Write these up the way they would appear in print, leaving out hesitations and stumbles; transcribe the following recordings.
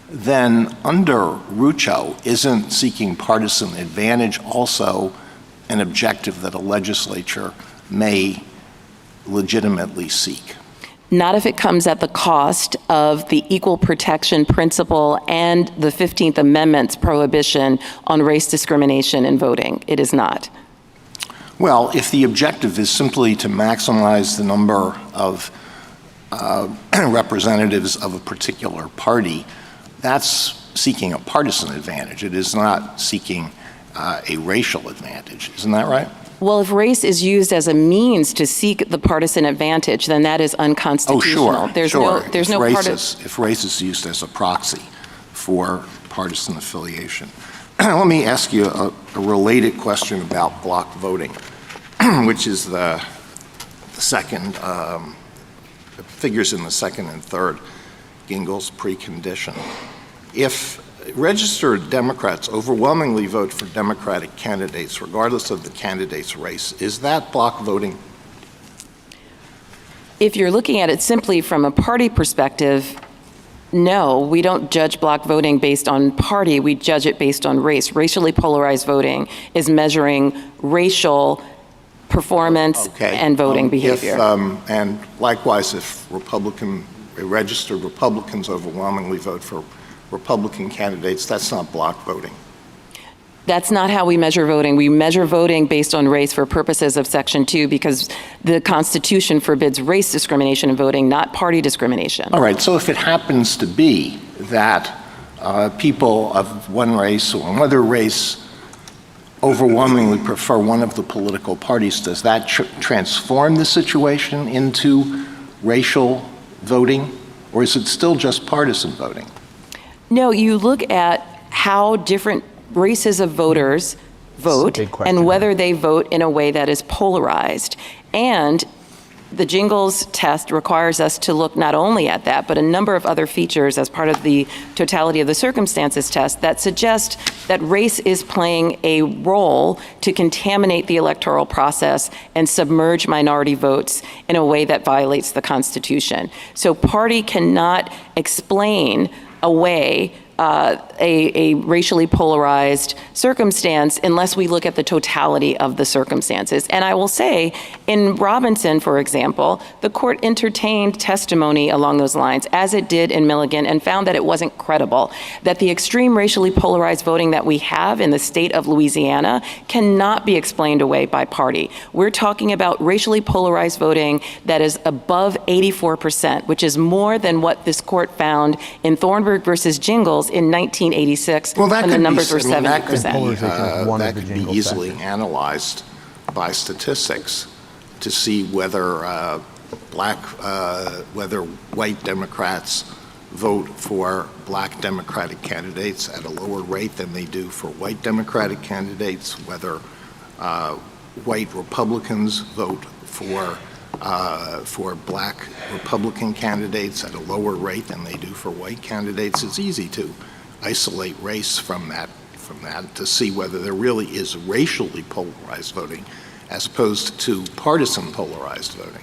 then under Rucho, isn't seeking partisan advantage also an objective that a legislature may legitimately seek? Not if it comes at the cost of the equal protection principle and the 15th Amendment's prohibition on race discrimination in voting. It is not. Well, if the objective is simply to maximize the number of representatives of a particular party, that's seeking a partisan advantage. It is not seeking a racial advantage. Isn't that right? Well, if race is used as a means to seek the partisan advantage, then that is unconstitutional. Oh, sure, There's no part of... If race is used as a proxy for partisan affiliation. Let me ask you a related question about block voting, which is the second, figures in the second and third Gingell's precondition. If registered Democrats overwhelmingly vote for Democratic candidates, regardless of the candidate's race, is that block voting? If you're looking at it simply from a party perspective, no, we don't judge block voting based on party, we judge it based on race. Racially polarized voting is measuring racial performance and voting behavior. And likewise, if registered Republicans overwhelmingly vote for Republican candidates, that's not block voting. That's not how we measure voting. We measure voting based on race for purposes of Section 2 because the Constitution forbids race discrimination in voting, not party discrimination. All right, so if it happens to be that people of one race or another race overwhelmingly prefer one of the political parties, does that transform the situation into racial voting, or is it still just partisan voting? No, you look at how different races of voters vote and whether they vote in a way that is polarized. And the Gingell's test requires us to look not only at that, but a number of other features as part of the totality of the circumstances test that suggest that race is playing a role to contaminate the electoral process and submerge minority votes in a way that violates the Constitution. So party cannot explain away a racially polarized circumstance unless we look at the totality of the circumstances. And I will say, in Robinson, for example, the court entertained testimony along those lines, as it did in Milligan, and found that it wasn't credible, that the extreme racially polarized voting that we have in the state of Louisiana cannot be explained away by party. We're talking about racially polarized voting that is above 84%, which is more than what this court found in Thornburg versus Gingell's in 1986, when the numbers were 70%. That could be easily analyzed by statistics to see whether whether white Democrats vote for black Democratic candidates at a lower rate than they do for white Democratic candidates, whether white Republicans vote for black Republican candidates at a lower rate than they do for white candidates. It's easy to isolate race from that to see whether there really is racially polarized voting as opposed to partisan polarized voting.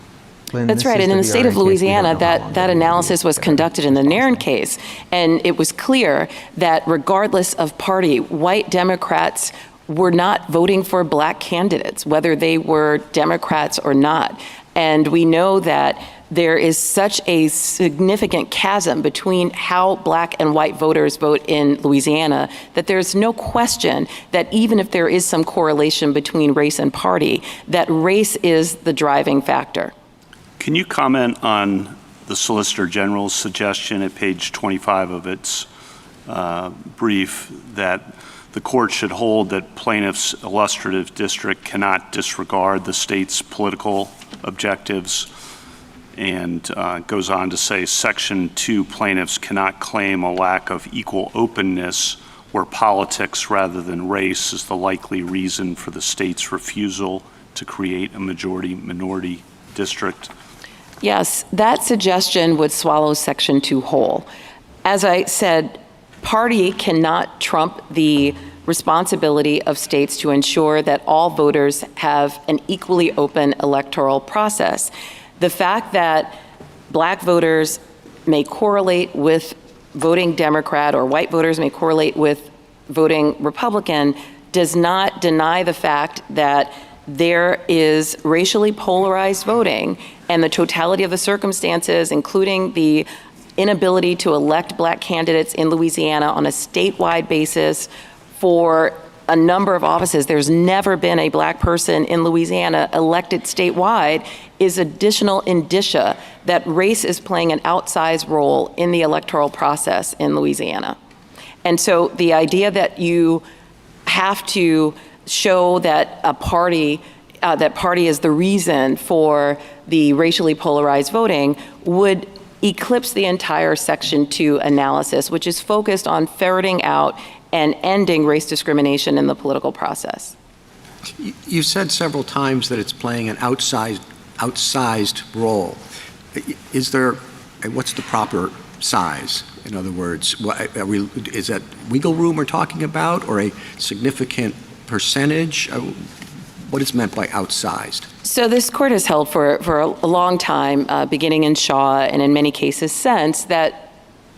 That's right, and in the state of Louisiana, that analysis was conducted in the Nairn case, and it was clear that regardless of party, white Democrats were not voting for black candidates, whether they were Democrats or not. And we know that there is such a significant chasm between how black and white voters vote in Louisiana that there's no question that even if there is some correlation between race and party, that race is the driving factor. Can you comment on the Solicitor General's suggestion at page 25 of its brief that the court should hold that plaintiff's illustrative district cannot disregard the state's political objectives, and goes on to say Section 2 plaintiffs cannot claim a lack of equal openness where politics rather than race is the likely reason for the state's refusal to create a majority-minority district? Yes, that suggestion would swallow Section 2 whole. As I said, party cannot trump the responsibility of states to ensure that all voters have an equally open electoral process. The fact that black voters may correlate with voting Democrat or white voters may correlate with voting Republican does not deny the fact that there is racially polarized voting, and the totality of the circumstances, including the inability to elect black candidates in Louisiana on a statewide basis for a number of offices. There's never been a black person in Louisiana elected statewide, is additional indicia that race is playing an outsized role in the electoral process in Louisiana. And so the idea that you have to show that a party, that party is the reason for the racially polarized voting would eclipse the entire Section 2 analysis, which is focused on ferreting out and ending race discrimination in the political process. You've said several times that it's playing an outsized role. Is there, what's the proper size? In other words, is that wiggle room we're talking about, or a significant percentage? What is meant by outsized? So this court has held for a long time, beginning in Shaw and in many cases since, that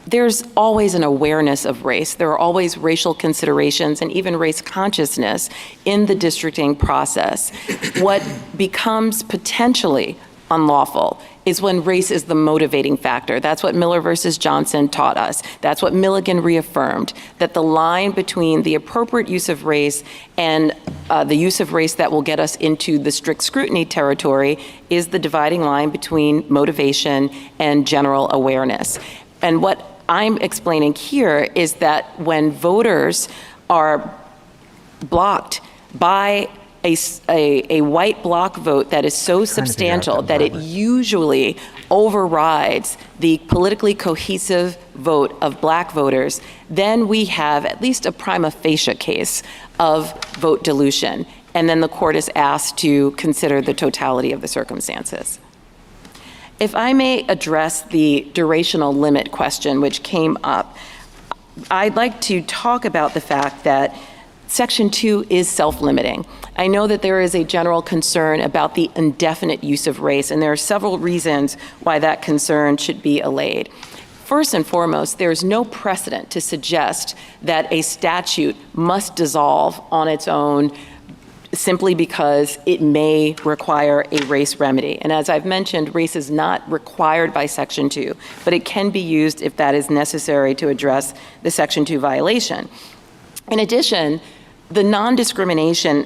there's always an awareness of race. There are always racial considerations and even race consciousness in the districting process. What becomes potentially unlawful is when race is the motivating factor. That's what Miller versus Johnson taught us. That's what Milligan reaffirmed, that the line between the appropriate use of race and the use of race that will get us into the strict scrutiny territory is the dividing line between motivation and general awareness. And what I'm explaining here is that when voters are blocked by a white bloc vote that is so substantial that it usually overrides the politically cohesive vote of black voters, then we have at least a prima facie case of vote dilution. And then the court is asked to consider the totality of the circumstances. If I may address the durational limit question, which came up, I'd like to talk about the fact that Section 2 is self-limiting. I know that there is a general concern about the indefinite use of race, and there are several reasons why that concern should be allayed. First and foremost, there is no precedent to suggest that a statute must dissolve on its own simply because it may require a race remedy. And as I've mentioned, race is not required by Section 2, but it can be used if that is necessary to address the Section 2 violation. In addition, the non-discrimination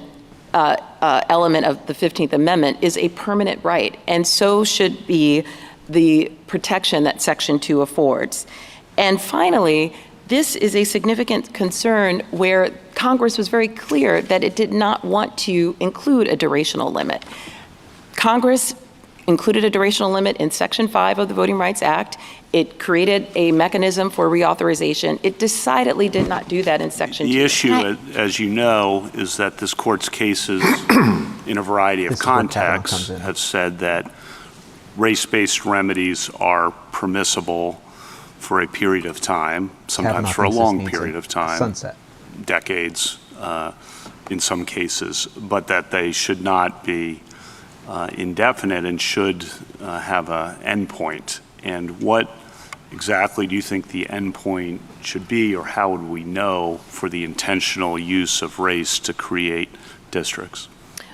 element of the 15th Amendment is a permanent right, and so should be the protection that Section 2 affords. And finally, this is a significant concern where Congress was very clear that it did not want to include a durational limit. Congress included a durational limit in Section 5 of the Voting Rights Act. It created a mechanism for reauthorization. It decidedly did not do that in Section 2. The issue, as you know, is that this court's cases in a variety of contexts have said that race-based remedies are permissible for a period of time, sometimes for a long period of time, decades in some cases, but that they should not be indefinite and should have an endpoint. And what exactly do you think the endpoint should be, or how would we know for the intentional use of race to create districts?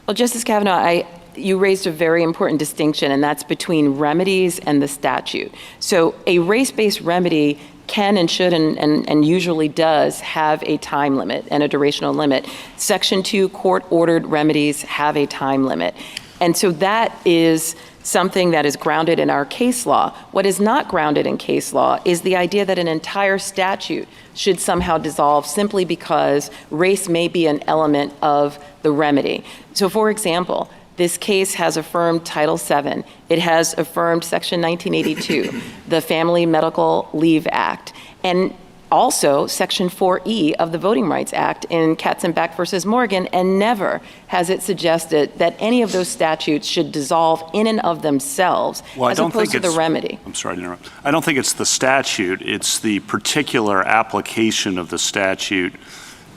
Well, Justice Kavanaugh, you raised a very important distinction, and that's between remedies and the statute. So a race-based remedy can and should and usually does have a time limit and a durational limit. Section 2 court-ordered remedies have a time limit. And so that is something that is grounded in our case law. What is not grounded in case law is the idea that an entire statute should somehow dissolve simply because race may be an element of the remedy. So for example, this case has affirmed Title VII. It has affirmed Section 1982, the Family Medical Leave Act, and also Section 4E of the Voting Rights Act in Katzenbach versus Morgan, and never has it suggested that any of those statutes should dissolve in and of themselves as opposed to the remedy. I'm sorry to interrupt. I don't think it's the statute. It's the particular application of the statute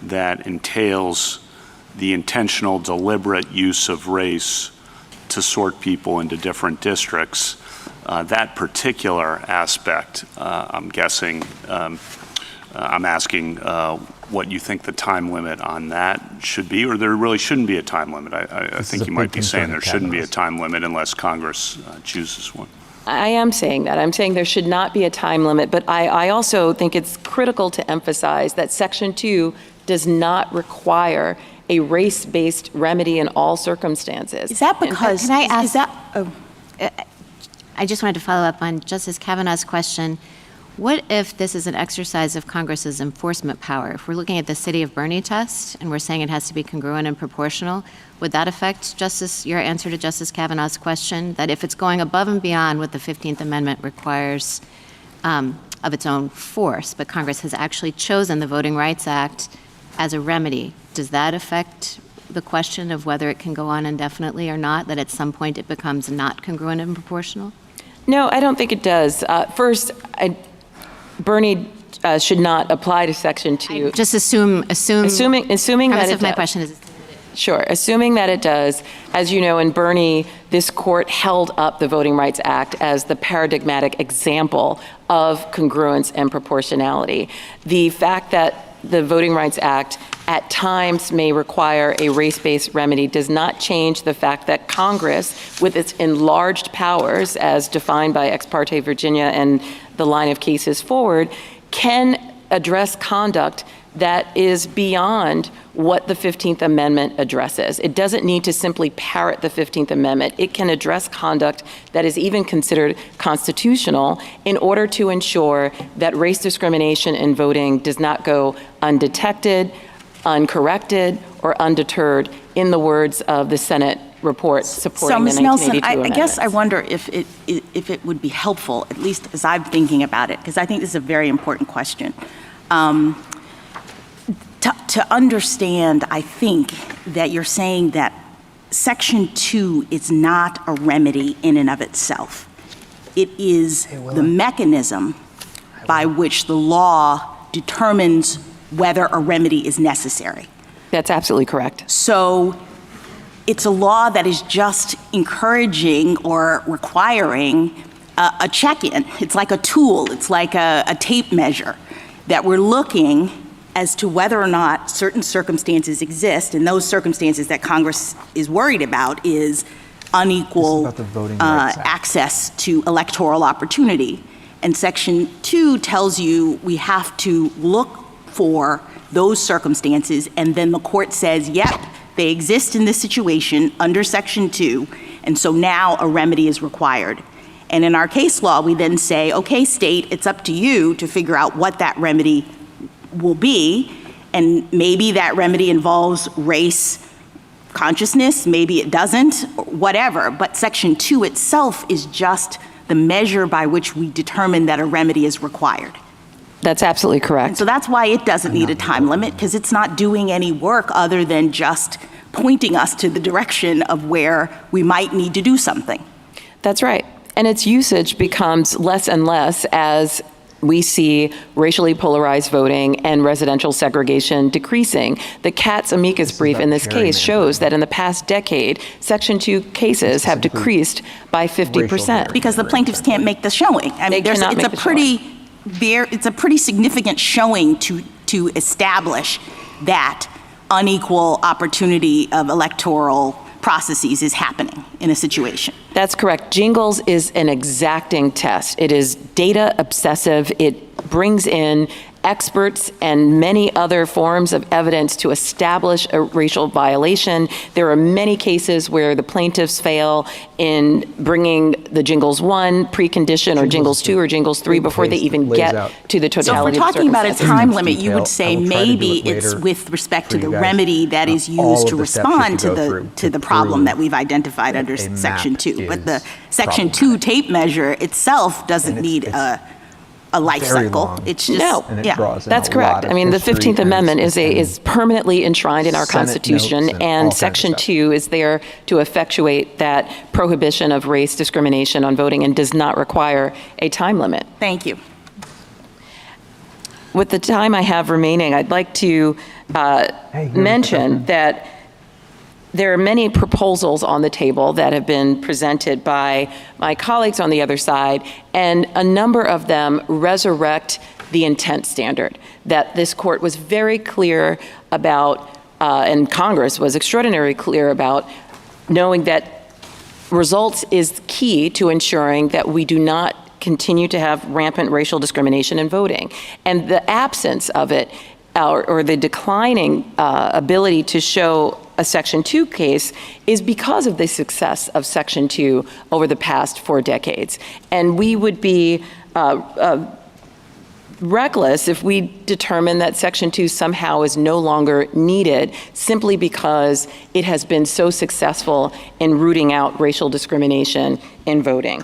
that entails the intentional, deliberate use of race to sort people into different districts. that particular aspect, I'm guessing, I'm asking what you think the time limit on that should be, or there really shouldn't be a time limit. I think you might be saying there shouldn't be a time limit unless Congress chooses one. I am saying that. I'm saying there should not be a time limit, but I also think it's critical to emphasize that Section 2 does not require a race-based remedy in all circumstances. Is that because, Can I ask, is that, I just wanted to follow up on Justice Kavanaugh's question. What if this is an exercise of Congress's enforcement power? If we're looking at the City of Bernie test and we're saying it has to be congruent and proportional, would that affect your answer to Justice Kavanaugh's question, that if it's going above and beyond what the 15th Amendment requires of its own force, but Congress has actually chosen the Voting Rights Act as a remedy, does that affect the question of whether it can go on indefinitely or not, that at some point it becomes not congruent and proportional? No, I don't think it does. First, Bernie should not apply to Section 2. Just assuming that it my does. question is. Sure, assuming that it does. As you know, in Bernie, this court held up the Voting Rights Act as the paradigmatic example of congruence and proportionality. The fact that the Voting Rights Act at times may require a race-based remedy does not change the fact that Congress, with its enlarged powers as defined by Ex parte Virginia and the line of cases forward, can address conduct that is beyond what the 15th Amendment addresses. It doesn't need to simply parrot the 15th Amendment. It can address conduct that is even considered constitutional in order to ensure that race discrimination in voting does not go undetected, uncorrected, or undeterred, in the words of the Senate report supporting the 1982 amendments. I guess I wonder if it would be helpful, at least as I'm thinking about it, because I think this is a very important question. To understand, I think, that you're saying that Section 2 is not a remedy in and of itself. It is the mechanism by which the law determines whether a remedy is necessary. That's absolutely correct. So it's a law that is just encouraging or requiring a check-in. It's like a tool. It's like a tape measure that we're looking as to whether or not certain circumstances exist, and those circumstances that Congress is worried about is unequal access to electoral opportunity. And Section 2 tells you we have to look for those circumstances, and then the court says, yep, they exist in this situation under Section 2, and so now a remedy is required. And in our case law, we then say, okay, state, it's up to you to figure out what that remedy will be, and maybe that remedy involves race consciousness, maybe it doesn't, whatever. But Section 2 itself is just the measure by which we determine that a remedy is required. That's absolutely correct. And so that's why it doesn't need a time limit, because it's not doing any work other than just pointing us to the direction of where we might need to do something. That's right. And its usage becomes less and less as we see racially polarized voting and residential segregation decreasing. The Katz amicus brief in this case shows that in the past decade, Section 2 cases have decreased by 50%. Because the plaintiffs can't make the showing. I mean, it's a pretty significant showing to establish that unequal opportunity of electoral processes is happening in a situation. That's correct. Jingles is an exacting test. It is data obsessive. It brings in experts and many other forms of evidence to establish a racial violation. There are many cases where the plaintiffs fail in bringing the Jingles 1 precondition or Jingles 2 or Jingles 3 before they even get to the totality of So if we're talking about a circumstances. time limit, you would say maybe it's with respect to the remedy that is used to respond to the problem that we've identified under Section 2. But the Section 2 tape measure itself doesn't need a life cycle. It's just, that's correct. I mean, the 15th Amendment is permanently enshrined in our Constitution, and Section 2 is there to effectuate that prohibition of race discrimination on voting and does not require a time limit. Thank you. With the time I have remaining, I'd like to mention that there are many proposals on the table that have been presented by my colleagues on the other side, and a number of them resurrect the intent standard that this court was very clear about, and Congress was extraordinarily clear about, knowing that results is key to ensuring that we do not continue to have rampant racial discrimination in voting. And the absence of it, or the declining ability to show a Section 2 case, is because of the success of Section 2 over the past 4 decades. And we would be reckless if we determine that Section 2 somehow is no longer needed simply because it has been so successful in rooting out racial discrimination in voting.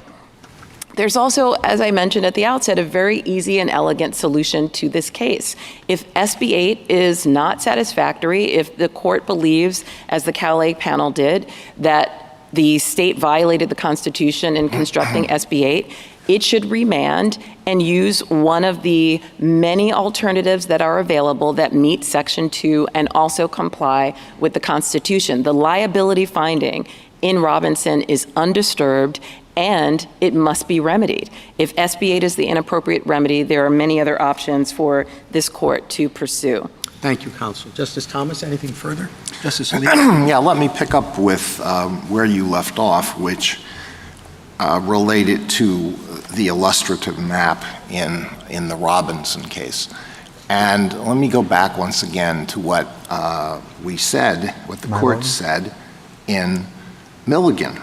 There's also, as I mentioned at the outset, a very easy and elegant solution to this case. If SB 8 is not satisfactory, if the court believes, as the Callais panel did, that the state violated the Constitution in constructing SB 8, it should remand and use one of the many alternatives that are available that meet Section 2 and also comply with the Constitution. The liability finding in Robinson is undisturbed, and it must be remedied. If SB 8 is the inappropriate remedy, there are many other options for this court to pursue. Thank you, counsel. Justice Thomas, anything further? Justice Alito? Yeah, let me pick up with where you left off, which related to the illustrative map in the Robinson case. And let me go back once again to what we said, what the court said in Milligan.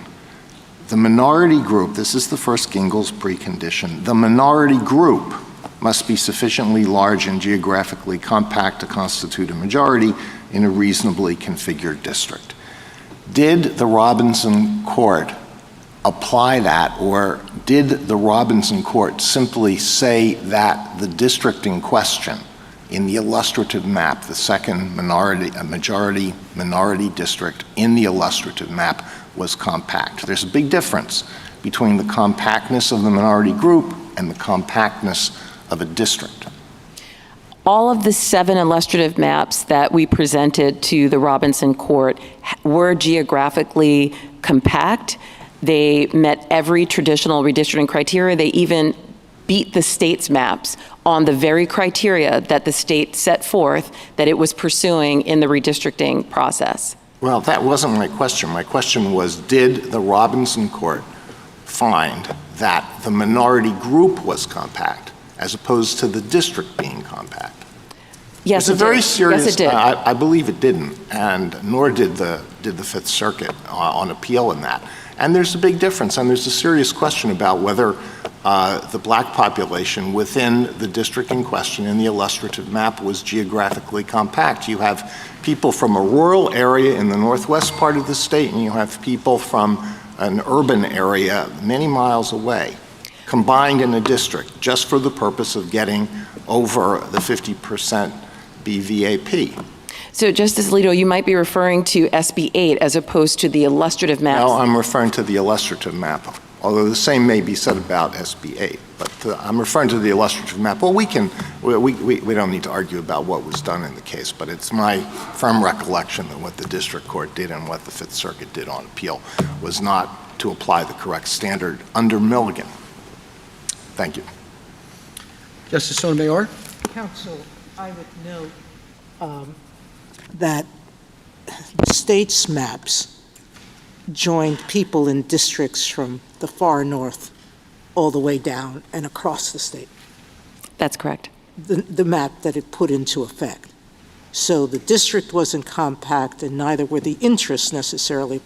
The minority group, this is the first Gingell's precondition, the minority group must be sufficiently large and geographically compact to constitute a majority in a reasonably configured district. Did the Robinson court apply that, or did the Robinson court simply say that the district in question in the illustrative map, the second majority minority district in the illustrative map, was compact? There's a big difference between the compactness of the minority group and the compactness of a district. All of the 7 illustrative maps that we presented to the Robinson court were geographically compact. They met every traditional redistricting criteria. They even beat the state's maps on the very criteria that the state set forth that it was pursuing in the redistricting process. Well, that wasn't my question. My question was, did the Robinson court find that the minority group was compact as opposed to the district being compact? Yes, it's a very serious. Yes, it did. I believe it didn't, and nor did the Fifth Circuit on appeal in that. And there's a big difference, and there's a serious question about whether the black population within the district in question in the illustrative map was geographically compact. You have people from a rural area in the northwest part of the state, and you have people from an urban area many miles away, combined in a district just for the purpose of getting over the 50% BVAP. So, Justice Alito, you might be referring to SB 8 as opposed to the illustrative maps. No, I'm referring to the illustrative map, although the same may be said about SB 8. But I'm referring to the illustrative map. Well, we don't need to argue about what was done in the case, but it's my firm recollection that what the district court did and what the Fifth Circuit did on appeal was not to apply the correct standard under Milligan. Thank you. Justice Sotomayor? Counsel, I would note that the state's maps joined people in districts from the far north all the way down and across the state. That's correct. The map that it put into effect. So the district wasn't compact, and neither were the interests necessarily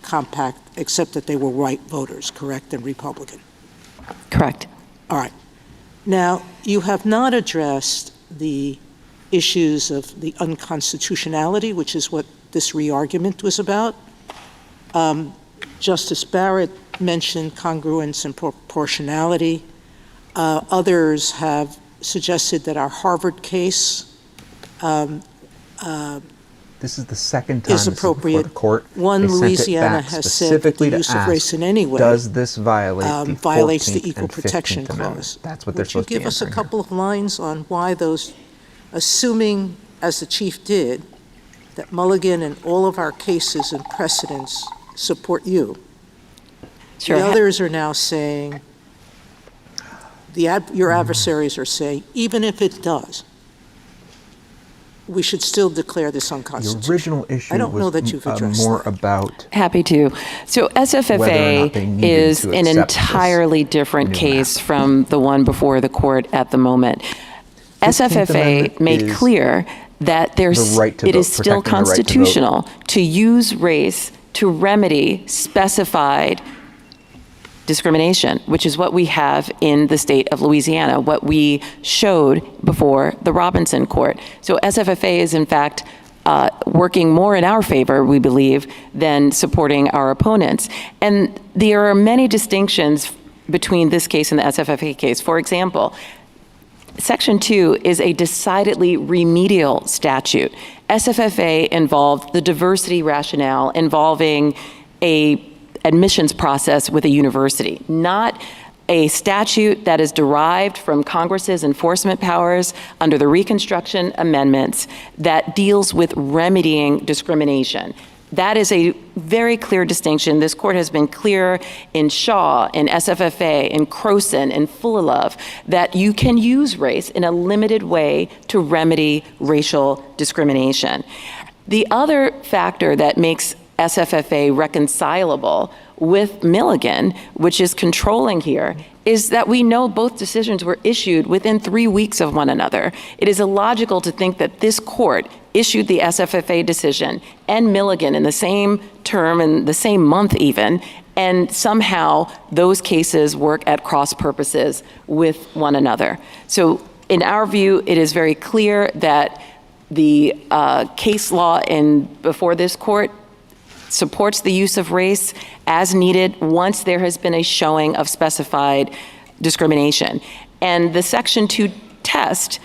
compact, except that they were white voters, correct, and Republican. Correct. All right. Now, you have not addressed the issues of the unconstitutionality, which is what this re-argument was about. Justice Barrett mentioned congruence and proportionality. Others have suggested that our Harvard case this is the second time is appropriate. The court. One, Louisiana has said that the use of race in any way does this violate violates the the Equal Protection Clause. That's what they're supposed to be answering. Would you give us a couple of lines on why those, assuming, as the Chief did, that Mulligan and all of our cases and precedents support you. Sure. The others are now saying, your adversaries are saying, even if it does, we should still declare this Your unconstitutional. original issue I don't know was that you've addressed more that. about Happy to. So Whether or not they SFFA needed is to an accept this entirely different new case map. from the one before the court at the moment. 15th SFFA Amendment made is clear that the right to it is vote, still protecting the right to vote. constitutional to use race to remedy specified discrimination, which is what we have in the state of Louisiana, what we showed before the Robinson Court. So SFFA is in fact working more in our favor, we believe, than supporting our opponents. And there are many distinctions between this case and the SFFA case. For example, Section 2 is a decidedly remedial statute. SFFA involved the diversity rationale involving a admissions process with a university, not a statute that is derived from Congress's enforcement powers under the Reconstruction Amendments that deals with remedying discrimination. That is a very clear distinction. This court has been clear in Shaw, in SFFA, in Croson, in Fullalove, that you can use race in a limited way to remedy racial discrimination. The other factor that makes SFFA reconcilable with Milligan, which is controlling here, is that we know both decisions were issued within 3 weeks of one another. It is illogical to think that this court issued the SFFA decision and Milligan in the same term, in the same month even, and somehow those cases work at cross purposes with one another. So in our view, it is very clear that the case law before this court supports the use of race as needed once there has been a showing of specified discrimination. And the Section 2 test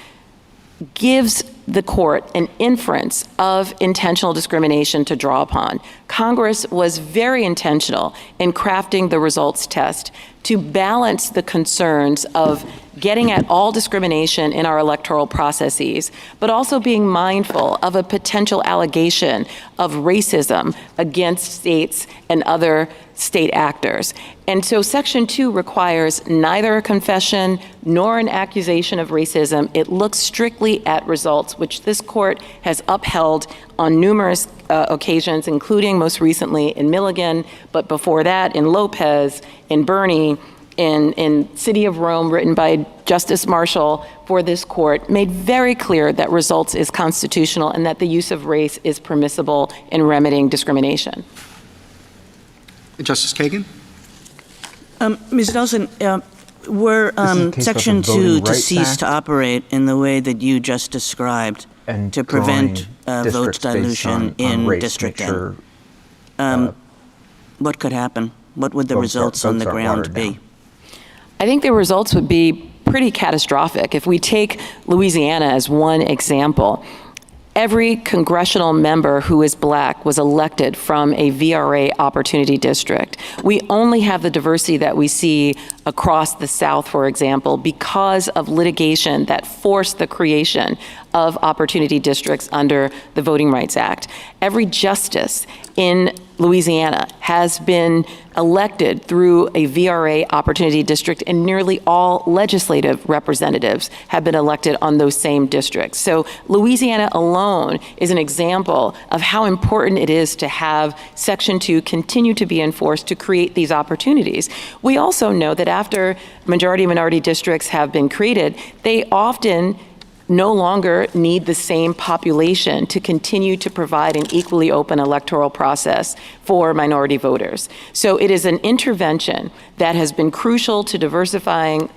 gives the court an inference of intentional discrimination to draw upon. Congress was very intentional in crafting the results test to balance the concerns of getting at all discrimination in our electoral processes, but also being mindful of a potential allegation of racism against states and other state actors. And so Section 2 requires neither a confession nor an accusation of racism. It looks strictly at results, which this court has upheld on numerous occasions, including most recently in Milligan, but before that in Lopez, in Burney, in City of Rome, written by Justice Marshall for this court, made very clear that results is constitutional and that the use of race is permissible in remedying discrimination. Justice Kagan? Ms. Nelson, were This is a case of Section the Voting 2 to Rights cease Act to operate in the way that you just described and to prevent drawing vote districts based dilution on in race to make districting? sure What could happen? What would the votes results on the aren't ground watered be? down. I think the results would be pretty catastrophic. If we take Louisiana as one example, every congressional member who is Black was elected from a VRA opportunity district. We only have the diversity that we see across the South, for example, because of litigation that forced the creation of opportunity districts under the Voting Rights Act. Every justice in Louisiana has been elected through a VRA opportunity district, and nearly all legislative representatives have been elected on those same districts. So Louisiana alone is an example of how important it is to have Section 2 continue to be enforced to create these opportunities. We also know that after majority-minority districts have been created, they often no longer need the same population to continue to provide an equally open electoral process for minority voters. So it is an intervention that has been crucial to diversifying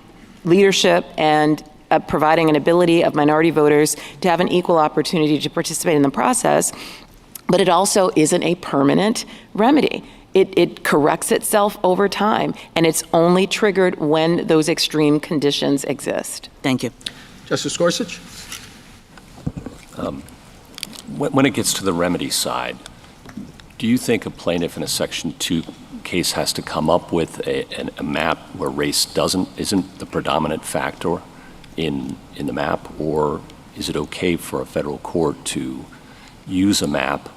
leadership and providing an ability of minority voters to have an equal opportunity to participate in the process, but it also isn't a permanent remedy. It corrects itself over time, and it's only triggered when those extreme conditions exist. Thank you. Justice Gorsuch? When it gets to the remedy side, do you think a plaintiff in a Section 2 case has to come up with a map where race isn't the predominant factor in the map, or is it okay for a federal court to use a map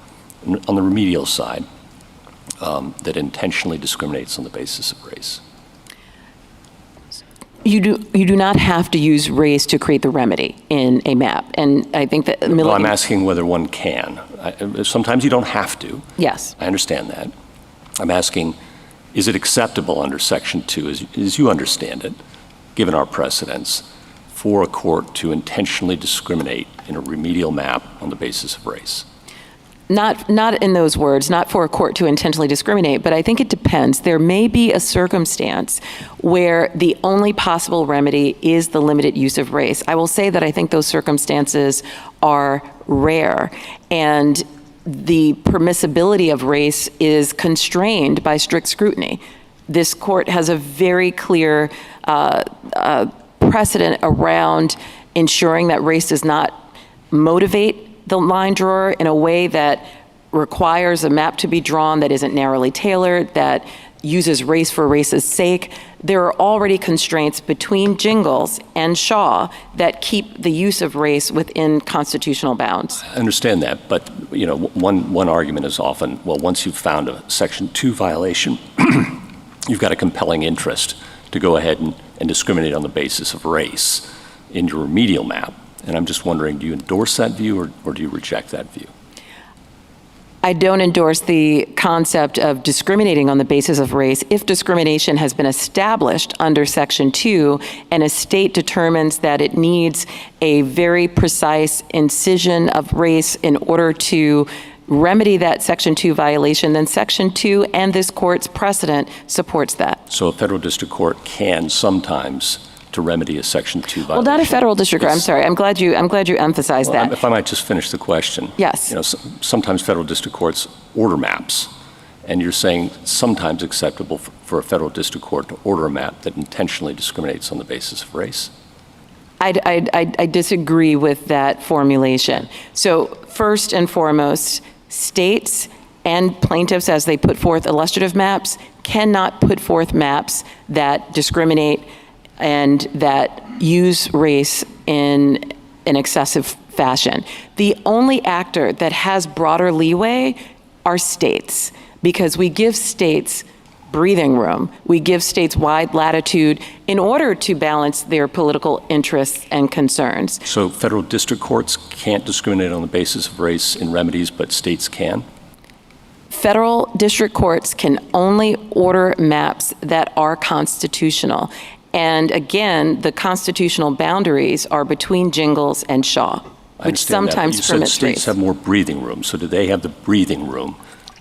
on the remedial side that intentionally discriminates on the basis of race? You do not have to use race to create the remedy in a map. And I think that Well, I'm asking whether one can. Sometimes you don't have to. Yes. I understand that. I'm asking, is it acceptable under Section 2, as you understand it, given our precedents, for a court to intentionally discriminate in a remedial map on the basis of race? Not in those words, not for a court to intentionally discriminate, but I think it depends. There may be a circumstance where the only possible remedy is the limited use of race. I will say that I think those circumstances are rare, and the permissibility of race is constrained by strict scrutiny. This court has a very clear precedent around ensuring that race does not motivate the line drawer in a way that requires a map to be drawn that isn't narrowly tailored, that uses race for race's sake. There are already constraints between Jingles and Shaw that keep the use of race within constitutional bounds. I understand that, but one argument is often, well, once you've found a Section 2 violation, you've got a compelling interest to go ahead and discriminate on the basis of race in your remedial map. And I'm just wondering, do you endorse that view or do you reject that view? I don't endorse the concept of discriminating on the basis of race if discrimination has been established under Section 2 and a state determines that it needs a very precise incision of race in order to remedy that Section 2 violation, then Section 2 and this court's precedent supports that. So a federal district court can sometimes to remedy a Section 2 violation. Well, not a federal district court. I'm sorry. I'm glad you emphasized that. If I might just finish the question. Yes. Sometimes federal district courts order maps, and you're saying sometimes acceptable for a federal district court to order a map that intentionally discriminates on the basis of race. I disagree with that formulation. So first and foremost, states and plaintiffs, as they put forth illustrative maps, cannot put forth maps that discriminate and that use race in an excessive fashion. The only actor that has broader leeway are states, because we give states breathing room. We give states wide latitude in order to balance their political interests and concerns. So federal district courts can't discriminate on the basis of race in remedies, but states can? Federal district courts can only order maps that are constitutional. And again, the constitutional boundaries are between Jingles and Shaw, which sometimes permits permits states race. have more breathing room. So do they have the breathing room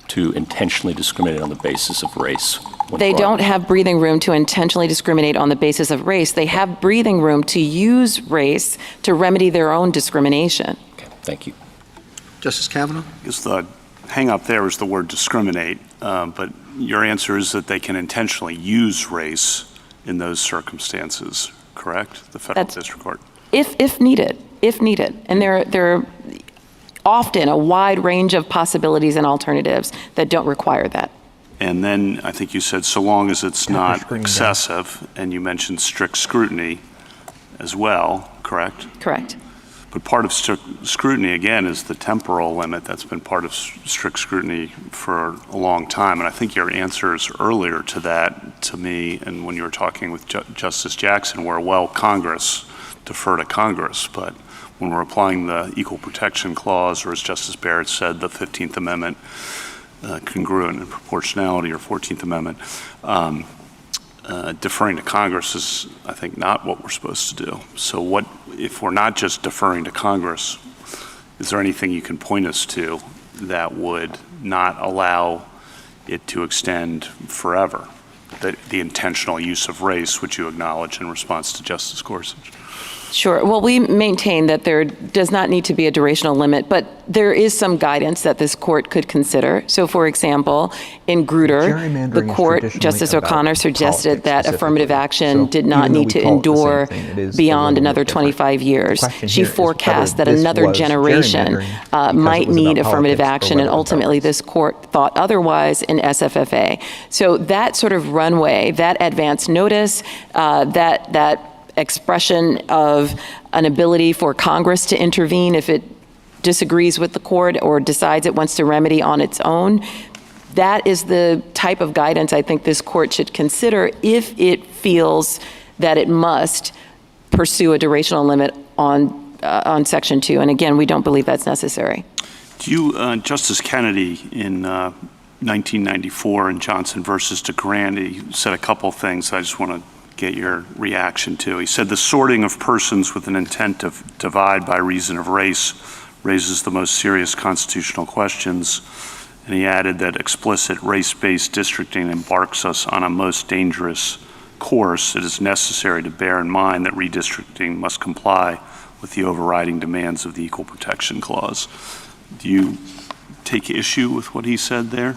to intentionally discriminate on the basis of race? They don't have breathing room to intentionally discriminate on the basis of race. They have breathing room to use race to remedy their own discrimination. Okay, thank you. Justice Kavanaugh? I guess the hang up there is the word discriminate, but your answer is that they can intentionally use race in those circumstances, correct? The federal district court. If needed. And there are often a wide range of possibilities and alternatives that don't require that. And then I think you said so long as it's not excessive, and you mentioned strict scrutiny as well, correct? Correct. But part of strict scrutiny, again, is the temporal limit. That's been part of strict scrutiny for a long time. And I think your answers earlier to that, to me, and when you were talking with Justice Jackson, were, well, Congress, defer to Congress. But when we're applying the Equal Protection Clause, or as Justice Barrett said, the 15th Amendment, congruent and proportionality, or 14th Amendment, deferring to Congress is, I think, not what we're supposed to do. So what, if we're not just deferring to Congress, is there anything you can point us to that would not allow it to extend forever? The intentional use of race, which you acknowledge in response to Justice Gorsuch. Sure. Well, we maintain that there does not need to be a durational limit, but there is some guidance that this court could consider. So, for example, in Grutter, the court, Justice O'Connor, suggested that affirmative action did not need to endure beyond another 25 years. She forecast that another generation might need affirmative action, and ultimately this court thought otherwise in SFFA. So that sort of runway, that advance notice, that expression of an ability for Congress to intervene if it disagrees with the court or decides it wants to remedy on its own, that is the type of guidance I think this court should consider if it feels that it must pursue a durational limit on Section 2. And again, we don't believe that's necessary. Do you, Justice Kennedy, in 1994 in Johnson versus DeGrand, he said a couple things I just want to get your reaction to. He said the sorting of persons with an intent to divide by reason of race raises the most serious constitutional questions. And he added that explicit race-based districting embarks us on a most dangerous course. It is necessary to bear in mind that redistricting must comply with the overriding demands of the Equal Protection Clause. Do you take issue with what he said there?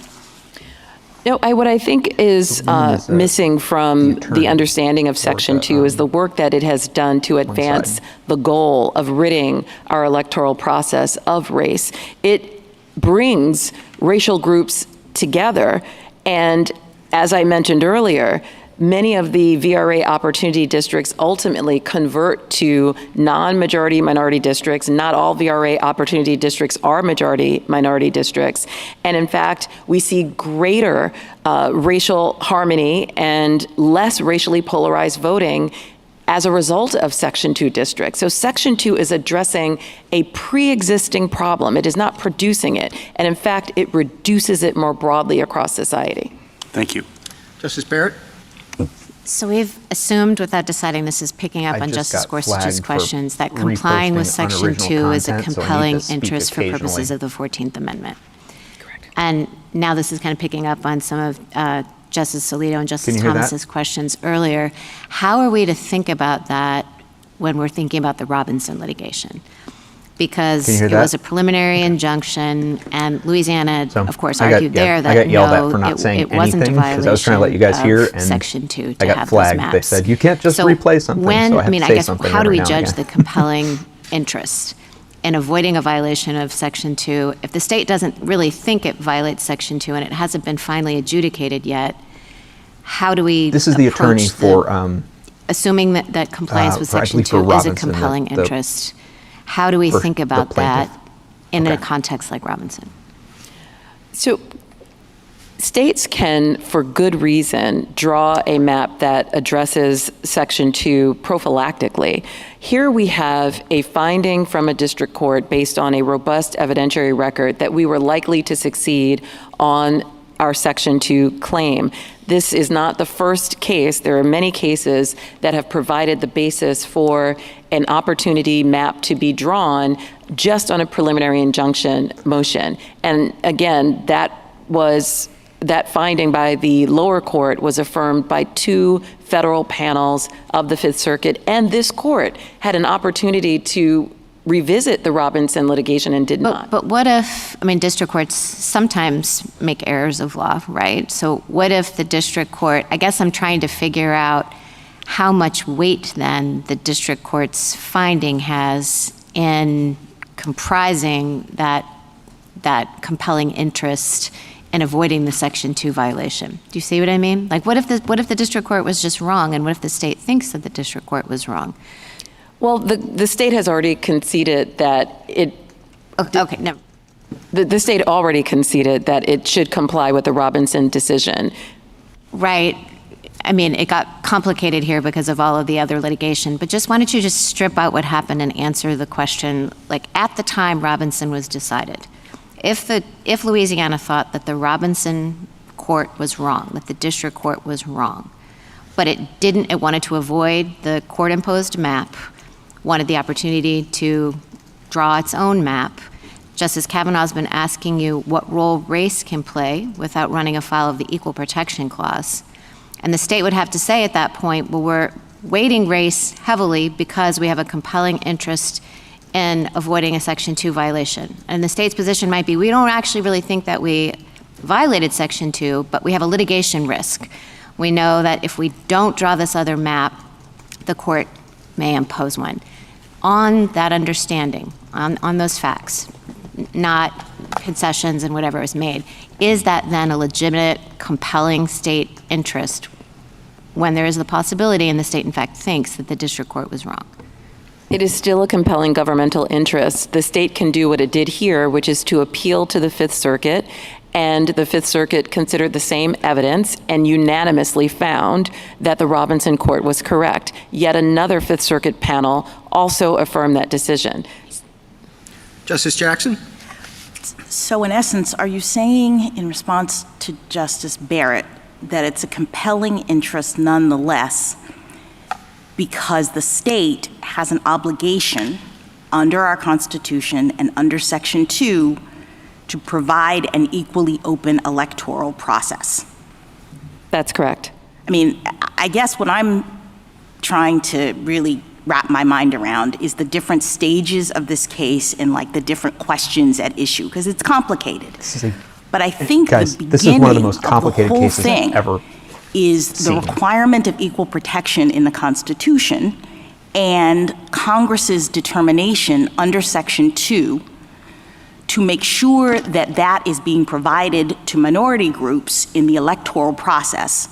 No, what I think is missing from the understanding of Section 2 is the work that it has done to advance the goal of ridding our electoral process of race. It brings racial groups together, and as I mentioned earlier, many of the VRA opportunity districts ultimately convert to non-majority minority districts. Not all VRA opportunity districts are majority minority districts. And in fact, we see greater racial harmony and less racially polarized voting as a result of Section 2 districts. So Section 2 is addressing a pre-existing problem. It is not producing it. And in fact, it reduces it more broadly across society. Thank you. Justice Barrett? So we've assumed, without deciding, this is picking up on Justice Gorsuch's questions, that complying with Section 2 is a compelling interest for purposes of the 14th Amendment. Correct. And now this is kind of picking up on some of Justice Alito and Justice Thomas's questions earlier. How are we to think about that when we're thinking about the Robinson litigation? Because it was a preliminary injunction, and Louisiana, of course, argued there that I got yelled at for not saying it wasn't a anything because I was trying to let you guys hear, and Section 2 to I got have flagged. those maps. They said you can't just replay something. When, so I have to I say guess, something how do every we now and judge again. the compelling interest in avoiding a violation of Section 2 if the state doesn't really think it violates Section 2 and it hasn't been finally adjudicated yet? How do we? This is the attorney for. Assuming that compliance with I Section believe for 2 is a Robinson, compelling the interest, how do we think about that plaintiff. in a Okay. context like Robinson? So states can, for good reason, draw a map that addresses Section 2 prophylactically. Here we have a finding from a district court based on a robust evidentiary record that we were likely to succeed on our Section 2 claim. This is not the first case. There are many cases that have provided the basis for an opportunity map to be drawn just on a preliminary injunction motion. And again, that finding by the lower court was affirmed by 2 federal panels of the Fifth Circuit, and this court had an opportunity to revisit the Robinson litigation and did not. But what if, district courts sometimes make errors of law, right? So what if the district court, I guess I'm trying to figure out how much weight then the district court's finding has in comprising that compelling interest in avoiding the Section 2 violation. Do you see what I mean? Like, what if the district court was just wrong, and what if the state thinks that the district court was wrong? Well, the state has already conceded that it. Okay, no. The state already conceded that it should comply with the Robinson decision. Right. It got complicated here because of all of the other litigation, but why don't you just strip out what happened and answer the question, like, at the time Robinson was decided. If Louisiana thought that the Robinson court was wrong, that the district court was wrong, but it wanted to avoid the court-imposed map, wanted the opportunity to draw its own map. Justice Kavanaugh's been asking you what role race can play without running afoul of the Equal Protection Clause. And the state would have to say at that point, well, we're weighting race heavily because we have a compelling interest in avoiding a Section 2 violation. And the state's position might be, we don't actually really think that we violated Section 2, but we have a litigation risk. We know that if we don't draw this other map, the court may impose one. On that understanding, on those facts, not concessions and whatever is made, is that then a legitimate, compelling state interest when there is the possibility and the state, in fact, thinks that the district court was wrong? It is still a compelling governmental interest. The state can do what it did here, which is to appeal to the Fifth Circuit, and the Fifth Circuit considered the same evidence and unanimously found that the Robinson Court was correct. Yet another Fifth Circuit panel also affirmed that decision. Justice Jackson? So in essence, are you saying in response to Justice Barrett that it's a compelling interest nonetheless because the state has an obligation under our Constitution and under Section 2 to provide an equally open electoral process? That's correct. I mean, I guess what I'm trying to really wrap my mind around is the different stages of this case and like the different questions at issue, because it's complicated. But I think guys, the this is one of the beginning most complicated of the whole cases thing I've ever is the seen. requirement of equal protection in the Constitution and Congress's determination under Section 2 to make sure that that is being provided to minority groups in the electoral process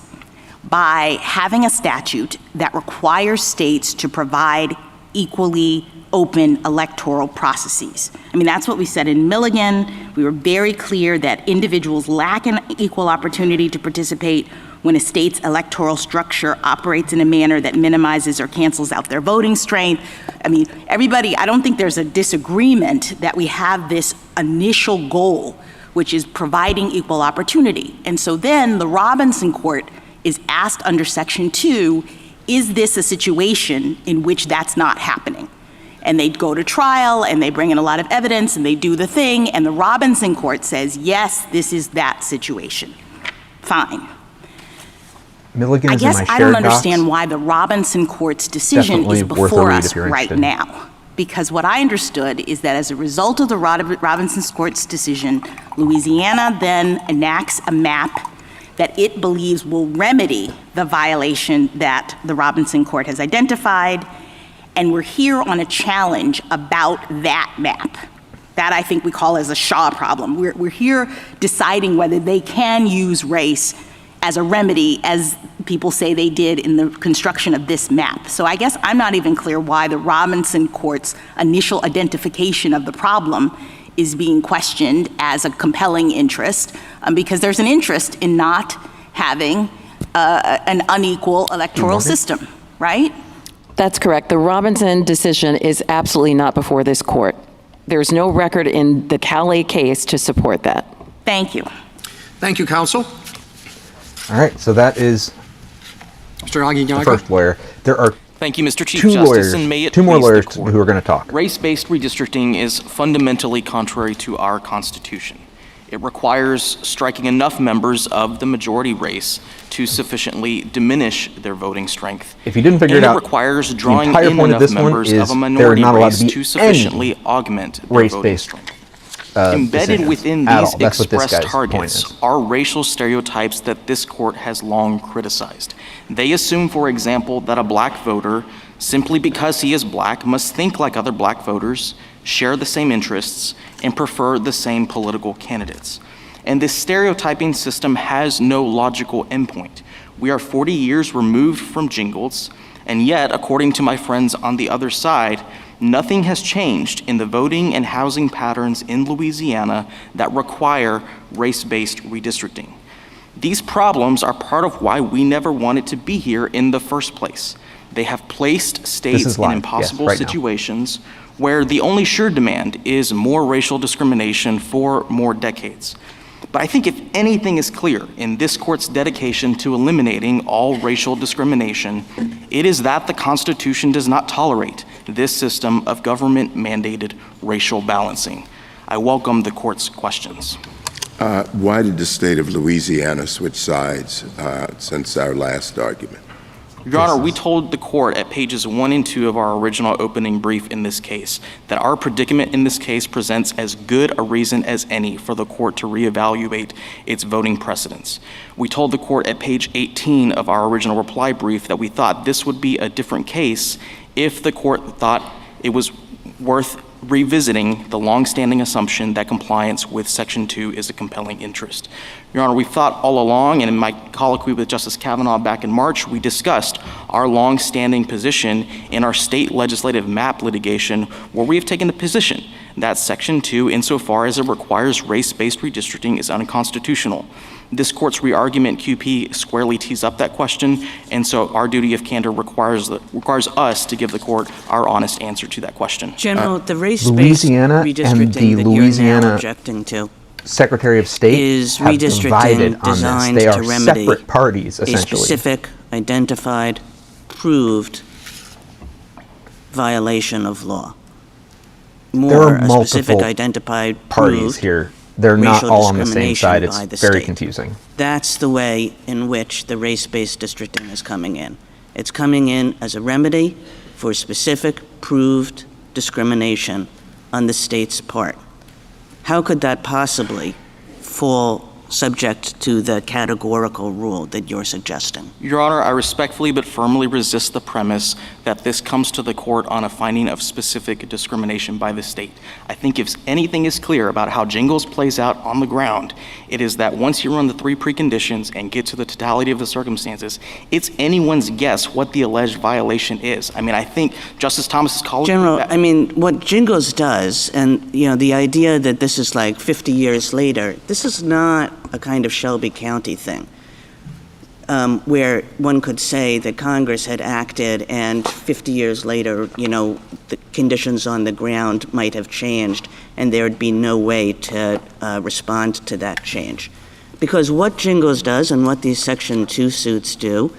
by having a statute that requires states to provide equally open electoral processes. I mean, that's what we said in Milligan. We were very clear that individuals lack an equal opportunity to participate when a state's electoral structure operates in a manner that minimizes or cancels out their voting strength. I mean, everybody, I don't think there's a disagreement that we have this initial goal, which is providing equal opportunity. And so then the Robinson Court is asked under Section 2, is this a situation in which that's not happening? And they go to trial and they bring in a lot of evidence and they do the thing, and the Robinson Court says, yes, this is that situation. Fine. Milligan I is in guess my I shared don't understand docs. why the Robinson Court's decision Definitely is worth a before read us if you're right interested. now. Because what I understood is that as a result of the Robinson Court's decision, Louisiana then enacts a map that it believes will remedy the violation that the Robinson Court has identified. And we're here on a challenge about that map. That I think we call as a Shaw problem. We're here deciding whether they can use race as a remedy, as people say they did in the construction of this map. So I guess I'm not even clear why the Robinson Court's initial identification of the problem is being questioned as a compelling interest, because there's an interest in not having an unequal electoral system, right? That's correct. The Robinson decision is absolutely not before this court. There's no record in the Callais case to support that. Thank you. Thank you, counsel. All right, so that is Mr. Aguinaldo. the first lawyer. There are Thank you, Mr. Chief two Justice, lawyers, and may it two more please the lawyers Court. who are going to talk. Race-based redistricting is fundamentally contrary to our Constitution. It requires striking enough members of the majority race to sufficiently diminish their voting strength. If you didn't figure it out, it requires the drawing entire in point of enough this one members is of a there are minority not allowed race to be to sufficiently any augment their voting race-based strength. Embedded decisions within at these all. That's what this express guy's point targets is. are racial stereotypes that this court has long criticized. They assume, for example, that a black voter, simply because he is black, must think like other black voters, share the same interests, and prefer the same political candidates. And this stereotyping system has no logical endpoint. We are 40 years removed from Jingles, and yet, according to my friends on the other side, nothing has changed in the voting and housing patterns in Louisiana that require race-based redistricting. These problems are part of why we never wanted to be here in the first place. They have placed states in impossible situations where the only sure demand is more racial discrimination for more decades. But I think if anything is clear in this court's dedication to eliminating all racial discrimination, it is that the Constitution does not tolerate this system of government-mandated racial balancing. I welcome the court's questions. Why did the state of Louisiana switch sides since our last argument? Your Honor, we told the court at pages 1 and 2 of our original opening brief in this case that our predicament in this case presents as good a reason as any for the court to reevaluate its voting precedents. We told the court at page 18 of our original reply brief that we thought this would be a different case if the court thought it was worth revisiting the longstanding assumption that compliance with Section 2 is a compelling interest. Your Honor, we've thought all along, and in my colloquy with Justice Kavanaugh back in March, we discussed our longstanding position in our state legislative map litigation, where we have taken the position that Section 2, insofar as it requires race-based redistricting, is unconstitutional. This court's re-argument QP squarely tees up that question, and so our duty of candor requires us to give the court our honest answer to that question. General, the race-based Louisiana and redistricting the that you're now Louisiana objecting to Secretary of State is have divided redistricting on this. designed They to are remedy separate parties, a essentially. specific, identified, proved violation of law. There are More, a specific, multiple identified, parties proved here. They're not racial all on the same side. discrimination by It's the very state. confusing. That's the way in which the race-based districting is coming in. It's coming in as a remedy for specific, proved discrimination on the state's part. How could that possibly fall subject to the categorical rule that you're suggesting? Your Honor, I respectfully but firmly resist the premise that this comes to the court on a finding of specific discrimination by the state. I think if anything is clear about how Jingles plays out on the ground, it is that once you run the three preconditions and get to the totality of the circumstances, it's anyone's guess what the alleged violation is. I mean, I think Justice Thomas's colleague— General, I mean, what Jingles does, and, you know, the idea that this is like 50 years later, this is not a kind of Shelby County thing, where one could say that Congress had acted and 50 years later, you know, the conditions on the ground might have changed and there would be no way to respond to that change. Because what Jingles does and what these Section 2 suits do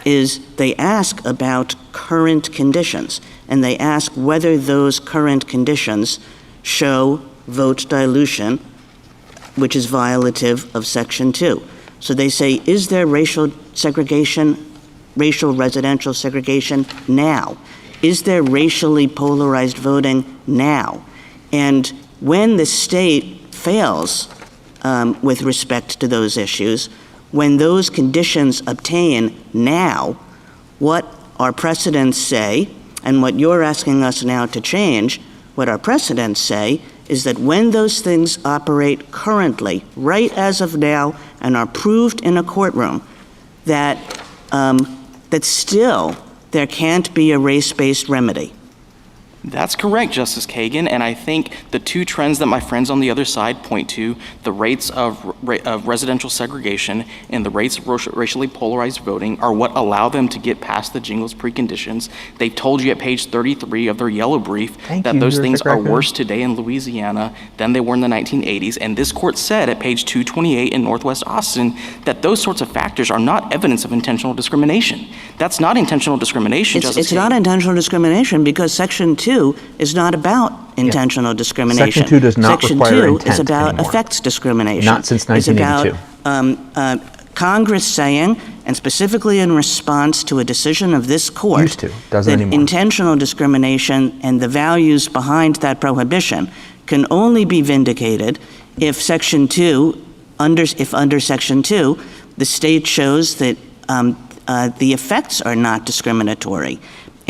is they ask about current conditions, and they ask whether those current conditions show vote dilution, which is violative of Section 2. So they say, is there racial segregation, racial residential segregation now? Is there racially polarized voting now? And when the state fails with respect to those issues, when those conditions obtain now, what our precedents say, and what you're asking us now to change, what our precedents say is that when those things operate currently, right as of now, and are proved in a courtroom, that still there can't be a race-based remedy. That's correct, Justice Kagan, and I think the two trends that my friends on the other side point to, the rates of residential segregation and the rates of racially polarized voting, are what allow them to get past the Jingles preconditions. They've told you at page 33 of their yellow brief that those things are worse today in Louisiana than they were in the 1980s, and this court said at page 228 in Northwest Austin that those sorts of factors are not evidence of intentional discrimination. That's not intentional discrimination, Justice It's not intentional discrimination because Section 2 is not about intentional discrimination. Section 2 does not require intent Section 2 is about anymore. effects discrimination. Not since 1982. It's about Congress saying, and specifically in response to a decision of this court, Used to. Doesn't that anymore. intentional discrimination and the values behind that prohibition can only be vindicated if Section 2, under Section 2, the state shows that the effects are not discriminatory.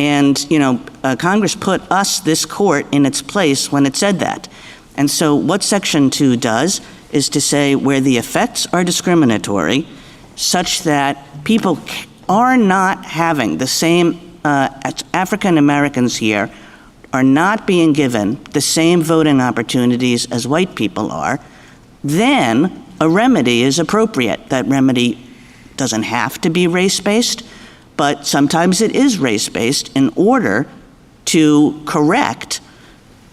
And, you know, Congress put this court, in its place when it said that. And so what Section 2 does is to say where the effects are discriminatory, such that people are not having the same, African Americans here are not being given the same voting opportunities as white people are, then a remedy is appropriate. That remedy doesn't have to be race-based, but sometimes it is race-based in order to correct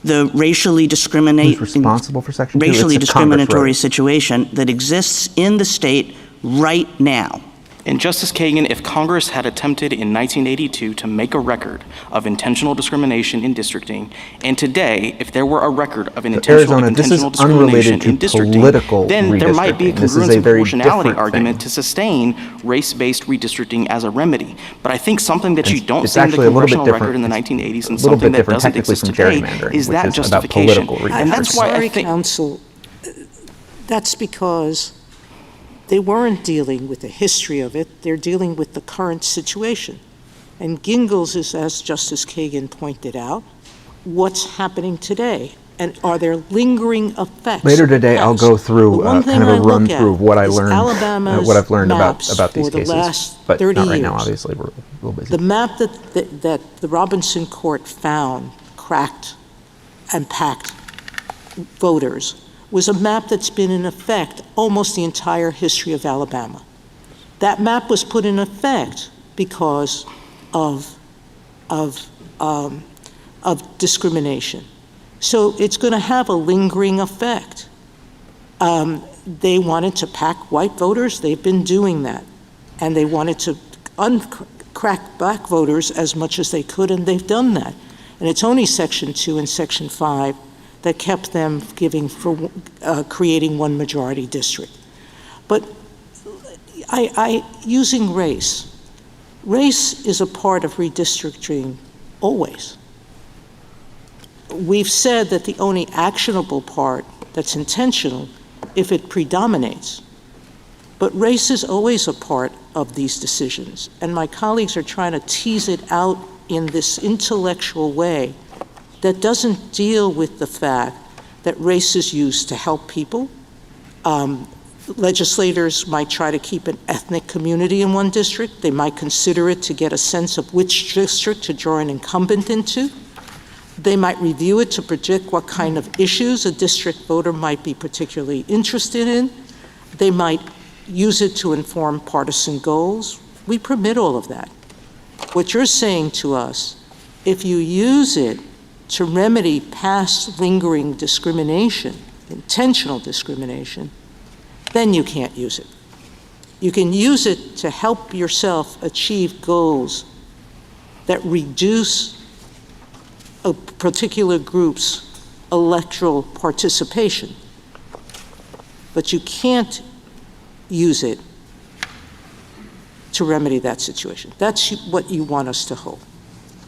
the racially Who's responsible for Section 2? racially It's a Congress discriminatory road. situation that exists in the state right now. And Justice Kagan, if Congress had attempted in 1982 to make a record of intentional discrimination in districting, and today, if there were a record of an intentional discrimination in districting, then there might be a congruence and proportionality argument to sustain race-based redistricting as a remedy. But I think something that you don't see in the congressional record in the 1980s and something that doesn't exist today is that justification. And that's why I think— Counsel, that's because they weren't dealing with the history of it, they're dealing with the current situation. And Gingles is, as Justice Kagan pointed out, what's happening today? And are there lingering effects? Later today, I'll go through kind of a run through of what I learned, what I've learned about these cases. But not right now, obviously, we're a little busy. The map that the Robinson Court found, cracked and packed voters, was a map that's been in effect almost the entire history of Alabama. That map was put in effect because of discrimination. So it's going to have a lingering effect. They wanted to pack white voters. They've been doing that. And they wanted to uncrack black voters as much as they could, and they've done that. And it's only Section 2 and Section 5 that kept them creating one majority district. But using race is a part of redistricting always. We've said that the only actionable part that's intentional if it predominates. But race is always a part of these decisions. And my colleagues are trying to tease it out in this intellectual way that doesn't deal with the fact that race is used to help people. Legislators might try to keep an ethnic community in one district. They might consider it to get a sense of which district to draw an incumbent into. They might review it to predict what kind of issues a district voter might be particularly interested in. They might use it to inform partisan goals. We permit all of that. What you're saying to us, if you use it to remedy past lingering discrimination, intentional discrimination, then you can't use it. You can use it to help yourself achieve goals that reduce a particular group's electoral participation. But you can't use it to remedy that situation. That's what you want us to hold.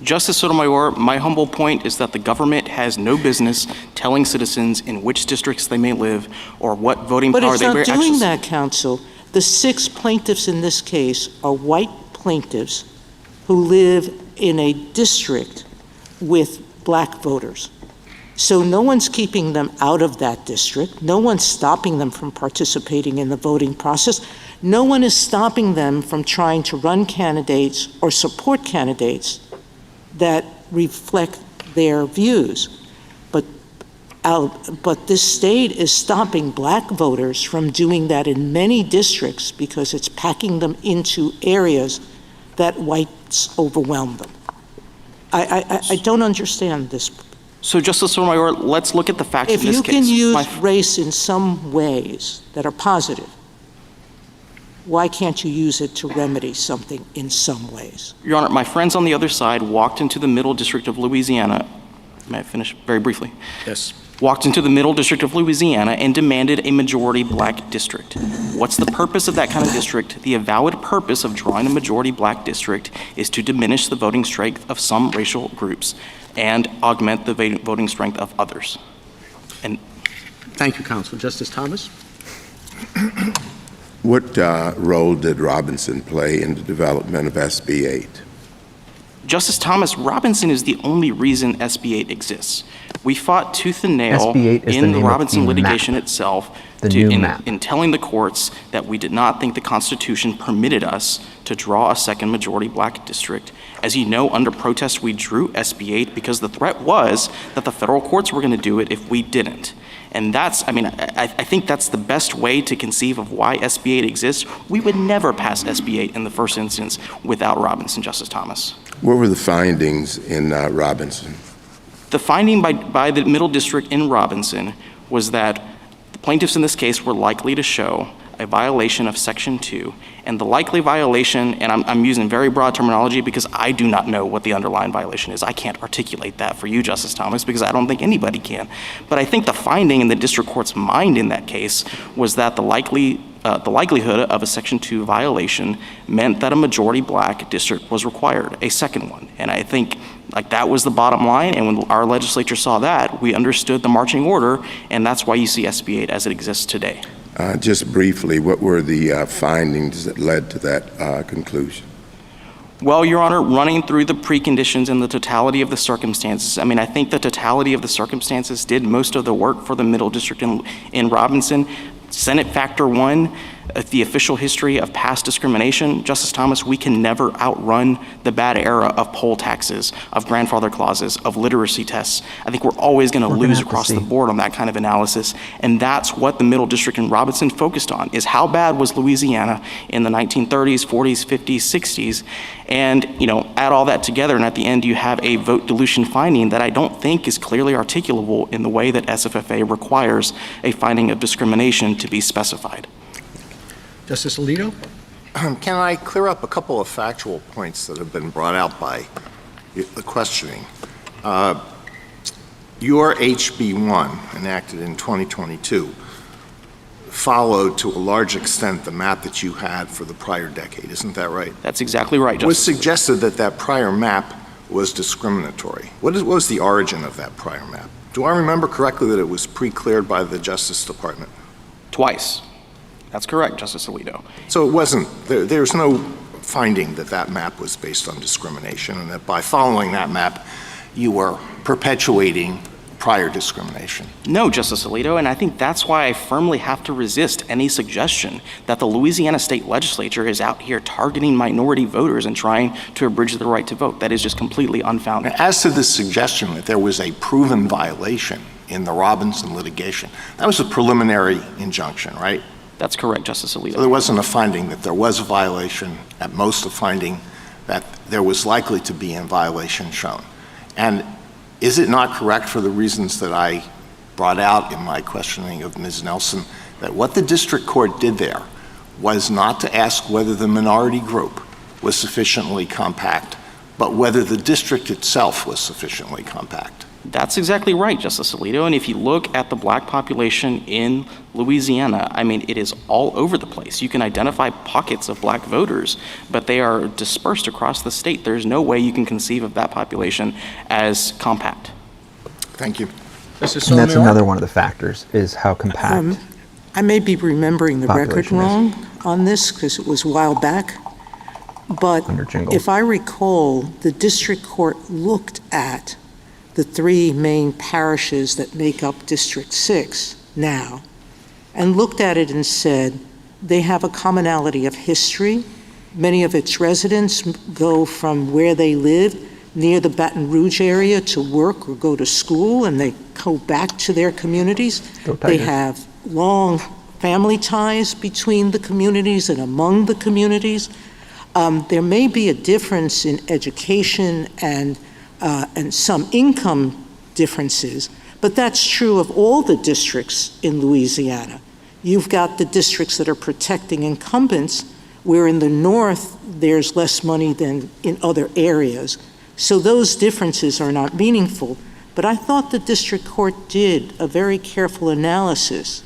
Justice Sotomayor, my humble point is that the government has no business telling citizens in which districts they may live or what voting power they may exercise. But it's not doing that, counsel. The 6 plaintiffs in this case are white plaintiffs who live in a district with black voters. So no one's keeping them out of that district. No one's stopping them from participating in the voting process. No one is stopping them from trying to run candidates or support candidates that reflect their views. But this state is stopping black voters from doing that in many districts because it's packing them into areas that whites overwhelm them. I don't understand this. So, Justice Sotomayor, let's look at the facts in this case. If you can use race in some ways that are positive, why can't you use it to remedy something in some ways? Your Honor, my friends on the other side walked into the Middle District of Louisiana. May I finish very briefly? Yes. Walked into the Middle District of Louisiana and demanded a majority black district. What's the purpose of that kind of district? The avowed purpose of drawing a majority black district is to diminish the voting strength of some racial groups and augment the voting strength of others. And thank you, counsel. Justice Thomas? What role did Robinson play in the development of SB 8? Justice Thomas, Robinson is the only reason SB 8 exists. We fought tooth and nail in the Robinson litigation itself in telling the courts that we did not think the Constitution permitted us to draw a second majority black district. As you know, under protest, we drew SB 8 because the threat was that the federal courts were going to do it if we didn't. And that's, I think that's the best way to conceive of why SB 8 exists. We would never pass SB 8 in the first instance without Robinson, Justice Thomas. What were the findings in Robinson? The finding by the Middle District in Robinson was that the plaintiffs in this case were likely to show a violation of Section 2, and the likely violation, and I'm using very broad terminology because I do not know what the underlying violation is. I can't articulate that for you, Justice Thomas, because I don't think anybody can. But I think the finding in the district court's mind in that case was that the likelihood of a Section 2 violation meant that a majority black district was required, a second one. And I think that was the bottom line, and when our legislature saw that, we understood the marching order, and that's why you see SB 8 as it exists today. Just briefly, what were the findings that led to that conclusion? Well, Your Honor, running through the preconditions and the totality of the circumstances, I mean, I think the totality of the circumstances did most of the work for the Middle District in Robinson. Senate Factor 1, the official history of past discrimination, Justice Thomas, we can never outrun the bad era of poll taxes, of grandfather clauses, of literacy tests. I think we're always going to lose across the board on that kind of analysis, and that's what the Middle District in Robinson focused on, is how bad was Louisiana in the 1930s, 40s, 50s, 60s, and, add all that together, and at the end you have a vote dilution finding that I don't think is clearly articulable in the way that SFFA requires a finding of discrimination to be specified. Justice Alito? Can I clear up a couple of factual points that have been brought out by the questioning? Your HB1, enacted in 2022, followed to a large extent the map that you had for the prior decade. Isn't that right? That's exactly right, Justice. It was suggested that prior map was discriminatory. What was the origin of that prior map? Do I remember correctly that it was pre-cleared by the Justice Department? Twice. That's correct, Justice Alito. So it wasn't, there's no finding that map was based on discrimination, and that by following that map, you were perpetuating prior discrimination. No, Justice Alito, and I think that's why I firmly have to resist any suggestion that the Louisiana state legislature is out here targeting minority voters and trying to abridge the right to vote. That is just completely unfounded. As to the suggestion that there was a proven violation in the Robinson litigation, that was a preliminary injunction, right? That's correct, Justice Alito. So there wasn't a finding that there was a violation, at most a finding that there was likely to be a violation shown. And is it not correct, for the reasons that I brought out in my questioning of Ms. Nelson, that what the district court did there was not to ask whether the minority group was sufficiently compact, but whether the district itself was sufficiently compact? That's exactly right, Justice Alito. And if you look at the black population in Louisiana, I mean, it is all over the place. You can identify pockets of black voters, but they are dispersed across the state. There's no way you can conceive of that population as compact. Thank you. And that's another one of the factors, is how compact. I may be remembering the record wrong on this, because it was a while back, but if I recall, the district court looked at the three main parishes that make up District 6 now, and looked at it and said, they have a commonality of history. Many of its residents go from where they live near the Baton Rouge area to work or go to school, and they go back to their communities. They have long family ties between the communities and among the communities. There may be a difference in education and some income differences, but that's true of all the districts in Louisiana. You've got the districts that are protecting incumbents, where in the north there's less money than in other areas. So those differences are not meaningful, but I thought the district court did a very careful analysis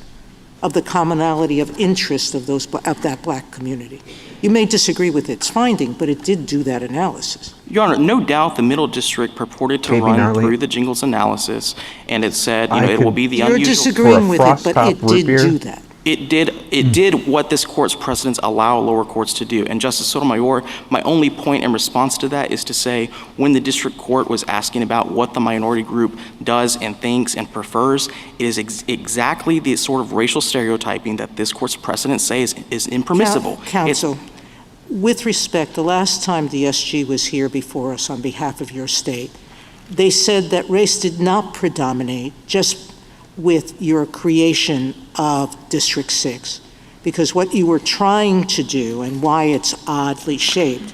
of the commonality of interest of that black community. You may disagree with its finding, but it did do that analysis. Your Honor, no doubt the Middle District purported to run through the Jingles analysis, and it said, it will be the unusual. You're disagreeing with it, but it did do that. It did what this court's precedents allow lower courts to do. And Justice Sotomayor, my only point in response to that is to say, when the district court was asking about what the minority group does and thinks and prefers, it is exactly the sort of racial stereotyping that this court's precedents say is impermissible. Counsel, with respect, the last time the SG was here before us on behalf of your state, they said that race did not predominate just with your creation of District 6, because what you were trying to do and why it's oddly shaped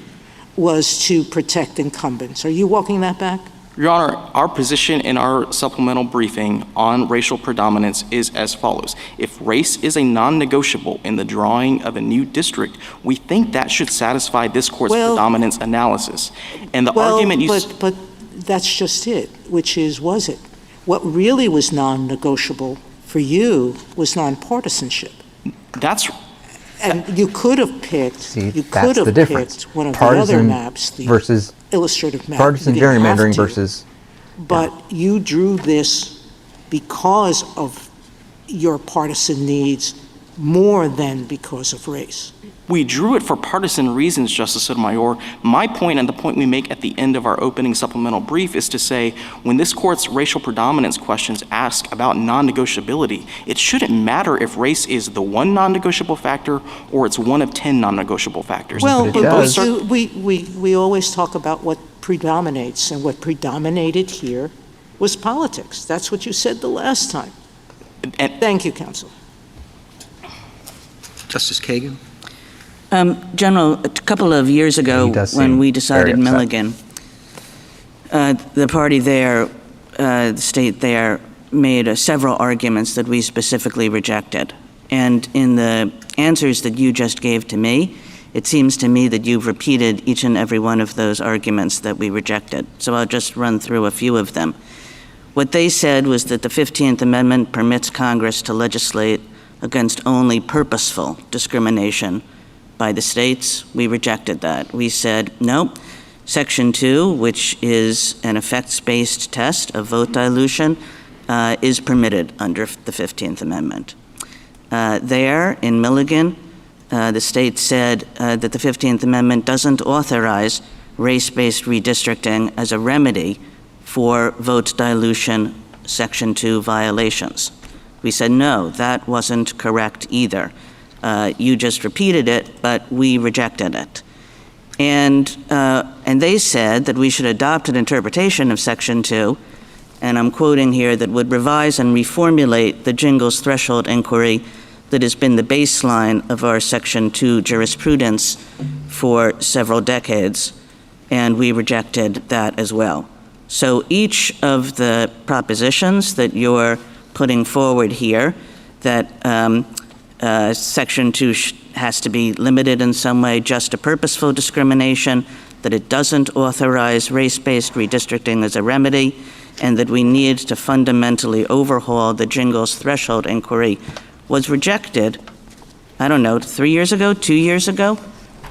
was to protect incumbents. Are you walking that back? Your Honor, our position in our supplemental briefing on racial predominance is as follows. If race is a non-negotiable in the drawing of a new district, we think that should satisfy this court's predominance analysis. And the argument you... But that's just it, which is, was it? What really was non-negotiable for you was nonpartisanship. And you could have picked, one of the other maps, the versus illustrative map. Partisan gerrymandering versus. But you drew this because of your partisan needs more than because of race. We drew it for partisan reasons, Justice Sotomayor. My point, and the point we make at the end of our opening supplemental brief, is to say when this court's racial predominance questions ask about non-negotiability, it shouldn't matter if race is the one non-negotiable factor or it's one of 10 non-negotiable factors. Well, we always talk about what predominates, and what predominated here was politics. That's what you said the last time. Thank you, counsel. Justice Kagan? General, a couple of years ago, when we decided Milligan, the party there, the state there, made several arguments that we specifically rejected. And in the answers that you just gave to me, it seems to me that you've repeated each and every one of those arguments that we rejected. So I'll just run through a few of them. What they said was that the 15th Amendment permits Congress to legislate against only purposeful discrimination by the states. We rejected that. We said, no, Section 2, which is an effects-based test of vote dilution, is permitted under the 15th Amendment. There, in Milligan, the state said that the 15th Amendment doesn't authorize race-based redistricting as a remedy for vote dilution Section 2 violations. We said, no, that wasn't correct either. You just repeated it, but we rejected it. And they said that we should adopt an interpretation of Section 2, and I'm quoting here, that would revise and reformulate the Jingles threshold inquiry that has been the baseline of our Section 2 jurisprudence for several decades, and we rejected that as well. So each of the propositions that you're putting forward here, that Section 2 has to be limited in some way just to purposeful discrimination, that it doesn't authorize race-based redistricting as a remedy, and that we need to fundamentally overhaul the Jingles threshold inquiry, was rejected, I don't know, 3 years ago, 2 years ago,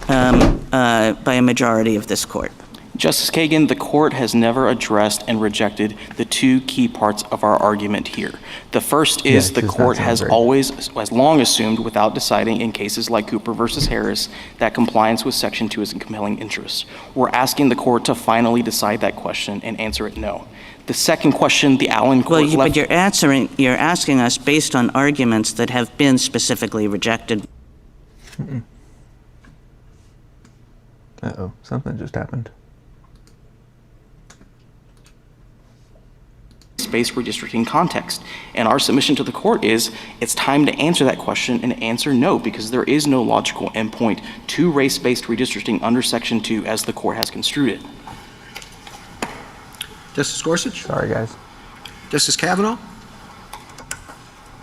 by a majority of this court. Justice Kagan, the court has never addressed and rejected the two key parts of our argument here. The first is the court has long assumed, without deciding in cases like Cooper versus Harris, that compliance with Section 2 is in compelling interest. We're asking the court to finally decide that question and answer it no. The second question, the Allen court left... But you're asking us based on arguments that have been specifically rejected. Uh-oh, something just happened. Space redistricting context. And our submission to the court is it's time to answer that question and answer no, because there is no logical endpoint to race-based redistricting under Section 2 as the court has construed it. Justice Gorsuch? Sorry, guys. Justice Kavanaugh?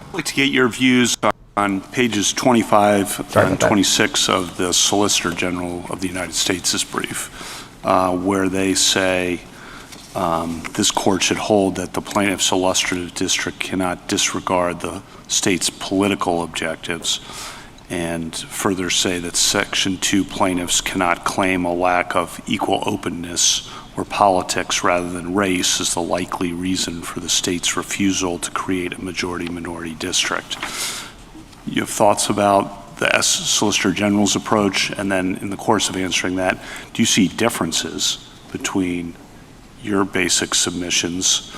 I'd like to get your views on pages 25 and 26 of the Solicitor General of the United States' brief, where they say this court should hold that the plaintiff's illustrative district cannot disregard the state's political objectives, and further say that Section 2 plaintiffs cannot claim a lack of equal openness or politics rather than race is the likely reason for the state's refusal to create a majority-minority district. You have thoughts about the Solicitor General's approach? And then in the course of answering that, do you see differences between your basic submissions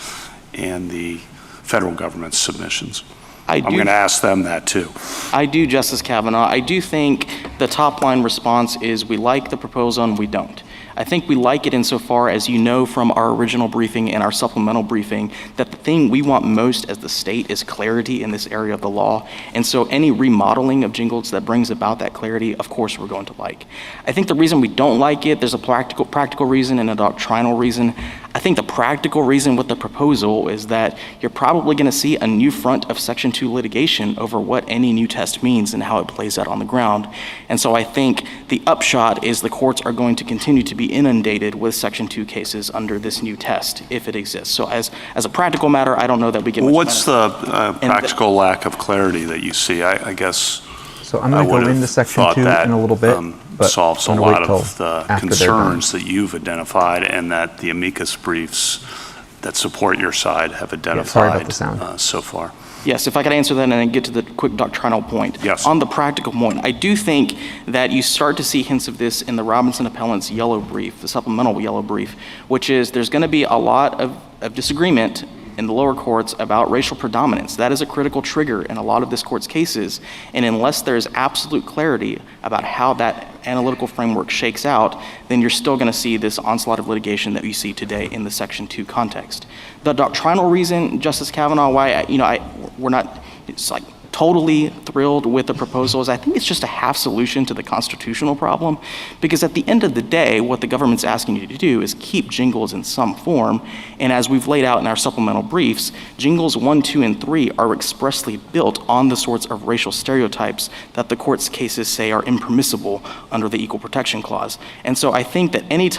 and the federal government's submissions? I'm going to ask them that too. I do, Justice Kavanaugh. I do think the top line response is we like the proposal and we don't. I think we like it insofar as you know from our original briefing and our supplemental briefing that the thing we want most as the state is clarity in this area of the law. And so any remodeling of Jingles that brings about that clarity, of course, we're going to like. I think the reason we don't like it, there's a practical reason and a doctrinal reason. I think the practical reason with the proposal is that you're probably going to see a new front of Section 2 litigation over what any new test means and how it plays out on the ground. And so I think the upshot is the courts are going to continue to be inundated with Section 2 cases under this new test, if it exists. So as a practical matter, I don't know that we get much What's the practical lack of clarity that you see? I guess so I'm going to go into Section 2 in a little bit. But solves a lot of the concerns that you've identified and that the amicus briefs that support your side have identified so far. Yes, if I could answer that and then get to the quick doctrinal point. Yes. On the practical point, I do think that you start to see hints of this in the Robinson Appellant's yellow brief, the supplemental yellow brief, which is there's going to be a lot of disagreement in the lower courts about racial predominance. That is a critical trigger in a lot of this court's cases, and unless there's absolute clarity about how that analytical framework shakes out, then you're still going to see this onslaught of litigation that we see today in the Section 2 context. The doctrinal reason, Justice Kavanaugh, why we're not totally thrilled with the proposal is I think it's just a half solution to the constitutional problem, because at the end of the day, what the government's asking you to do is keep jingles in some form, and as we've laid out in our supplemental briefs, jingles 1, 2, and 3 are expressly built on the sorts of racial stereotypes that the court's cases say are impermissible under the Equal Protection Clause. And so I think that any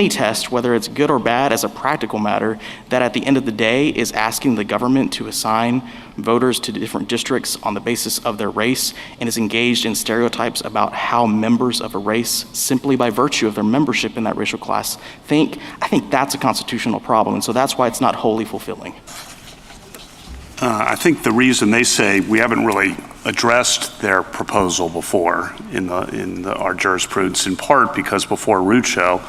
test, whether it's good or bad as a practical matter, that at the end of the day is asking the government to assign voters to different districts on the basis of their race and is engaged in stereotypes about how members of a race, simply by virtue of their membership in that racial class, think, I think that's a constitutional problem. And so that's why it's not wholly fulfilling. I think the reason they say we haven't really addressed their proposal before in our jurisprudence, in part because before Rucho,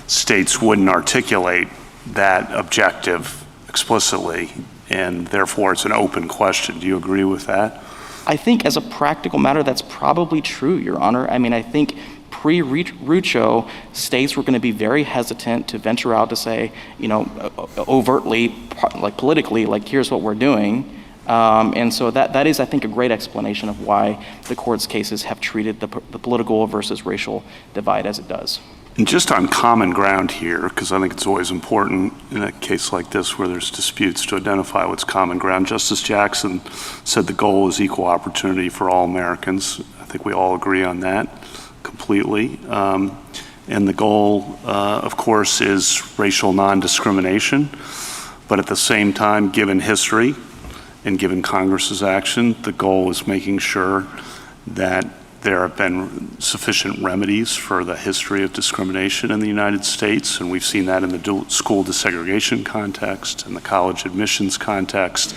states wouldn't articulate that objective explicitly, and therefore it's an open question. Do you agree with that? I think as a practical matter, that's probably true, Your Honor. I mean, I think pre-Rucho, states were going to be very hesitant to venture out to say, overtly, like politically, like here's what we're doing. And so that is, I think, a great explanation of why the court's cases have treated the political versus racial divide as it does. And just on common ground here, because I think it's always important in a case like this where there's disputes to identify what's common ground. Justice Jackson said the goal is equal opportunity for all Americans. I think we all agree on that completely. And the goal, of course, is racial non-discrimination. But at the same time, given history and given Congress's action, the goal is making sure that there have been sufficient remedies for the history of discrimination in the United States, and we've seen that in the school desegregation context, in the college admissions context,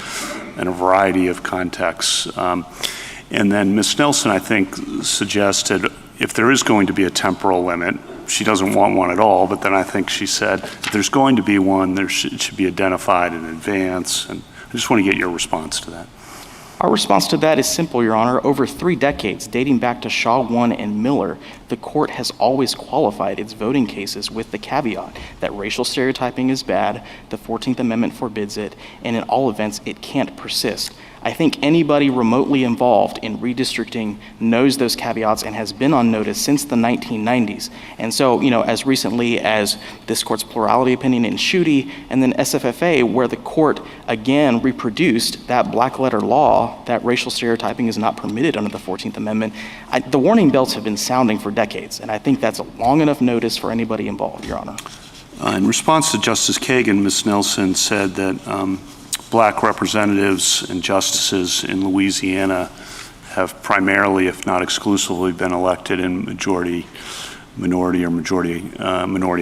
and a variety of contexts. And then Ms. Nelson, I think, suggested if there is going to be a temporal limit, she doesn't want one at all, but then I think she said if there's going to be one, it should be identified in advance, and I just want to get your response to that. Our response to that is simple, Your Honor. Over 3 decades, dating back to Shaw 1 and Miller, the court has always qualified its voting cases with the caveat that racial stereotyping is bad, the 14th Amendment forbids it, and in all events, it can't persist. I think anybody remotely involved in redistricting knows those caveats and has been on notice since the 1990s. And so, as recently as this court's plurality opinion in Schuette and then SFFA, where the court again reproduced that black letter law that racial stereotyping is not permitted under the 14th Amendment, the warning bells have been sounding for decades. And I think that's a long enough notice for anybody involved, Your Honor. In response to Justice Kagan, Ms. Nelson said that Black representatives and justices in Louisiana have primarily, if not exclusively, been elected in minority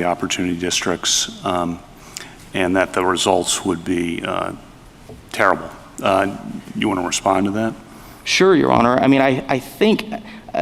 opportunity districts, and that the results would be terrible. You want to respond to that? Sure, Your Honor. I mean, I think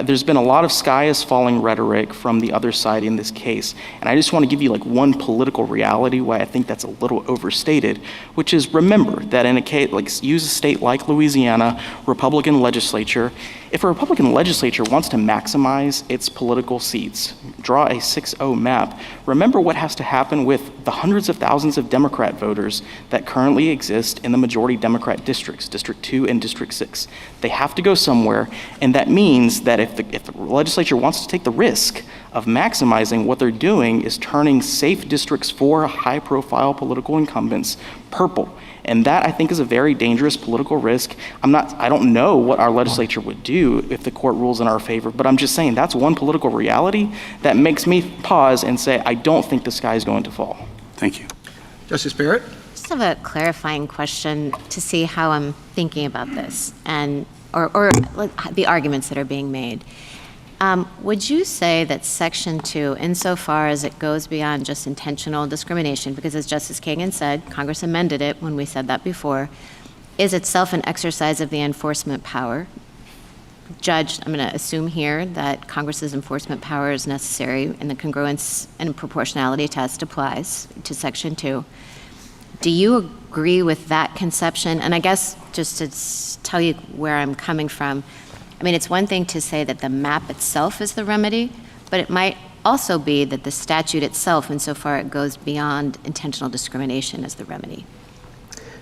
there's been a lot of sky is falling rhetoric from the other side in this case. And I just want to give you one political reality why I think that's a little overstated, which is remember that in a case, use a state like Louisiana, Republican legislature. If a Republican legislature wants to maximize its political seats, draw a 6-0 map, remember what has to happen with the hundreds of thousands of Democrat voters that currently exist in the majority Democrat districts, District 2 and District 6. They have to go somewhere, and that means that if the legislature wants to take the risk of maximizing, what they're doing is turning safe districts for high-profile political incumbents purple. And that, I think, is a very dangerous political risk. I don't know what our legislature would do if the court rules in our favor, but I'm just saying that's one political reality that makes me pause and say, I don't think the sky is going to fall. Thank you. Justice Barrett? Just have a clarifying question to see how I'm thinking about this or the arguments that are being made. Would you say that Section 2, insofar as it goes beyond just intentional discrimination, because as Justice Kagan said, Congress amended it when we said that before, is itself an exercise of the enforcement power. Judge, I'm going to assume here that Congress's enforcement power is necessary and the congruence and proportionality test applies to Section 2. Do you agree with that conception? And I guess just to tell you where I'm coming from, I mean, it's one thing to say that the map itself is the remedy, but it might also be that the statute itself, insofar it goes beyond intentional discrimination, is the remedy.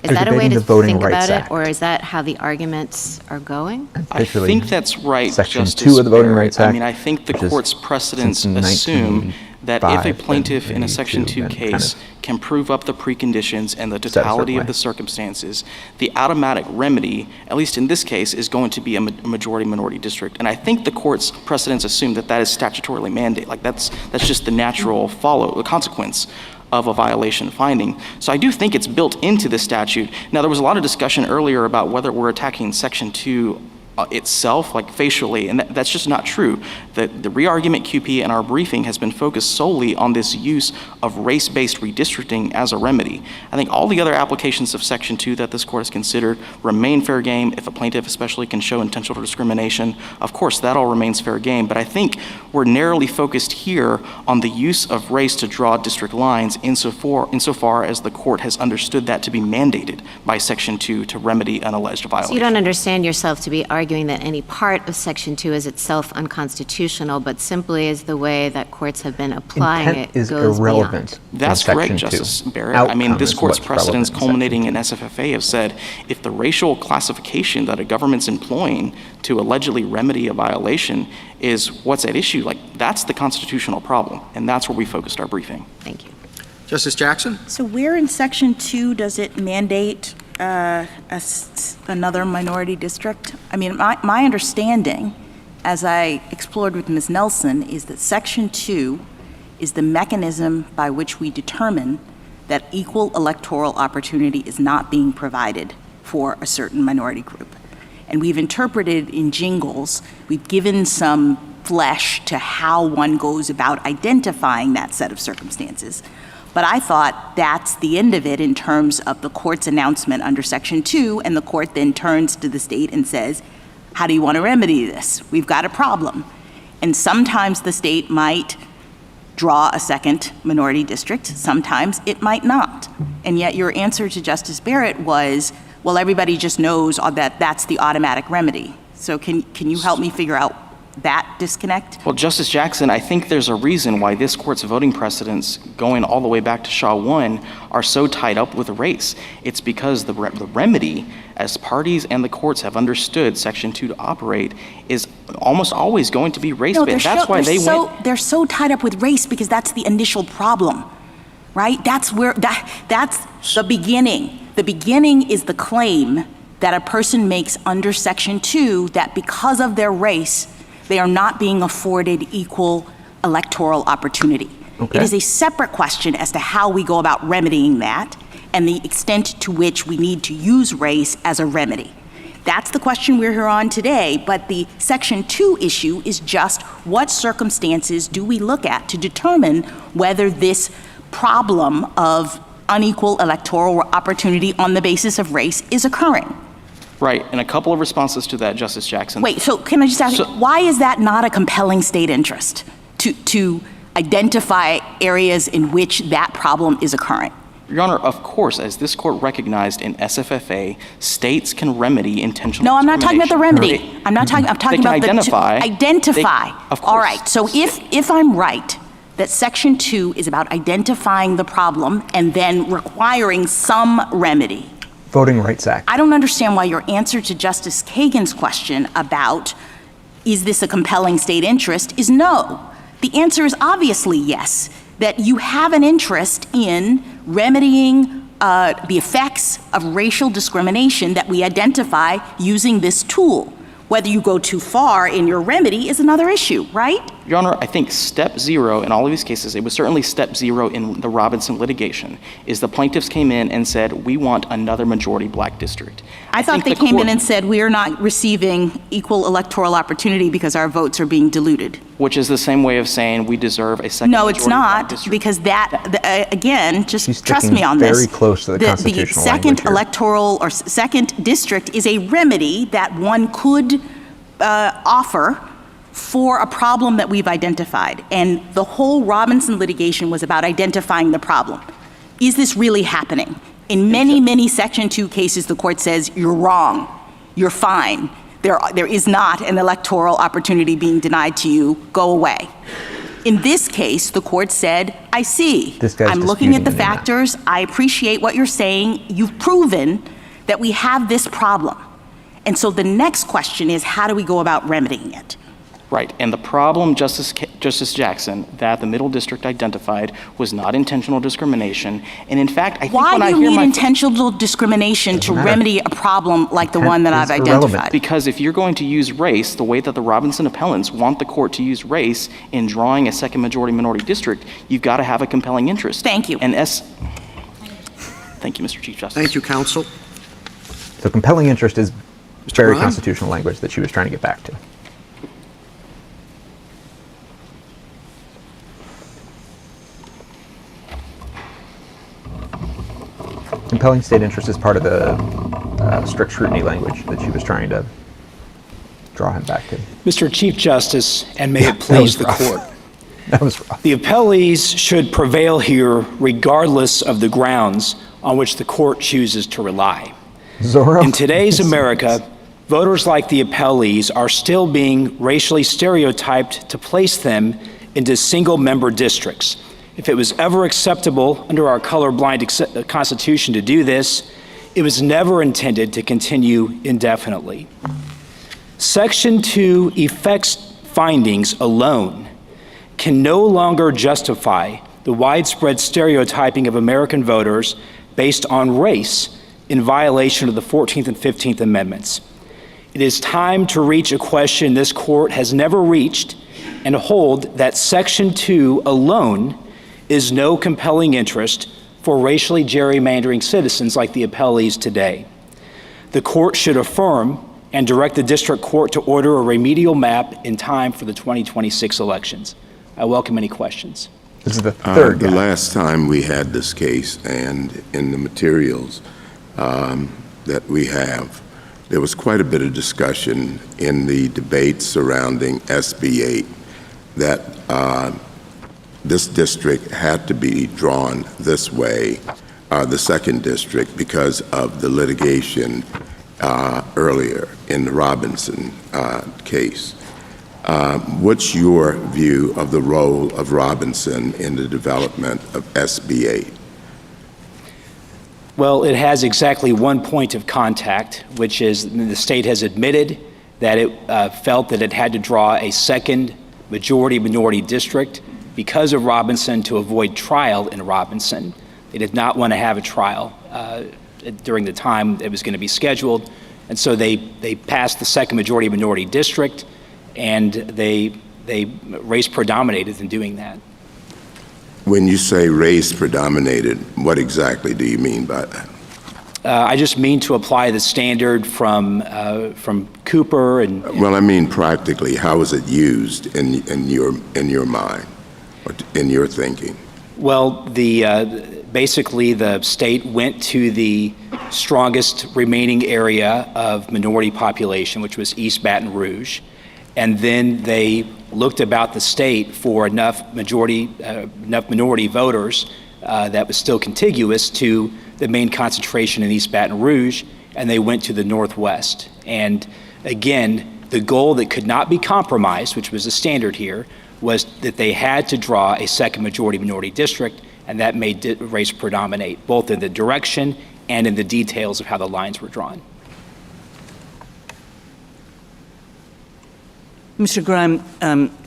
Is that a way to think about it, or is that how the arguments are going? I think that's right, Section Justice 2 of the Voting Barrett. Rights Act. I mean, I think the court's precedents assume that if a plaintiff in a Section 2 case can prove up the preconditions and the totality of the circumstances, the automatic remedy, at least in this case, is going to be a majority-minority district. And I think the court's precedents assume that that is statutorily mandated. Like that's just the natural the consequence of a violation finding. So I do think it's built into the statute. Now, there was a lot of discussion earlier about whether we're attacking Section 2 itself, like facially, and that's just not true. The re-argument QP in our briefing has been focused solely on this use of race-based redistricting as a remedy. I think all the other applications of Section 2 that this court has considered remain fair game. If a plaintiff especially can show intentional discrimination, of course, that all remains fair game. But I think we're narrowly focused here on the use of race to draw district lines insofar as the court has understood that to be mandated by Section 2 to remedy an alleged violation. So you don't understand yourself to be arguing that any part of Section 2 is itself unconstitutional, but simply is the way that courts have been applying Intent it is goes irrelevant. beyond. That's correct, Justice Barrett. I mean, this court's precedents culminating in SFFA have said if the racial classification that a government's employing to allegedly remedy a violation is what's at issue, like that's the constitutional problem, and that's where we focused our briefing. Thank you. Justice Jackson? So where in Section 2 does it mandate another minority district? I mean, my understanding, as I explored with Ms. Nelson, is that Section 2 is the mechanism by which we determine that equal electoral opportunity is not being provided for a certain minority group. And we've interpreted in jingles, we've given some flesh to how one goes about identifying that set of circumstances. But I thought that's the end of it in terms of the court's announcement under Section 2, and the court then turns to the state and says, how do you want to remedy this? We've got a problem. And sometimes the state might draw a second minority district, sometimes it might not. And yet your answer to Justice Barrett was, well, everybody just knows that that's the automatic remedy. So can you help me figure out that disconnect? Well, Justice Jackson, I think there's a reason why this court's voting precedents going all the way back to Shaw 1 are so tied up with race. It's because the remedy, as parties and the courts have understood Section 2 to operate, is almost always going to be race-based. That's why they're so tied up with race because that's the initial problem, right? That's the beginning. The beginning is the claim that a person makes under Section 2 that because of their race, they are not being afforded equal electoral opportunity. Okay. It is a separate question as to how we go about remedying that and the extent to which we need to use race as a remedy. That's the question we're here on today, but the Section 2 issue is just what circumstances do we look at to determine whether this problem of unequal electoral opportunity on the basis of race is occurring. Right, and a couple of responses to that, Justice Jackson. Wait, so can I just ask, why is that not a compelling state interest to identify areas in which that problem is occurring? Your Honor, of course, as this court recognized in SFFA, states can remedy intentional discrimination. No, I'm not talking about the remedy. I'm talking about identify. Identify. Of course. All right, so if I'm right, that Section 2 is about identifying the problem and then requiring some remedy. Voting Rights Act. I don't understand why your answer to Justice Kagan's question about is this a compelling state interest is no. The answer is obviously yes, that you have an interest in remedying the effects of racial discrimination that we identify using this tool. Whether you go too far in your remedy is another issue, right? Your Honor, I think step zero in all of these cases, it was certainly step zero in the Robinson litigation, is the plaintiffs came in and said, we want another majority black district. I thought they came in and said, we are not receiving equal electoral opportunity because our votes are being diluted. Which is the same way of saying we deserve a second No, majority it's black not, district. because again, just She's trust me on this. very close to the constitutional second language here. electoral or second district is a remedy that one could offer for a problem that we've identified. And the whole Robinson litigation was about identifying the problem. Is this really happening? In many Section 2 cases, the court says, you're wrong, you're fine. There is not an electoral opportunity being denied to you, go away. In this case, the court said, I see. I'm looking at the factors, I appreciate what you're saying, you've proven that we have this problem. And so the next question is, how do we go about remedying it? Right, and the problem, Justice Jackson, that the Middle District identified was not intentional discrimination. And in fact, I think Why when I do you hear need my intentional discrimination to remedy a problem like the one that I've identified? Because if you're going to use race the way that the Robinson appellants want the court to use race in drawing a second majority minority district, you've got to have a compelling interest. Thank you. And Thank you, Mr. Chief Justice. Thank you, counsel. So compelling interest is Mr. very Grime? constitutional language that she was trying to get back to. Compelling state interest is part of the strict scrutiny language that she was trying to draw him back to. Mr. Chief Justice, and may it please the court. That was rough. The appellees should prevail here regardless of the grounds on which the court chooses to rely. Zorro. In today's America, voters like the appellees are still being racially stereotyped to place them into single-member districts. If it was ever acceptable under our colorblind Constitution to do this, it was never intended to continue indefinitely. Section 2 effects findings alone can no longer justify the widespread stereotyping of American voters based on race in violation of the 14th and 15th Amendments. It is time to reach a question this court has never reached and hold that Section 2 alone is no compelling interest for racially gerrymandering citizens like the appellees today. The court should affirm and direct the district court to order a remedial map in time for the 2026 elections. I welcome any questions. This is the third The last time we had this case, and in the materials that we have, there was quite a bit of discussion in the debate surrounding SB 8 that this district had to be drawn this way, the second district, because of the litigation earlier in the Robinson case. What's your view of the role of Robinson in the development of SB 8? Well, it has exactly one point of contact, which is the state has admitted that it felt that it had to draw a second majority-minority district because of Robinson to avoid trial in Robinson. They did not want to have a trial during the time it was going to be scheduled, and so they passed the second majority-minority district, and they race predominated in doing that. When you say race predominated, what exactly do you mean by that? I just mean to apply the standard from Cooper and. Well, I mean practically, how is it used in your mind, or in your thinking? Well, basically the state went to the strongest remaining area of minority population, which was East Baton Rouge, and then they looked about the state for enough minority voters that was still contiguous to the main concentration in East Baton Rouge, and they went to the Northwest. And again, the goal that could not be compromised, which was the standard here, was that they had to draw a second majority-minority district, and that made race predominate, both in the direction and in the details of how the lines were drawn. Mr. Grime,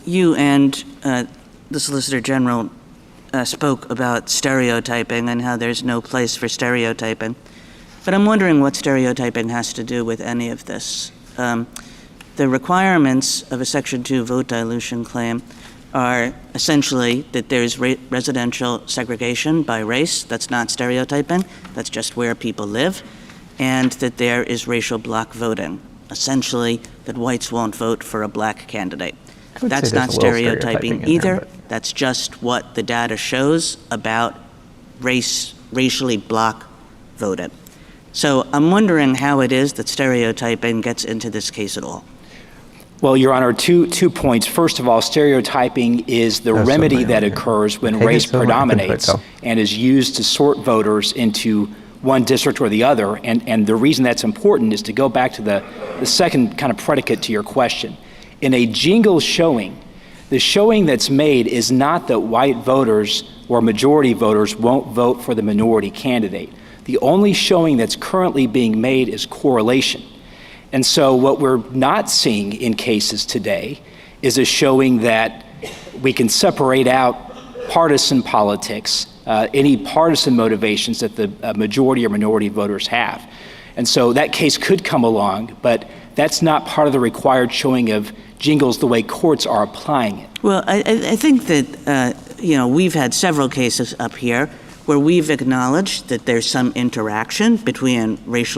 you and the Solicitor General spoke about stereotyping and how there's no place for stereotyping. But I'm wondering what stereotyping has to do with any of this. the requirements of a Section 2 vote dilution claim are essentially that there's residential segregation by race. That's not stereotyping. That's just where people live. And that there is racial block voting, essentially that whites won't vote for a black candidate. That's not stereotyping either. That's just what the data shows about racially block voting. So I'm wondering how it is that stereotyping gets into this case at all. Well, Your Honor, two points. First of all, stereotyping is the remedy that occurs when race predominates and is used to sort voters into one district or the other. And the reason that's important is to go back to the second kind of predicate to your question. In a jingle showing, the showing that's made is not that white voters or majority voters won't vote for the minority candidate. The only showing that's currently being made is correlation. And so what we're not seeing in cases today is a showing that we can separate out partisan politics, any partisan motivations that the majority or minority voters have. And so that case could come along, but that's not part of the required showing of jingles the way courts are applying it. Well, I think that, we've had several cases up here where we've acknowledged that there's some interaction between race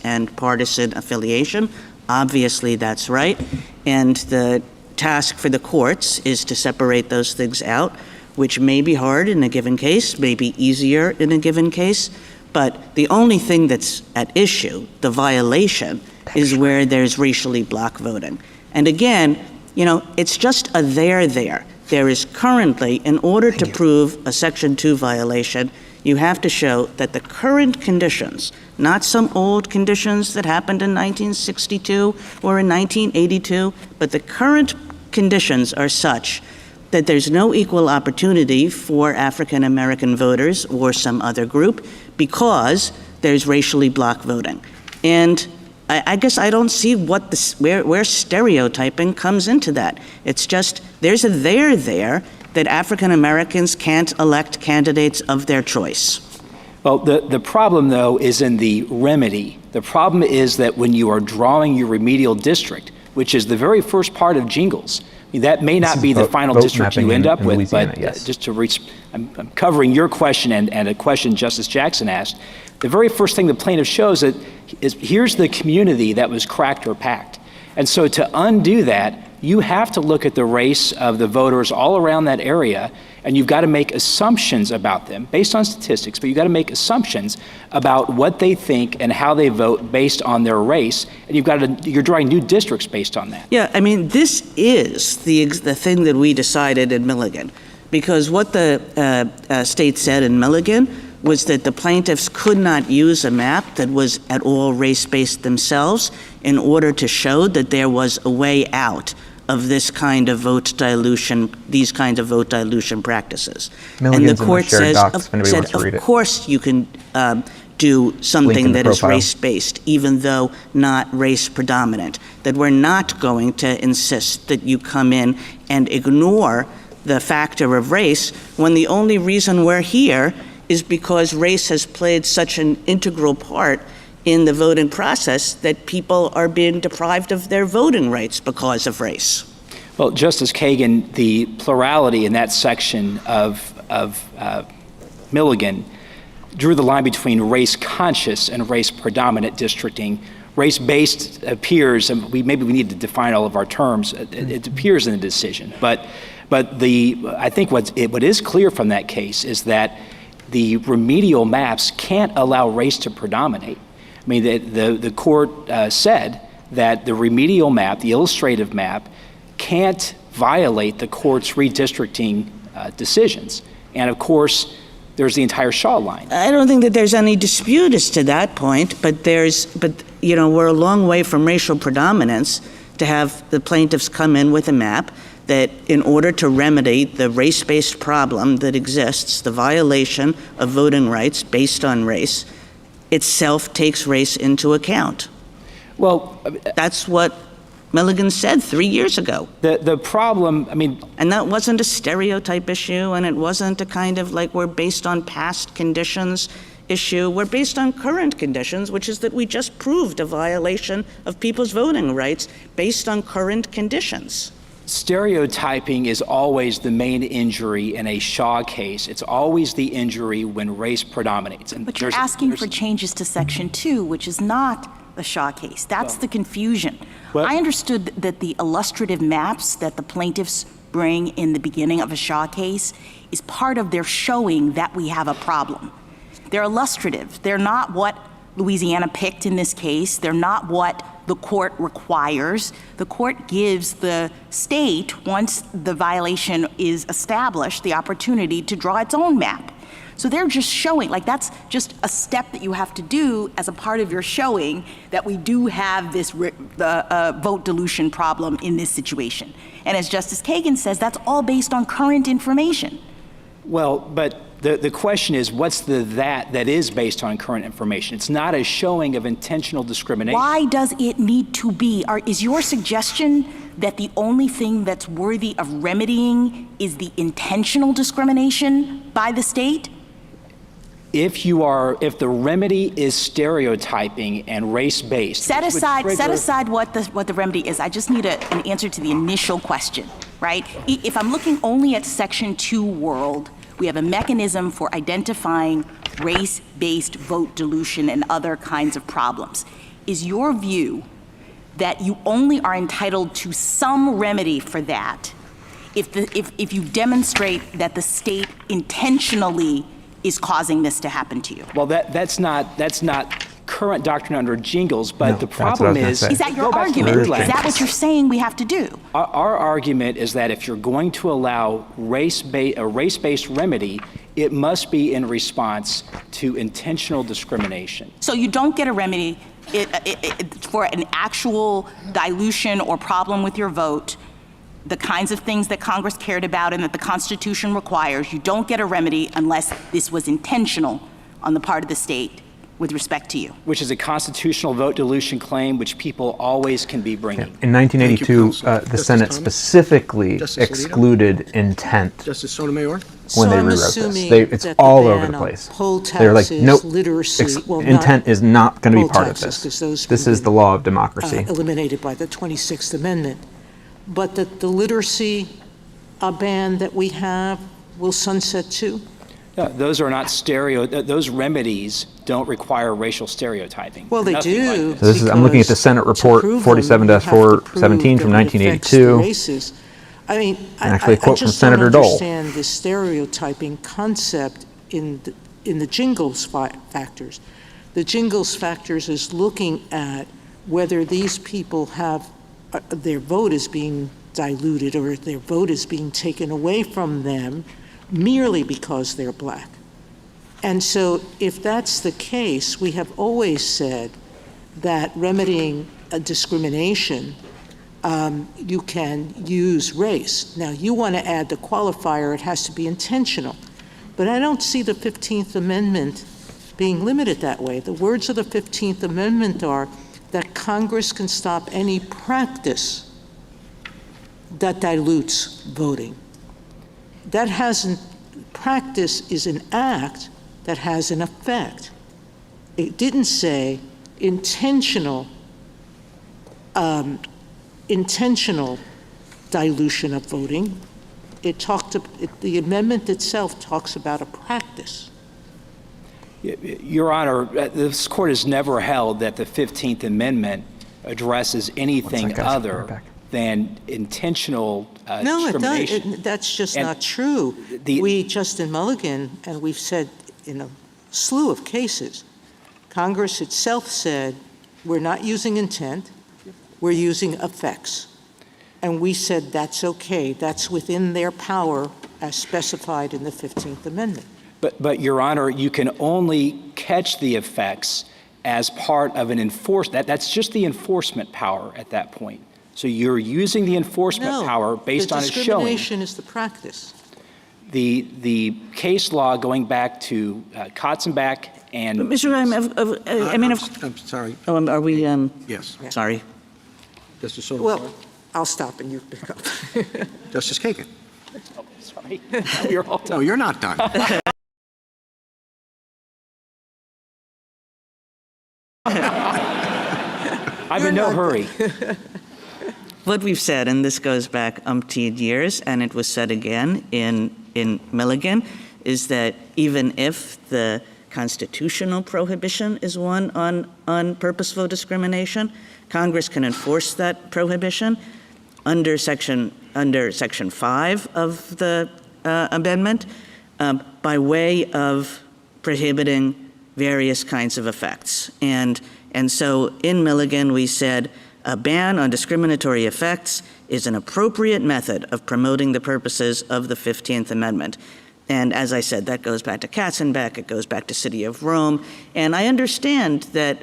and partisan affiliation. Obviously, that's right. And the task for the courts is to separate those things out, which may be hard in a given case, may be easier in a given case. But the only thing that's at issue, the violation, is where there's racially block voting. And again, it's just a there. There is currently, in order to prove a Section 2 violation, you have to show that the current conditions, not some old conditions that happened in 1962 or in 1982, but the current conditions are such that there's no equal opportunity for African American voters or some other group because there's racially block voting. And I guess I don't see where stereotyping comes into that. It's just there's a there that African Americans can't elect candidates of their choice. Well, the problem, though, is in the remedy. The problem is that when you are drawing your remedial district, which is the very first part of jingles, that may not be the final district you end up with, Louisiana, but yes. just to reach, I'm covering your question and a question Justice Jackson asked. The very first thing the plaintiff shows is here's the community that was cracked or packed. And so to undo that, you have to look at the race of the voters all around that area, and you've got to make assumptions about them based on statistics, but you've got to make assumptions about what they think and how they vote based on their race, and you're drawing new districts based on that. Yeah, I mean, this is the thing that we decided in Milligan, because what the state said in Milligan was that the plaintiffs could not use a map that was at all race-based themselves in order to show that there was a way out of this kind of vote dilution, these kinds of vote dilution practices. Milligan's and the court says, of course you can do something that is race-based, even though not race predominant, that we're not going to insist that you come in and ignore the factor of race when the only reason we're here is because race has played such an integral part in the voting process that people are being deprived of their voting rights because of race. Well, Justice Kagan, the plurality in that section of Milligan drew the line between race-conscious and race-predominant districting. Race-based appears, and maybe we need to define all of our terms, it appears in the decision. But I think what is clear from that case is that the remedial maps can't allow race to predominate. I mean, the court said that the remedial map, the illustrative map, can't violate the court's redistricting decisions. And of course, there's the entire Shaw line. I don't think that there's any dispute as to that point, but we're a long way from racial predominance to have the plaintiffs come in with a map that in order to remedy the race-based problem that exists, the violation of voting rights based on race, itself takes race into account. Well, that's what Milligan said 3 years ago. The problem, And that wasn't a stereotype issue, and it wasn't a kind of like we're based on past conditions. issue were based on current conditions, which is that we just proved a violation of people's voting rights based on current conditions. Stereotyping is always the main injury in a Shaw case. It's always the injury when race predominates. And but you're asking for changes to Section 2, which is not the Shaw case. That's the confusion. I understood that the illustrative maps that the plaintiffs bring in the beginning of a Shaw case is part of their showing that we have a problem. They're illustrative. They're not what Louisiana picked in this case. They're not what the court requires. The court gives the state, once the violation is established, the opportunity to draw its own map. So they're just showing, like that's just a step that you have to do as a part of your showing that we do have this vote dilution problem in this situation. And as Justice Kagan says, that's all based on current information. Well, but the question is, what's that is based on current information? It's not a showing of intentional discrimination. Why does it need to be? Is your suggestion that the only thing that's worthy of remedying is the intentional discrimination by the state? If the remedy is stereotyping and race-based, set aside what the remedy is. I just need an answer to the initial question, right? If I'm looking only at Section 2 world, we have a mechanism for identifying race-based vote dilution and other kinds of problems. Is your view that you only are entitled to some remedy for that if you demonstrate that the state intentionally is causing this to happen to you? Well, that's not current doctrine under Jingles, but No, the problem is that your argument? Is that what you're saying we have to do? Our argument is that if you're going to allow a race-based remedy, it must be in response to intentional discrimination. So you don't get a remedy for an actual dilution or problem with your vote, the kinds of things that Congress cared about and that the Constitution requires. You don't get a remedy unless this was intentional on the part of the state with respect to you. Which is a constitutional vote dilution claim, which people always can be bringing. In 1982, the Senate specifically excluded intent Justice Sotomayor? when they rewrote this. It's all over the place. They're like, nope, intent is not going to be part of this. This is the law of democracy. Eliminated by the 26th Amendment. But the literacy ban that we have will sunset too? No, those are not those remedies don't require racial stereotyping. Well, they do. Like this. So I'm looking at the Senate report 47-417 from 1982. I mean, actually a quote from Senator Dole. I just don't understand the stereotyping concept in the Jingles factors. The Jingles factors is looking at whether these people have their vote is being diluted or their vote is being taken away from them merely because they're black. And so if that's the case, we have always said that remedying a discrimination, you can use race. Now, you want to add the qualifier, it has to be intentional. But I don't see the 15th Amendment being limited that way. The words of the 15th Amendment are that Congress can stop any practice that dilutes voting. Practice is an act that has an effect. It didn't say intentional dilution of voting. The amendment itself talks about a practice. Your Honor, this court has never held that the 15th Amendment addresses anything other than intentional discrimination. No, that's just not true. We, Justin Mulligan, and we've said in a slew of cases, Congress itself said, we're not using intent, we're using effects. And we said that's okay, that's within their power as specified in the 15th Amendment. But Your Honor, you can only catch the effects as part of an enforcement. That's just the enforcement power at that point. So you're using the enforcement power based on a showing. The discrimination is the practice. The case law going back to Katzenbach and... But Mr. Ryan, I'm sorry. Oh, are we... Yes. Sorry. Justice Sotomayor? Well, I'll stop and you pick up. Justice Kagan? Oh, sorry. You're all done. No, you're not done. I'm in no hurry. What we've said, and this goes back umpteen years, and it was said again in Milligan, is that even if the constitutional prohibition is one on purposeful discrimination, Congress can enforce that prohibition under Section 5 of the amendment by way of prohibiting various kinds of effects. And so in Milligan, we said a ban on discriminatory effects is an appropriate method of promoting the purposes of the 15th Amendment. And as I said, that goes back to Katzenbach, it goes back to City of Rome. And I understand that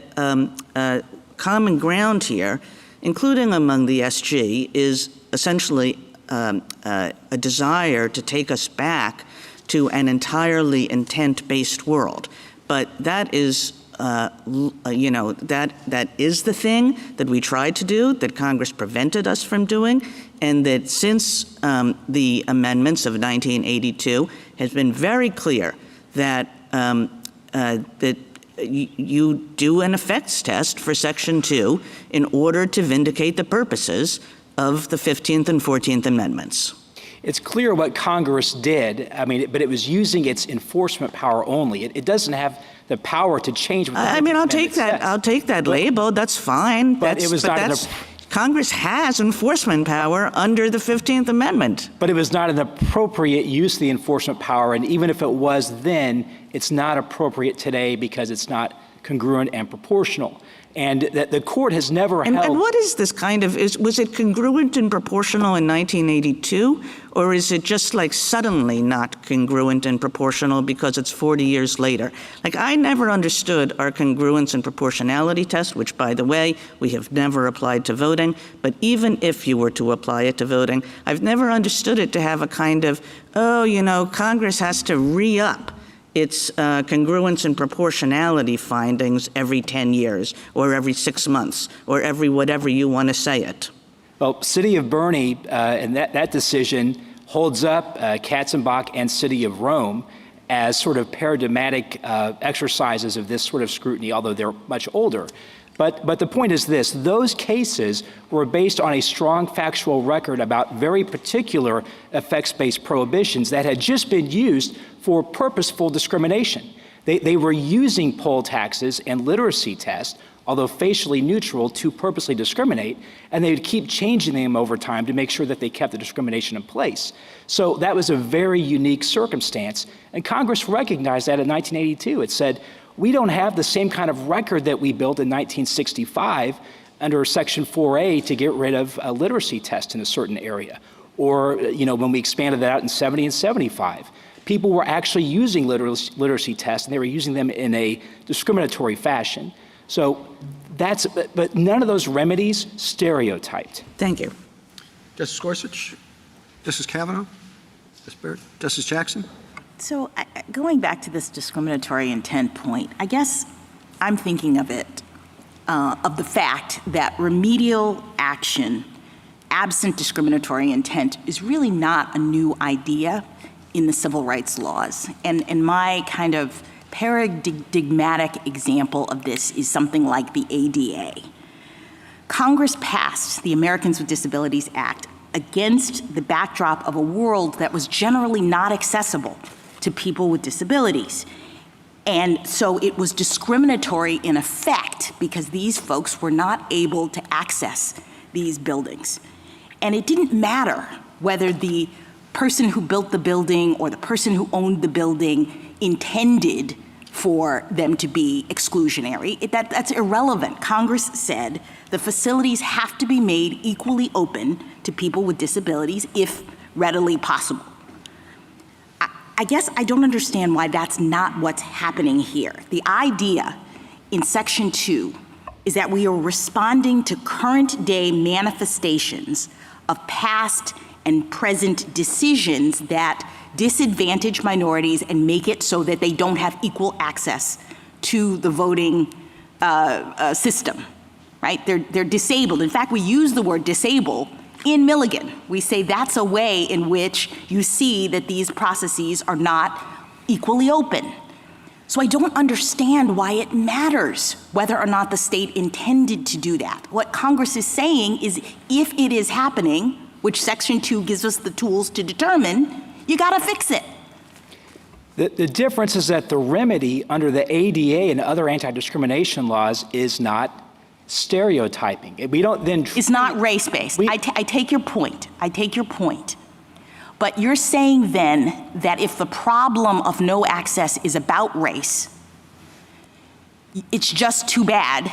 common ground here, including among the SG, is essentially a desire to take us back to an entirely intent-based world. But that is, that is the thing that we tried to do, that Congress prevented us from doing, and that since the amendments of 1982 has been very clear that that you do an effects test for Section 2 in order to vindicate the purposes of the 15th and 14th Amendments. It's clear what Congress did, but it was using its enforcement power only. It doesn't have the power to change what the I'll take that. says. I'll take that label. That's fine. But it was not Congress has enforcement power under the 15th Amendment. But it was not an appropriate use of the enforcement power, and even if it was then, it's not appropriate today because it's not congruent and proportional. And that the court has never held... And what is this kind of... was it congruent and proportional in 1982? Or is it just like suddenly not congruent and proportional because it's 40 years later? Like, I never understood our congruence and proportionality test, which, by the way, we have never applied to voting. But even if you were to apply it to voting, I've never understood it to have a kind of, Congress has to re-up its congruence and proportionality findings every 10 years or every 6 months or every whatever you want to say it. Well, City of Bernie and that decision holds up Katzenbach and City of Rome as sort of paradigmatic exercises of this sort of scrutiny, although they're much older. But the point is this: those cases were based on a strong factual record about very particular effects-based prohibitions that had just been used for purposeful discrimination. They were using poll taxes and literacy tests, although facially neutral, to purposely discriminate, and they would keep changing them over time to make sure that they kept the discrimination in place. So that was a very unique circumstance, and Congress recognized that in 1982. It said, we don't have the same kind of record that we built in 1965 under Section 4A to get rid of a literacy test in a certain area, or when we expanded that out in 70 and 75. People were actually using literacy tests, and they were using them in a discriminatory fashion. So but none of those remedies stereotyped. Thank you. Justice Gorsuch? Justice Kavanaugh? Justice Barrett? Justice Jackson? So going back to this discriminatory intent point, I guess I'm thinking of it, of the fact that remedial action absent discriminatory intent is really not a new idea in the civil rights laws. And my kind of paradigmatic example of this is something like the ADA. Congress passed the Americans with Disabilities Act against the backdrop of a world that was generally not accessible to people with disabilities. And so it was discriminatory in effect because these folks were not able to access these buildings. And it didn't matter whether the person who built the building or the person who owned the building intended for them to be exclusionary. That's irrelevant. Congress said the facilities have to be made equally open to people with disabilities if readily possible. I guess I don't understand why that's not what's happening here. The idea in Section 2 is that we are responding to current day manifestations of past and present decisions that disadvantage minorities and make it so that they don't have equal access to the voting system, right? They're disabled. In fact, we use the word disable in Milligan. We say that's a way in which you see that these processes are not equally open. So I don't understand why it matters whether or not the state intended to do that. What Congress is saying is if it is happening, which Section 2 gives us the tools to determine, you got to fix it. The difference is that the remedy under the ADA and other anti-discrimination laws is not stereotyping. We don't then... It's not race-based. I take your point. I take your point. But you're saying then that if the problem of no access is about race, it's just too bad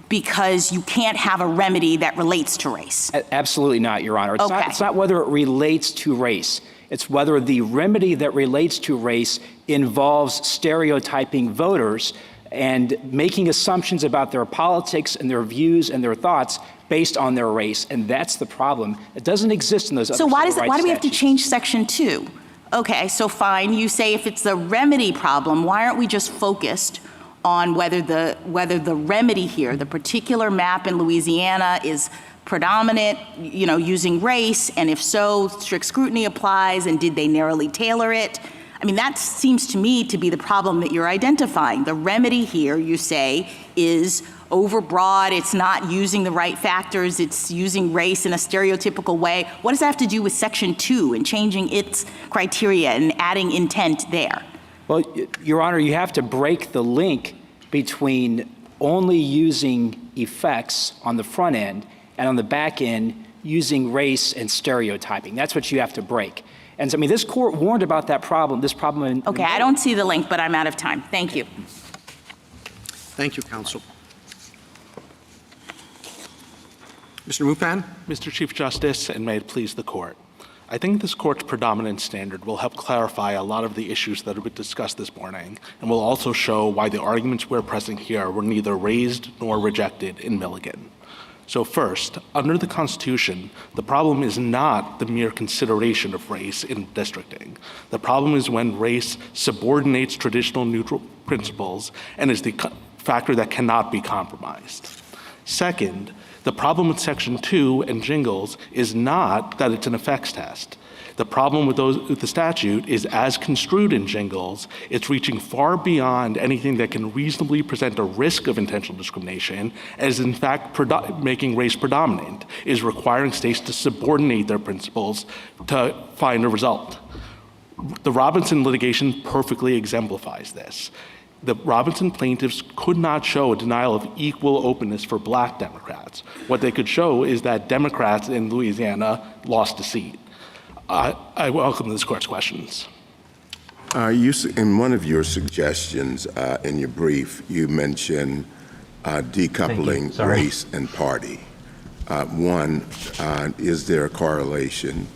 because you can't have a remedy that relates to race. Absolutely not, Your Honor. It's not whether it relates to race. It's whether the remedy that relates to race involves stereotyping voters and making assumptions about their politics and their views and their thoughts based on their race, and that's the problem. It doesn't exist in those other civil rights statutes. So why do we have to change Section 2? Okay, so fine, you say if it's the remedy problem, why aren't we just focused on whether the remedy here, the particular map in Louisiana is predominant, using race, and if so, strict scrutiny applies, and did they narrowly tailor it? I mean, that seems to me to be the problem that you're identifying. The remedy here, you say, is overbroad, it's not using the right factors, it's using race in a stereotypical way. What does that have to do with Section 2 and changing its criteria and adding intent there? Well, Your Honor, you have to break the link between only using effects on the front end and on the back end using race and stereotyping. That's what you have to break. And so, I mean, this court warned about that problem, Okay, I don't see the link, but I'm out of time. Thank you. Thank you, counsel. Mr. Mupan? Mr. Chief Justice, and may it please the court. I think this court's predominant standard will help clarify a lot of the issues that have been discussed this morning, and will also show why the arguments we're pressing here were neither raised nor rejected in Milligan. So first, under the Constitution, the problem is not the mere consideration of race in districting. The problem is when race subordinates traditional neutral principles and is the factor that cannot be compromised. Second, the problem with Section 2 and Jingles is not that it's an effects test. The problem with the statute is, as construed in Jingles, it's reaching far beyond anything that can reasonably present a risk of intentional discrimination, as in fact making race predominant, is requiring states to subordinate their principles to find a result. The Robinson litigation perfectly exemplifies this. The Robinson plaintiffs could not show a denial of equal openness for Black Democrats. What they could show is that Democrats in Louisiana lost a seat. I welcome this court's questions. In one of your suggestions in your brief, you mentioned decoupling race and party. One, is there a correlation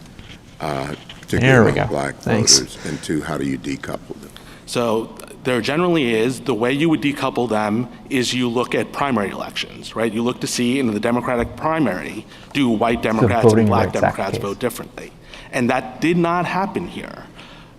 particularly with Black voters? And two, how do you decouple them? So there generally is. The way you would decouple them is you look at primary elections, right? You look to see in the Democratic primary, do white Democrats and Black Democrats vote differently? And that did not happen here.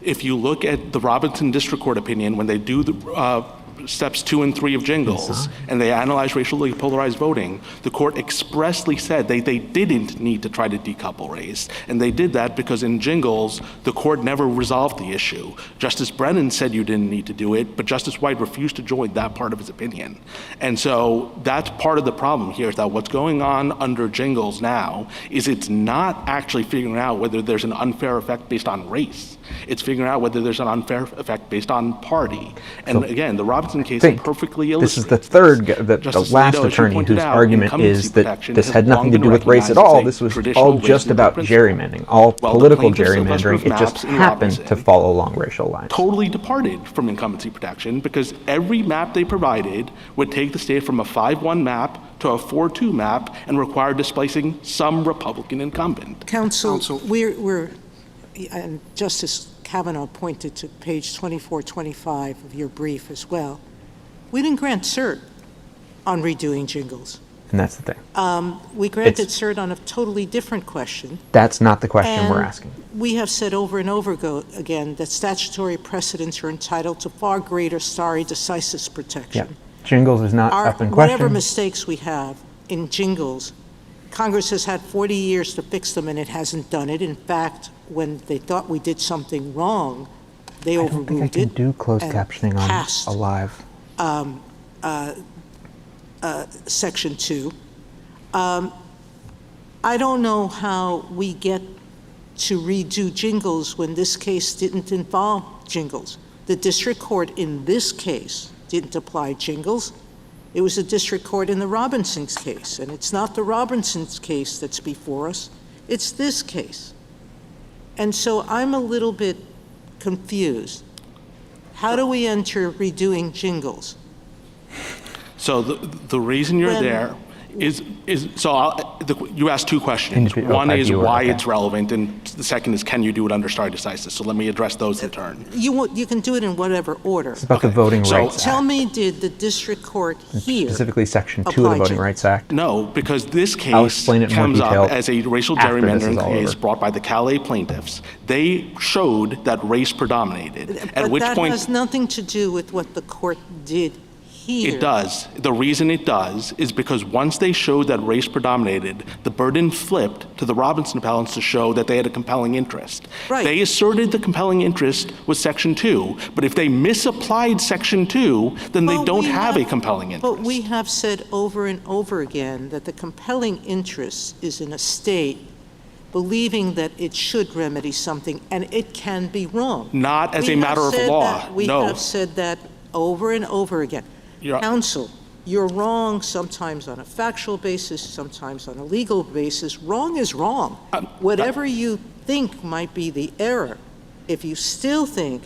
If you look at the Robinson District Court opinion, when they do the steps 2 and 3 of Jingles, and they analyze racially polarized voting, the court expressly said they didn't need to try to decouple race. And they did that because in Jingles, the court never resolved the issue. Justice Brennan said you didn't need to do it, but Justice White refused to join that part of his opinion. And so that's part of the problem here, is that what's going on under Jingles now is it's not actually figuring out whether there's an unfair effect based on race. It's figuring out whether there's an unfair effect based on party. And again, the Robinson case perfectly illustrates. This is the third, the last attorney whose argument is that this had nothing to do with race at all. This was all just about gerrymandering, all political gerrymandering. It just happened to follow along racial lines. Totally departed from incumbency protection because every map they provided would take the state from a 5-1 map to a 4-2 map and require displacing some Republican incumbent. Counsel. And Justice Kavanaugh pointed to page 24, 25 of your brief as well. We didn't grant cert on redoing Jingles. And that's the thing. We granted cert on a totally different question. That's not the question we're asking. We have said over and over again that statutory precedents are entitled to far greater stare decisis protection. Yeah. Jingles is not up in question. Whatever mistakes we have in Jingles, Congress has had 40 years to fix them and it hasn't done it. In fact, when they thought we did something wrong, They overruled it. I can do closed and captioning on passed, a live. Section 2. I don't know how we get to redo Jingles when this case didn't involve Jingles. The district court in this case didn't apply Jingles. It was the district court in the Robinson's case, and it's not the Robinson's case that's before us, it's this case. And so I'm a little bit confused. How do we enter redoing Jingles? So the reason you're there is you asked two questions. One is why it's relevant, and the second is can you do it under stare decisis? So let me address those in turn. You can do it in whatever order. It's about the Voting Rights Act. Tell me, did the district court here specifically Section 2 of the Voting Rights Act? No, because this I'll case explain it in more comes detail up as a racial after this is gerrymandering all case over. brought by the Callais plaintiffs. They showed that race predominated, But that has nothing to do with what the court did here. It does. The reason it does is because once they showed that race predominated, the burden flipped to the Robinson appellants to show that they had a compelling interest. Right. They asserted the compelling interest was Section 2, but if they misapplied Section 2, then they don't have a compelling interest. But we have said over and over again that the compelling interest is in a state believing that it should remedy something, and it can be wrong. Not as a matter of law, We no. have said that over and over again. Counsel, you're wrong sometimes on a factual basis, sometimes on a legal basis. Wrong is wrong. Whatever you think might be the error, if you still think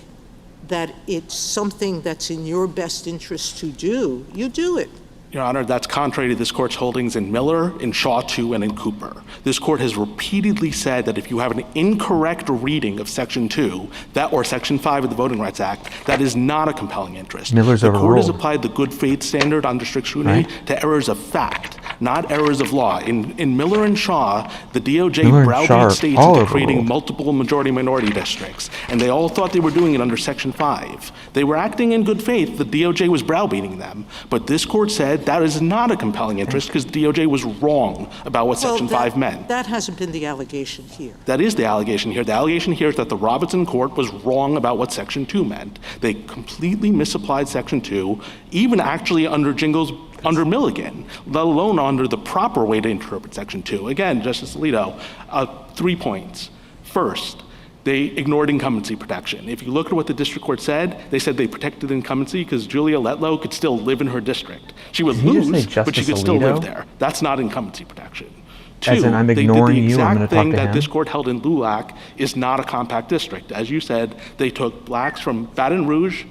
that it's something that's in your best interest to do, you do it. Your Honor, that's contrary to this court's holdings in Miller, in Shaw 2, and in Cooper. This court has repeatedly said that if you have an incorrect reading of Section 2, or Section 5 of the Voting Rights Act, that is not a compelling interest. Miller's the court has overruled. applied the good faith standard under strict scrutiny to errors of fact, not errors of law. In Miller and Shaw, the DOJ browbeat states into creating multiple majority-minority districts, and they all thought they were doing it under Section 5. They were acting in good faith. The DOJ was browbeating them, but this court said that is not a compelling interest because the DOJ was wrong about what Section 5 meant. That hasn't been the allegation here. That is the allegation here. The allegation here is that the Robinson court was wrong about what Section 2 meant. They completely misapplied Section 2, even actually under Milligan, let alone under the proper way to interpret Section 2. Again, Justice Alito, 3 points. First, they ignored incumbency protection. If you look at what the district court said, they said they protected incumbency because Julia Letlow could still live in her district. She would lose, but she could still live there. That's not incumbency protection. Two, As in, I'm they did ignoring the you, I'm gonna exact talk thing to that him. this court held in LULAC is not a compact district. As you said, they took blacks from Baton Rouge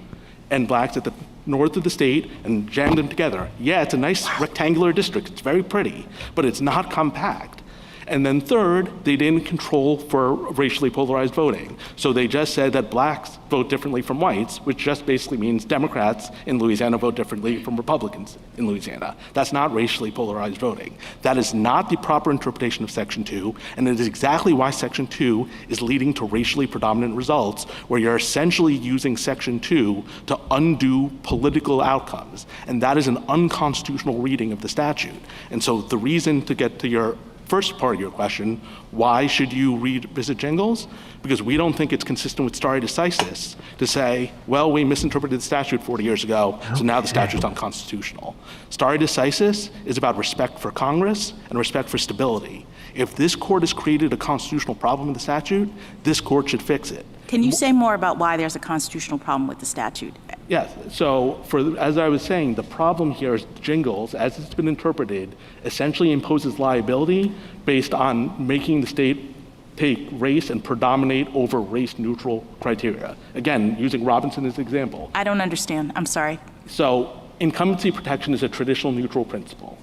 and blacks at the north of the state and jammed them together. Yeah, it's a nice rectangular district. It's very pretty, but it's not compact. And then third, they didn't control for racially polarized voting. So they just said that blacks vote differently from whites, which just basically means Democrats in Louisiana vote differently from Republicans in Louisiana. That's not racially polarized voting. That is not the proper interpretation of Section 2, and it is exactly why Section 2 is leading to racially predominant results, where you're essentially using Section 2 to undo political outcomes. And that is an unconstitutional reading of the statute. And so the reason to get to your first part of your question, why should you revisit Jingles? Because we don't think it's consistent with stare decisis to say, well, we misinterpreted the statute 40 years ago, so now the statute's unconstitutional. Stare decisis is about respect for Congress and respect for stability. If this court has created a constitutional problem in the statute, this court should fix it. Can you say more about why there's a constitutional problem with the statute? Yes. So, as I was saying, the problem here is Jingles, as it's been interpreted, essentially imposes liability based on making the state take race and predominate over race-neutral criteria. Again, using Robinson as an example. I don't understand. I'm sorry. So, incumbency protection is a traditional neutral principle.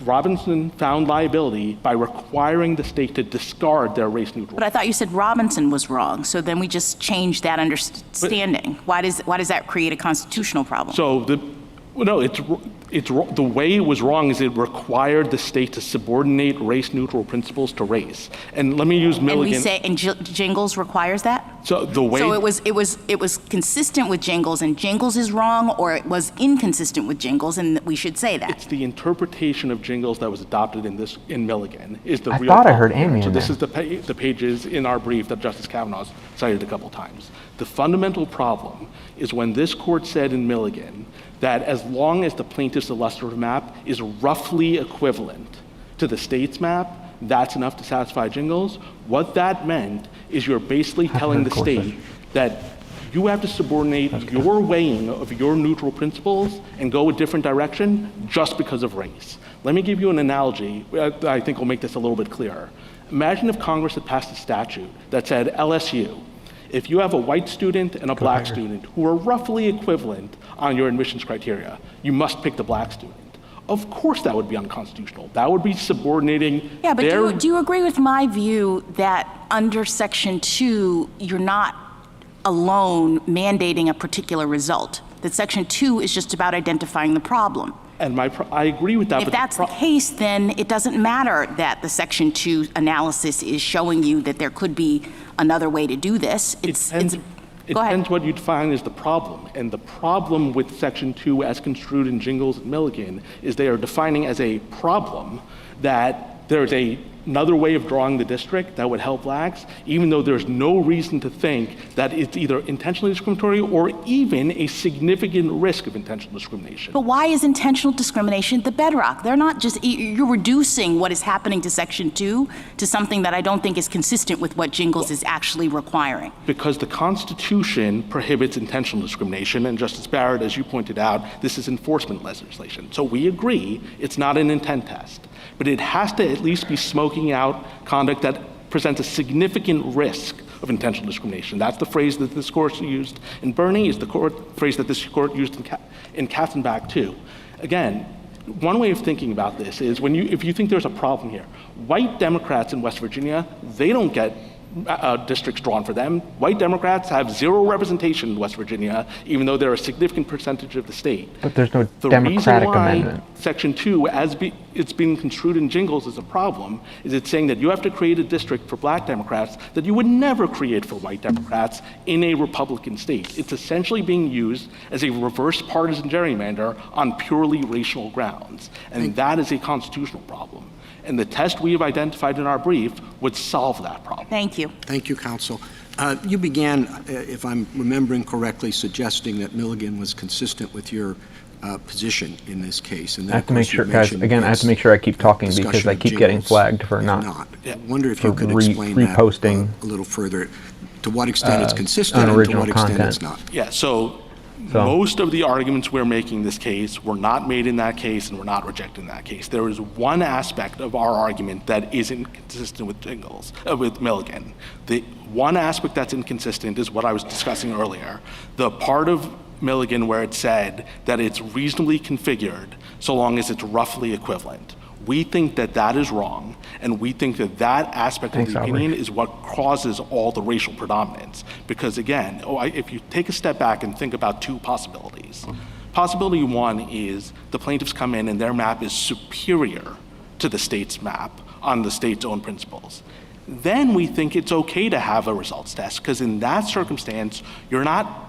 Robinson found liability by requiring the state to discard their race neutral. But I thought you said Robinson was wrong, so then we just changed that understanding. Why does that create a constitutional problem? So the way it was wrong is it required the state to subordinate race neutral principles to race. And let me use Milligan. And Jingles requires that? So the way So it was consistent with Jingles, and Jingles is wrong, or it was inconsistent with Jingles, and we should say that. it's the interpretation of Jingles that was adopted in Milligan is the I real thought I problem heard here. Amy So in this there. is the pages in our brief that Justice Kavanaugh cited a couple times. The fundamental problem is when this court said in Milligan that as long as the plaintiff's illustrative map is roughly equivalent to the state's map, that's enough to satisfy Jingles. What that meant is you're basically telling the state that you have to subordinate your weighing of your neutral principles and go a different direction just because of race. Let me give you an analogy that I think will make this a little bit clearer. Imagine if Congress had passed a statute that said LSU, if you have a white student and a black student who are roughly equivalent on your admissions criteria, you must pick the black student. Of course that would be unconstitutional. That would be subordinating Yeah, but their... do you agree with my view that under Section 2, you're not alone mandating a particular result? That Section 2 is just about identifying the problem? And I agree with that. If that's the case, then it doesn't matter that the Section 2 analysis is showing you that there could be another way to do this. It depends what you define as the problem. And the problem with Section 2 as construed in Jingles and Milligan is they are defining as a problem that there's another way of drawing the district that would help blacks, even though there's no reason to think that it's either intentionally discriminatory or even a significant risk of intentional discrimination. But why is intentional discrimination the bedrock? They're not just, you're reducing what is happening to Section 2 to something that I don't think is consistent with what Jingles is actually requiring. Because the Constitution prohibits intentional discrimination, and Justice Barrett, as you pointed out, this is enforcement legislation. So we agree it's not an intent test, but it has to at least be smoking out conduct that presents a significant risk of intentional discrimination. That's the phrase that this court used in Bernie, is the phrase that this court used in Katzenbach too. Again, one way of thinking about this is if you think there's a problem here, white Democrats in West Virginia, they don't get districts drawn for them. White Democrats have zero representation in West Virginia, even though they're a significant percentage of the state. But there's no The democratic reason why amendment. Section 2, it's being construed in Jingles as a problem, is it's saying that you have to create a district for black Democrats that you would never create for white Democrats in a Republican state. It's essentially being used as a reverse partisan gerrymander on purely racial grounds. And that is a constitutional problem. And the test we have identified in our brief would solve that problem. Thank you. Thank you, counsel. You began, if I'm remembering correctly, suggesting that Milligan was consistent with your position in this case. And I have to make sure, guys, again, I have to make sure I keep talking because I keep getting flagged for not. I wonder if you could explain reposting that a little further, to what extent it's consistent and to what extent it's not. Yeah, so most of the arguments we're making in this case were not made in that case and were not rejected in that case. There is one aspect of our argument that isn't consistent with with Milligan. The one aspect that's inconsistent is what I was discussing earlier. The part of Milligan where it said that it's reasonably configured so long as it's roughly equivalent. We think that that is wrong, and we think that that aspect of the opinion is what causes all the racial predominance. Because again, if you take a step back and think about two possibilities. Possibility one is the plaintiffs come in and their map is superior to the state's map on the state's own principles. Then we think it's okay to have a results test, because in that circumstance, you're not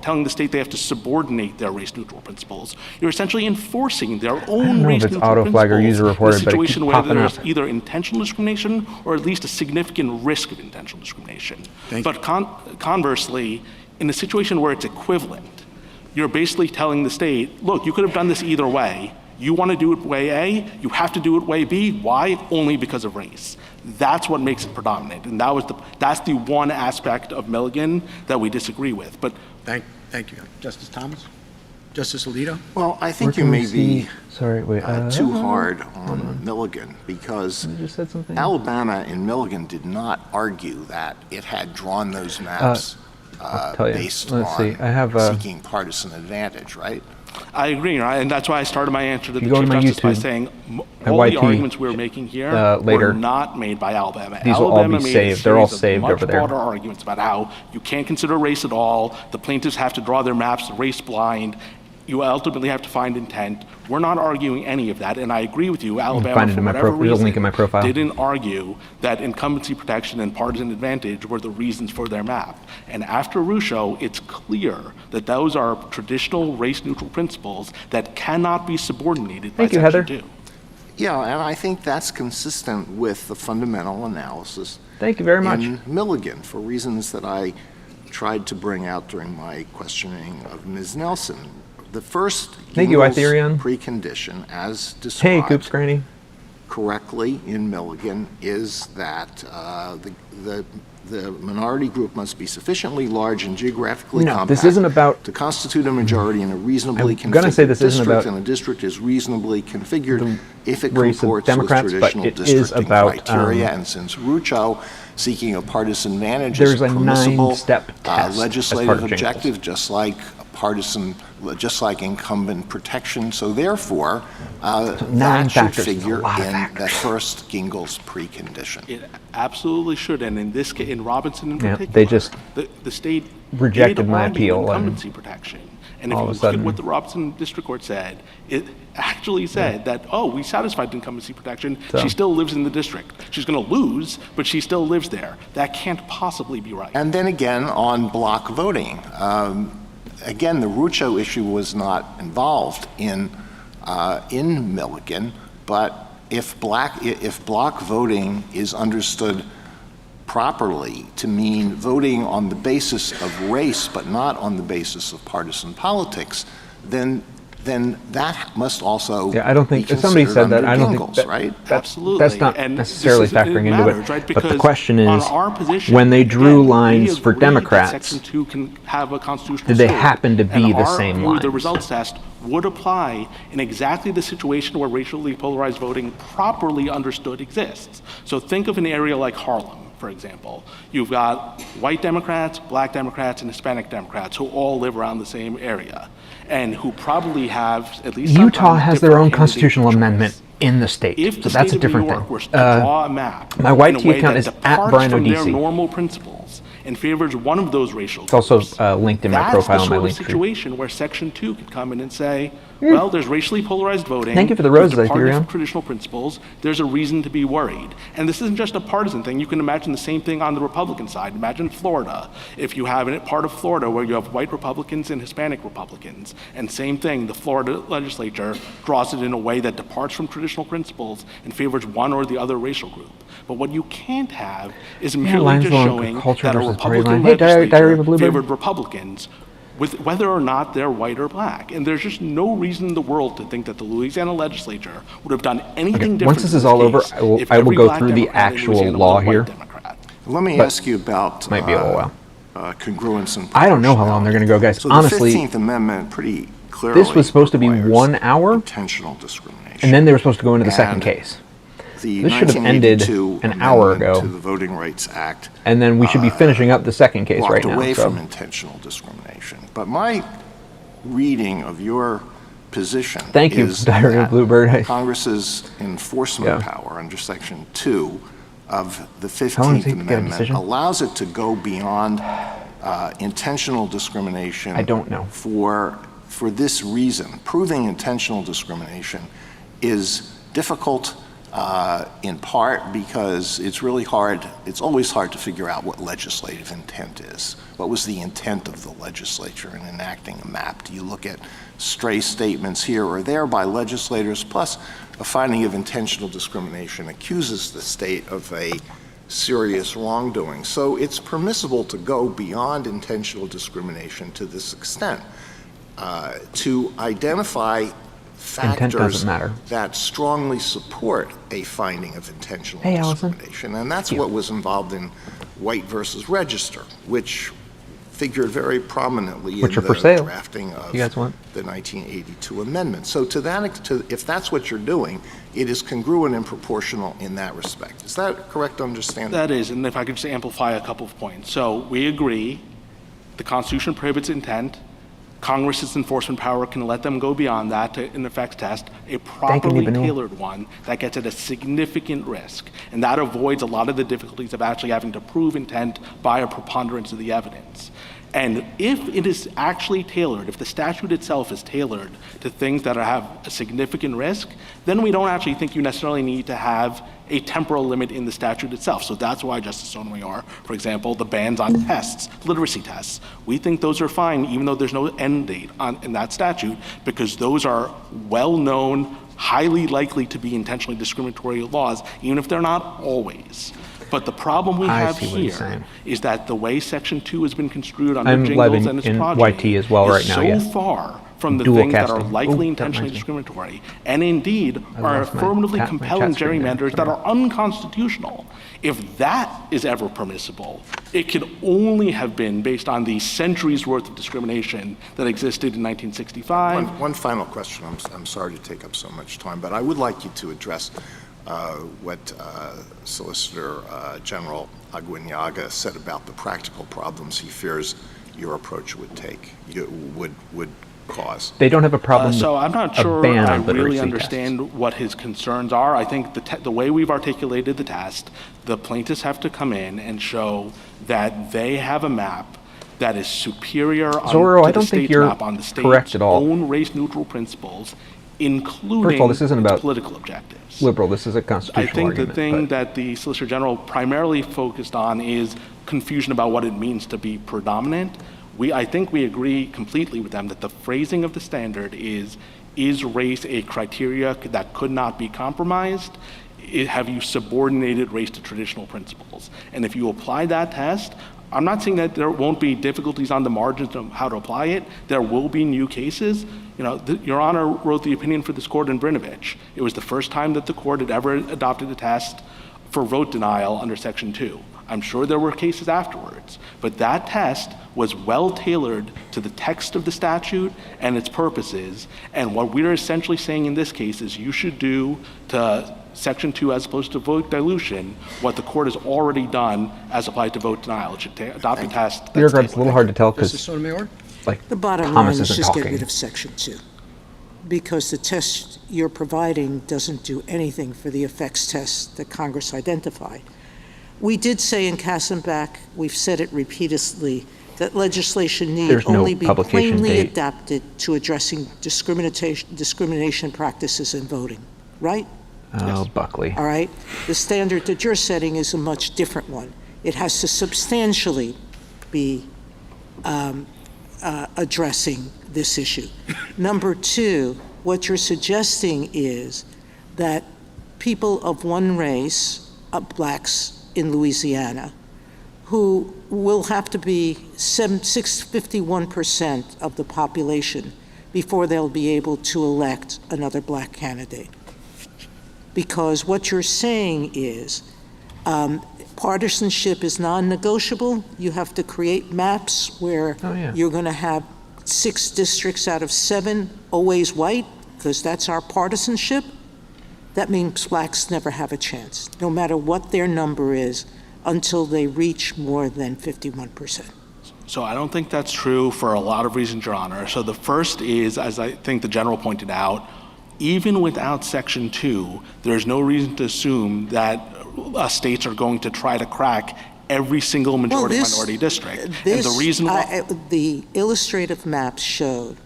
telling the state they have to subordinate their race-neutral principles. You're essentially enforcing their own race-neutral principles in a situation where there's either intentional discrimination or at least a significant risk of intentional discrimination. But conversely, in a situation where it's equivalent, you're basically telling the state, look, you could have done this either way. You want to do it way A, you have to do it way B. Why? Only because of race. That's what makes it predominant. And that's the one aspect of Milligan that we disagree with. But Thank you. Justice Thomas? Justice Alito? Well, I think you may be too hold hard on Milligan, because Alabama in Milligan did not argue that it had drawn those maps based on seeking partisan advantage, right? I agree, right? And that's why I started my answer to the Chief Justice by saying all the arguments we're making here were not made by Alabama. These will all be saved. They're all saved over there. Much broader arguments about how you can't consider race at all. The plaintiffs have to draw their maps race blind. you ultimately have to find intent. We're not arguing any of that, and I agree with you. Alabama, find it for in my whatever there's a reason, link in my profile. didn't argue that incumbency protection and partisan advantage were the reasons for their map. And after Rucho, it's clear that those are traditional race-neutral principles that cannot be subordinated by Section 2. Yeah, and I think that's consistent with the fundamental analysis. Thank you very much. In Milligan, for reasons that I tried to bring out during my questioning of Ms. Nelson. The first precondition, as described correctly in Milligan, is that the minority group must be sufficiently large and geographically compact this isn't about to constitute a majority in a reasonably configured district, and a district is reasonably configured if it comports with traditional districting criteria. And since Rucho, seeking a partisan advantage is a permissible legislative objective, just like incumbent protection. So therefore, that should figure in the first Gingell's precondition. It absolutely should, and in this case, in Robinson in particular, they just the state rejected my appeal. Incumbency protection. And if you look at what the Robinson District Court said, it actually said that, we satisfied incumbency protection. She still lives in the district. She's going to lose, but she still lives there. That can't possibly be right. And then again, on block voting, again, the Rucho issue was not involved in Milligan, but if block voting is understood properly to mean voting on the basis of race but not on the basis of partisan politics, then that must also I don't think if somebody said that, I don't think that, right? Absolutely. That's not necessarily factoring into it. Right? But the question is, when they drew lines for Democrats, Section 2 can have a constitutional did they happen to be the same lines? The results test would apply in exactly the situation where racially polarized voting properly understood exists. So think of an area like Harlem, for example. You've got white Democrats, black Democrats, and Hispanic Democrats who all live around the same area and who probably have at least Utah has their own constitutional amendment in the state, so that's a different thing. Draw a map my YT account is at Brian from their O'Dc. normal principles and favors one of those racial It's also linked in my profile on my link tree. That's the sort of situation where Section 2 could come in and say, well, there's racially polarized voting. Thank you for the roses, Ethereum. Traditional principles. There's a reason to be worried. And this isn't just a partisan thing. You can imagine the same thing on the Republican side. Imagine Florida. If you have a part of Florida where you have white Republicans and Hispanic Republicans, and same thing, the Florida legislature draws it in a way that departs from traditional principles and favors one or the other racial group. But what you can't have is merely just showing that a Republican legislature favored Republicans with whether or not they're white or black. And there's just no reason in the world to think that the Louisiana legislature would have done anything different. Once this is all over, I will go through the actual law here. Let me ask you about might be a while. Congruence and I don't know how long they're going to go, guys. So honestly, the 15th Amendment pretty clearly this was supposed to be 1 hour, intentional discrimination, and then they were supposed to go into the second case. This should have ended an hour ago, to the Voting Rights Act, and then we should be finishing up the second case right now. Away from intentional discrimination. But my reading of your position is that Congress's enforcement power under Section 2 of the 15th Amendment allows it to go beyond intentional discrimination. I don't know. For this reason, proving intentional discrimination is difficult. In part because it's really hard, it's always hard to figure out what legislative intent is. What was the intent of the legislature in enacting a map? Do you look at stray statements here or there by legislators, plus a finding of intentional discrimination accuses the state of a serious wrongdoing? So it's permissible to go beyond intentional discrimination to this extent, to identify factors that strongly support a finding of intentional discrimination. And that's what was involved in White versus Register, which figured very prominently in the drafting of the 1982 amendment. So if that's what you're doing, it is congruent and proportional in that respect. Is that a correct understanding? That is, and if I could just amplify a couple of points. So we agree the Constitution prohibits intent. Congress's enforcement power can let them go beyond that to an effects test, a properly tailored one that gets at a significant risk. And that avoids a lot of the difficulties of actually having to prove intent by a preponderance of the evidence. And if it is actually tailored, if the statute itself is tailored to things that have a significant risk, then we don't actually think you necessarily need to have a temporal limit in the statute itself. So that's why, Justice Sotomayor, for example, the bans on tests, literacy tests, we think those are fine, even though there's no end date in that statute, because those are well-known, highly likely to be intentionally discriminatory laws, even if they're not always. But the problem we have here is that the way Section 2 has been construed under Jingles and its progeny YT as well right now, is so far from the things that are likely intentionally discriminatory, and indeed are affirmatively compelling gerrymanders that are unconstitutional. If that is ever permissible, it could only have been based on the centuries worth of discrimination that existed in 1965. One final question. I'm sorry to take up so much time, but I would like you to address what Solicitor General Aguinaga said about the practical problems he fears your approach would cause. They don't have a problem with so I'm not sure a ban I on literacy really understand tests. what his concerns are. I think the way we've articulated the test, the plaintiffs have to come in and show that they have a map that is superior Zorro, I to don't the think state's you're map on the state's correct at all. own race-neutral principles, including First of all, this isn't about political objectives. Liberal. This is a constitutional I think argument, the thing but that the Solicitor General primarily focused on is confusion about what it means to be predominant. I think we agree completely with them that the phrasing of the standard is race a criteria that could not be compromised? Have you subordinated race to traditional principles? And if you apply that test, I'm not saying that there won't be difficulties on the margins of how to apply it. There will be new cases. Your Honor wrote the opinion for this court in Brinovich. It was the first time that the court had ever adopted a test for vote denial under Section 2. I'm sure there were cases afterwards, but that test was well tailored to the text of the statute and its purposes. And what we're essentially saying in this case is you should do to Section 2 as opposed to vote dilution what the court has already done as applied to vote denial. It should adopt a test. it's a little hard to tell Justice because Sotomayor? like The bottom Thomas line is isn't just get talking. rid of Section 2, because the test you're providing doesn't do anything for the effects test that Congress identified. We did say in Kassenbach, we've said it repeatedly, that legislation need There's no only be publication plainly date. adapted to addressing discrimination practices in voting, right? Oh, Buckley. All right? The standard that you're setting is a much different one. It has to substantially be addressing this issue. Number two, what you're suggesting is that people of one race, blacks in Louisiana, who will have to be 51% of the population before they'll be able to elect another black candidate. Because what you're saying is partisanship is non-negotiable. You have to create maps where you're going to have 6 districts out of 7 always white, because that's our partisanship. That means blacks never have a chance, no matter what their number is, until they reach more than 51%. So I don't think that's true for a lot of reasons, Your Honor. So the first is, as I think the General pointed out, even without Section 2, there's no reason to assume that states are going to try to crack every single majority-minority district. And the reason why... The illustrative maps showed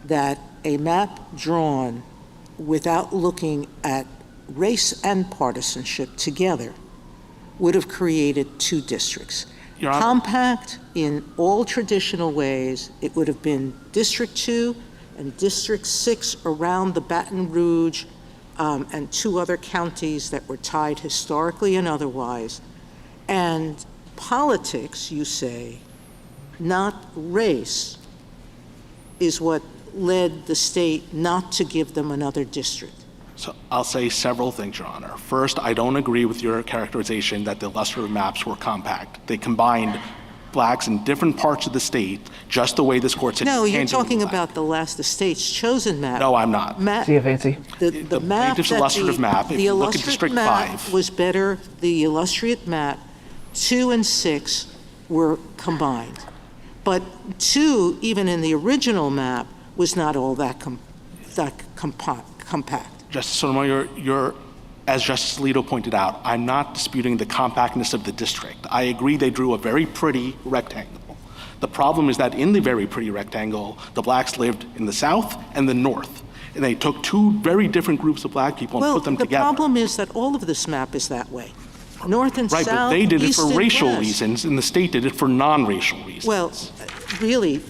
that a map drawn without looking at race and partisanship together would have created 2 districts. Compact in all traditional ways, it would have been District 2 and District 6 around the Baton Rouge and 2 other counties that were tied historically and otherwise. And politics, you say, not race, is what led the state not to give them another district. So I'll say several things, Your Honor. First, I don't agree with your characterization that the illustrative maps were compact. They combined blacks in different parts of the state, just the way this court said. No, you're talking about the state's chosen map. No, I'm not. See you, Fancy. The map plaintiff's illustrative map, if you look at District 5. Was better. The illustrative map, 2 and 6 were combined. But 2, even in the original map, was not all that compact. Justice Sotomayor, as Justice Alito pointed out, I'm not disputing the compactness of the district. I agree they drew a very pretty rectangle. The problem is that in the very pretty rectangle, the blacks lived in the South and the North. And they took two very different groups of black people and put them together. Well, the problem is that all of this map is that way. North and right, South, but they did it East for and racial West. reasons, and the state did it for non-racial reasons. Well, really,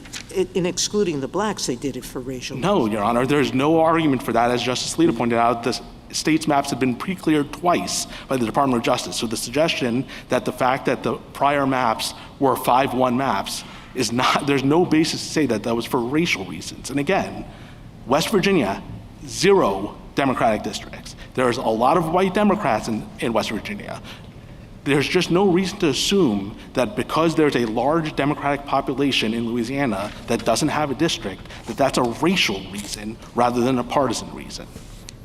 in excluding the blacks, they did it for racial No, reasons. Your Honor, there's no argument for that. As Justice Alito pointed out, the state's maps have been pre-cleared twice by the Department of Justice. So the suggestion that the fact that the prior maps were 5-1 maps is not, there's no basis to say that that was for racial reasons. And again, West Virginia, 0 Democratic districts. There's a lot of white Democrats in West Virginia. There's just no reason to assume that because there's a large Democratic population in Louisiana that doesn't have a district, that that's a racial reason rather than a partisan reason.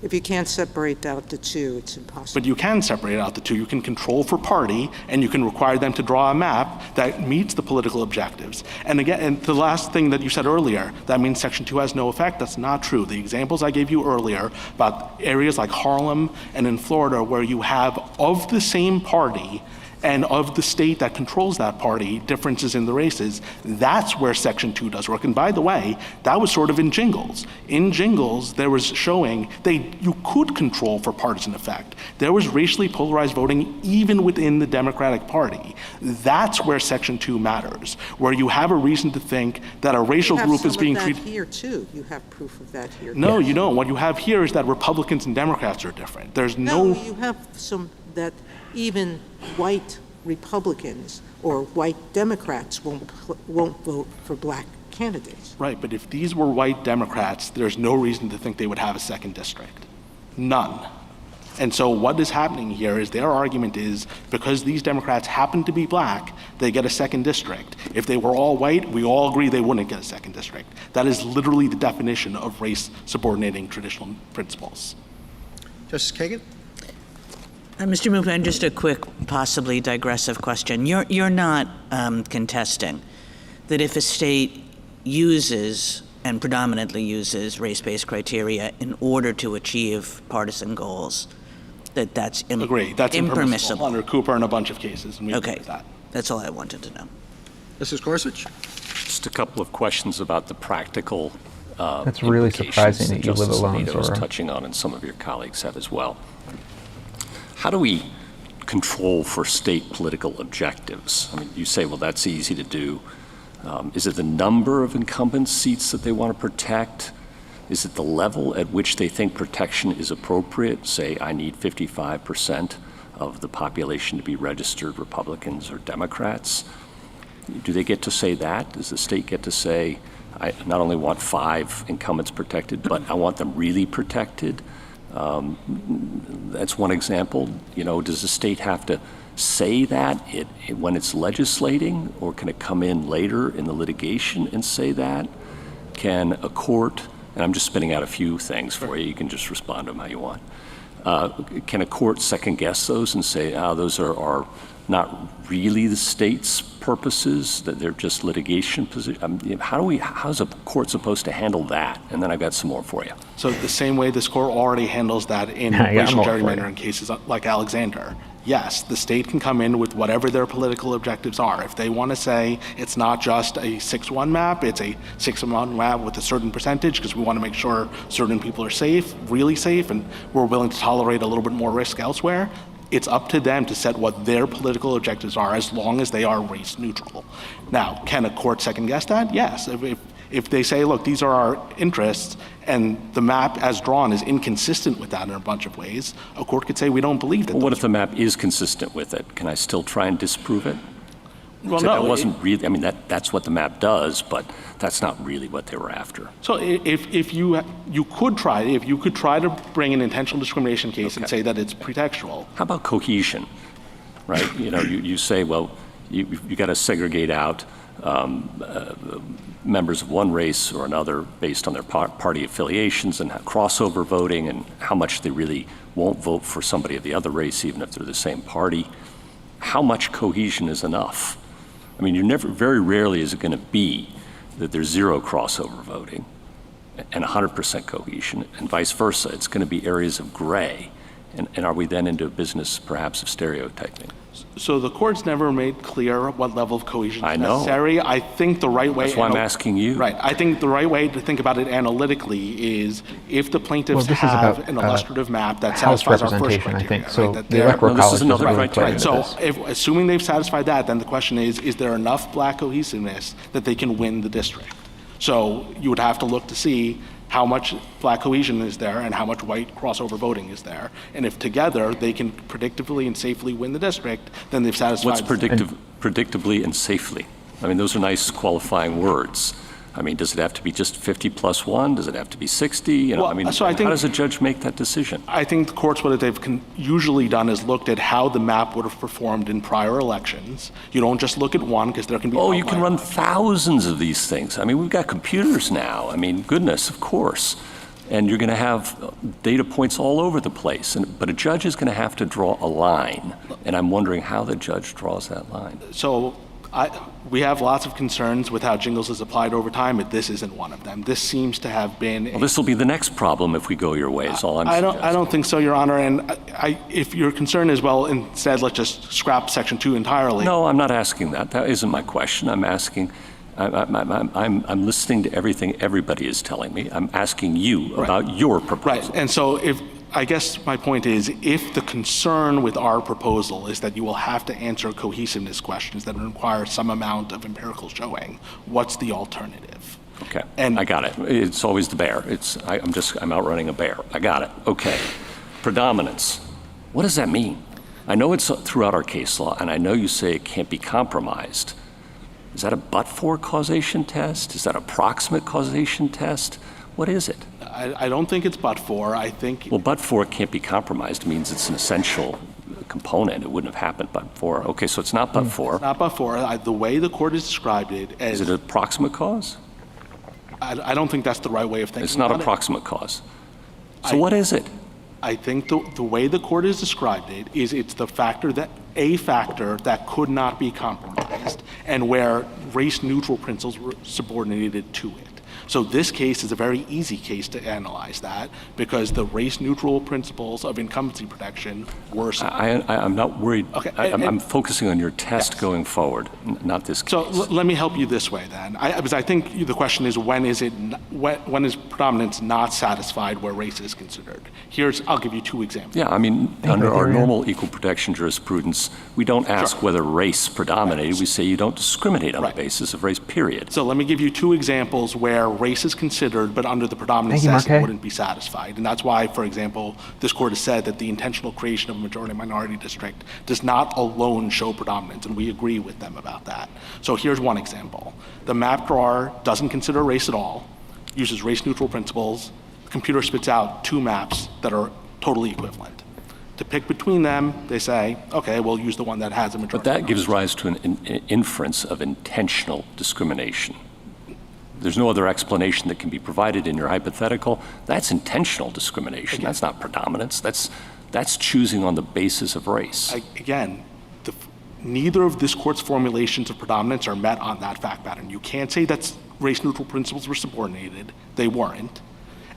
If you can't separate out the two, it's impossible. But you can separate out the two. You can control for party, and you can require them to draw a map that meets the political objectives. And again, and the last thing that you said earlier, that means Section 2 has no effect. That's not true. The examples I gave you earlier about areas like Harlem and in Florida where you have of the same party and of the state that controls that party, differences in the races, that's where Section 2 does work. And by the way, that was sort of in Jingles. In Jingles, there was showing you could control for partisan effect. There was racially polarized voting even within the Democratic Party. That's where Section 2 matters, where you have a reason to think that a racial group is being treated. You have some of that here, too. You have proof of that here. No, you don't. What you have here is that Republicans and Democrats are different. There's No, you have some that even white Republicans or white Democrats won't vote for black candidates. Right, but if these were white Democrats, there's no reason to think they would have a second district. None. And so what is happening here is their argument is because these Democrats happen to be black, they get a second district. If they were all white, we all agree they wouldn't get a second district. That is literally the definition of race subordinating traditional principles. Justice Kagan? Mr. Mufan, just a quick, possibly digressive question. You're not contesting that if a state uses and predominantly uses race-based criteria in order to achieve partisan goals, that's Agree. That's impermissible under Cooper in a bunch of cases. And we agree with that. That's all I wanted to know. Justice Gorsuch? Just a couple of questions about the practical That's really implications surprising that you live Justice alone, Alito was Zora. touching on, and some of your colleagues have as well. How do we control for state political objectives? I mean, you say, well, that's easy to do. Is it the number of incumbent seats that they want to protect? Is it the level at which they think protection is appropriate? Say, I need 55% of the population to be registered Republicans or Democrats. Do they get to say that? Does the state get to say, I not only want 5 incumbents protected, but I want them really protected? That's one example. You know, does the state have to say that when it's legislating, or can it come in later in the litigation and say that? Can a court, and I'm just spinning out a few things for you, you can just respond to them how you want. Can a court second guess those and say, those are not really the state's purposes, that they're just litigation position? How's a court supposed to handle that? And then I've got some more for you. So the same way this court already handles that in racial gerrymandering cases like Alexander. Yes, the state can come in with whatever their political objectives are. If they want to say it's not just a 6-1 map, it's a 6-1 map with a certain percentage because we want to make sure certain people are safe, really safe, and we're willing to tolerate a little bit more risk elsewhere, it's up to them to set what their political objectives are as long as they are race neutral. Now, can a court second guess that? Yes. If they say, look, these are our interests, and the map as drawn is inconsistent with that in a bunch of ways, a court could say we don't believe that. Well, what if the map is consistent with it? Can I still try and disprove it? Well, so no. That wasn't really, I mean, that's what the map does, but that's not really what they were after. So if you could try to bring an intentional discrimination case and say that it's pretextual. How about cohesion, right? You know, you say, well, you got to segregate out members of one race or another based on their party affiliations and crossover voting and how much they really won't vote for somebody of the other race even if they're the same party. How much cohesion is enough? I mean, very rarely is it going to be that there's 0 crossover voting and 100% cohesion, and vice versa. It's going to be areas of gray. And are we then into a business perhaps of stereotyping? So the court's never made clear what level of cohesion I is know. necessary. I think the right way... That's why I'm asking you. Right. I think the right way to think about it analytically is if the plaintiffs have an illustrative map that House satisfies our first representation, I criteria. think. So right, the Electoral this College is another doesn't really play criteria. into So this. assuming they've satisfied that, then the question is there enough black cohesiveness that they can win the district? So you would have to look to see how much black cohesion is there and how much white crossover voting is there. And if together they can predictably and safely win the district, then they've satisfied... What's predictably and safely? I mean, those are nice qualifying words. I mean, does it have to be just 50 plus 1? Does it have to be 60? You know, Well, I mean, so I think- how does a judge make that decision? I think the courts, what they've usually done is looked at how the map would have performed in prior elections. You don't just look at one because there can be... Oh, you can run thousands of these things. I mean, we've got computers now. I mean, goodness, of course. And you're going to have data points all over the place. But a judge is going to have to draw a line. And I'm wondering how the judge draws that line. So we have lots of concerns with how Jingles is applied over time, but this isn't one of them. This seems to have been... Well, this will be the next problem if we go your way, is all I'm suggesting. I don't think so, Your Honor. And if your concern is, well, instead, let's just scrap Section 2 entirely. No, I'm not asking that. That isn't my question. I'm asking... I'm listening to everything everybody is telling me. I'm asking you about your proposal. Right. And so I guess my point is, if the concern with our proposal is that you will have to answer cohesiveness questions that require some amount of empirical showing, what's the alternative? Okay, And I got it. It's always the bear. I'm outrunning a bear. I got it. Okay. Predominance. What does that mean? I know it's throughout our case law, and I know you say it can't be compromised. Is that a but-for causation test? Is that a proximate causation test? What is it? I don't think it's but-for. I think... Well, but-for can't be compromised means it's an essential component. It wouldn't have happened but-for. Okay, so it's not but-for. It's not but-for. The way the court has described it as... Is it a proximate cause? I don't think that's the right way of thinking It's not about a proximate cause. So what is it? I think the way the court has described it is it's a factor that could not be compromised and where race-neutral principles were subordinated to it. So this case is a very easy case to analyze that because the race-neutral principles of incumbency protection were... I'm not worried. Okay, I'm focusing on your test going forward, not this case. So let me help you this way then, because I think the question is when is predominance not satisfied where race is considered? I'll give you two examples. Yeah, I mean, under our normal equal protection jurisprudence, we don't ask whether race predominated. We say you don't discriminate on the basis of race, period. So let me give you two examples where race is considered, but under the predominance test it wouldn't be satisfied. And that's why, for example, this court has said that the intentional creation of a majority-minority district does not alone show predominance, and we agree with them about that. So here's one example. The map drawer doesn't consider race at all, uses race-neutral principles. The computer spits out two maps that are totally equivalent. To pick between them, they say, okay, we'll use the one that has a majority. But that gives rise to an inference of intentional discrimination. There's no other explanation that can be provided in your hypothetical. That's intentional discrimination. That's not predominance. That's choosing on the basis of race. Neither of this court's formulations of predominance are met on that fact pattern. You can't say that race-neutral principles were subordinated. They weren't.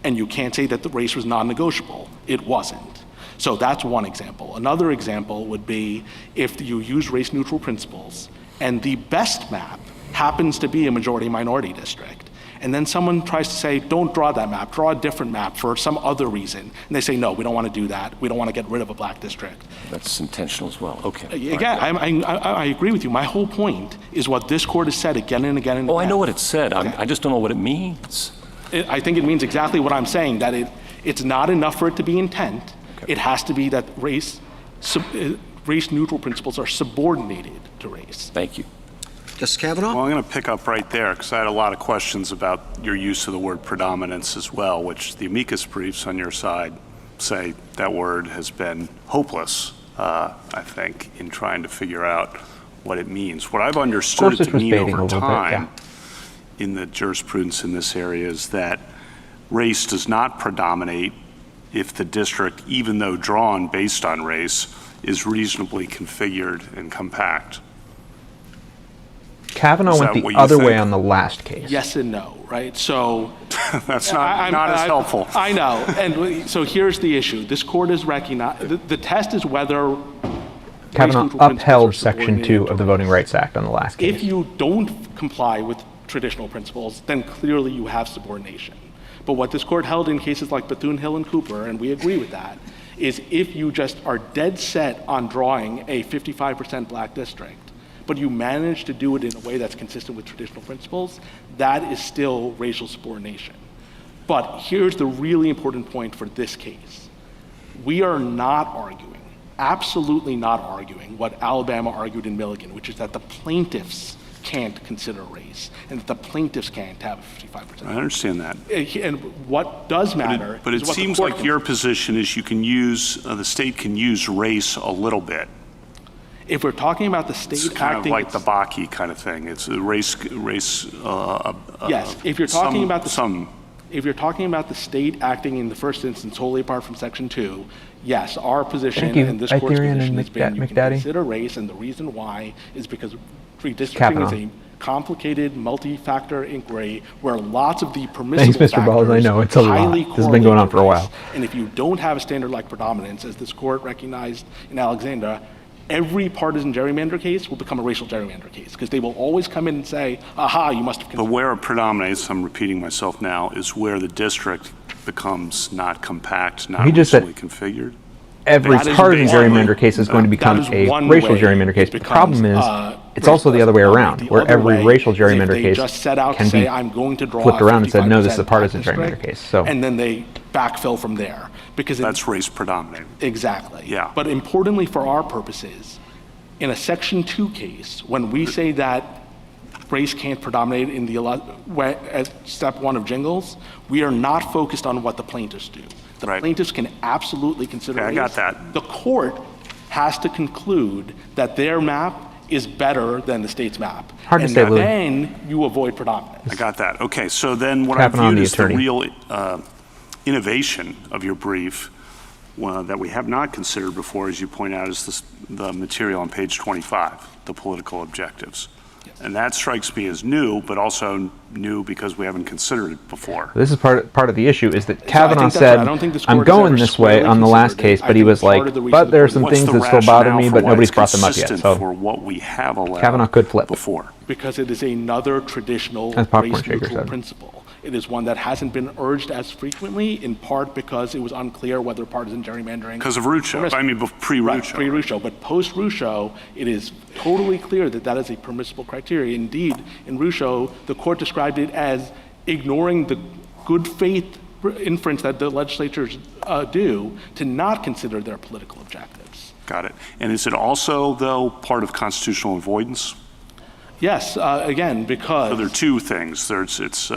And you can't say that the race was non-negotiable. It wasn't. So that's one example. Another example would be if you use race-neutral principles and the best map happens to be a majority-minority district, and then someone tries to say, don't draw that map, draw a different map for some other reason. And they say, no, we don't want to do that. We don't want to get rid of a black district. That's intentional as well. Okay. Again, I agree with you. My whole point is what this court has said again and again and again. Oh, I know what it said. Okay. I just don't know what it means. I think it means exactly what I'm saying, that it's not enough for it to be intent. Okay. It has to be that race-neutral principles are subordinated to race. Thank you. Justice Kavanaugh? Well, I'm going to pick up right there because I had a lot of questions about your use of the word predominance as well, which the amicus briefs on your side say that word has been hopeless, I think, in trying to figure out what it means. What I've understood it to mean over time in the jurisprudence in this area is that race does not predominate if the district, even though drawn based on race, is reasonably configured and compact. Kavanaugh went the other way on the last case. Yes and no, right? So that's not as helpful. I know. And so here's the issue. This court has recognized the test is whether Kavanaugh upheld Section 2 of the Voting Rights Act on the last case. If you don't comply with traditional principles, then clearly you have subordination. But what this court held in cases like Bethune Hill and Cooper, and we agree with that, is if you just are dead set on drawing a 55% black district, but you manage to do it in a way that's consistent with traditional principles, that is still racial subordination. But here's the really important point for this case. We are not arguing, absolutely not arguing, what Alabama argued in Milligan, which is that the plaintiffs can't consider race, and that the plaintiffs can't have a 55%. I understand that. And what does matter But it seems like your position is you can use, the state can use race a little bit. If we're talking about the state It's kind acting, of like the Bakke kind of thing. It's a race. yes. If you're talking about if you're talking about the state acting in the first instance wholly apart from Section 2, yes, our position and this court's position has been you can consider race, and the reason why is because redistricting is a complicated, multi-factor inquiry where lots of the permissible Thanks, Mr. Balls. I know, it's a lot. This has been going on for a while. And if you don't have a standard like predominance, as this court recognized in Alexander, every partisan gerrymander case will become a racial gerrymander case because they will always come in and say, aha, you must have considered. But where it predominates, I'm repeating myself now, is where the district becomes not compact, not regionally configured. Every partisan gerrymander case is going to become a racial gerrymander case. The problem is, it's also the other way around, where every racial gerrymander case can be flipped around and said, no, this is a partisan gerrymander case. So, and then they backfill from there. Because that's race predominating. Exactly. Yeah. But importantly for our purposes, in a Section 2 case, when we say that race can't predominate in the at step 1 of Jingles, we are not focused on what the plaintiffs do. The plaintiffs can absolutely consider race. I got that. The court has to conclude that their map is better than the state's map. Hard to say, and then you avoid predominance. I got that. Okay, so then what I viewed as the real innovation of your brief that we have not considered before, as you point out, is the material on page 25, the political objectives. Yes. And that strikes me as new, but also new because we haven't considered it before. This is part of the issue, is that Kavanaugh said, I'm going this way on the last case, but he was like, but there are some things that still bother me, but nobody's brought them up yet. So for what we have allowed Kavanaugh could flip before. Because it is another traditional race-neutral principle. It is one that hasn't been urged as frequently, in part because it was unclear whether partisan gerrymandering... Because of Rucho. I mean, pre-Rucho. Right, pre-Rucho. But post-Rucho, it is totally clear that that is a permissible criteria. Indeed, in Rucho, the court described it as ignoring the good faith inference that the legislatures do to not consider their political objectives. Got it. And is it also, though, part of constitutional avoidance? Yes, again, because... So there are two things. It's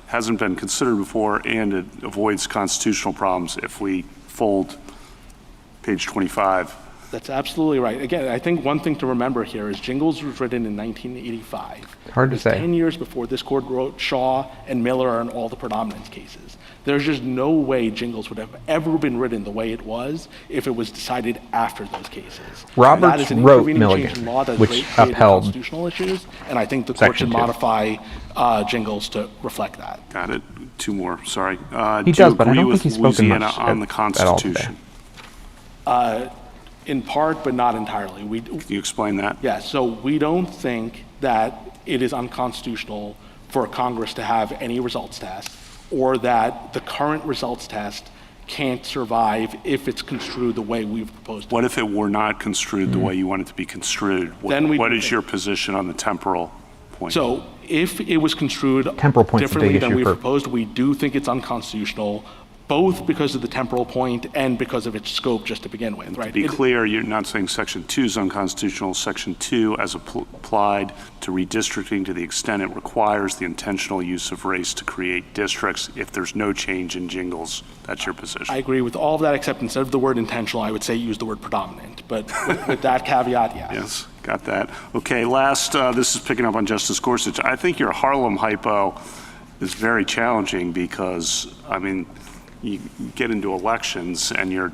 hasn't been considered before, and it avoids constitutional problems if we fold page 25. That's absolutely right. Again, I think one thing to remember here is Jingles was written in 1985. Hard to say. 10 years before this court wrote Shaw and Miller and all the predominance cases. There's just no way Jingles would have ever been written the way it was if it was decided after those cases. Roberts wrote Milligan, which upheld constitutional issues, and I think the court should modify Jingles to reflect that. Got it. Two more. Sorry. He does, but I don't think he's spoken Louisiana much on the Constitution? In part, but not entirely. Can you explain that? Yeah, so we don't think that it is unconstitutional for Congress to have any results test, or that the current results test can't survive if it's construed the way we've proposed. What if it were not construed the way you want it to be construed? What is your position on the temporal point? So if it was construed differently than we proposed, we do think it's unconstitutional, both because of the temporal point and because of its scope just to begin with. Right? To be clear, you're not saying Section 2 is unconstitutional. Section 2, as applied to redistricting to the extent it requires the intentional use of race to create districts, if there's no change in Jingles, that's your position. I agree with all of that, except instead of the word intentional, I would say use the word predominant. But with that caveat, yes. Yes, got that. Okay, last, this is picking up on Justice Gorsuch. I think your Harlem hypo is very challenging because, I mean, you get into elections and you're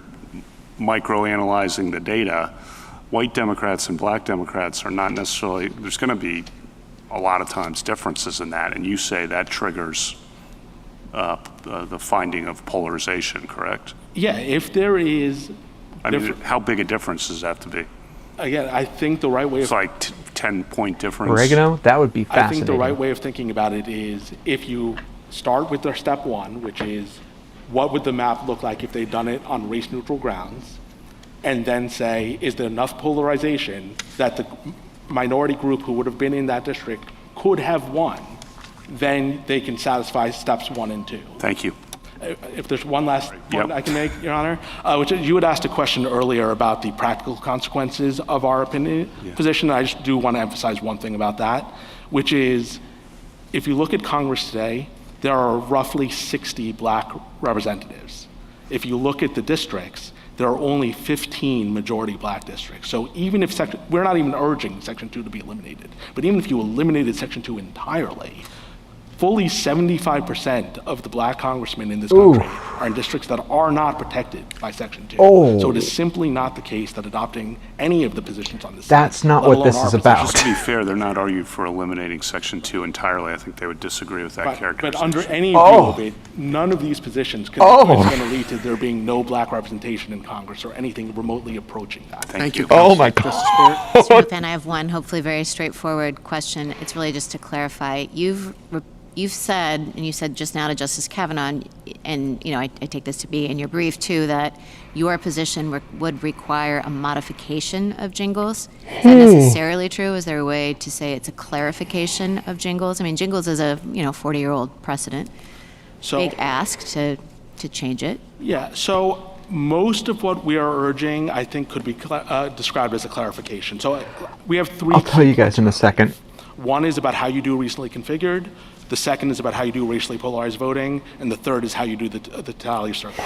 microanalyzing the data. White Democrats and black Democrats are not necessarily, there's going to be a lot of times differences in that, and you say that triggers the finding of polarization, correct? Yeah, if there is... I mean, how big a difference does that have to be? Again, I think the right way It's of... like 10-point difference. Oregano? That would be fascinating. I think the right way of thinking about it is if you start with their step one, which is what would the map look like if they'd done it on race-neutral grounds, and then say, is there enough polarization that the minority group who would have been in that district could have won, then they can satisfy steps 1 and 2. Thank you. If there's one last point I can make, Your Honor, which is, you had asked a question earlier about the practical consequences of our position. I just do want to emphasize one thing about that, which is if you look at Congress today, there are roughly 60 black representatives. If you look at the districts, there are only 15 majority black districts. So even if we're not even urging Section 2 to be eliminated, but even if you eliminated Section 2 entirely, fully 75% of the black congressmen in this country are in districts that are not protected by Section 2. So it is simply not the case that adopting any of the positions on this That's not what this is about. Just to be fair, they're not arguing for eliminating Section 2 entirely. I think they would disagree with that characterization. But under any view of it, none of these positions is going to lead to there being no black representation in Congress or anything remotely approaching that. Thank you. Oh my God. Mr. Ruthan, I have one hopefully very straightforward question. It's really just to clarify. You've said, and you said just now to Justice Kavanaugh, and I take this to be in your brief too, that your position would require a modification of Jingles. Is that necessarily true? Is there a way to say it's a clarification of Jingles? I mean, Jingles is a 40-year-old precedent. So, big ask to change it. Yeah. So most of what we are urging, I think, could be described as a clarification. So we have 3. I'll tell you guys in a second. One is about how you do recently configured. The second is about how you do racially polarized voting. And the third is how you do the tally circle.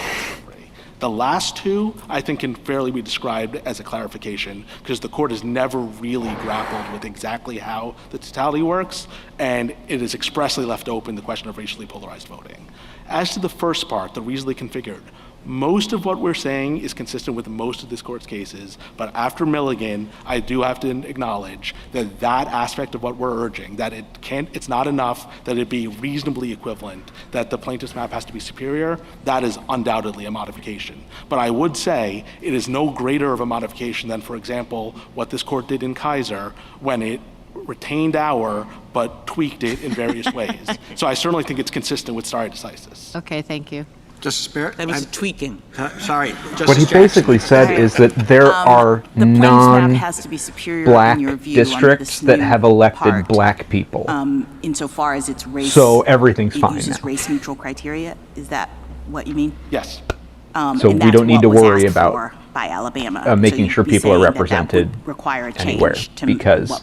The last 2, I think, can fairly be described as a clarification because the court has never really grappled with exactly how the totality works, and it has expressly left open the question of racially polarized voting. As to the first part, the reasonably configured, most of what we're saying is consistent with most of this court's cases, but after Milligan, I do have to acknowledge that that aspect of what we're urging, that it's not enough that it be reasonably equivalent, that the plaintiff's map has to be superior, that is undoubtedly a modification. But I would say it is no greater of a modification than, for example, what this court did in Kaiser when it retained our, but tweaked it in various ways. So I certainly think it's consistent with stare decisis. Okay, thank you. Justice Barrett? That was tweaking. Sorry. What he basically said is that there are non-black districts that have elected black people. Insofar as it's race. So everything's fine now. Uses race-neutral criteria. Is that what you mean? Yes. So we don't need to worry about by Alabama. making sure people are represented anywhere, because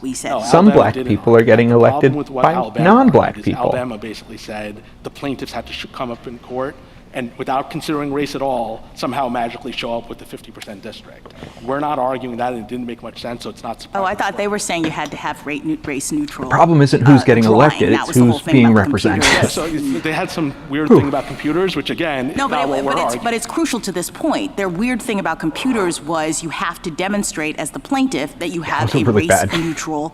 some black people are getting elected by non-black people. Alabama basically said the plaintiffs had to come up in court and without considering race at all, somehow magically show up with the 50% district. We're not arguing that, and it didn't make much sense, so it's not surprising. Oh, I thought they were saying you had to have race neutral. The problem isn't who's getting elected, it's who's being represented. Yeah, so they had some weird thing about computers, which again, is not what we're arguing. But it's crucial to this point. Their weird thing about computers was you have to demonstrate as the plaintiff that you have a race-neutral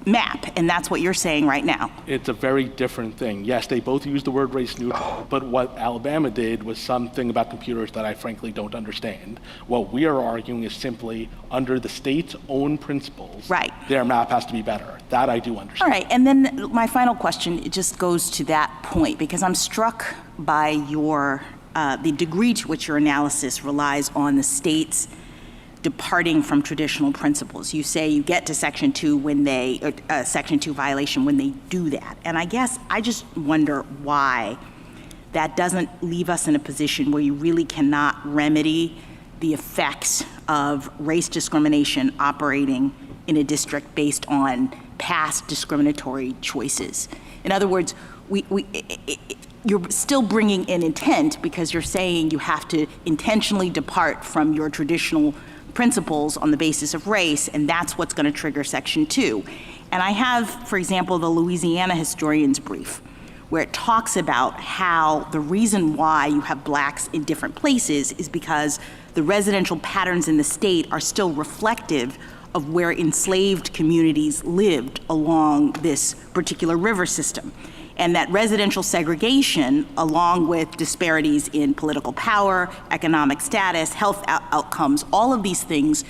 map, and that's what you're saying right now. It's a very different thing. Yes, they both use the word race neutral, but what Alabama did was something about computers that I frankly don't understand. What we are arguing is simply under the state's own principles, their map has to be better. That I do understand. All right, and then my final question, it just goes to that point, because I'm struck by your, the degree to which your analysis relies on the state's departing from traditional principles. You say you get to Section 2 when they, Section 2 violation when they do that. And I guess I just wonder why that doesn't leave us in a position where you really cannot remedy the effects of race discrimination operating in a district based on past discriminatory choices. In other words, you're still bringing in intent because you're saying you have to intentionally depart from your traditional principles on the basis of race, and that's what's going to trigger Section 2. And I have, for example, the Louisiana historian's brief, where it talks about how the reason why you have blacks in different places is because the residential patterns in the state are still reflective of where enslaved communities lived along this particular river system. And that residential segregation, along with disparities in political power, economic status, health outcomes, all of these things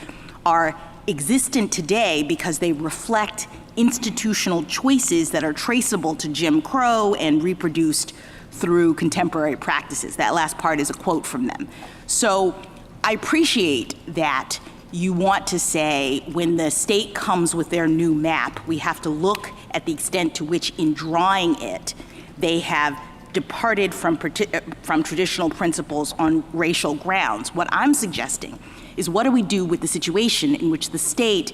are existent today because they reflect institutional choices that are traceable to Jim Crow and reproduced through contemporary practices. That last part is a quote from them. So I appreciate that you want to say when the state comes with their new map, we have to look at the extent to which in drawing it, they have departed from traditional principles on racial grounds. What I'm suggesting is what do we do with the situation in which the state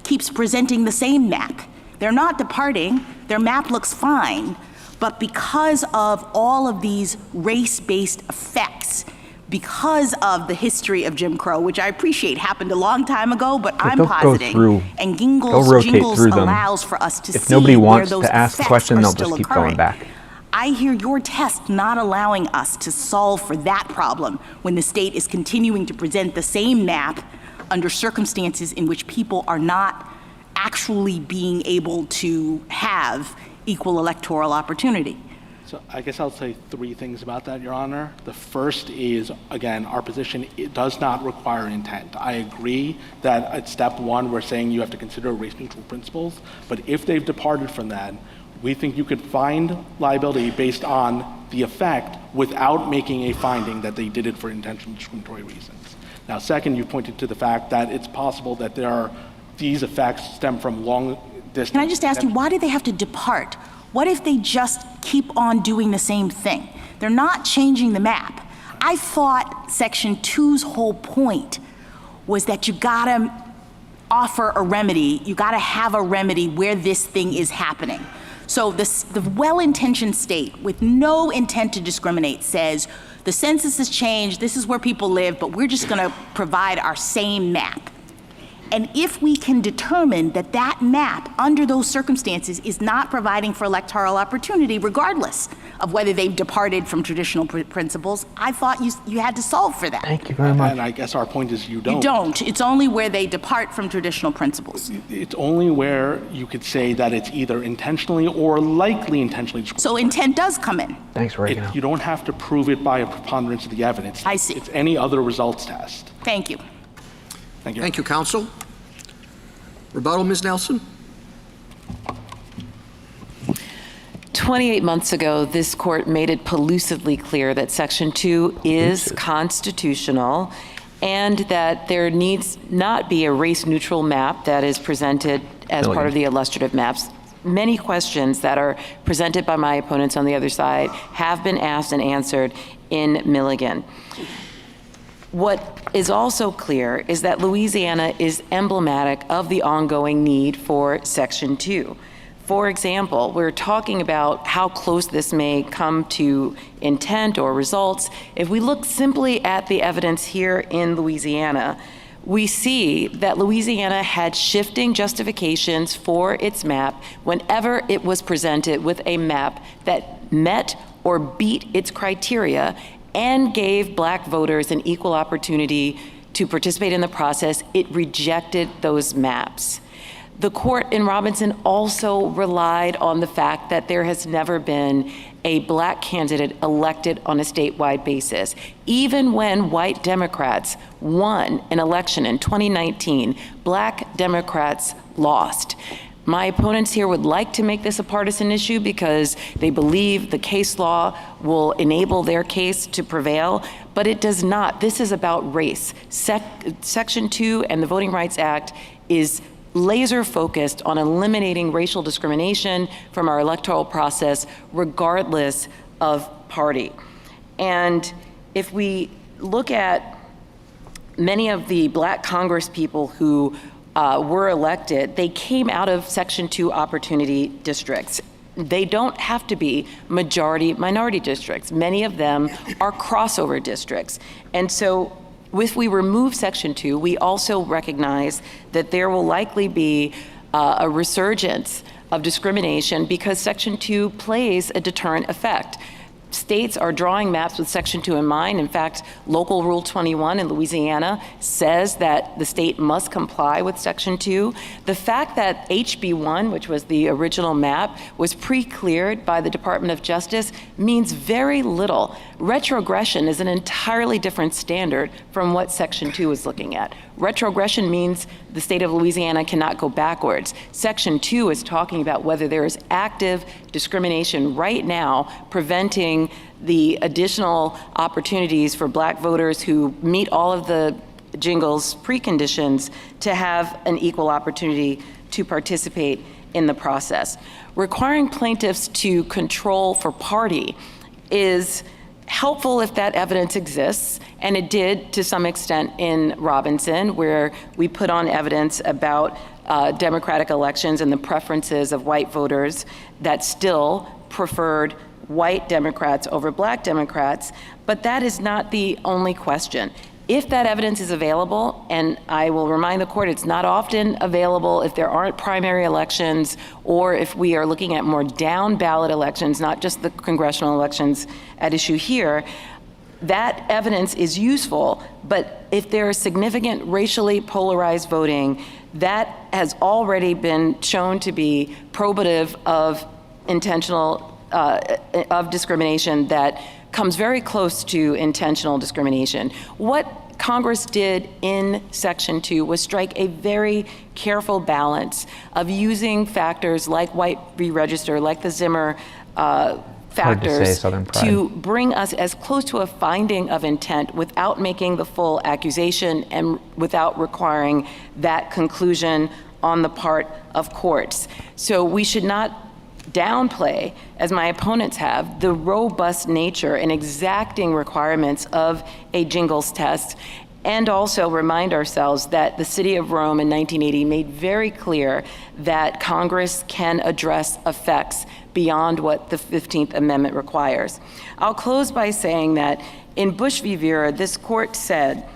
keeps presenting the same map? They're not departing, their map looks fine, but because of all of these race-based effects, because of the history of Jim Crow, which I appreciate happened a long time ago, but I'm positing, and Jingles allows for us to see if nobody wants where those to ask effects questions, are they'll still just keep occurring. going back. I hear your test not allowing us to solve for that problem when the state is continuing to present the same map under circumstances in which people are not actually being able to have equal electoral opportunity. So I guess I'll say three things about that, Your Honor. The first is, again, our position, it does not require intent. I agree that at step one, we're saying you have to consider race-neutral principles, but if they've departed from that, we think you could find liability based on the effect without making a finding that they did it for intentional discriminatory reasons. Now, second, you pointed to the fact that it's possible that these effects stem from long distance. Can I just ask you, why do they have to depart? What if they just keep on doing the same thing? They're not changing the map. I thought Section 2's whole point was that you gotta offer a remedy, you gotta have a remedy where this thing is happening. So the well-intentioned state with no intent to discriminate says, the census has changed, this is where people live, but we're just gonna provide our same map. And if we can determine that that map, under those circumstances, is not providing for electoral opportunity, regardless of whether they've departed from traditional principles, I thought you had to solve for that. Thank you very much. And I guess our point is you don't. You don't. It's only where they depart from traditional principles. It's only where you could say that it's either intentionally or likely intentionally discriminatory. So intent does come in. Thanks, Reagan. You don't have to prove it by a preponderance of the evidence. I see. It's any other results test. Thank you. Thank you. Thank you, counsel. Rebuttal, Ms. Nelson? 28 months ago, this court made it pellucidly clear that Section 2 is constitutional and that there needs not be a race-neutral map that is presented as part of the illustrative maps. Many questions that are presented by my opponents on the other side have been asked and answered in Milligan. What is also clear is that Louisiana is emblematic of the ongoing need for Section 2. For example, we're talking about how close this may come to intent or results. If we look simply at the evidence here in Louisiana, we see that Louisiana had shifting justifications for its map whenever it was presented with a map that met or beat its criteria and gave Black voters an equal opportunity to participate in the process. It rejected those maps. The court in Robinson also relied on the fact that there has never been a Black candidate elected on a statewide basis. Even when white Democrats won an election in 2019, Black Democrats lost. My opponents here would like to make this a partisan issue because they believe the case law will enable their case to prevail, but it does not. This is about race. Section 2 and the Voting Rights Act is laser focused on eliminating racial discrimination from our electoral process, regardless of party. And if we look at many of the Black Congress people who were elected, they came out of Section 2 opportunity districts. They don't have to be majority-minority districts. Many of them are crossover districts. And so if we remove Section 2, we also recognize that there will likely be a resurgence of discrimination because Section 2 plays a deterrent effect. States are drawing maps with Section 2 in mind. In fact, Local Rule 21 in Louisiana says that the state must comply with Section 2. The fact that HB 1, which was the original map, was pre-cleared by the Department of Justice means very little. Retrogression is an entirely different standard from what Section 2 is looking at. Retrogression means the state of Louisiana cannot go backwards. Section 2 is talking about whether there is active discrimination right now preventing the additional opportunities for black voters who meet all of the Jingles preconditions to have an equal opportunity to participate in the process. Requiring plaintiffs to control for party is helpful if that evidence exists, and it did to some extent in Robinson, where we put on evidence about Democratic elections and the preferences of white voters that still preferred white Democrats over black Democrats, but that is not the only question. If that evidence is available, and I will remind the court it's not often available if there aren't primary elections or if we are looking at more down ballot elections, not just the congressional elections at issue here, that evidence is useful, but if there is significant racially polarized voting, that has already been shown to be probative of intentional, of discrimination that comes very close to intentional discrimination. What Congress did in Section 2 was strike a very careful balance of using factors like white re-register, like the Zimmer factors, to bring us as close to a finding of intent without making the full accusation and without requiring that conclusion on the part of courts. So we should not downplay, as my opponents have, the robust nature and exacting requirements of a Jingles test, and also remind ourselves that the City of Rome in 1980 made very clear that Congress can address effects beyond what the 15th Amendment requires. I'll close by saying that in Bush v. Vera, this court said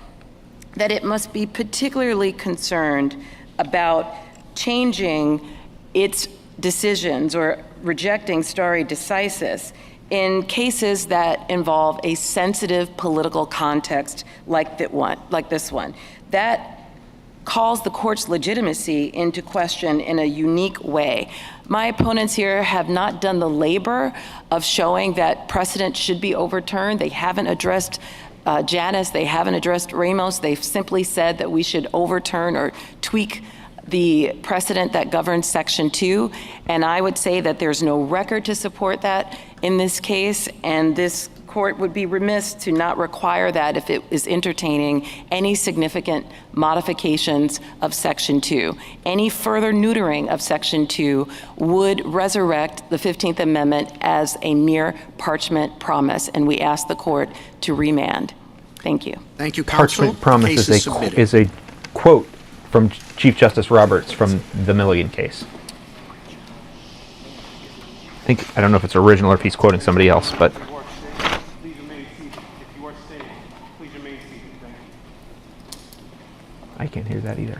that it must be particularly concerned about changing its decisions or rejecting stare decisis in cases that involve a sensitive political context like this one. That calls the court's legitimacy into question in a unique way. My opponents here have not done the labor of showing that precedent should be overturned. They haven't addressed Janus, they haven't addressed Ramos. They've simply said that we should overturn or tweak the precedent that governs Section 2, and I would say that there's no record to support that in this case, and this court would be remiss to not require that if it is entertaining any significant modifications of Section 2. Any further neutering of Section 2 would resurrect the 15th Amendment as a mere parchment promise, and we ask the court to remand. Thank you. Thank you, counsel. Parchment promise is a quote from Chief Justice Roberts from the Milligan case. I don't know if it's original or if he's quoting somebody else, but Please remain seated. If you are staying, please remain seated. Thank you. I can't hear that either.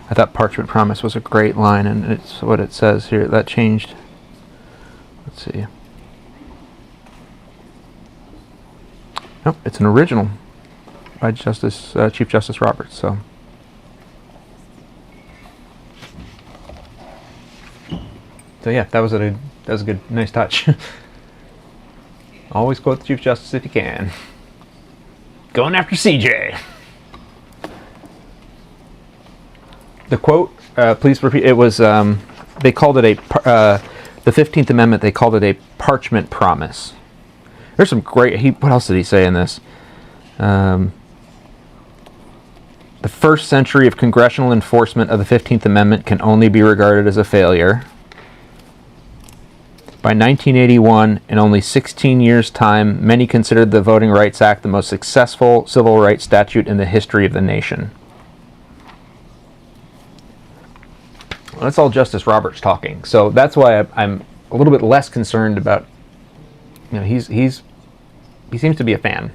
I thought parchment promise was a great line, and it's what it says here. That changed. Let's see. Nope, it's an original by Chief Justice Roberts. So yeah, that was a good, nice touch. Always quote the Chief Justice if you can. Going after CJ. The quote, please repeat. It was they called it the 15th Amendment. They called it a parchment promise. There's some great. What else did he say in this? The first century of congressional enforcement of the 15th Amendment can only be regarded as a failure. By 1981, in only 16 years' time, many considered the Voting Rights Act the most successful civil rights statute in the history of the nation. Well, that's all Justice Roberts talking. So that's why I'm a little bit less concerned about. He seems to be a fan.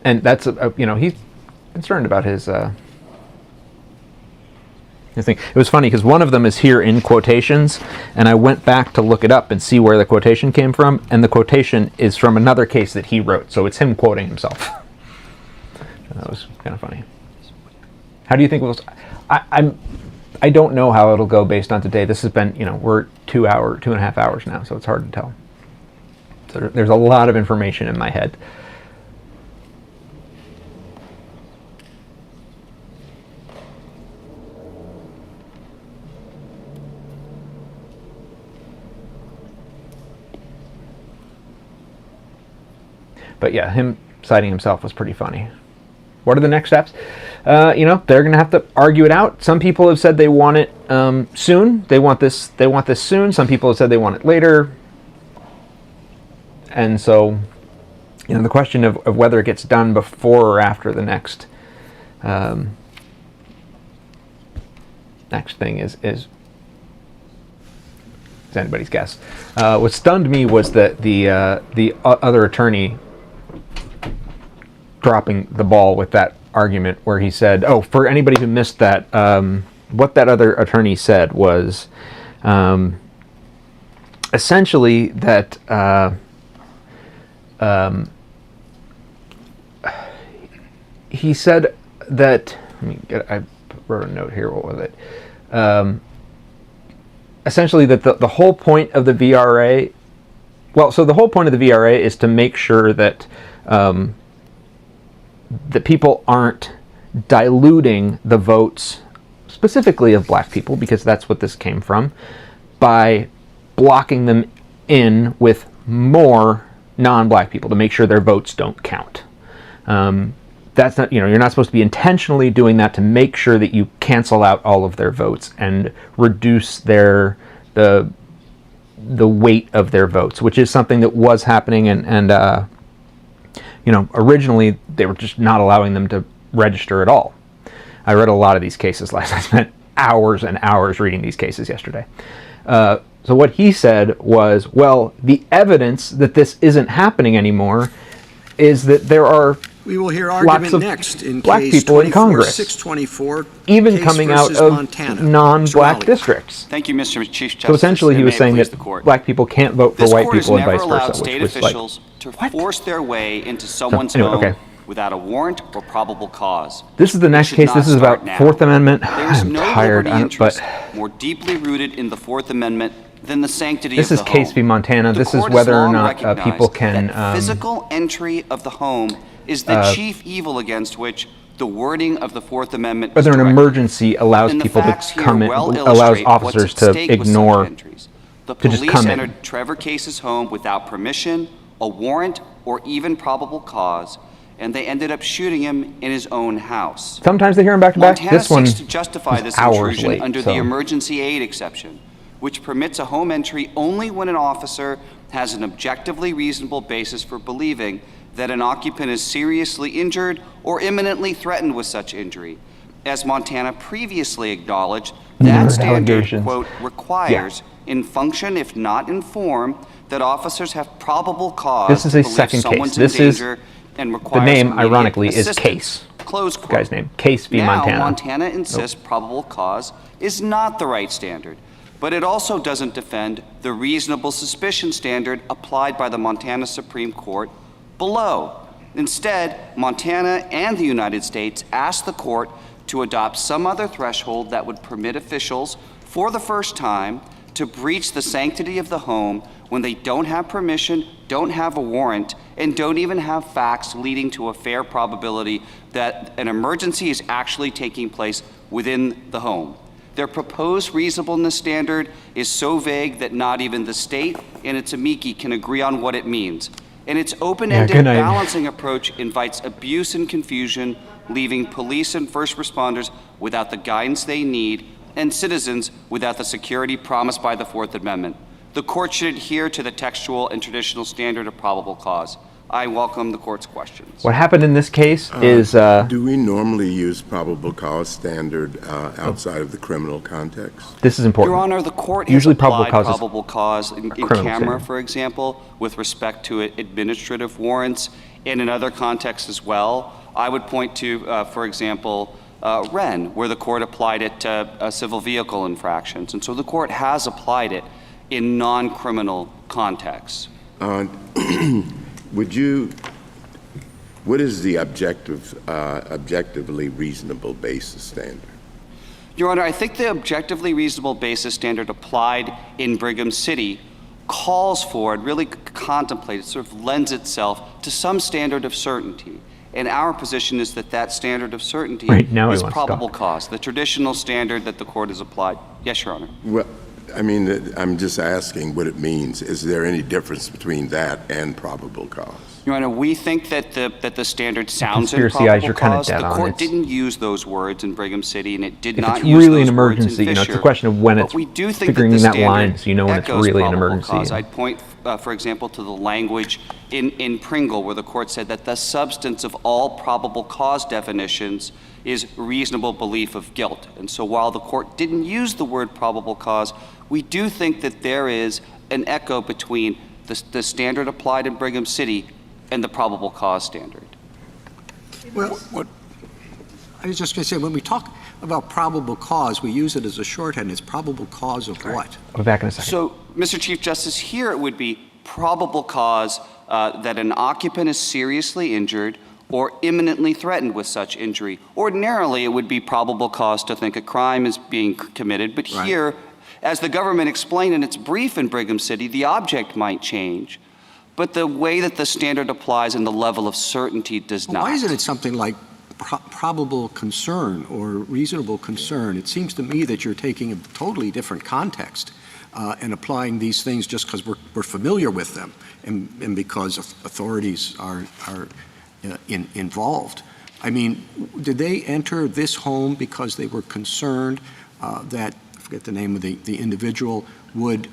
And that's he's concerned about his thing. It was funny because one of them is here in quotations, and I went back to look it up and see where the quotation came from, and the quotation is from another case that he wrote, so it's him quoting himself. That was kind of funny. How do you think it was? I don't know how it'll go based on today. This has been, we're 2.5 hours now, so it's hard to tell. So there's a lot of information in my head. But yeah, him citing himself was pretty funny. What are the next steps? They're going to have to argue it out. Some people have said they want it soon. They want this soon. Some people have said they want it later. And so, the question of whether it gets done before or after the next thing is anybody's guess. What stunned me was that the other attorney dropping the ball with that argument where he said, for anybody who missed that, what that other attorney said was essentially that he said that, I wrote a note here, what was it? Essentially that the whole point of the VRA, the whole point of the VRA is to make sure that that people aren't diluting the votes, specifically of black people, because that's what this came from, by blocking them in with more non-black people to make sure their votes don't count. That's not, you're not supposed to be intentionally doing that to make sure that you cancel out all of their votes and reduce the weight of their votes, which is something that was happening and originally they were just not allowing them to register at all. I read a lot of these cases last night. I spent hours and hours reading these cases yesterday. So what he said was, the evidence that this isn't happening anymore is that there are we will hear lots argument of next in black case people in Congress, 624, even case coming out versus of Montana. non-black districts. Thank you, Mr. Chief Justice. So essentially he was saying that court. black people can't vote for This white court has people and never vice allowed versa, state which was officials to force their way into someone's anyway, home okay. without a warrant or probable cause. This is the next It should case. not This is start about now. Fourth Amendment. There's I'm no tired, liberty interest but more deeply rooted in the Fourth Amendment than the sanctity this of is the Case home. v. Montana. The This is court has whether or long not recognized people can that physical entry of the home is the chief evil against which the wording of the Fourth Amendment whether is an directed. emergency allows And the people facts to here come in, well allows illustrate officers what's at to stake with such ignore, entries. The to just police come in. entered Trevor Case's home without permission, a warrant, or even probable cause, and they ended up shooting him in his own house. Sometimes they hear them back to back. Montana This one seeks to justify is this hours intrusion late, under so. the emergency aid exception, which permits a home entry only when an officer has an objectively reasonable basis for believing that an occupant is seriously injured or imminently threatened with such injury. As Montana previously acknowledged, that standard, quote, requires, in function if not in form, that officers have probable cause This is a to believe second someone's case. This in is danger and the requires name, immediate ironically, is assistance. Case. Close quote. Guy's name, Case v. Now, Montana. Montana insists probable cause is not the right standard, but it also doesn't defend the reasonable suspicion standard applied by the Montana Supreme Court below. Instead, Montana and the United States asked the court to adopt some other threshold that would permit officials, for the first time, to breach the sanctity of the home when they don't have permission, don't have a warrant, and don't even have facts leading to a fair probability that an emergency is actually taking place within the home. Their proposed reasonableness standard is so vague that not even the state and its amici can agree on what it means. And its open-ended balancing approach invites abuse and confusion, leaving police and first responders without the guidance they need and citizens without the security promised by the Fourth Amendment. The court should adhere to the textual and traditional standard of probable cause. I welcome the court's questions. What happened in this case is... do we normally use probable cause standard outside of the criminal context? This is important. Your Honor, the court Usually has applied probable cause in camera, for example, with respect to administrative warrants, and in other contexts as well. I would point to, for example, Wren, where the court applied it to civil vehicle infractions. And so the court has applied it in non-criminal contexts. Would you What is the objectively reasonable basis standard? Your Honor, I think the objectively reasonable basis standard applied in Brigham City calls for and really contemplates, sort of lends itself to some standard of certainty. And our position is that that standard of certainty is probable cause, the traditional standard that the court has applied. Yes, Your Honor. Well, I mean, I'm just asking what it means. Is there any difference between that and probable cause? Your Honor, we think that the standard sounds in Conspiracy eyes, probable you're kind of cause. dead The on. court It's- didn't use those words in Brigham City, and it did If not it's use really those an words in emergency, you know, it's a Fisher. question of when But it's we do think figuring that the that standard line so you know when it's echoes really an probable emergency. cause. I'd point, for example, to the language in Pringle, where the court said that the substance of all probable cause definitions is reasonable belief of guilt. And so while the court didn't use the word probable cause, we do think that there is an echo between the standard applied in Brigham City and the probable cause standard. Well, I was just going to say, when we talk about probable cause, we use it as a shorthand. It's probable cause of what? I'll be back in a second. So, Mr. Chief Justice, here it would be probable cause that an occupant is seriously injured or imminently threatened with such injury. Ordinarily, it would be probable cause to think a crime is being committed, but here, as the government explained in its brief in Brigham City, the object might change, but the way that the standard applies and the level of certainty does not. Why isn't it something like probable concern or reasonable concern? It seems to me that you're taking a totally different context and applying these things just because we're familiar with them and because authorities are involved. I mean, did they enter this home because they were concerned that, I forget the name of the individual, would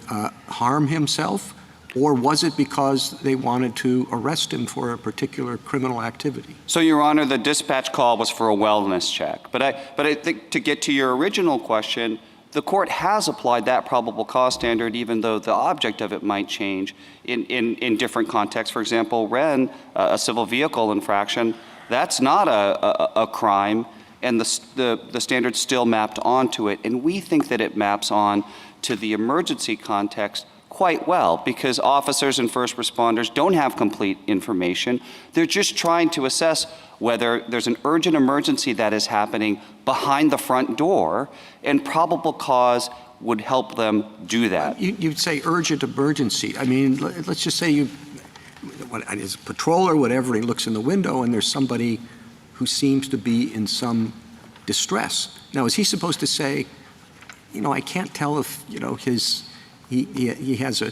harm himself? Or was it because they wanted to arrest him for a particular criminal activity? So, Your Honor, the dispatch call was for a wellness check. But I think to get to your original question, the court has applied that probable cause standard even though the object of it might change in different contexts. For example, Wren, a civil vehicle infraction, that's not a crime, and the standard's still mapped onto it. And we think that it maps on to the emergency context quite well, because officers and first responders don't have complete information. They're just trying to assess whether there's an urgent emergency that is happening behind the front door, and probable cause would help them do that. You'd say urgent emergency. I mean, let's just say as a patrol or whatever, he looks in the window and there's somebody who seems to be in some distress. Now, is he supposed to say, I can't tell if, he has a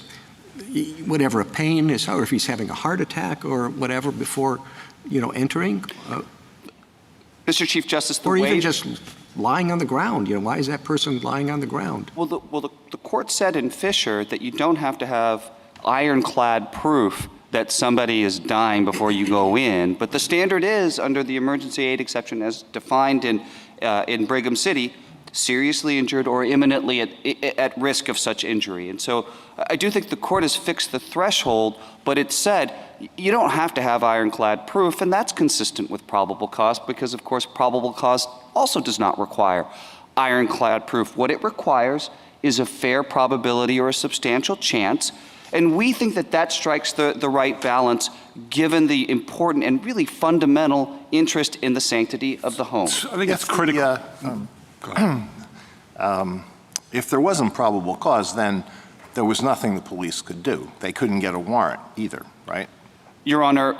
pain is, or if he's having a heart attack or whatever before, entering? Mr. Chief Justice, or even just lying on the ground. Why is that person lying on the ground? Well, the court said in Fisher that you don't have to have ironclad proof that somebody is dying before you go in, but the standard is, under the emergency aid exception as defined in Brigham City, seriously injured or imminently at risk of such injury. And so I do think the court has fixed the threshold, but it said you don't have to have ironclad proof, and that's consistent with probable cause because, of course, probable cause also does not require ironclad proof. What it requires is a fair probability or a substantial chance, and we think that strikes the right balance given the important and really fundamental interest in the sanctity of the home. I think that's critical. If there wasn't probable cause, then there was nothing the police could do. They couldn't get a warrant either, right? Your Honor,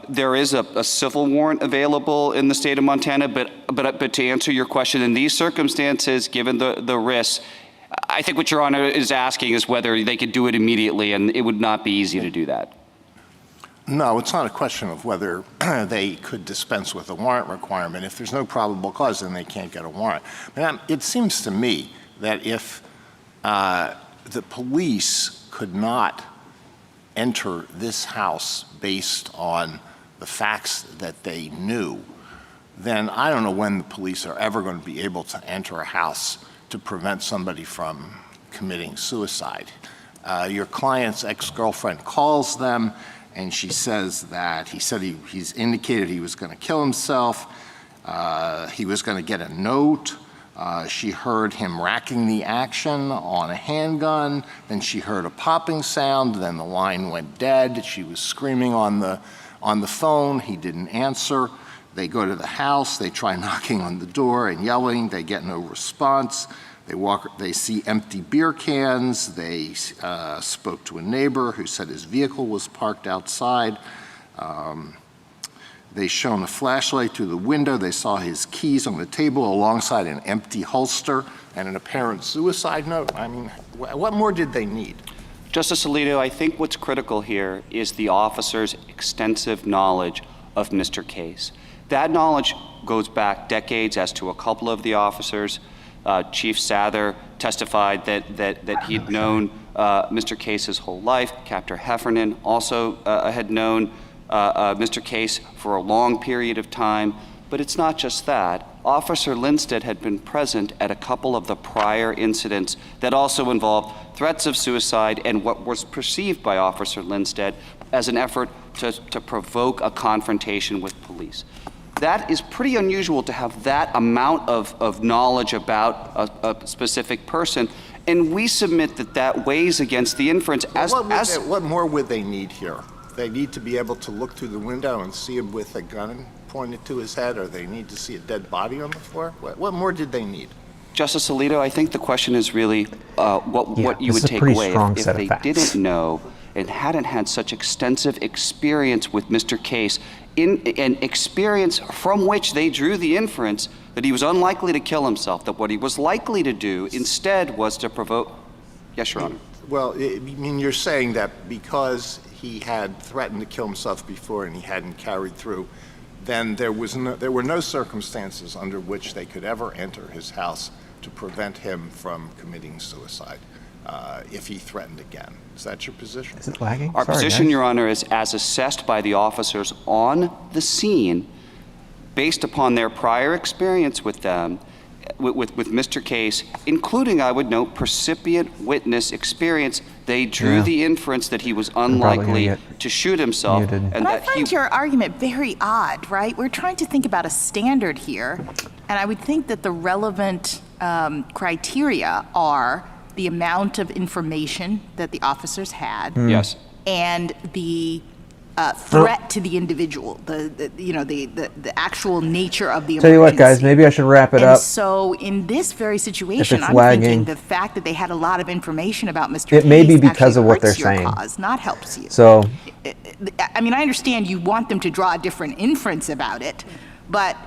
there is a civil warrant available in the state of Montana, but to answer your question, in these circumstances, given the risks, I think what Your Honor is asking is whether they could do it immediately, and it would not be easy to do that. No, it's not a question of whether they could dispense with a warrant requirement. If there's no probable cause, then they can't get a warrant. It seems to me that if the police could not enter this house based on the facts that they knew, then I don't know when the police are ever going to be able to enter a house to prevent somebody from committing suicide. Your client's ex-girlfriend calls them, and she says that he's indicated he was going to kill himself. He was going to get a note. She heard him racking the action on a handgun. Then she heard a popping sound. Then the line went dead. She was screaming on on the phone. He didn't answer. They go to the house. They try knocking on the door and yelling. They get no response. They see empty beer cans. They spoke to a neighbor who said his vehicle was parked outside. They shone a flashlight through the window. They saw his keys on the table alongside an empty holster and an apparent suicide note. I mean, what more did they need? Justice Alito, I think what's critical here is the officer's extensive knowledge of Mr. Case. That knowledge goes back decades as to a couple of the officers. Chief Sather testified that he'd known Mr. Case his whole life. Captain Heffernan also had known Mr. Case for a long period of time. But it's not just that. Officer Lindstedt had been present at a couple of the prior incidents that also involved threats of suicide and what was perceived by Officer Lindstedt as an effort to provoke a confrontation with police. That is pretty unusual to have that amount of knowledge about a specific person, and we submit that weighs against the inference. What more would they need here? They need to be able to look through the window and see him with a gun pointed to his head, or they need to see a dead body on the floor? What more did they need? Justice Alito, I think the question is really what you would take away if they didn't know and hadn't had such extensive experience with Mr. Case, an experience from which they drew the inference that he was unlikely to kill himself, that what he was likely to do instead was to provoke. Yes, Your Honor. Well, I mean, you're saying that because he had threatened to kill himself before and he hadn't carried through, then there were no circumstances under which they could ever enter his house to prevent him from committing suicide if he threatened again. Is that your position? Is it lagging? Our position, Your Honor, is as assessed by the officers on the scene, based upon their prior experience with them, with Mr. Case, including, I would note, precipient witness experience, they drew the inference that he was unlikely to shoot himself. And I find your argument very odd, right? We're trying to think about a standard here, and I would think that the relevant criteria are the amount of information that the officers had, yes, and the threat to the individual, the actual nature of the emergency. Tell you what, guys, maybe I should wrap it up. So in this very situation, I'm thinking the fact that they had a lot of information about Mr. Case, it may be because of what they're saying, cause, not helps you. So, I mean, I understand you want them to draw a different inference about it, but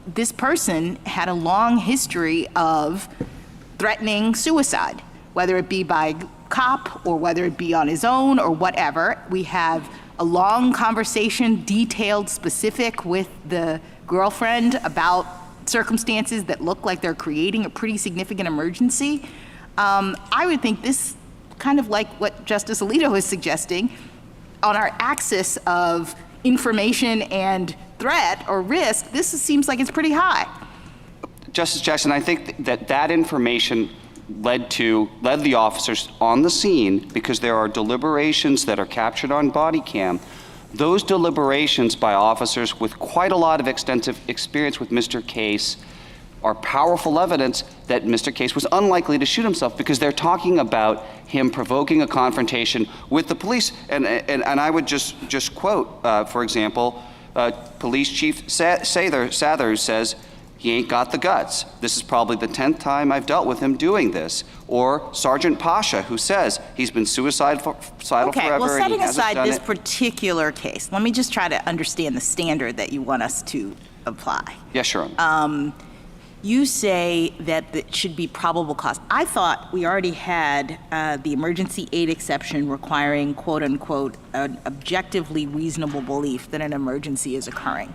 this person had a long history of threatening suicide, whether it be by cop or whether it be on his own or whatever. We have a long conversation, detailed, specific, with the girlfriend about circumstances that look like they're creating a pretty significant emergency. I would think this, kind of like what Justice Alito is suggesting, on our axis of information and threat or risk, this seems like it's pretty high. Justice Jackson, I think that information led the officers on the scene, because there are deliberations that are captured on body cam. Those deliberations by officers with quite a lot of extensive experience with Mr. Case are powerful evidence that Mr. Case was unlikely to shoot himself, because they're talking about him provoking a confrontation with the police. And I would just quote, for example, Police Chief Sather says, "He ain't got the guts. This is probably the 10th time I've dealt with him doing this." Or Sergeant Pasha, who says he's been suicidal forever. Well, setting aside this it. particular case, let me just try to understand the standard that you want us to apply. Yes, Your Honor. You say that it should be probable cause. I thought we already had the emergency aid exception requiring, quote unquote, an objectively reasonable belief that an emergency is occurring.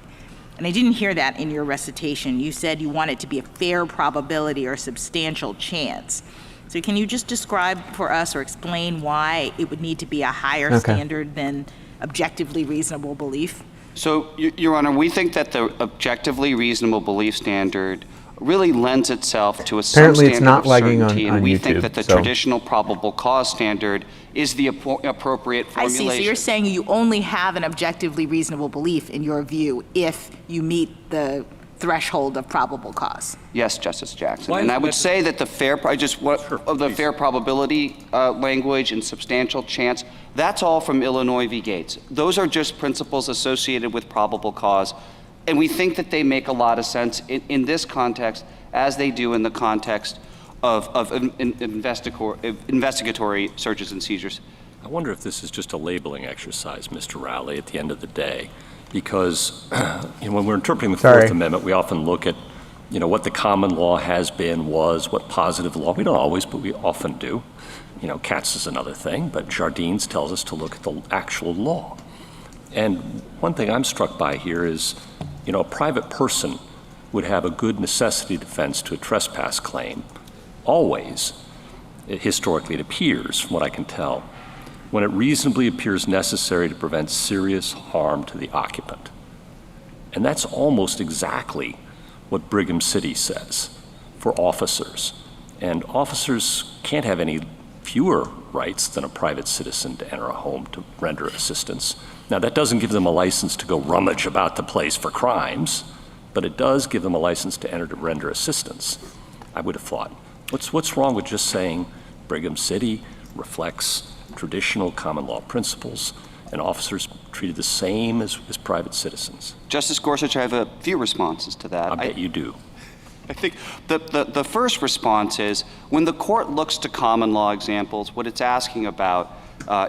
And I didn't hear that in your recitation. You said you want it to be a fair probability or substantial chance. So can you just describe for us or explain why it would need to be a higher standard than objectively reasonable belief? So, Your Honor, we think that the objectively reasonable belief standard really lends itself to some standard of certainty, and we think that the traditional probable cause standard is the appropriate formulation. I see. So you're saying you only have an objectively reasonable belief, in your view, if you meet the threshold of probable cause. Yes, Justice Jackson. And I would say that the fair probability language and substantial chance, That's all from Illinois v. Gates. Those are just principles associated with probable cause. And we think that they make a lot of sense in this context, as they do in the context of investigatory searches and seizures. I wonder if this is just a labeling exercise, Mr. Rowley, at the end of the day, because when we're interpreting the Fourth Amendment, we often look at what the common law has been, what positive law. We don't always, but we often do. Katz is another thing, but Jardines tells us to look at the actual law. And one thing I'm struck by here is, a private person would have a good necessity defense to a trespass claim, always, historically it appears, from what I can tell, when it reasonably appears necessary to prevent serious harm to the occupant. And that's almost exactly what Brigham City says for officers. And officers can't have any fewer rights than a private citizen to enter a home to render assistance. Now, that doesn't give them a license to go rummage about the place for crimes, but it does give them a license to enter to render assistance, I would have thought. What's wrong with just saying Brigham City reflects traditional common law principles and officers treated the same as private citizens? Justice Gorsuch, I have a few responses to that. I bet you do. I think the first response is when the court looks to common law examples, what it's asking about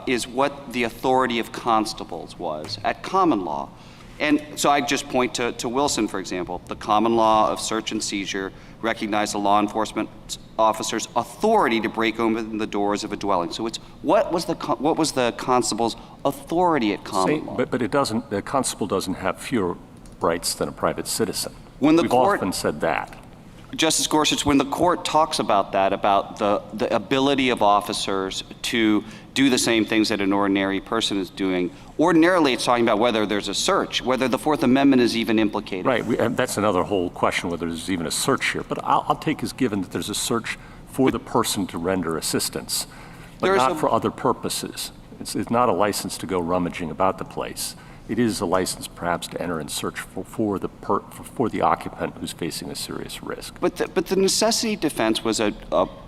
is what the authority of constables was at common law. And so I just point to Wilson, for example. The common law of search and seizure recognized the law enforcement officer's authority to break open the doors of a dwelling. So it's what was the constable's authority at common law? But it doesn't. The constable doesn't have fewer rights than a private citizen. We've often said that. Justice Gorsuch, when the court talks about that, about the ability of officers to do the same things that an ordinary person is doing, ordinarily it's talking about whether there's a search, whether the Fourth Amendment is even implicated. Right, and that's another whole question, whether there's even a search here. But I'll take as given that there's a search for the person to render assistance, but not for other purposes. It's not a license to go rummaging about the place. It is a license perhaps to enter and search for the occupant who's facing a serious risk. But the necessity defense was a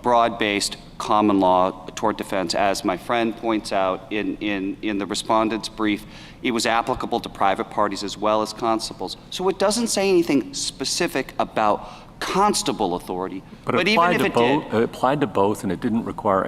broad-based common law tort defense. As my friend points out in the respondent's brief, it was applicable to private parties as well as constables. So it doesn't say anything specific about constable authority. But even if it did, it applied to both, and it didn't require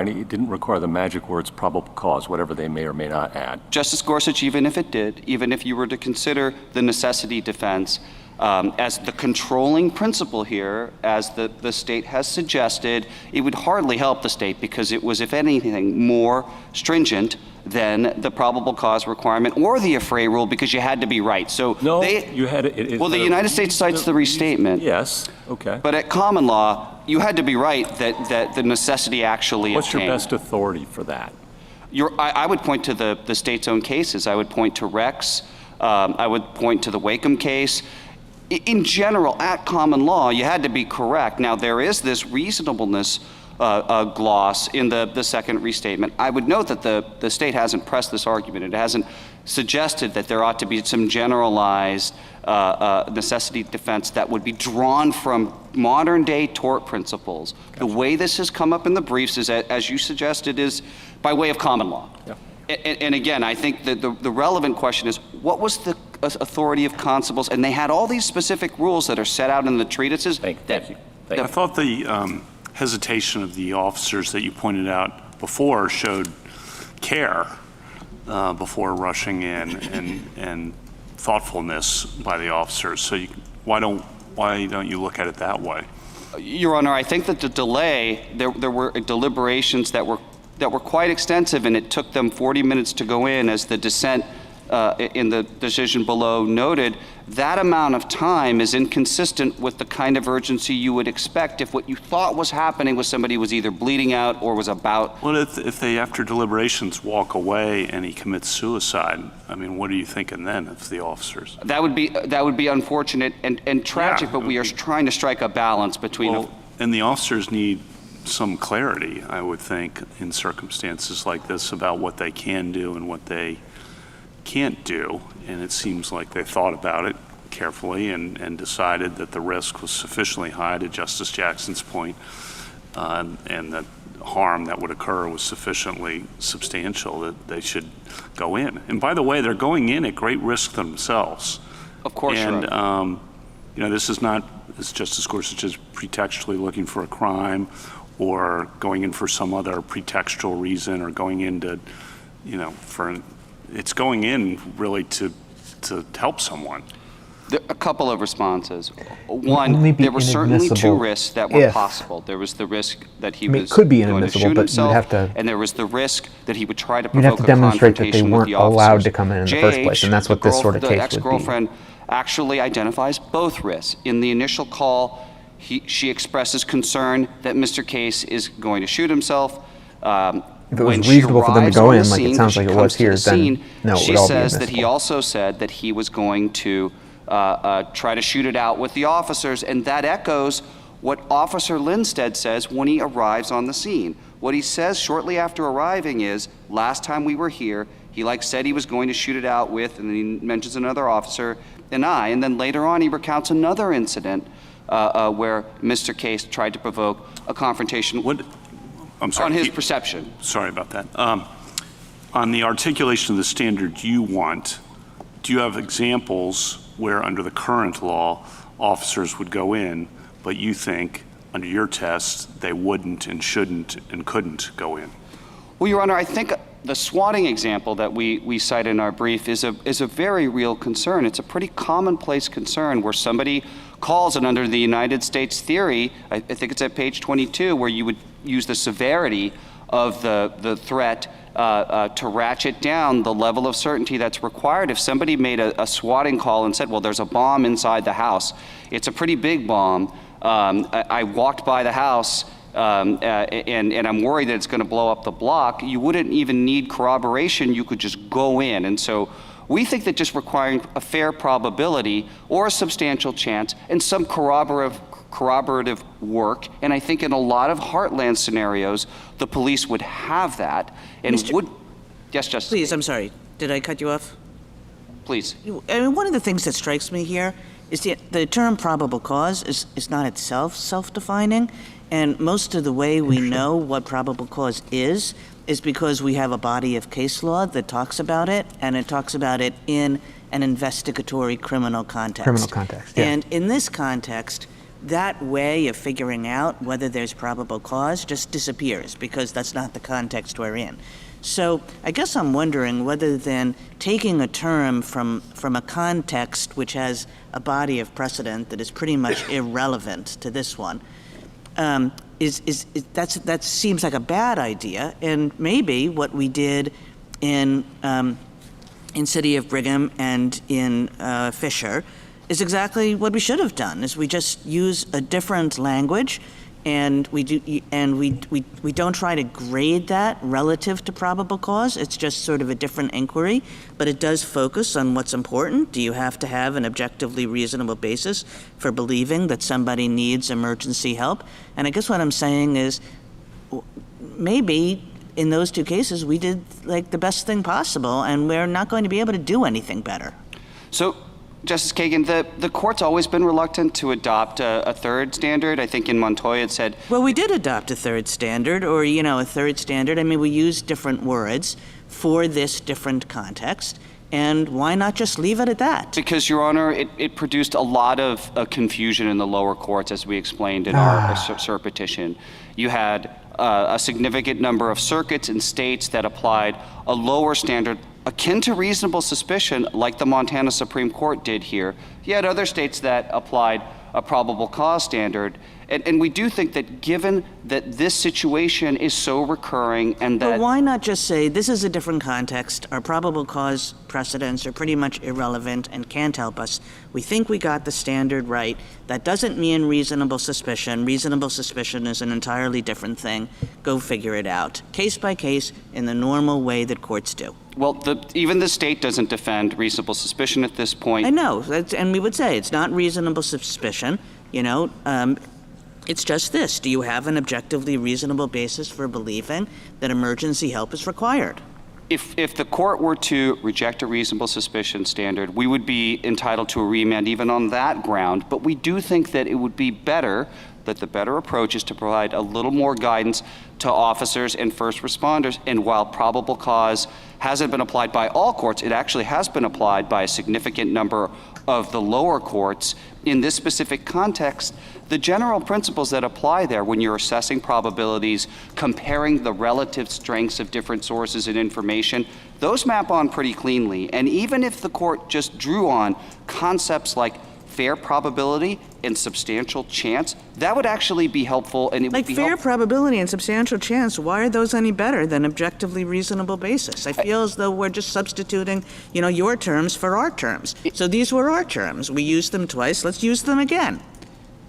the magic words probable cause, whatever they may or may not add. Justice Gorsuch, even if it did, even if you were to consider the necessity defense as the controlling principle here, as the state has suggested, it would hardly help the state because it was, if anything, more stringent than the probable cause requirement or the affray rule because you had to be right. So no, you had it. Well, the United States cites the restatement. Yes, okay. But at common law, you had to be right that the necessity actually What's obtained. your best authority for that? I would point to the state's own cases. I would point to Rex. I would point to the Wakeham case. In general, at common law, you had to be correct. Now, there is this reasonableness gloss in the second restatement. I would note that the state hasn't pressed this argument. It hasn't suggested that there ought to be some generalized necessity defense that would be drawn from modern day tort principles. Gotcha. The way this has come up in the briefs is, as you suggested, is by way of common law. Yeah. And again, I think that the relevant question is, what was the authority of constables? And they had all these specific rules that are set out in the treatises. Thank you. I thought the hesitation of the officers that you pointed out before showed care before rushing in and thoughtfulness by the officers. So why don't you look at it that way? Your Honor, I think that the delay, there were deliberations that were quite extensive, and it took them 40 minutes to go in, as the dissent in the decision below noted. That amount of time is inconsistent with the kind of urgency you would expect if what you thought was happening was somebody was either bleeding out or was about. Well, if they, after deliberations, walk away and he commits suicide, I mean, what are you thinking then of the officers? That would be unfortunate and tragic, yeah, but we are trying to strike a balance between. And the officers need some clarity, I would think, in circumstances like this about what they can do and what they can't do, and it seems like they thought about it carefully and decided that the risk was sufficiently high, to Justice Jackson's point, and that harm that would occur was sufficiently substantial that they should go in. And by the way, they're going in at great risk themselves. Of course, and right. This is not, as Justice Gorsuch is pretextually looking for a crime or going in for some other pretextual reason or going into, it's going in really to help someone. A couple of responses. One, there were certainly two risks that were possible. There was the risk that he was could be going to inadmissible, shoot but you'd himself, have to, and there was the risk that he would try to you'd have provoke to a demonstrate that they confrontation with weren't the officers. allowed to come in the first place, and that's what this sort of case the would be. ex-girlfriend actually identifies both risks. In the initial call, she expresses concern that Mr. Case is going to shoot himself. If it was reasonable for them to go in, like it sounds like it was here, then no, it would all be She says that admissible. he also said that he was going to try to shoot it out with the officers, and that echoes what Officer Lindstedt says when he arrives on the scene. What he says shortly after arriving is, last time we were here, he said he was going to shoot it out with, and then he mentions another officer and and then later on he recounts another incident where Mr. Case tried to provoke a confrontation on his perception. Sorry about that. On the articulation of the standard you want, do you have examples where under the current law officers would go in, but you think under your test they wouldn't and shouldn't and couldn't go in? Well, Your Honor, I think the swatting example that we cite in our brief is a very real concern. It's a pretty commonplace concern where somebody calls, and under the United States theory, I think it's at page 22, where you would use the severity of the threat to ratchet down the level of certainty that's required. If somebody made a swatting call and said, well, there's a bomb inside the house, it's a pretty big bomb, I walked by the house, and I'm worried that it's going to blow up the block, you wouldn't even need corroboration. You could just go in. And so we think that just requiring a fair probability or a substantial chance and some corroborative work, and I think in a lot of heartland scenarios, the police would have that and Yes, Justice. Please, I'm sorry. Did I cut you off? Please. I mean, one of the things that strikes me here is the term probable cause is not itself self-defining. And most of the way we know what probable cause is because we have a body of case law that talks about it, and it talks about it in an investigatory criminal context. Criminal context, yeah. And in this context, that way of figuring out whether there's probable cause just disappears because that's not the context we're in. So I guess I'm wondering whether then taking a term from a context which has a body of precedent that is pretty much irrelevant to this one, that seems like a bad idea, and maybe what we did in City of Brigham and in Fisher is exactly what we should have done. Is we just use a different language, and we don't try to grade that relative to probable cause. It's just sort of a different inquiry, but it does focus on what's important. Do you have to have an objectively reasonable basis for believing that somebody needs emergency help? And I guess what I'm saying is maybe in those two cases we did the best thing possible, and we're not going to be able to do anything better. So, Justice Kagan, the court's always been reluctant to adopt a third standard. I think in Montoya it said... Well, we did adopt a third standard, or, a third standard. I mean, we used different words for this different context, and why not just leave it at that? Because, Your Honor, it produced a lot of confusion in the lower courts, as we explained in our cert petition. You had a significant number of circuits and states that applied a lower standard akin to reasonable suspicion, like the Montana Supreme Court did here. You had other states that applied a probable cause standard. And we do think that given that this situation is so recurring and that... But why not just say, this is a different context, our probable cause precedents are pretty much irrelevant and can't help us. We think we got the standard right. That doesn't mean reasonable suspicion. Reasonable suspicion is an entirely different thing. Go figure it out. Case by case, in the normal way that courts do. Well, even the state doesn't defend reasonable suspicion at this point. I know, and we would say it's not reasonable suspicion, it's just this. Do you have an objectively reasonable basis for believing that emergency help is required? If the court were to reject a reasonable suspicion standard, we would be entitled to a remand even on that ground, but we do think that it would be better, that the better approach is to provide a little more guidance to officers and first responders. And while probable cause hasn't been applied by all courts, it actually has been applied by a significant number of the lower courts. In this specific context, the general principles that apply there when you're assessing probabilities, comparing the relative strengths of different sources and information, those map on pretty cleanly. And even if the court just drew on concepts like fair probability and substantial chance, that would actually be helpful. And it would be fair probability and substantial chance, why are those any better than objectively reasonable basis? I feel as though we're just substituting, your terms for our terms. So these were our terms. We used them twice. Let's use them again.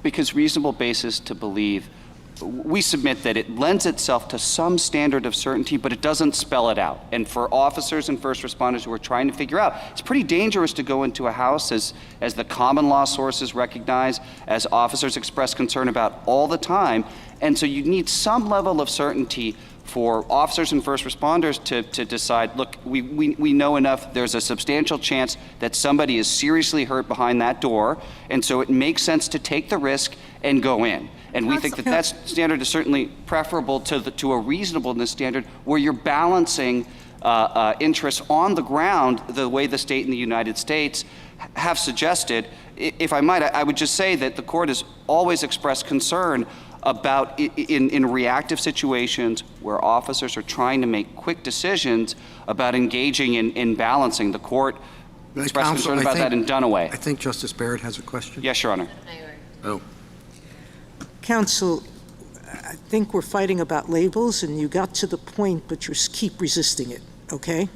Because reasonable basis to believe, we submit that it lends itself to some standard of certainty, but it doesn't spell it out. And for officers and first responders who are trying to figure out, it's pretty dangerous to go into a house, as the common law sources recognize, as officers express concern about all the time. And so you need some level of certainty for officers and first responders to decide, look, we know enough, there's a substantial chance that somebody is seriously hurt behind that door, and so it makes sense to take the risk and go in. And we think that standard is certainly preferable to a reasonableness standard where you're balancing interests on the ground the way the state and the United States have suggested. If I might, I would just say that the court has always expressed concern about in reactive situations where officers are trying to make quick decisions about engaging in balancing. The court expressed concern about that in Dunaway. I think Justice Barrett has a question. Yes, Your Honor. Oh. Counsel, I think we're fighting about labels, and you got to the point, but you keep resisting it, okay?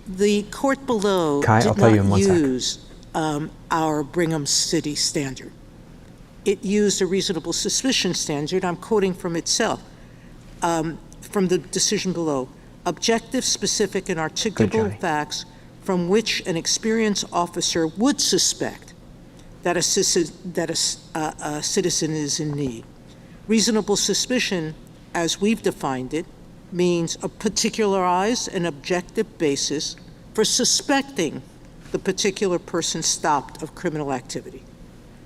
The court below did not use our Brigham City standard. It used a reasonable suspicion standard. I'm quoting from itself, from the decision below. Objective, specific, and articulable facts from which an experienced officer would suspect that a citizen is in need. Reasonable suspicion, as we've defined it, means a particularized and objective basis for suspecting the particular person stopped of criminal activity.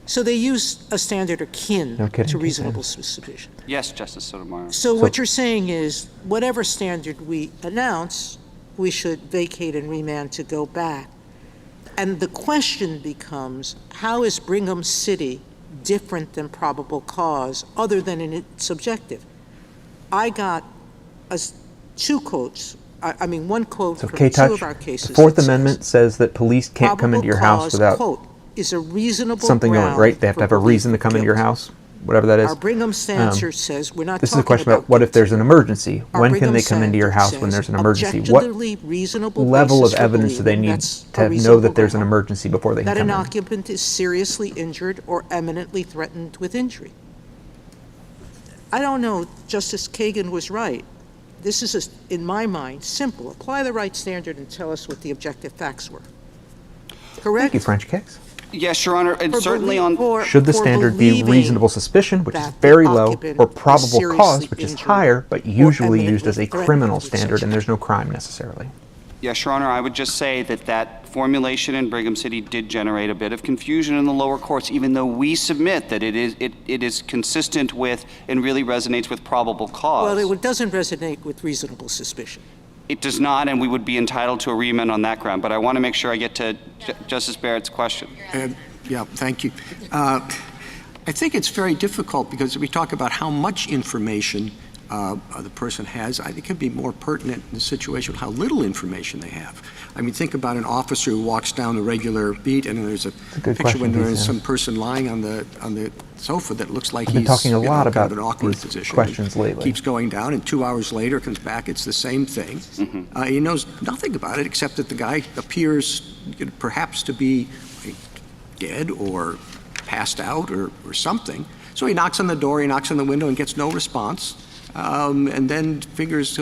So they use a standard akin to reasonable suspicion. Yes, Justice Sotomayor. So what you're saying is, whatever standard we announce, we should vacate and remand to go back. And the question becomes, how is Brigham City different than probable cause, other than in its objective? I got two quotes. One quote from two of our cases. The Fourth Amendment says that police can't come into your house without quote, is a reasonable something going right. They have to have a reason to come into your house, whatever that is. Our Brigham standard says we're not. This is a question about what if there's an emergency? When can they come into your house when there's an emergency? What level of evidence do they need to know that there's an emergency before they can come in? That an occupant is seriously injured or eminently threatened with injury. I don't know. Justice Kagan was right. This is, in my mind, simple. Apply the right standard and tell us what the objective facts were. Correct? Thank you, French kicks. Yes, Your Honor, and certainly should the standard be reasonable suspicion, which is very low, or probable cause, which is higher, but usually used as a criminal standard, and there's no crime necessarily? Yes, Your Honor, I would just say that formulation in Brigham City did generate a bit of confusion in the lower courts, even though we submit that it is consistent with and really resonates with probable cause. Well, it doesn't resonate with reasonable suspicion. It does not, and we would be entitled to a remand on that ground. But I want to make sure I get to Justice Barrett's question. Yeah, thank you. I think it's very difficult because we talk about how much information the person has. I think it can be more pertinent in the situation with how little information they have. I mean, think about an officer who walks down the regular beat, and there's a picture when there is some person lying on the sofa that looks like he's talking a lot about kind of an awkward these position. Questions lately. Keeps going down, and 2 hours later comes back. It's the same thing. Mm-hmm. He knows nothing about it except that the guy appears perhaps to be dead or passed out or something. So he knocks on the door, he knocks on the window, and gets no response. And then figures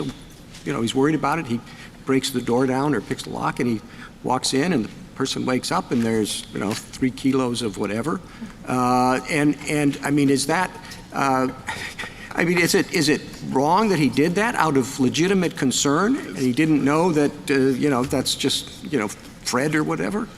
he's worried about it. He breaks the door down or picks the lock, and he walks in, and the person wakes up, and there's 3 kilos of whatever. And I mean, is that? I mean, is it wrong that he did that out of legitimate concern, and he didn't know that, that's just, Fred or whatever?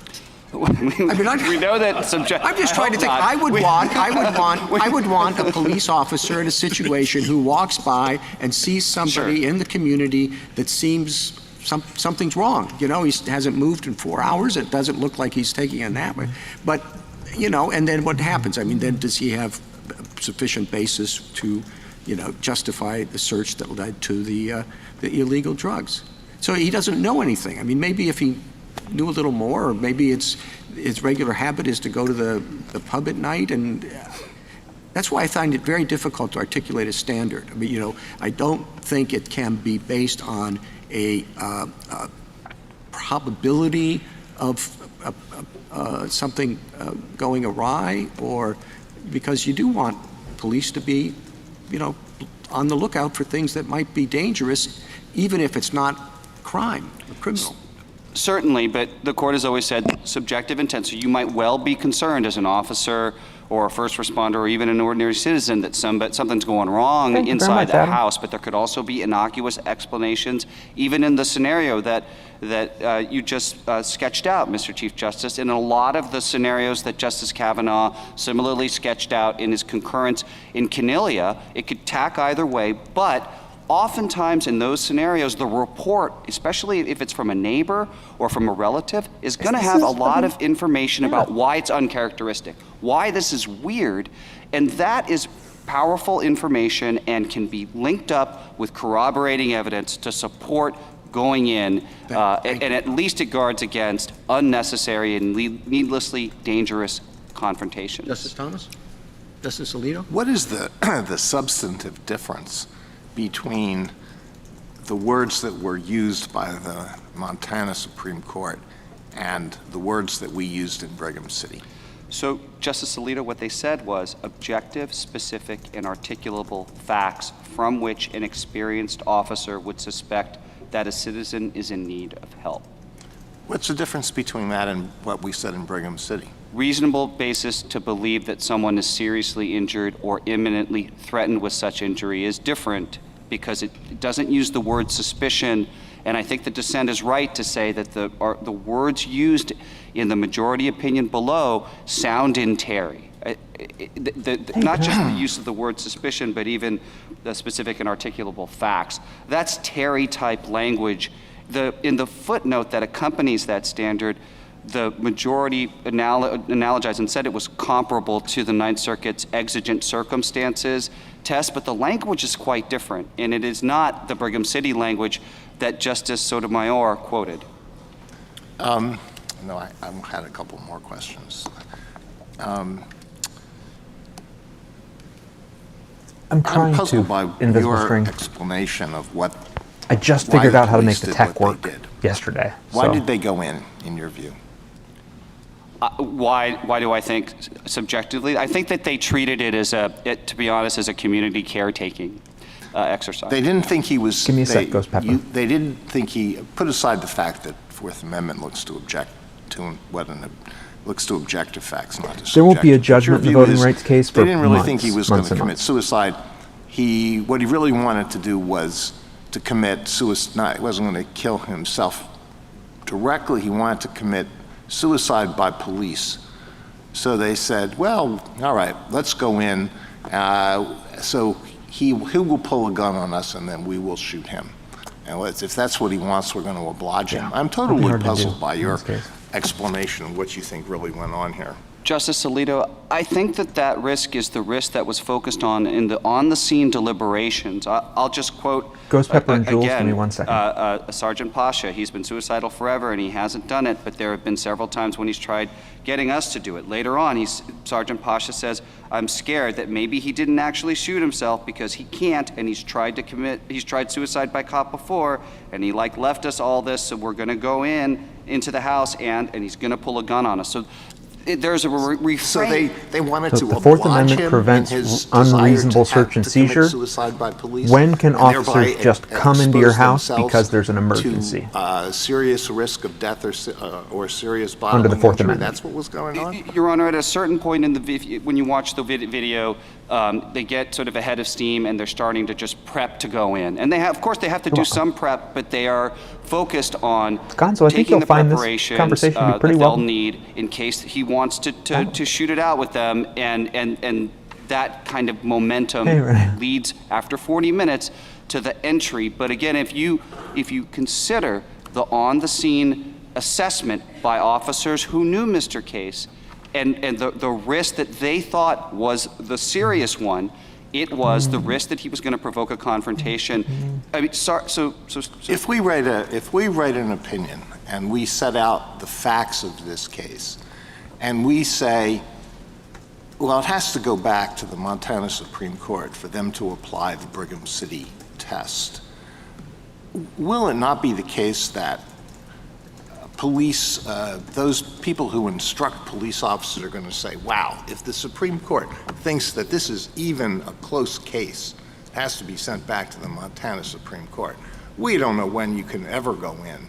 We know that I'm just trying to think. I would want a police officer in a situation who walks by and sees somebody in the community that seems something's wrong. He hasn't moved in 4 hours. It doesn't look like he's taking a nap. But and then what happens? I mean, then does he have sufficient basis to justify the search that led to the illegal drugs? So he doesn't know anything. I mean, maybe if he knew a little more, or maybe his regular habit is to go to the pub at night, and that's why I find it very difficult to articulate a standard. I mean, I don't think it can be based on a probability of something going awry, or because you do want police to be, on the lookout for things that might be dangerous, even if it's not crime or criminal. Certainly, but the court has always said subjective intent. So you might well be concerned as an officer or a first responder or even an ordinary citizen that something's going wrong inside the house, but there could also be innocuous explanations, even in the scenario that you just sketched out, Mr. Chief Justice. In a lot of the scenarios that Justice Kavanaugh similarly sketched out in his concurrence in Callais, it could tack either way, but oftentimes in those scenarios, the report, especially if it's from a neighbor or from a relative, is going to have a lot of information about why it's uncharacteristic, why this is weird, and that is powerful information and can be linked up with corroborating evidence to support going in, and at least it guards against unnecessary and needlessly dangerous confrontations. Justice Thomas? Justice Alito? What is the substantive difference between the words that were used by the Montana Supreme Court and the words that we used in Brigham City? So, Justice Alito, what they said was objective, specific, and articulable facts from which an experienced officer would suspect that a citizen is in need of help. What's the difference between that and what we said in Brigham City? Reasonable basis to believe that someone is seriously injured or imminently threatened with such injury is different because it doesn't use the word suspicion. And I think the dissent is right to say that the words used in the majority opinion below sound in Terry. Not just the use of the word suspicion, but even the specific and articulable facts. That's Terry-type language. In the footnote that accompanies that standard, the majority analogized and said it was comparable to the Ninth Circuit's exigent circumstances test, but the language is quite different, and it is not the Brigham City language that Justice Sotomayor quoted. No, I had a couple more questions. I'm trying puzzled to by invisible your string. explanation of what. I just figured out how to make the tech work yesterday. Why did they go in your view? Why do I think subjectively? I think that they treated it as to be honest, as a community caretaking exercise. They didn't think he was. Give me a sec, Ghost Pepper. They didn't think he put aside the fact that Fourth Amendment looks to object to looks to objective facts, not to subjective. There won't be a judgment in the voting rights case for They didn't really months, think he was going months to and commit months. suicide. What he really wanted to do was to commit suicide. He wasn't going to kill himself directly. He wanted to commit suicide by police. So they said, well, all right, let's go in. So he will pull a gun on us and then we will shoot him. And if that's what he wants, we're going to oblige him. I'm totally puzzled by your explanation of what you think really went on here. Justice Alito, I think that risk is the risk that was focused on in the on-the-scene deliberations. I'll just quote Ghost Pepper and Jules, again, give me 1 second. Sergeant Pasha. He's been suicidal forever and he hasn't done it, but there have been several times when he's tried getting us to do it. Later on, Sergeant Pasha says, I'm scared that maybe he didn't actually shoot himself because he can't, and he's tried suicide by cop before, and he left us all this, so we're gonna go into the house and he's gonna pull a gun on us. So there's a refrain. So they wanted to the Fourth oblige Amendment him prevents in his unreasonable desire search and to commit seizure. suicide by police, When can and thereby officers just come into your expose house themselves because there's an emergency? To serious risk of death or serious bodily Under the Fourth injury. Amendment. That's what was going on? Your Honor, at a certain point in when you watch the video, they get sort of ahead of steam and they're starting to just prep to go in. And of course, they have to do some prep, but they are focused on Gonzo, I think taking you'll the find this preparations conversation to be pretty that well. they'll need in case he wants to shoot it out with them, and that kind of momentum leads after 40 minutes to the entry. But again, if you consider the on-the-scene assessment by officers who knew Mr. Case and the risk that they thought was the serious one, it was the risk that he was going to provoke a confrontation. I mean, so if we write an opinion and we set out the facts of this case, and we say, well, it has to go back to the Montana Supreme Court for them to apply the Brigham City test, will it not be the case that police, those people who instruct police officers are going to say, wow, if the Supreme Court thinks that this is even a close case, it has to be sent back to the Montana Supreme Court. We don't know when you can ever go in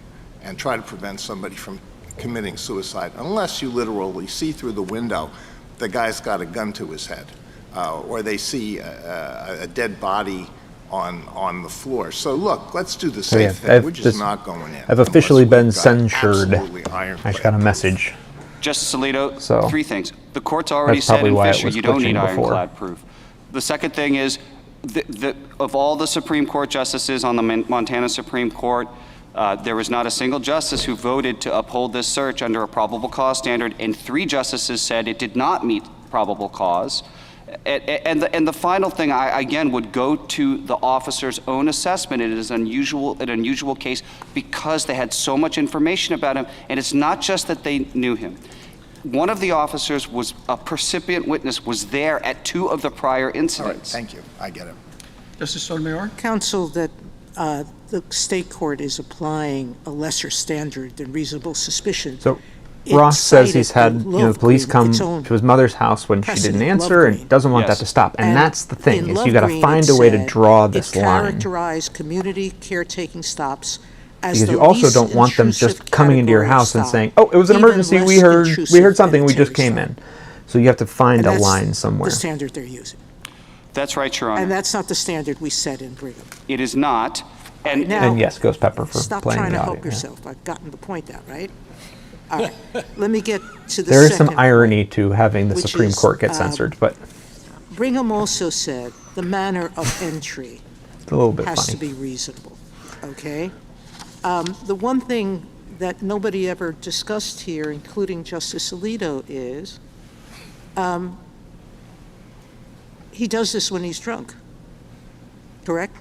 and try to prevent somebody from committing suicide unless you literally see through the window the guy's got a gun to his head, or they see a dead body on the floor. So look, let's do the safe thing. We're just not going in. I've officially been censured. I just got a message. Justice Alito, So, three things. The court's already that's said probably in why it Fisher was you don't need glitching before. ironclad proof. The second thing is, of all the Supreme Court justices on the Montana Supreme Court, there was not a single justice who voted to uphold this search under a probable cause standard, and 3 justices said it did not meet probable cause. And the final thing, I again would go to the officer's own assessment. It is an unusual case because they had so much information about him, and it's not just that they knew him. One of the officers was a percipient witness, was there at 2 of the prior incidents. All right, thank you. I get it. Justice Sotomayor? Counsel, that the state court is applying a lesser standard than reasonable suspicion. So It Ross says he's cited had police come its own to his mother's house when she didn't answer and doesn't want that to stop. And that's the thing, in is you got to Lovegreen, find it a way to said draw this it line. characterized community caretaking stops as Because the you also least don't want them intrusive just coming into your category of house and stop, saying, oh, it was an even emergency, less we heard intrusive something, than we a just Terry came stop. in. So you have to find And a that's line somewhere. the standard they're using. That's right, Your Honor. And that's not the standard we set in Brigham. It is not. And, Now, And yes, Ghost Pepper for stop playing trying the to audio. help yeah. yourself. I've gotten the point out, right? All right. Let me get to the There is second some irony to having the which Supreme is, Court get censored, but Brigham also said the manner of entry it's a little bit has funny. to be reasonable, okay? The one thing that nobody ever discussed here, including Justice Alito, is he does this when he's drunk, correct?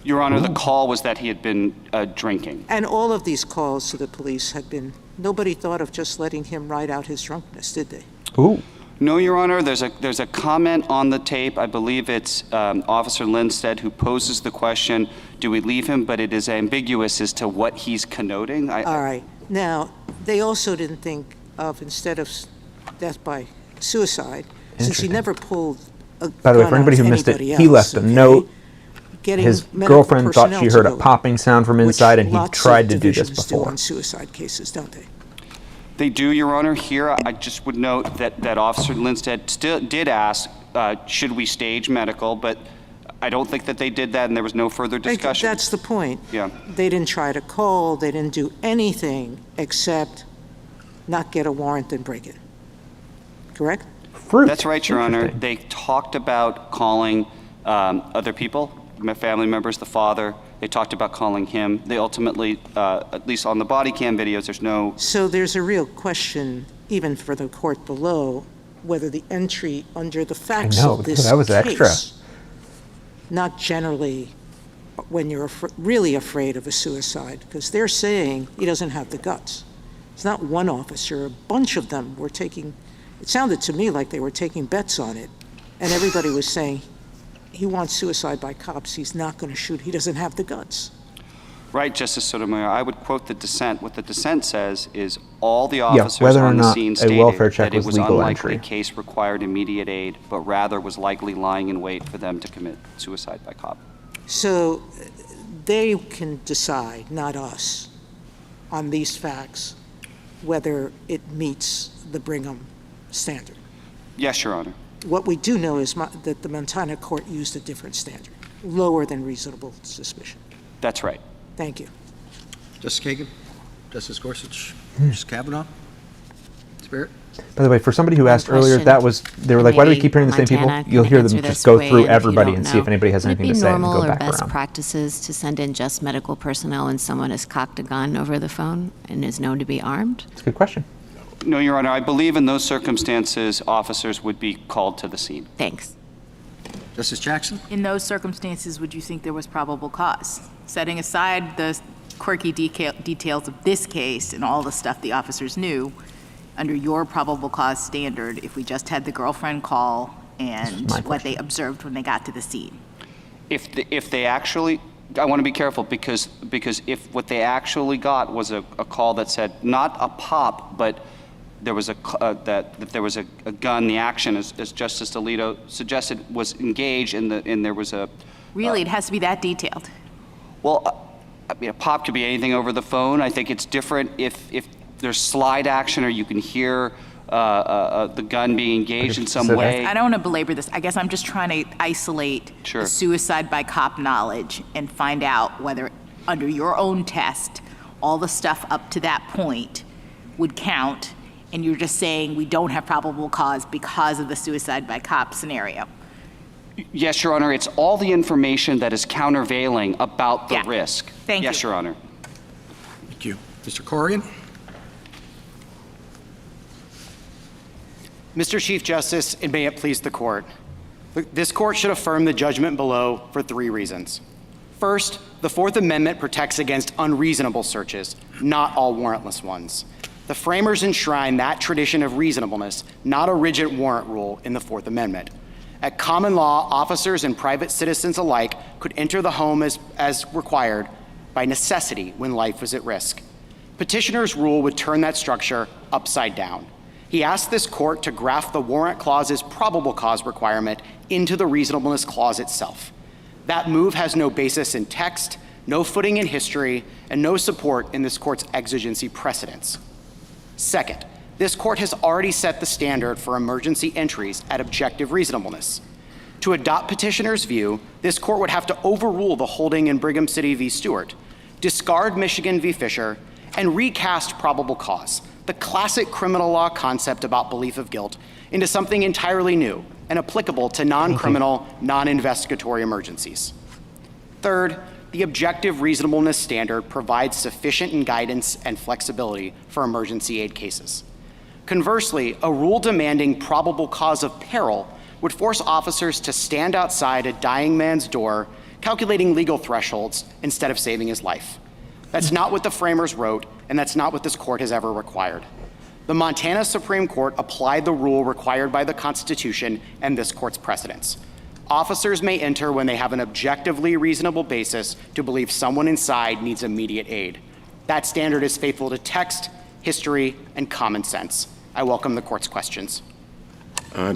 Your Honor, the call was that he had been drinking. And all of these calls to the police had been, nobody thought of just letting him ride out his drunkenness, did they? Ooh. No, Your Honor, there's a comment on the tape. I believe it's Officer Lindstedt who poses the question, do we leave him? But it is ambiguous as to what he's connoting. All right. Now, they also didn't think of, instead of death by suicide, since he never pulled a By the way, gun for anybody on who missed it, anybody he else, left a okay? note. Getting His medical girlfriend thought personnel she to heard a go, popping sound from which inside, and he lots of tried to do this divisions do before. on suicide cases, don't they? They do, Your Honor. Here, I just would note that Officer Lindstedt still did ask, should we stage medical? But I don't think that they did that, and there was no further discussion. That's the point. Yeah. They didn't try to call, they didn't do anything except not get a warrant and break it. Correct? That's right, Your Honor. They talked about calling other people, my family members, the father. They talked about calling him. They ultimately, at least on the body cam videos, there's no... So there's a real question, even for the court below, whether the entry under the facts I know, of this that was case, extra. not generally when you're really afraid of a suicide, because they're saying he doesn't have the guts. It's not one officer, a bunch of them were taking, it sounded to me like they were taking bets on it, and everybody was saying, he wants suicide by cops, he's not going to shoot, he doesn't have the guts. Right, Justice Sotomayor. I would quote the dissent. What the dissent says is all the Yeah, officers whether or on the not scene a stated welfare check that it was was legal unlikely entry. case required immediate aid, but rather was likely lying in wait for them to commit suicide by cop. So they can decide, not us, on these facts, whether it meets the Brigham standard. Yes, Your Honor. What we do know is that the Montana court used a different standard, lower than reasonable suspicion. That's right. Thank you. Justice Kagan, Justice Gorsuch, Justice Kavanaugh, Spirit. By the way, for somebody who asked earlier, they were like, Maybe why do we keep hearing the same people? Montana You'll can hear answer them just this go way, through and if you everybody don't and see if know, anybody has anything to say and go Would it be normal or back best around. practices to send in just medical personnel when someone has cocked a gun over the phone and is known to be armed? It's a good question. No, Your Honor. I believe in those circumstances, officers would be called to the scene. Thanks. Justice Jackson? In those circumstances, would you think there was probable cause? Setting aside the quirky details of this case and all the stuff the officers knew, under your probable cause standard, if we just had the girlfriend call and what they observed when they got to the scene? If they actually, I want to be careful because if what they actually got was a call that said not a pop, but there was that there was a gun, the action, as Justice Alito suggested, was engaged, and there was a. Really, it has to be that detailed. Well, I mean, a pop could be anything over the phone. I think it's different if there's slide action or you can hear the gun being engaged in some way. I don't want to belabor this. I guess I'm just trying to isolate the suicide by cop knowledge and find out whether, under your own test, all the stuff up to that point would count, and you're just saying we don't have probable cause because of the suicide by cop scenario. Yes, Your Honor. It's all the information that is countervailing about the risk. Thank you. Yes, Your Honor. Thank you. Mr. Corrigan? Mr. Chief Justice, and may it please the court. This court should affirm the judgment below for 3 reasons. First, the Fourth Amendment protects against unreasonable searches, not all warrantless ones. The framers enshrine that tradition of reasonableness, not a rigid warrant rule, in the Fourth Amendment. At common law, officers and private citizens alike could enter the home as required by necessity when life was at risk. Petitioner's rule would turn that structure upside down. He asked this court to graft the warrant clause's probable cause requirement into the reasonableness clause itself. That move has no basis in text, no footing in history, and no support in this court's exigency precedents. Second, this court has already set the standard for emergency entries at objective reasonableness. To adopt petitioner's view, this court would have to overrule the holding in Brigham City v. Stewart, discard Michigan v. Fisher, and recast probable cause, the classic criminal law concept about belief of guilt, into something entirely new and applicable to non-criminal, non-investigatory emergencies. Third, the objective reasonableness standard provides sufficient guidance and flexibility for emergency aid cases. Conversely, a rule demanding probable cause of peril would force officers to stand outside a dying man's door, calculating legal thresholds instead of saving his life. That's not what the framers wrote, and that's not what this court has ever required. The Montana Supreme Court applied the rule required by the Constitution and this court's precedents. Officers may enter when they have an objectively reasonable basis to believe someone inside needs immediate aid. That standard is faithful to text, history, and common sense. I welcome the court's questions.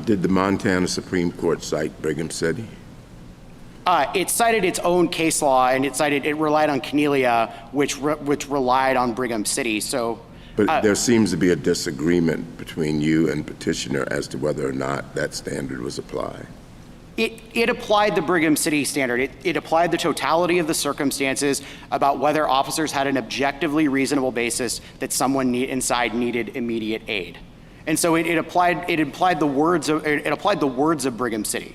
Did the Montana Supreme Court cite Brigham City? It cited its own case law, and it relied on Cornelia, which relied on Brigham City. So, but there seems to be a disagreement between you and petitioner as to whether or not that standard was applied. It applied the Brigham City standard. It applied the totality of the circumstances about whether officers had an objectively reasonable basis that someone inside needed immediate aid, and so it applied the words of Brigham City.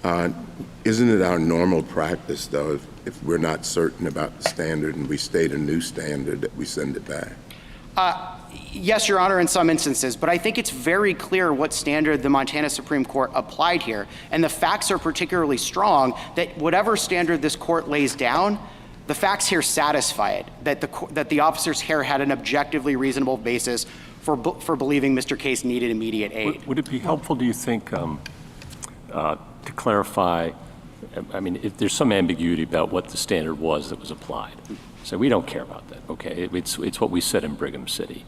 Isn't it our normal practice, though, if we're not certain about the standard and we state a new standard, that we send it back? Yes, Your Honor, in some instances, but I think it's very clear what standard the Montana Supreme Court applied here, and the facts are particularly strong that whatever standard this court lays down, the facts here satisfy it, that the officers here had an objectively reasonable basis for believing Mr. Case needed immediate aid. Would it be helpful, do you think, to clarify I mean, if there's some ambiguity about what the standard was that was applied. So we don't care about that, okay? It's what we said in Brigham City.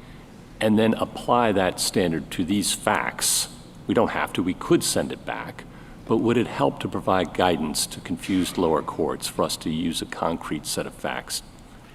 And then apply that standard to these facts. We don't have to, we could send it back, but would it help to provide guidance to confused lower courts for us to use a concrete set of facts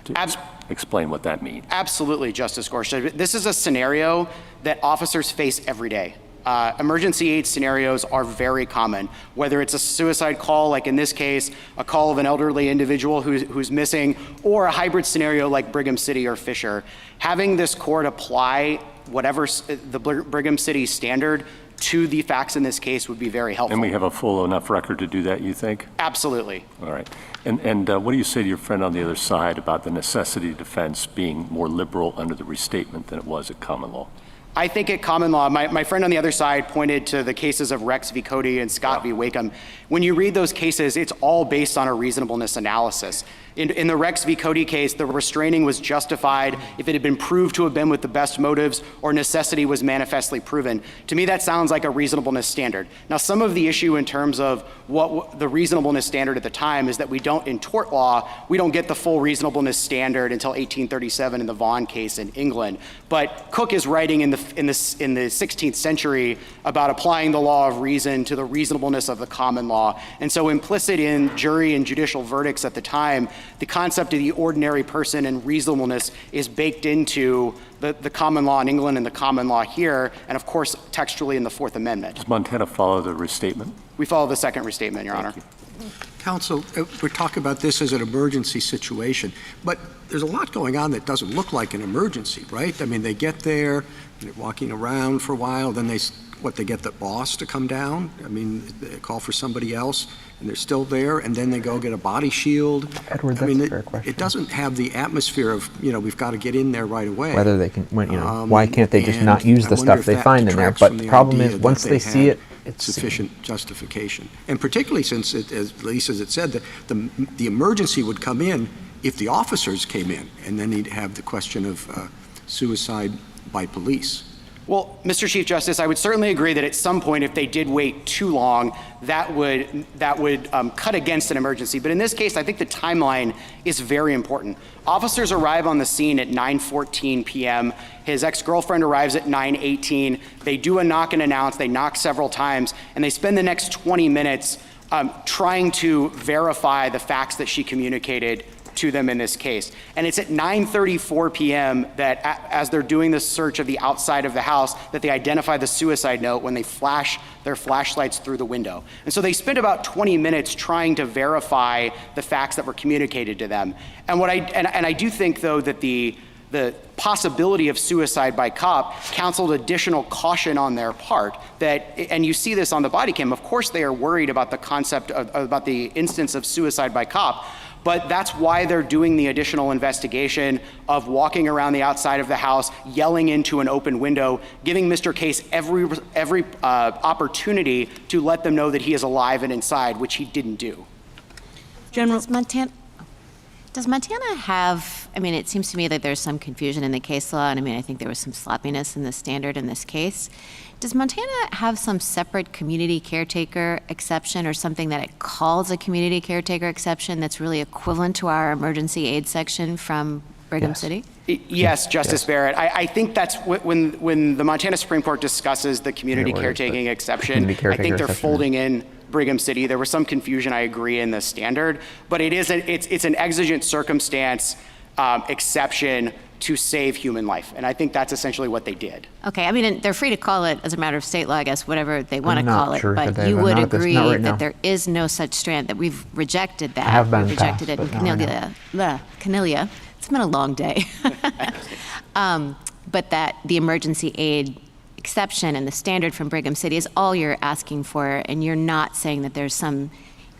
to explain what that means? Absolutely, Justice Gorsuch. This is a scenario that officers face every day. Emergency aid scenarios are very common, whether it's a suicide call, like in this case, a call of an elderly individual who's missing, or a hybrid scenario like Brigham City or Fisher. Having this court apply whatever the Brigham City standard to the facts in this case would be very helpful. And we have a full enough record to do that, you think? Absolutely. All right. And what do you say to your friend on the other side about the necessity defense being more liberal under the restatement than it was at common law? I think at common law, my friend on the other side pointed to the cases of Rex v. Cody and Scott v. Wakeham. When you read those cases, it's all based on a reasonableness analysis. In the Rex v. Cody case, the restraining was justified if it had been proved to have been with the best motives or necessity was manifestly proven. To me, that sounds like a reasonableness standard. Now, some of the issue in terms of what the reasonableness standard at the time is that we don't, in tort law, we don't get the full reasonableness standard until 1837 in the Vaughan case in England. But Cook is writing in the 16th century about applying the law of reason to the reasonableness of the common law. And so implicit in jury and judicial verdicts at the time, the concept of the ordinary person and reasonableness is baked into the common law in England and the common law here, and of course textually in the Fourth Amendment. Does Montana follow the restatement? We follow the second restatement, Your Honor. Counsel, we're talking about this as an emergency situation, but there's a lot going on that doesn't look like an emergency, right? I mean, they get there, and they're walking around for a while, then they get the boss to come down? I mean, they call for somebody else, and they're still there, and then they go get a body shield? Edward, that's a fair question. It doesn't have the atmosphere of, we've got to get in there right away. Whether they can, why can't they just not use the stuff they find in there? But the problem is, once they see it, it's sufficient justification. And particularly since, at least as it said, that the emergency would come in if the officers came in, and then you'd have the question of suicide by police. Well, Mr. Chief Justice, I would certainly agree that at some point, if they did wait too long, that would cut against an emergency. But in this case, I think the timeline is very important. Officers arrive on the scene at 9:14 p.m. His ex-girlfriend arrives at 9:18. They do a knock and announce. They knock several times, and they spend the next 20 minutes trying to verify the facts that she communicated to them in this case. And it's at 9:34 p.m. that as they're doing the search of the outside of the house that they identify the suicide note when they flash their flashlights through the window. And so they spent about 20 minutes trying to verify the facts that were communicated to them. And I do think, though, that the possibility of suicide by cop counseled additional caution on their part. And you see this on the body cam. Of course, they are worried about the concept about the instance of suicide by cop. But that's why they're doing the additional investigation of walking around the outside of the house, yelling into an open window, giving Mr. Case every opportunity to let them know that he is alive and inside, which he didn't do. General, does Montana have, it seems to me that there's some confusion in the case law, and I think there was some sloppiness in the standard in this case. Does Montana have some separate community caretaker exception or something that it calls a community caretaker exception that's really equivalent to our emergency aid section from Brigham City? Yes, Justice Barrett. I think that's when the Montana Supreme Court discusses the community caretaking exception, I think they're folding in Brigham City. There was some confusion, I agree, in the standard, but it's an exigent circumstance exception to save human life. And I think that's essentially what they did. Okay, they're free to call it, as a matter of state law, I guess, whatever they want to call it, but you would agree that there is no such strand, that we've rejected that. Have been we've rejected it in Cornelia. It's been a long day. But that the emergency aid exception and the standard from Brigham City is all you're asking for, and you're not saying that there's some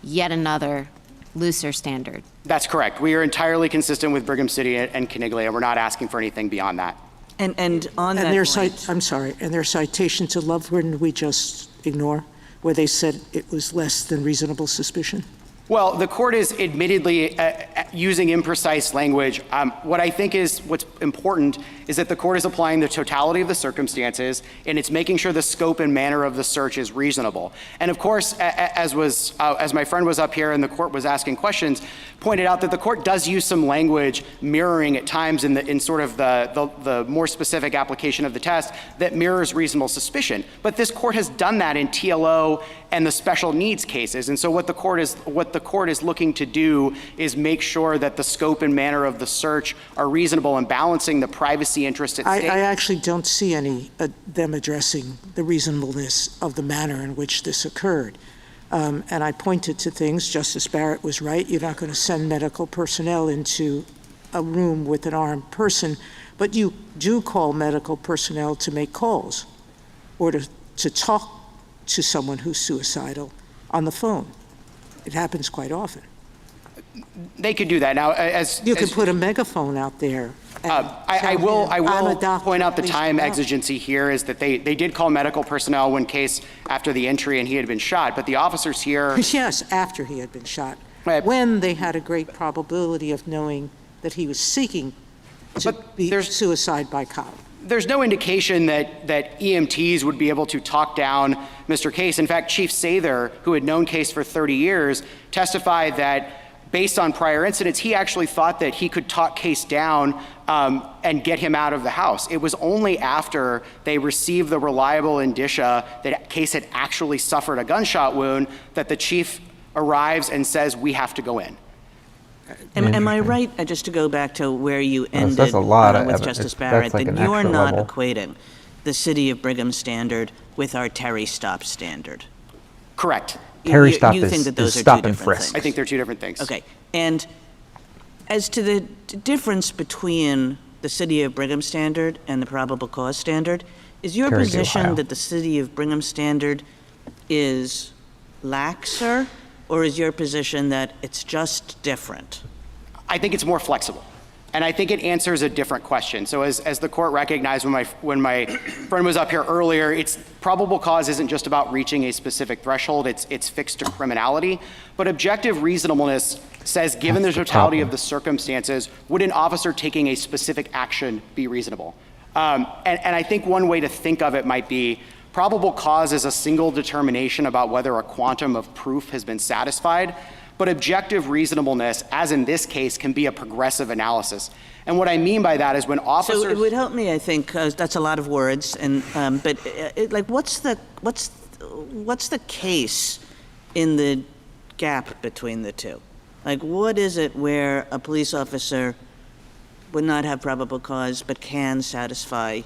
yet another looser standard. That's correct. We are entirely consistent with Brigham City and Cornelia. We're not asking for anything beyond that. And on that point, and their citation to Loveland we just ignore, where they said it was less than reasonable suspicion? Well, the court is admittedly using imprecise language. What I think is what's important is that the court is applying the totality of the circumstances, and it's making sure the scope and manner of the search is reasonable. And of course, as my friend was up here and the court was asking questions, pointed out that the court does use some language mirroring at times in sort of the more specific application of the test that mirrors reasonable suspicion. But this court has done that in TLO and the special needs cases. And so what the court is looking to do is make sure that the scope and manner of the search are reasonable and balancing the privacy interest at stake. I actually don't see any them addressing the reasonableness of the manner in which this occurred. And I pointed to things. Justice Barrett was right. You're not going to send medical personnel into a room with an armed person, but you do call medical personnel to make calls or to talk to someone who's suicidal on the phone. It happens quite often. They could do that. Now, you can put a megaphone out there. I will point out the time exigency here is that they did call medical personnel when case after the entry and he had been shot, but the officers here... Yes, after he had been shot. When they had a great probability of knowing that he was seeking to be suicide by cop. There's no indication that EMTs would be able to talk down Mr. Case. In fact, Chief Sather, who had known Case for 30 years, testified that based on prior incidents, he actually thought that he could talk Case down and get him out of the house. It was only after they received the reliable indicia that Case had actually suffered a gunshot wound that the chief arrives and says, we have to go in. Am I right, just to go back to where you ended that's a lot with of Justice Barrett, like that an you're extra not level. equating the City of Brigham standard with our Terry stop standard? Correct. Terry stop you is, think that those is are stop two and different frisk. things? I think they're two different things. Okay. And as to the difference between the City of Brigham standard and the probable cause standard, is your Terry, position Ohio. that the City of Brigham standard is laxer, or is your position that it's just different? I think it's more flexible. And I think it answers a different question. So as the court recognized when my friend was up here earlier, it's probable cause isn't just about reaching a specific threshold, it's fixed to criminality. But objective reasonableness says, given the totality of the circumstances, would an officer taking a specific action be reasonable? And I think one way to think of it might be probable cause is a single determination about whether a quantum of proof has been satisfied. But objective reasonableness, as in this case, can be a progressive analysis. And what I mean by that is when officers... So it would help me, I think, because that's a lot of words. And but like, what's the case in the gap between the two? Like, what is it where a police officer would not have probable cause but can satisfy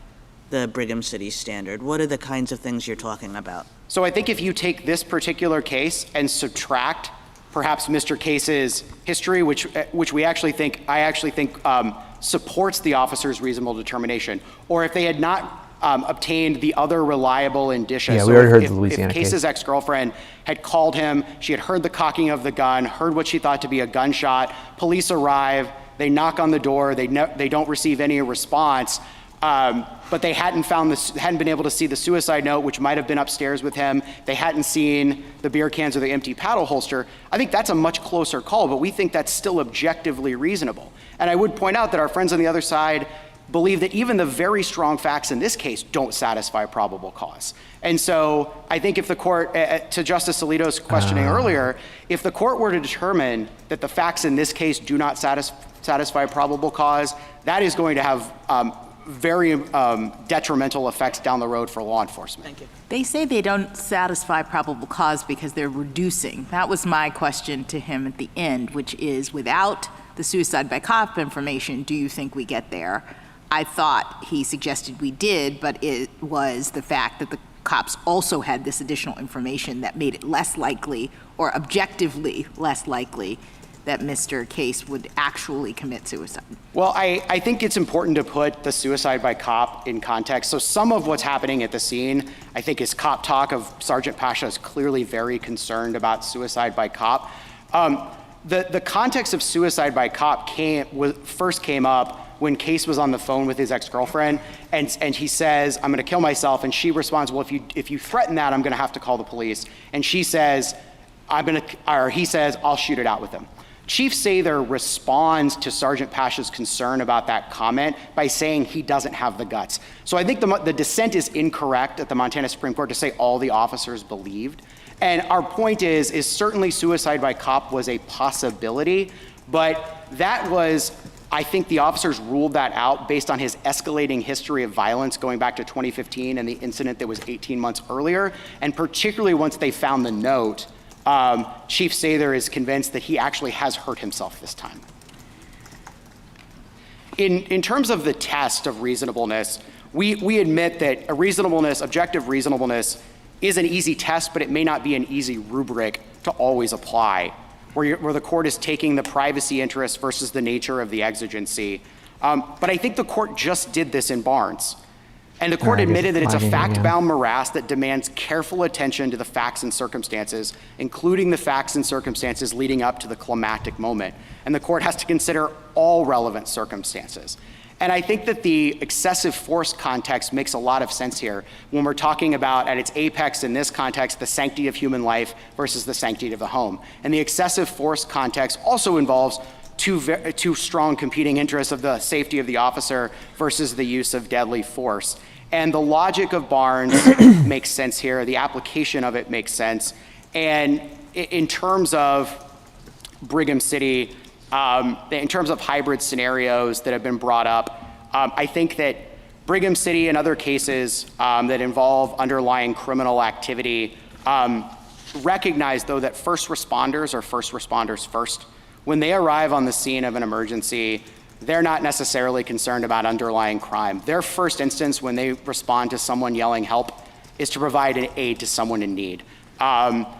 the Brigham City standard? What are the kinds of things you're talking about? So I think if you take this particular case and subtract perhaps Mr. Case's history, which I actually think supports the officer's reasonable determination, or if they had not obtained the other reliable indicia. Yeah, so we already heard if, the Louisiana if Case's case. ex-girlfriend had called him, she had heard the cocking of the gun, heard what she thought to be a gunshot, police arrive, they knock on the door, they don't receive any response, but they hadn't been able to see the suicide note, which might have been upstairs with him. They hadn't seen the beer cans or the empty paddle holster. I think that's a much closer call, but we think that's still objectively reasonable. And I would point out that our friends on the other side believe that even the very strong facts in this case don't satisfy probable cause. And so I think if the court, to Justice Alito's questioning earlier, if the court were to determine that the facts in this case do not satisfy probable cause, that is going to have very detrimental effects down the road for law enforcement. Thank you. They say they don't satisfy probable cause because they're reducing. That was my question to him at the end, which is, without the suicide by cop information, do you think we get there? I thought he suggested we did, but it was the fact that the cops also had this additional information that made it less likely, or objectively less likely, that Mr. Case would actually commit suicide. Well, I think it's important to put the suicide by cop in context. So some of what's happening at the scene, I think, is cop talk of Sergeant Pasha is clearly very concerned about suicide by cop. The context of suicide by cop first came up when Case was on the phone with his ex-girlfriend, and he says, I'm gonna kill myself, and she responds, well, if you threaten that, I'm gonna have to call the police. And she says, he says, I'll shoot it out with him. Chief Sather responds to Sergeant Pasha's concern about that comment by saying he doesn't have the guts. So I think the dissent is incorrect at the Montana Supreme Court to say all the officers believed. And our point is certainly suicide by cop was a possibility, but that was, I think the officers ruled that out based on his escalating history of violence going back to 2015 and the incident that was 18 months earlier. And particularly once they found the note, Chief Sather is convinced that he actually has hurt himself this time. In terms of the test of reasonableness, we admit that objective reasonableness is an easy test, but it may not be an easy rubric to always apply, where the court is taking the privacy interest versus the nature of the exigency. But I think the court just did this in Barnes. And the court admitted that it's a fact-bound morass that demands careful attention to the facts and circumstances, including the facts and circumstances leading up to the climactic moment. And the court has to consider all relevant circumstances. And I think that the excessive force context makes a lot of sense here when we're talking about, at its apex in this context, the sanctity of human life versus the sanctity of the home. And the excessive force context also involves two strong competing interests of the safety of the officer versus the use of deadly force. And the logic of Barnes makes sense here. The application of it makes sense. And in terms of Brigham City, in terms of hybrid scenarios that have been brought up, I think that Brigham City and other cases that involve underlying criminal activity recognize, though, that first responders are first responders first. When they arrive on the scene of an emergency, they're not necessarily concerned about underlying crime. Their first instance when they respond to someone yelling help is to provide an aid to someone in need.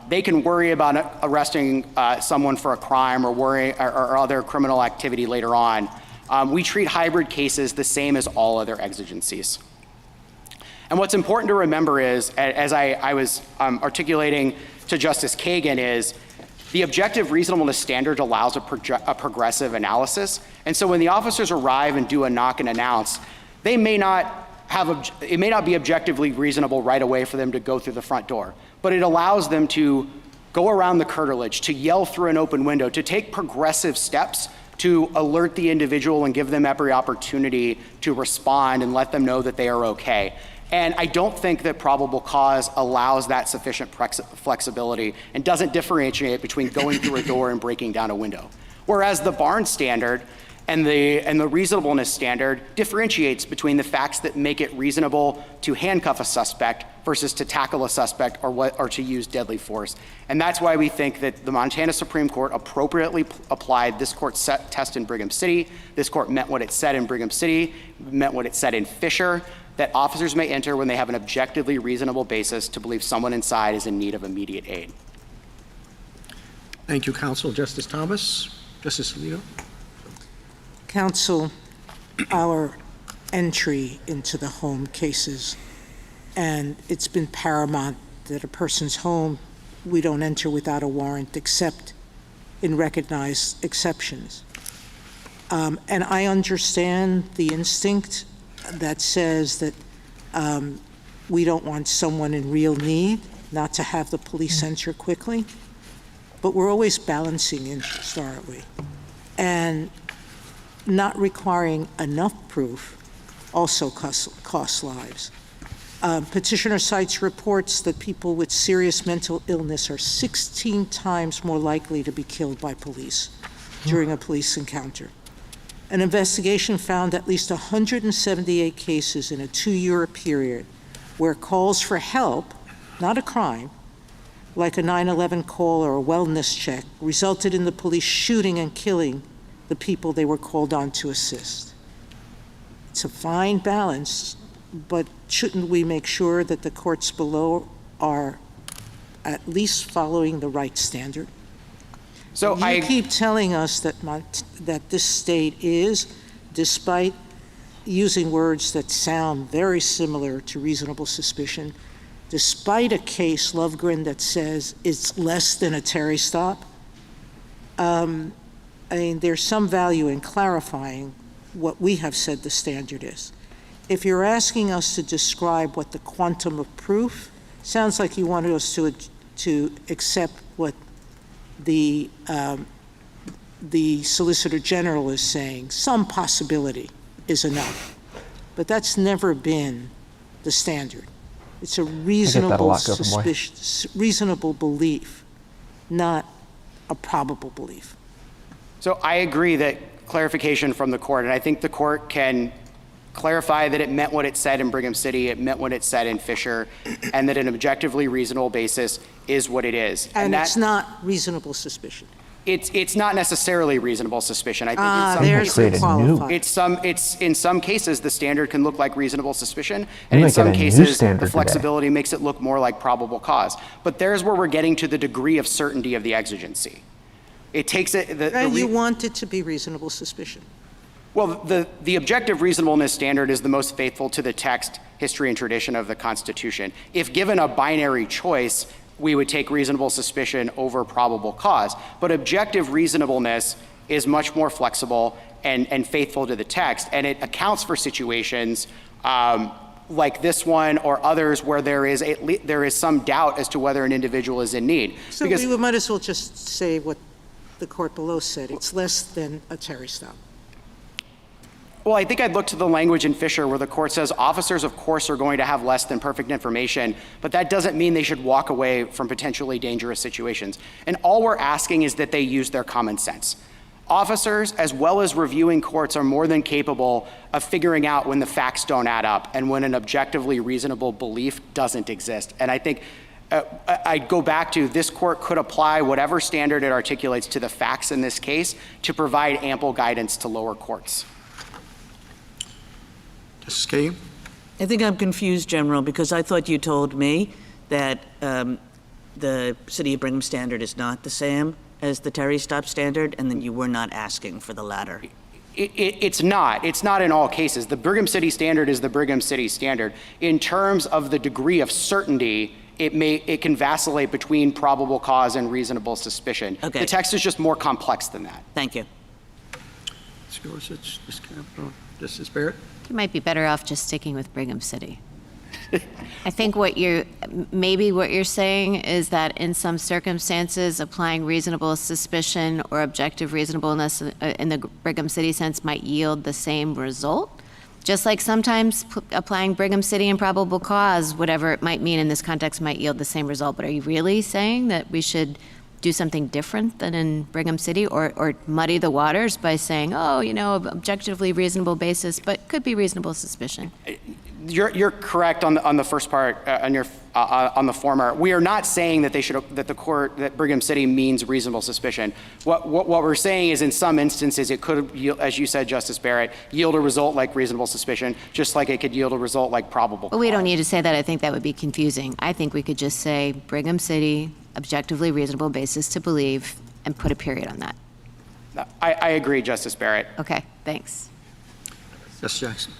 They can worry about arresting someone for a crime or other criminal activity later on. We treat hybrid cases the same as all other exigencies. And what's important to remember is, as I was articulating to Justice Kagan, is the objective reasonableness standard allows a progressive analysis. And so when the officers arrive and do a knock and announce, it may not be objectively reasonable right away for them to go through the front door, but it allows them to go around the curtilage, to yell through an open window, to take progressive steps to alert the individual and give them every opportunity to respond and let them know that they are okay. And I don't think that probable cause allows that sufficient flexibility and doesn't differentiate between going through a door and breaking down a window. Whereas the Barnes standard and the reasonableness standard differentiates between the facts that make it reasonable to handcuff a suspect versus to tackle a suspect or to use deadly force. And that's why we think that the Montana Supreme Court appropriately applied this court's test in Brigham City. This court meant what it said in Brigham City, meant what it said in Fisher, that officers may enter when they have an objectively reasonable basis to believe someone inside is in need of immediate aid. Thank you, counsel. Justice Thomas? Justice Alito? Counsel, our entry into the home cases, and it's been paramount that a person's home, we don't enter without a warrant except in recognized exceptions. And I understand the instinct that says that we don't want someone in real need not to have the police enter quickly, but we're always balancing interest, aren't we? And not requiring enough proof also costs lives. Petitioner cites reports that people with serious mental illness are 16 times more likely to be killed by police during a police encounter. An investigation found at least 178 cases in a 2-year period where calls for help, not a crime, like a 911 call or a wellness check, resulted in the police shooting and killing the people they were called on to assist. It's a fine balance, but shouldn't we make sure that the courts below are at least following the right standard? So you keep telling us that this state is, despite using words that sound very similar to reasonable suspicion, despite a case, Lovegren, that says it's less than a Terry stop. I mean, there's some value in clarifying what we have said the standard is. If you're asking us to describe what the quantum of proof, sounds like you wanted us to accept what the Solicitor General is saying some possibility is enough. But that's never been the standard. It's a reasonable belief, not a probable belief. So I agree that clarification from the court, and I think the court can clarify that it meant what it said in Brigham City, it meant what it said in Fisher, and that an objectively reasonable basis is what it is. And it's not reasonable suspicion. It's not necessarily reasonable suspicion. I think in some cases the standard can look like reasonable suspicion, and in some cases the flexibility makes it look more like probable cause. But there's where we're getting to the degree of certainty of the exigency. It takes it. You want it to be reasonable suspicion. Well, the objective reasonableness standard is the most faithful to the text, history, and tradition of the Constitution. If given a binary choice, we would take reasonable suspicion over probable cause. But objective reasonableness is much more flexible and faithful to the text, and it accounts for situations like this one or others where there is some doubt as to whether an individual is in need. So we might as well just say what the court below said. It's less than a Terry stop. Well, I think I'd look to the language in Fisher where the court says officers, of course, are going to have less than perfect information, but that doesn't mean they should walk away from potentially dangerous situations. And all we're asking is that they use their common sense. Officers, as well as reviewing courts, are more than capable of figuring out when the facts don't add up and when an objectively reasonable belief doesn't exist. And I think I'd go back to this court could apply whatever standard it articulates to the facts in this case to provide ample guidance to lower courts. Justice Kagan? I think I'm confused, General, because I thought you told me that the City of Brigham standard is not the same as the Terry stop standard, and that you were not asking for the latter. It's not. It's not in all cases. The Brigham City standard is the Brigham City standard. In terms of the degree of certainty, it can vacillate between probable cause and reasonable suspicion. Okay. The text is just more complex than that. Thank you. Ms. Gorsuch, Ms. Kavanaugh, Justice Barrett? You might be better off just sticking with Brigham City. I think maybe what you're saying is that in some circumstances, applying reasonable suspicion or objective reasonableness in the Brigham City sense might yield the same result. Just like sometimes applying Brigham City and probable cause, whatever it might mean in this context, might yield the same result. But are you really saying that we should do something different than in Brigham City, or muddy the waters by saying, objectively reasonable basis, but could be reasonable suspicion? You're correct on the first part, on the former. We are not saying that that Brigham City means reasonable suspicion. What we're saying is in some instances it could, as you said, Justice Barrett, yield a result like reasonable suspicion, just like it could yield a result like probable cause. We don't need to say that. I think that would be confusing. I think we could just say Brigham City, objectively reasonable basis to believe, and put a period on that. I agree, Justice Barrett. Okay, thanks. Justice Jackson.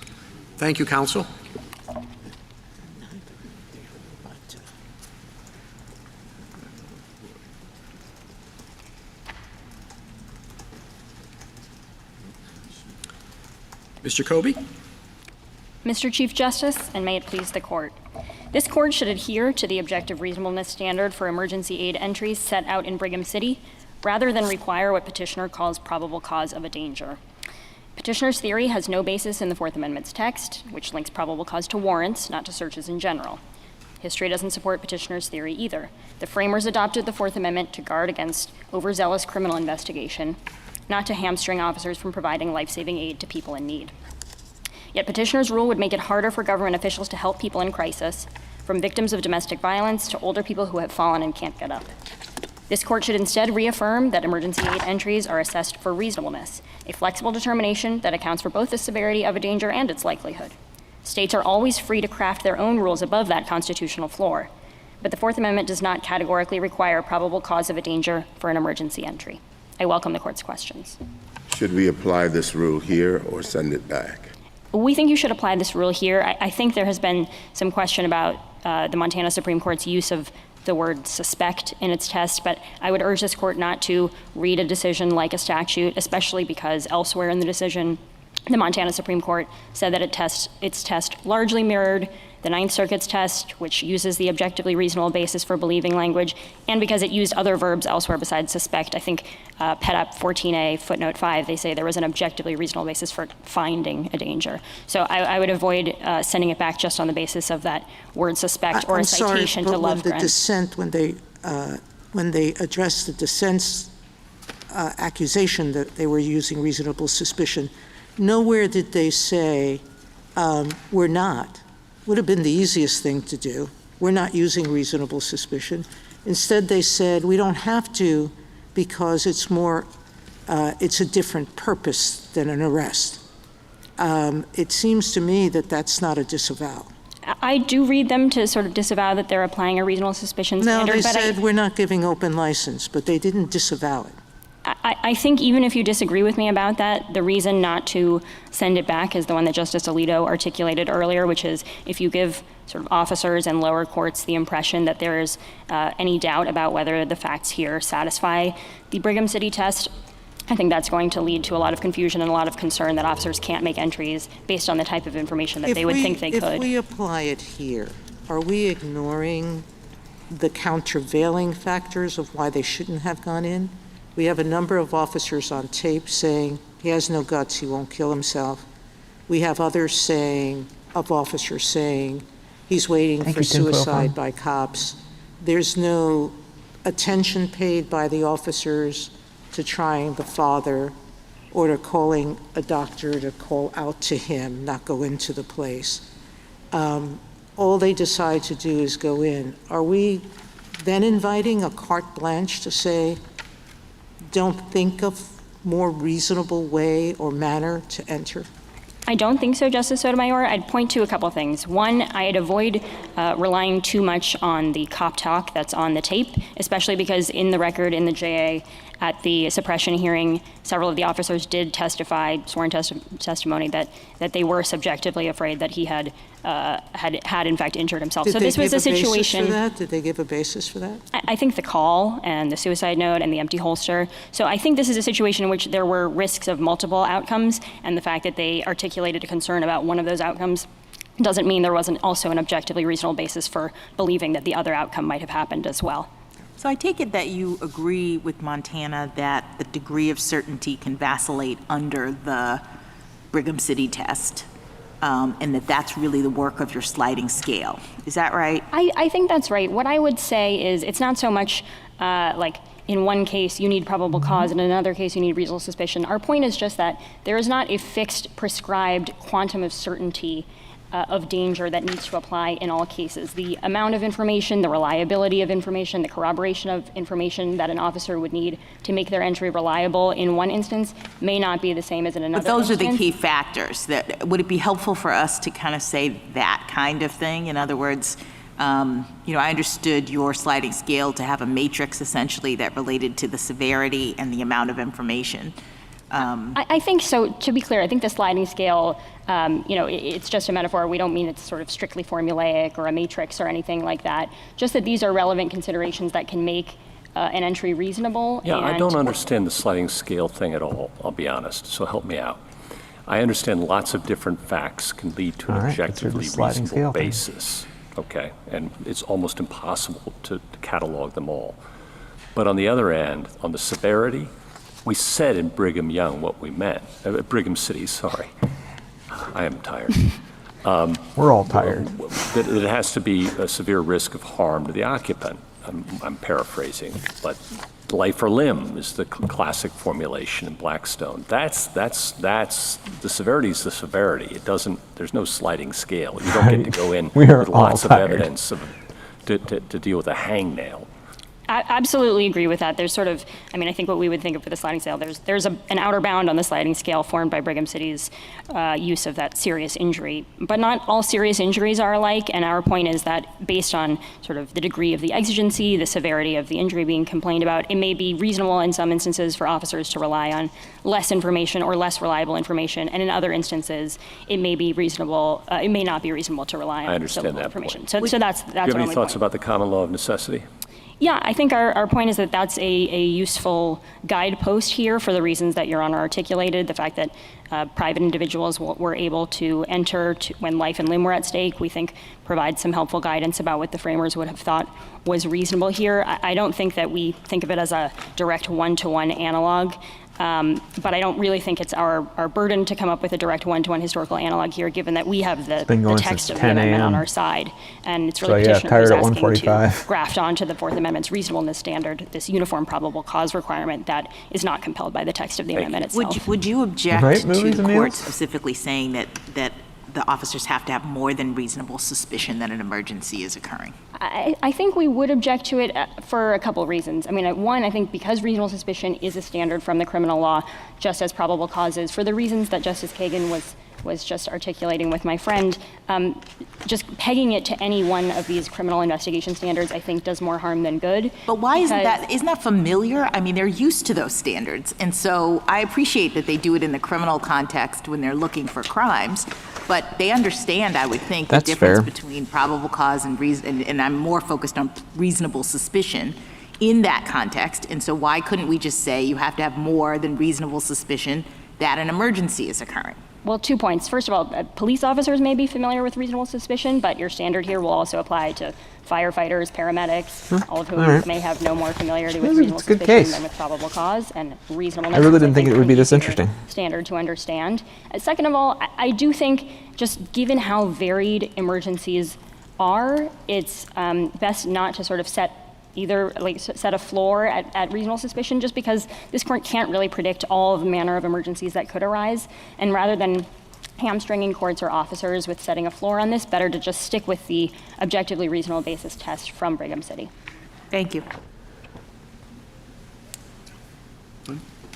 Thank you, counsel. Mr. Kobe? Mr. Chief Justice, and may it please the court. This court should adhere to the objective reasonableness standard for emergency aid entries set out in Brigham City, rather than require what petitioner calls probable cause of a danger. Petitioner's theory has no basis in the Fourth Amendment's text, which links probable cause to warrants, not to searches in general. History doesn't support petitioner's theory either. The framers adopted the Fourth Amendment to guard against overzealous criminal investigation, not to hamstring officers from providing life-saving aid to people in need. Yet petitioner's rule would make it harder for government officials to help people in crisis, from victims of domestic violence to older people who have fallen and can't get up. This court should instead reaffirm that emergency aid entries are assessed for reasonableness, a flexible determination that accounts for both the severity of a danger and its likelihood. States are always free to craft their own rules above that constitutional floor, but the Fourth Amendment does not categorically require probable cause of a danger for an emergency entry. I welcome the court's questions. Should we apply this rule here or send it back? We think you should apply this rule here. I think there has been some question about the Montana Supreme Court's use of the word suspect in its test, but I would urge this court not to read a decision like a statute, especially because elsewhere in the decision, the Montana Supreme Court said that its test largely mirrored the Ninth Circuit's test, which uses the objectively reasonable basis for believing language, and because it used other verbs elsewhere besides suspect. I think PEDAP 14A footnote 5, they say there was an objectively reasonable basis for finding a danger. So I would avoid sending it back just on the basis of that word suspect or a citation to Lovegren. The dissent, when they addressed the dissent's accusation that they were using reasonable suspicion, nowhere did they say, we're not. Would have been the easiest thing to do. We're not using reasonable suspicion. Instead, they said, we don't have to because it's a different purpose than an arrest. It seems to me that that's not a disavowal. I do read them to sort of disavow that they're applying a reasonable suspicion standard. No, they said we're not giving open license, but they didn't disavow it. I think even if you disagree with me about that, the reason not to send it back is the one that Justice Alito articulated earlier, which is if you give sort of officers and lower courts the impression that there's any doubt about whether the facts here satisfy the Brigham City test, I think that's going to lead to a lot of confusion and a lot of concern that officers can't make entries based on the type of information that they would think they could. If we apply it here, are we ignoring the countervailing factors of why they shouldn't have gone in? We have a number of officers on tape saying he has no guts, he won't kill himself. We have others officers saying he's waiting for suicide by cops. There's no attention paid by the officers to trying the father or to calling a doctor to call out to him, not go into the place. All they decide to do is go in. Are we then inviting a carte blanche to say, don't think of more reasonable way or manner to enter? I don't think so, Justice Sotomayor. I'd point to a couple things. One, I'd avoid relying too much on the cop talk that's on the tape, especially because in the record in the JA at the suppression hearing, several of the officers did testify, sworn testimony, that they were subjectively afraid that he had in fact injured himself. So this was a situation. Did they give a basis for that? I think the call and the suicide note and the empty holster. So I think this is a situation in which there were risks of multiple outcomes, and the fact that they articulated a concern about one of those outcomes doesn't mean there wasn't also an objectively reasonable basis for believing that the other outcome might have happened as well. So I take it that you agree with Montana that the degree of certainty can vacillate under the Brigham City test, and that that's really the work of your sliding scale. Is that right? I think that's right. What I would say is it's not so much like in one case you need probable cause, and in another case you need reasonable suspicion. Our point is just that there is not a fixed prescribed quantum of certainty of danger that needs to apply in all cases. The amount of information, the reliability of information, the corroboration of information that an officer would need to make their entry reliable in one instance may not be the same as in another. But those instance. are the key factors. Would it be helpful for us to kind of say that kind of thing? In other words, I understood your sliding scale to have a matrix essentially that related to the severity and the amount of information. I think so. To be clear, I think the sliding scale, it's just a metaphor. We don't mean it's sort of strictly formulaic or a matrix or anything like that. Just that these are relevant considerations that can make an entry reasonable. Yeah, I don't understand the sliding scale thing at all, I'll be honest, so help me out. I understand lots of different facts can lead to an objectively reasonable basis, okay? And it's almost impossible to catalog them all. But on the other end, on the severity, we said in Brigham Young what we meant, Brigham City, sorry. I am tired. We're all tired. That it has to be a severe risk of harm to the occupant. I'm paraphrasing, but life or limb is the classic formulation in Blackstone. That's the severity is the severity. It doesn't. There's no sliding scale. You don't get to go in with lots of evidence to deal with a hangnail. I absolutely agree with that. There's sort of, I think what we would think of for the sliding scale, there's an outer bound on the sliding scale formed by Brigham City's use of that serious injury. But not all serious injuries are alike, and our point is that based on sort of the degree of the exigency, the severity of the injury being complained about, it may be reasonable in some instances for officers to rely on less information or less reliable information, and in other instances, it may be reasonable, it may not be reasonable to rely on I understand that information. point. So that's Do you have any thoughts about the common law of necessity? Yeah, I think our point is that that's a useful guidepost here for the reasons that Your Honor articulated. The fact that private individuals were able to enter when life and limb were at stake, we think provides some helpful guidance about what the framers would have thought was reasonable here. I don't think that we think of it as a direct one-to-one analog. But I don't really think it's our burden to come up with a direct one-to-one historical analog here, given that we have the text of the amendment on our side. And it's really petitioner who's asking to graft onto the Fourth Amendment's reasonableness standard this uniform probable cause requirement that is not compelled by the text of the amendment itself. Would you object to the court specifically saying that the officers have to have more than reasonable suspicion that an emergency is occurring? I think we would object to it for a couple of reasons. I mean, one, I think because reasonable suspicion is a standard from the criminal law, just as probable cause is, for the reasons that Justice Kagan was just articulating with my friend, just pegging it to any one of these criminal investigation standards, I think, does more harm than good. But why isn't that familiar? I mean, they're used to those standards. And so I appreciate that they do it in the criminal context when they're looking for crimes, but they understand, I would think, the difference between probable cause and reason, and I'm more focused on reasonable suspicion in that context. And so why couldn't we just say you have to have more than reasonable suspicion that an emergency is occurring? Well, 2 points. First of all, police officers may be familiar with reasonable suspicion, but your standard here will also apply to firefighters, paramedics, all of whom may have no more familiarity with reasonable suspicion than with probable cause, and reasonableness. I really didn't think it would be this interesting. Standard to understand. Second of all, I do think, just given how varied emergencies are, it's best not to sort of set a floor at reasonable suspicion, just because this court can't really predict all of the manner of emergencies that could arise. And rather than hamstringing courts or officers with setting a floor on this, better to just stick with the objectively reasonable basis test from Brigham City. Thank you.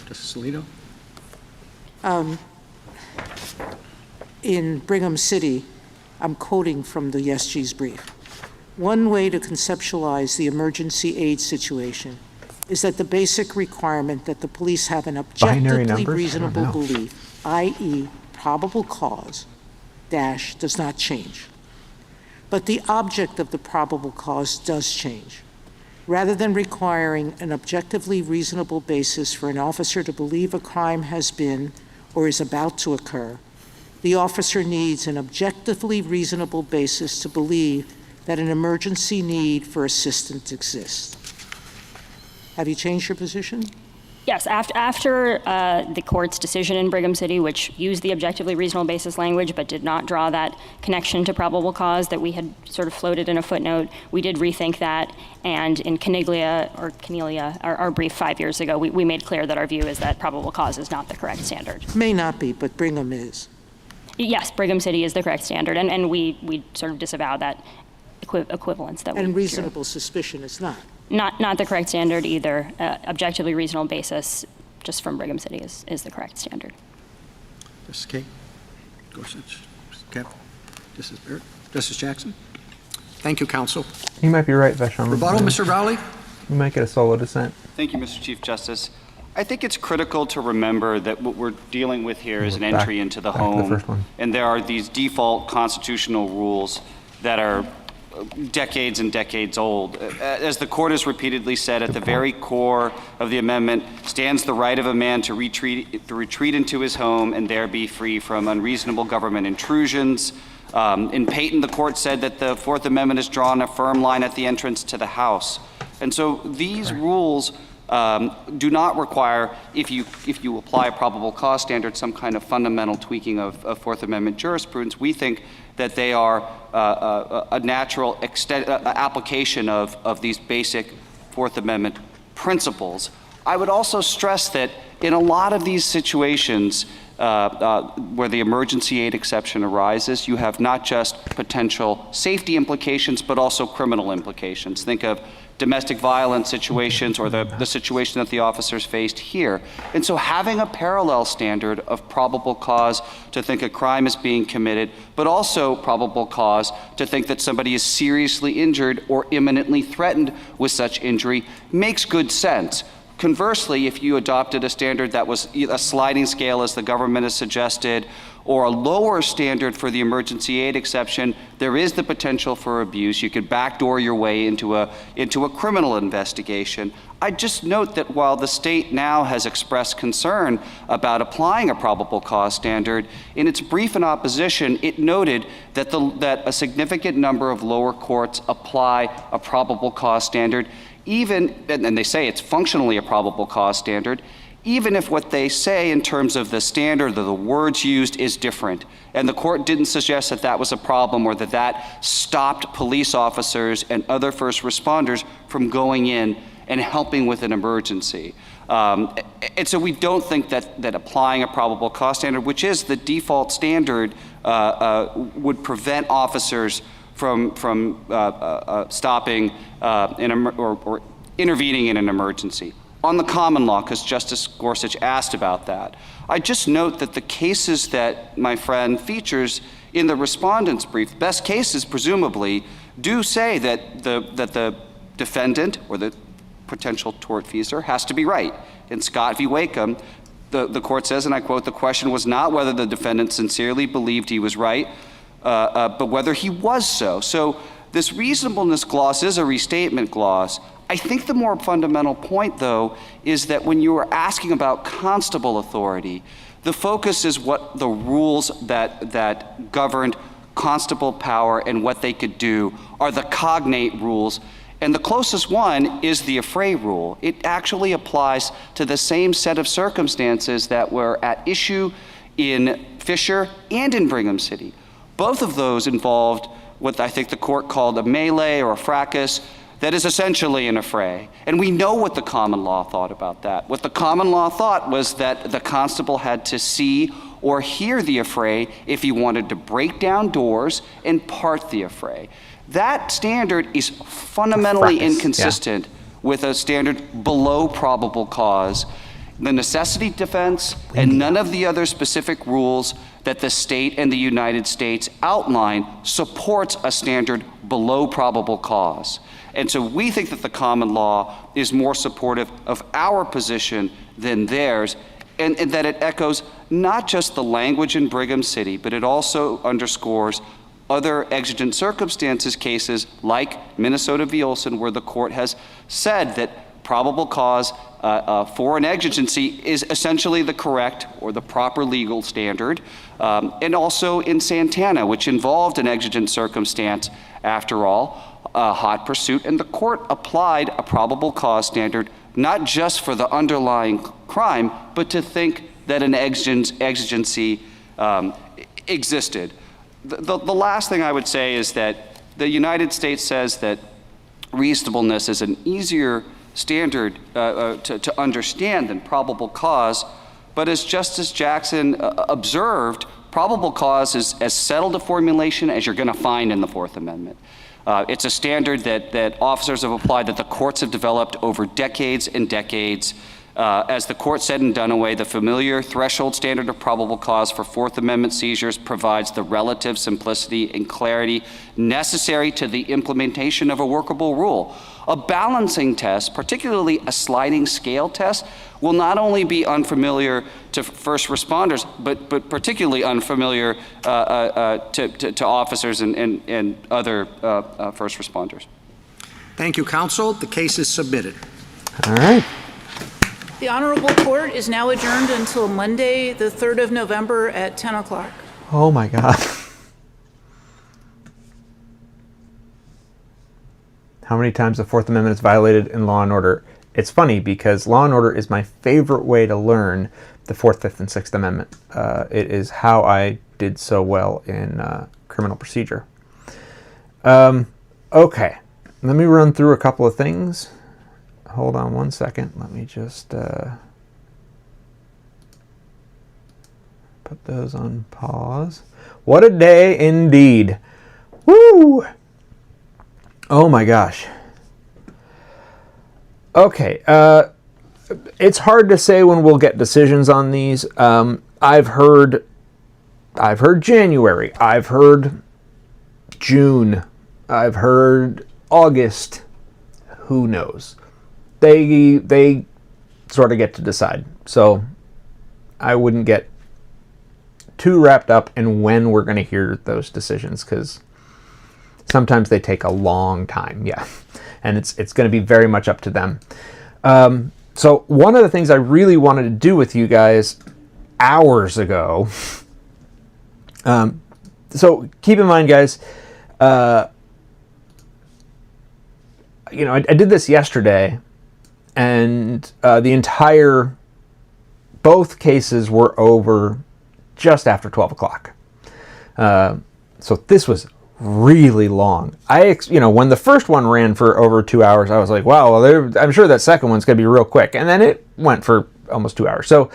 Justice Alito? In Brigham City, I'm quoting from the SG's brief. One way to conceptualize the emergency aid situation is that the basic requirement that the police have an objectively reasonable belief, i.e. probable cause, does not change. But the object of the probable cause does change. Rather than requiring an objectively reasonable basis for an officer to believe a crime has been or is about to occur, the officer needs an objectively reasonable basis to believe that an emergency need for assistance exists. Have you changed your position? Yes, after the court's decision in Brigham City, which used the objectively reasonable basis language but did not draw that connection to probable cause that we had sort of floated in a footnote, we did rethink that. And in Cornelia, our brief 5 years ago, we made clear that our view is that probable cause is not the correct standard. May not be, but Brigham is. Yes, Brigham City is the correct standard, and we sort of disavow that equivalence that we and reasonable suspicion is not. Not the correct standard either. Objectively reasonable basis, just from Brigham City, is the correct standard. Justice Kagan, Gorsuch, Kavanaugh, Justice Barrett, Justice Jackson. Thank you, counsel. You might be right, Vashon. Rebuttal, Mr. Rowley. We might get a solo dissent. Thank you, Mr. Chief Justice. I think it's critical to remember that what we're dealing with here is an entry into the home, and there are these default constitutional rules that are decades and decades old. As the court has repeatedly said, at the very core of the amendment stands the right of a man to retreat into his home and there be free from unreasonable government intrusions. In Payton, the court said that the Fourth Amendment has drawn a firm line at the entrance to the house. And so these rules do not require, if you apply a probable cause standard, some kind of fundamental tweaking of Fourth Amendment jurisprudence. We think that they are a natural application of these basic Fourth Amendment principles. I would also stress that in a lot of these situations where the emergency aid exception arises, you have not just potential safety implications, but also criminal implications. Think of domestic violence situations or the situation that the officers faced here. And so having a parallel standard of probable cause to think a crime is being committed, but also probable cause to think that somebody is seriously injured or imminently threatened with such injury makes good sense. Conversely, if you adopted a standard that was a sliding scale, as the government has suggested, or a lower standard for the emergency aid exception, there is the potential for abuse. You could backdoor your way into a criminal investigation. I just note that while the state now has expressed concern about applying a probable cause standard, in its brief in opposition, it noted that that a significant number of lower courts apply a probable cause standard, even, and they say it's functionally a probable cause standard, even if what they say in terms of the standard or the words used is different. And the court didn't suggest that that was a problem or that that stopped police officers and other first responders from going in and helping with an emergency. And so we don't think that applying a probable cause standard, which is the default standard, would prevent officers from stopping or intervening in an emergency. On the common law, because Justice Gorsuch asked about that, I just note that the cases that my friend features in the respondent's brief, best cases presumably, do say that the defendant or the potential tortfeasor has to be right. In Scott v. Wakeham, the court says, and I quote, "The question was not whether the defendant sincerely believed he was right, but whether he was so." So this reasonableness gloss is a restatement gloss. I think the more fundamental point, though, is that when you are asking about constable authority, the focus is what the rules that governed constable power and what they could do are the cognate rules. And the closest one is the affray rule. It actually applies to the same set of circumstances that were at issue in Fisher and in Brigham City. Both of those involved what I think the court called a melee or a fracas that is essentially an affray. And we know what the common law thought about that. What the common law thought was that the constable had to see or hear the affray if he wanted to break down doors and part the affray. That standard is fundamentally inconsistent with a standard below probable cause. The necessity defense and none of the other specific rules that the state and the United States outline supports a standard below probable cause. And so we think that the common law is more supportive of our position than theirs, and that it echoes not just the language in Brigham City, but it also underscores other exigent circumstances cases like Minnesota v. Olson, where the court has said that probable cause for an exigency is essentially the correct or the proper legal standard. And also in Santana, which involved an exigent circumstance, after all, hot pursuit, and the court applied a probable cause standard not just for the underlying crime, but to think that an exigency existed. The last thing I would say is that the United States says that reasonableness is an easier standard to understand than probable cause, but as Justice Jackson observed, probable cause is as settled a formulation as you're going to find in the Fourth Amendment. It's a standard that officers have applied, that the courts have developed over decades and decades. As the court said in Dunaway, the familiar threshold standard of probable cause for Fourth Amendment seizures provides the relative simplicity and clarity necessary to the implementation of a workable rule. A balancing test, particularly a sliding scale test, will not only be unfamiliar to first responders, but particularly unfamiliar to officers and other first responders. Thank you, counsel. The case is submitted. All right. The Honorable Court is now adjourned until Monday, the 3rd of November at 10 o'clock. Oh my God. How many times the Fourth Amendment is violated in Law and Order? It's funny because Law and Order is my favorite way to learn the Fourth, Fifth, and Sixth Amendment. It is how I did so well in criminal procedure. Okay, let me run through a couple of things. Hold on one second. Let me just put those on pause. What a day indeed. Woo! Oh my gosh. Okay, it's hard to say when we'll get decisions on these. I've heard January. I've heard June. I've heard August. Who knows? They sort of get to decide. So I wouldn't get too wrapped up in when we're going to hear those decisions, because sometimes they take a long time, and it's going to be very much up to them. So one of the things I really wanted to do with you guys hours ago, so keep in mind, guys, I did this yesterday, and both cases were over just after 12 o'clock. So this was really long. When the first one ran for over 2 hours, I was like, wow, well, I'm sure that second one's going to be real quick. And then it went for almost 2 hours. So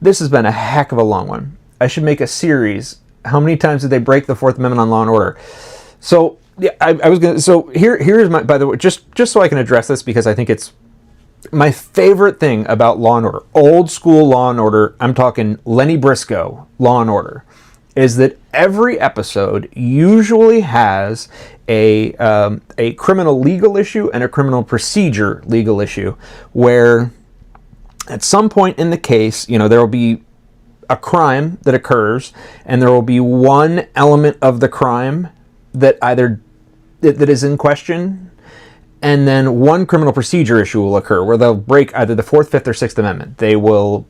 this has been a heck of a long one. I should make a series. How many times did they break the Fourth Amendment on Law and Order? So yeah, I was going to, so here's my, by the way, just so I can address this, because I think it's my favorite thing about Law and Order, old school Law and Order, I'm talking Lenny Briscoe Law and Order, is that every episode usually has a criminal legal issue and a criminal procedure legal issue, where at some point in the case, there will be a crime that occurs, and there will be one element of the crime that that is in question, and then one criminal procedure issue will occur where they'll break either the Fourth, Fifth, or Sixth Amendment. They will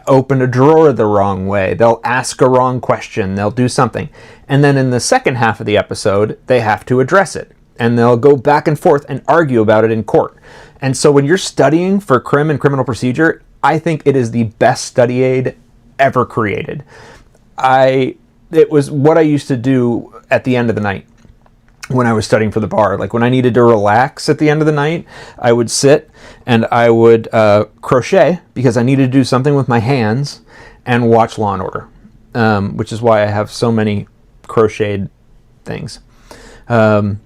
open a drawer the wrong way. They'll ask a wrong question. They'll do something. And then in the second half of the episode, they have to address it. And they'll go back and forth and argue about it in court. And so when you're studying for crim and criminal procedure, I think it is the best study aid ever created. It was what I used to do at the end of the night when I was studying for the bar. Like when I needed to relax at the end of the night, I would sit and I would crochet, because I needed to do something with my hands, and watch Law and Order, which is why I have so many crocheted things. So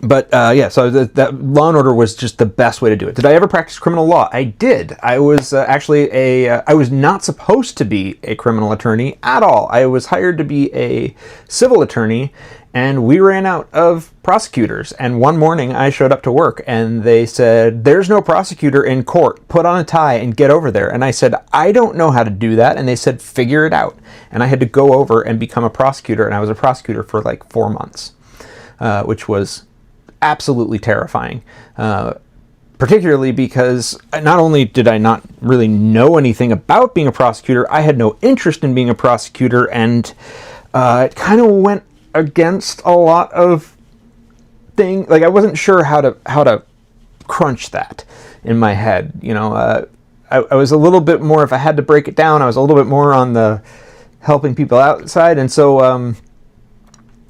that Law and Order was just the best way to do it. Did I ever practice criminal law? I did. I was actually I was not supposed to be a criminal attorney at all. I was hired to be a civil attorney, and we ran out of prosecutors. And one morning I showed up to work, and they said, "There's no prosecutor in court. Put on a tie and get over there." And I said, "I don't know how to do that." And they said, "Figure it out." And I had to go over and become a prosecutor, and I was a prosecutor for like 4 months, which was absolutely terrifying, particularly because not only did I not really know anything about being a prosecutor, I had no interest in being a prosecutor, and it kind of went against a lot of things. Like I wasn't sure how to crunch that in my head. I was a little bit more, if I had to break it down, I was a little bit more on the helping people outside, and so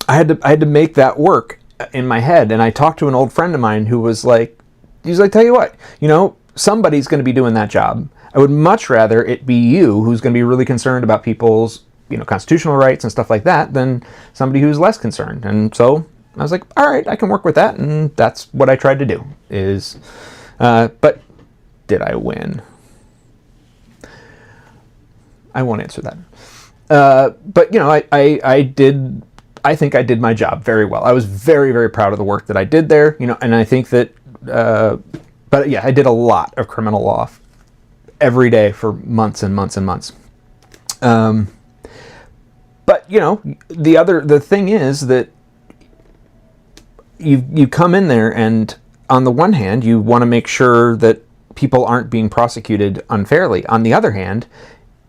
I had to make that work in my head. And I talked to an old friend of mine who was like, "Tell you what, somebody's going to be doing that job. I would much rather it be you who's going to be really concerned about people's, constitutional rights and stuff like that, than somebody who's less concerned." And so I was like, all right, I can work with that. And that's what I tried to do but did I win? I won't answer that. But I think I did my job very well. I was very, very proud of the work that I did there, and I think that, I did a lot of criminal law every day for months and months and months. The thing is that you come in there, and on the one hand, you want to make sure that people aren't being prosecuted unfairly. On the other hand,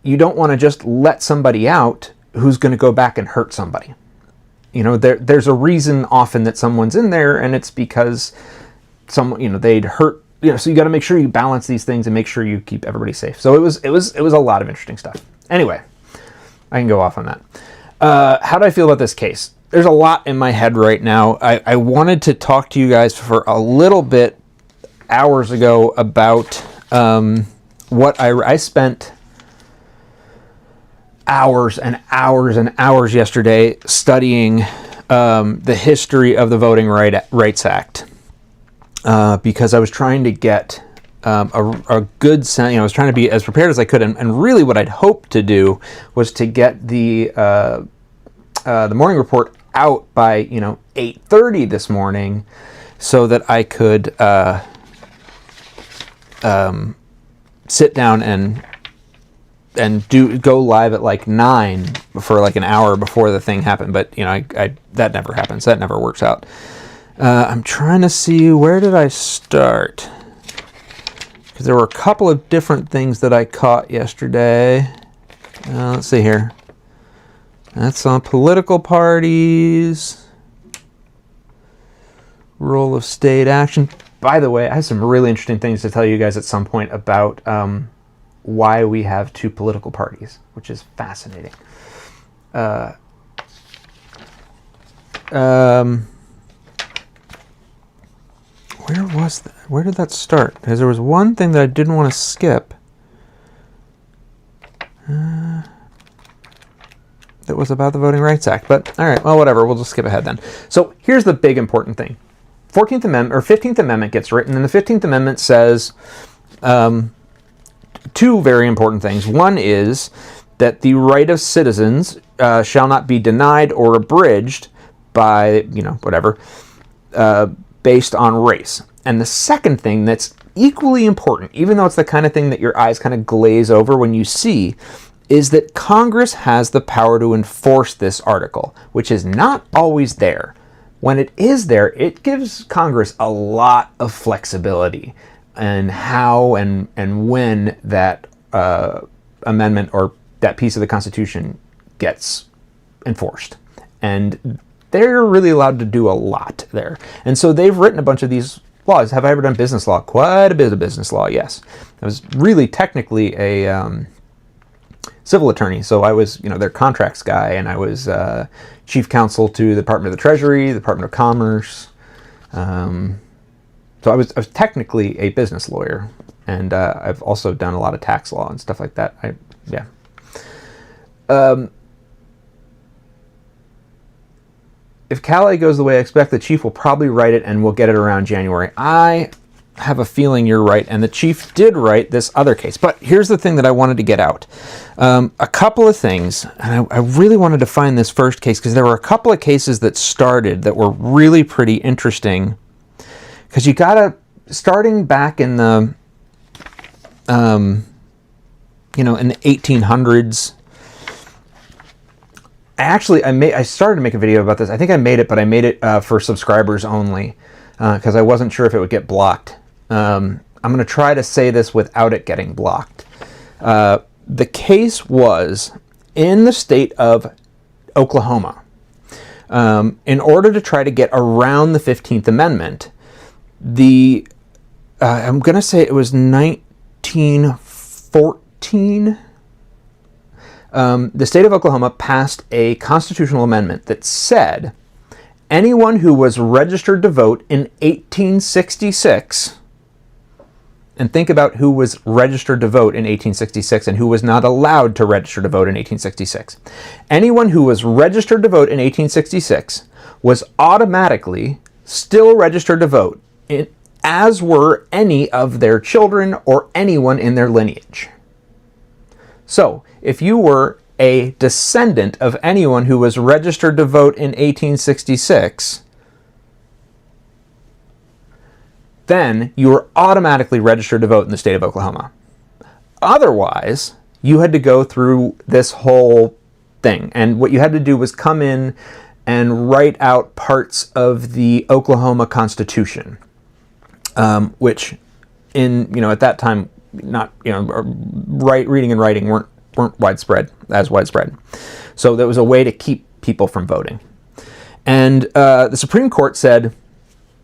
you don't want to just let somebody out who's going to go back and hurt somebody. There's a reason often that someone's in there, and it's because they'd hurt. So you got to make sure you balance these things and make sure you keep everybody safe. So it was a lot of interesting stuff. Anyway, I can go off on that. How do I feel about this case? There's a lot in my head right now. I wanted to talk to you guys for a little bit hours ago about what I spent hours and hours and hours yesterday studying the history of the Voting Rights Act, because I was trying to get a good sense. I was trying to be as prepared as I could, and really what I'd hoped to do was to get the morning report out by 8:30 this morning, so that I could sit down and go live at like 9 for like an hour before the thing happened. But I that never happens. That never works out. I'm trying to see, where did I start? Because there were a couple of different things that I caught yesterday. Let's see here. That's on political parties. Role of state action. By the way, I have some really interesting things to tell you guys at some point about why we have 2 political parties, which is fascinating. Where was that? Where did that start? Because there was one thing that I didn't want to skip. That was about the Voting Rights Act. But all right, well, whatever. We'll just skip ahead then. So here's the big important thing. 14th Amendment or 15th Amendment gets written, and the 15th Amendment says 2 very important things. One is that the right of citizens shall not be denied or abridged by, whatever, based on race. And the second thing that's equally important, even though it's the kind of thing that your eyes kind of glaze over when you see, is that Congress has the power to enforce this article, which is not always there. When it is there, it gives Congress a lot of flexibility in how and when that amendment or that piece of the Constitution gets enforced. And they're really allowed to do a lot there. And so they've written a bunch of these laws. Have I ever done business law? Quite a bit of business law, yes. I was really technically a civil attorney, so I was, their contracts guy, and I was chief counsel to the Department of the Treasury, the Department of Commerce. So I was technically a business lawyer, and I've also done a lot of tax law and stuff like that. If Callais goes the way I expect, the chief will probably write it, and we'll get it around January. I have a feeling you're right, and the chief did write this other case. But here's the thing that I wanted to get out. A couple of things, and I really wanted to find this first case, because there were a couple of cases that started that were really pretty interesting. Because you gotta, starting back in the, in the 1800s, I started to make a video about this. I think I made it, but I made it for subscribers only, because I wasn't sure if it would get blocked. I'm going to try to say this without it getting blocked. The case was in the state of Oklahoma. In order to try to get around the 15th Amendment, I'm going to say it was 1914. The state of Oklahoma passed a constitutional amendment that said anyone who was registered to vote in 1866, and think about who was registered to vote in 1866 and who was not allowed to register to vote in 1866. Anyone who was registered to vote in 1866 was automatically still registered to vote, as were any of their children or anyone in their lineage. So, if you were a descendant of anyone who was registered to vote in 1866, then you were automatically registered to vote in the state of Oklahoma. Otherwise, you had to go through this whole thing. And what you had to do was come in and write out parts of the Oklahoma Constitution, which at that time, not, reading and writing weren't widespread. So there was a way to keep people from voting. And the Supreme Court said,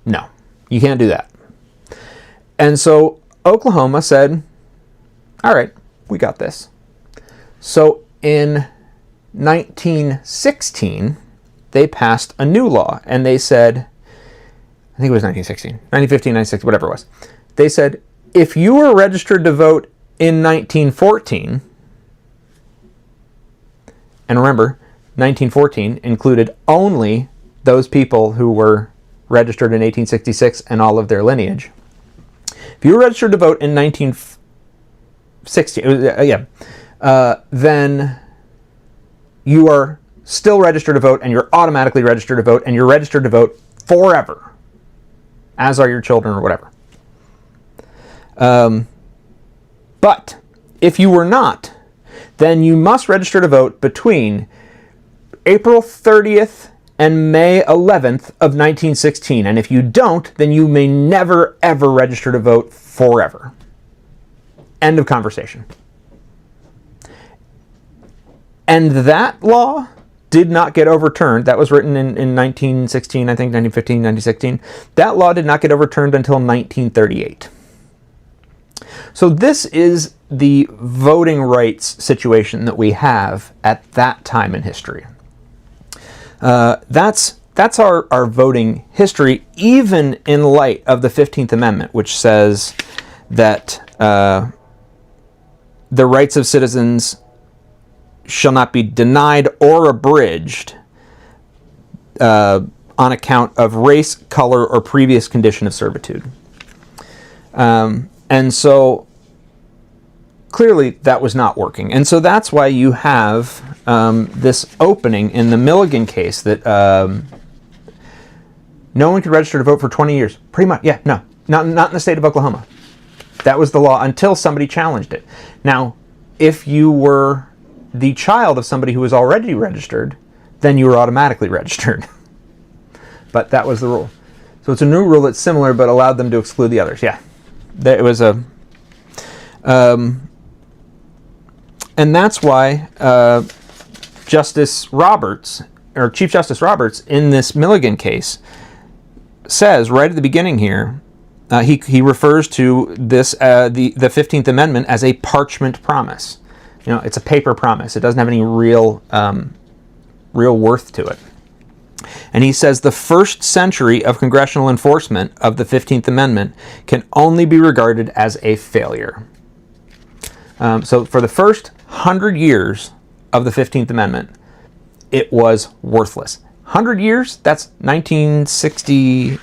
no, you can't do that. And so Oklahoma said, all right, we got this. So in 1916, they passed a new law, and they said, I think it was 1916, 1915, 1916, whatever it was. They said, if you were registered to vote in 1914, and remember, 1914 included only those people who were registered in 1866 and all of their lineage. If you were registered to vote in 1916, then you are still registered to vote, and you're automatically registered to vote, and you're registered to vote forever, as are your children or whatever. But if you were not, then you must register to vote between April 30th and May 11th of 1916. And if you don't, then you may never, ever register to vote forever. End of conversation. And that law did not get overturned. That was written in 1916, I think, 1915, 1916. That law did not get overturned until 1938. So this is the voting rights situation that we have at that time in history. That's our voting history, even in light of the 15th Amendment, which says that the rights of citizens shall not be denied or abridged on account of race, color, or previous condition of servitude. And so clearly that was not working. And so that's why you have this opening in the Milligan case that no one could register to vote for 20 years. Pretty much, yeah, no, not in the state of Oklahoma. That was the law until somebody challenged it. Now, if you were the child of somebody who was already registered, then you were automatically registered. But that was the rule. So it's a new rule that's similar but allowed them to exclude the others. Yeah. It was a... and that's why Justice Roberts, or Chief Justice Roberts, in this Milligan case, says right at the beginning here, he refers to this the 15th Amendment as a parchment promise. You know, it's a paper promise. It doesn't have any real worth to it. And he says the first century of congressional enforcement of the 15th Amendment can only be regarded as a failure. So for the first 100 years of the 15th Amendment, it was worthless. 100 years? That's 1960...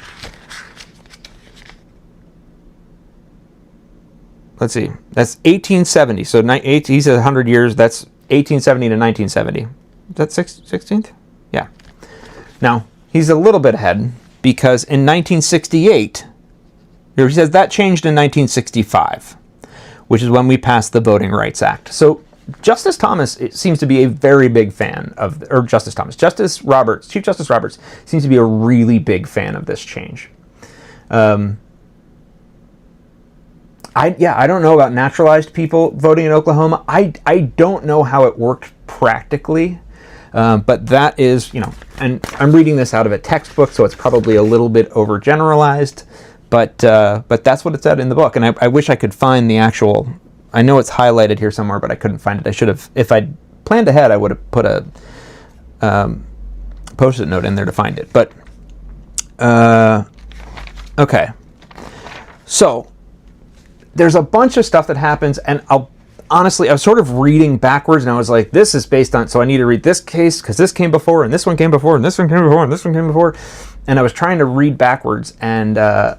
Let's see. That's 1870. So he says 100 years. That's 1870 to 1970. Is that 16th? Yeah. Now, he's a little bit ahead because in 1968, he says that changed in 1965, which is when we passed the Voting Rights Act. So Justice Thomas seems to be a very big fan of, or Justice Roberts, Chief Justice Roberts seems to be a really big fan of this change. I don't know about naturalized people voting in Oklahoma. I don't know how it worked practically, but that is, and I'm reading this out of a textbook, so it's probably a little bit overgeneralized, but that's what it said in the book. And I wish I could find the actual, I know it's highlighted here somewhere, but I couldn't find it. I should have, if I'd planned ahead, I would have put a Post-it note in there to find it. But, okay. So, there's a bunch of stuff that happens, and honestly, I was sort of reading backwards, and I was like, this is based on, so I need to read this case, because this came before, and this one came before, and this one came before, and this one came before, and I was trying to read backwards, and I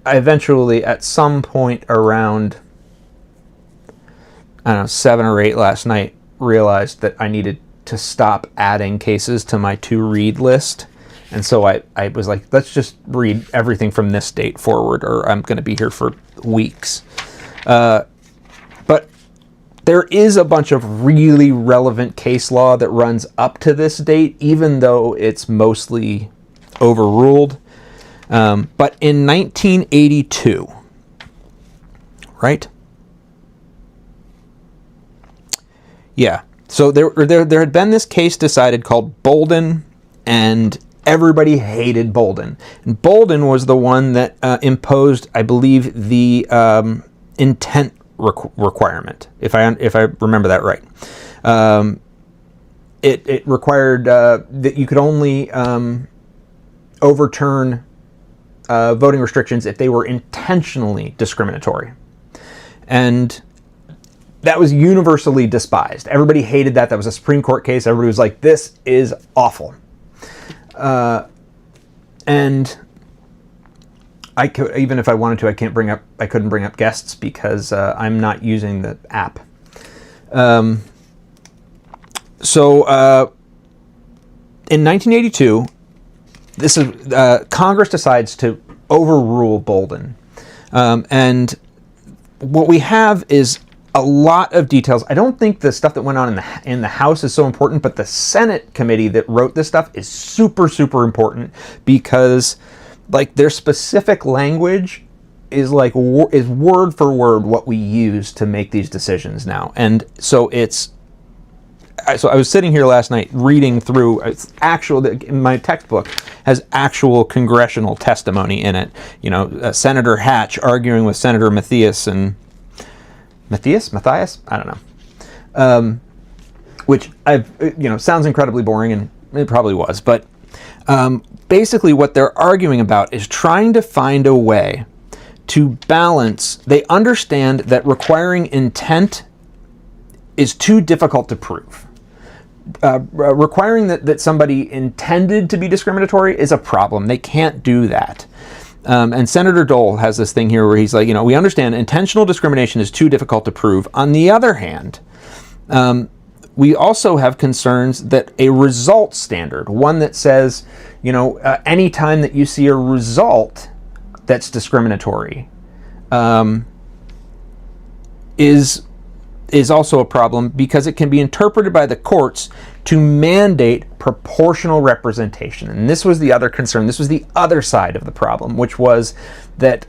eventually, at some point around, 7 or 8 last night, realized that I needed to stop adding cases to my to-read list. And so I was like, let's just read everything from this date forward, or I'm going to be here for weeks. But there is a bunch of really relevant case law that runs up to this date, even though it's mostly overruled. But in 1982, right? Yeah. So there had been this case decided called Bolden, and everybody hated Bolden. And Bolden was the one that imposed, I believe, the intent requirement, if I remember that right. It required that you could only overturn voting restrictions if they were intentionally discriminatory. And that was universally despised. Everybody hated that. That was a Supreme Court case. Everybody was like, this is awful. And I could, even if I wanted to, I couldn't bring up guests because I'm not using the app. So in 1982, this is Congress decides to overrule Bolden. And what we have is a lot of details. I don't think the stuff that went on in the House is so important, but the Senate committee that wrote this stuff is super, super important, because like their specific language is like is word for word what we use to make these decisions now. And so I was sitting here last night reading through my textbook has actual congressional testimony in it. You know, Senator Hatch arguing with Senator Matthias, I don't know. Which sounds incredibly boring, and it probably was, but basically what they're arguing about is trying to find a way to balance. They understand that requiring intent is too difficult to prove. Requiring that somebody intended to be discriminatory is a problem. They can't do that. And Senator Dole has this thing here where he's like, we understand intentional discrimination is too difficult to prove. On the other hand, we also have concerns that a result standard, one that says, any time that you see a result that's discriminatory, is also a problem, because it can be interpreted by the courts to mandate proportional representation. And this was the other concern. This was the other side of the problem, which was that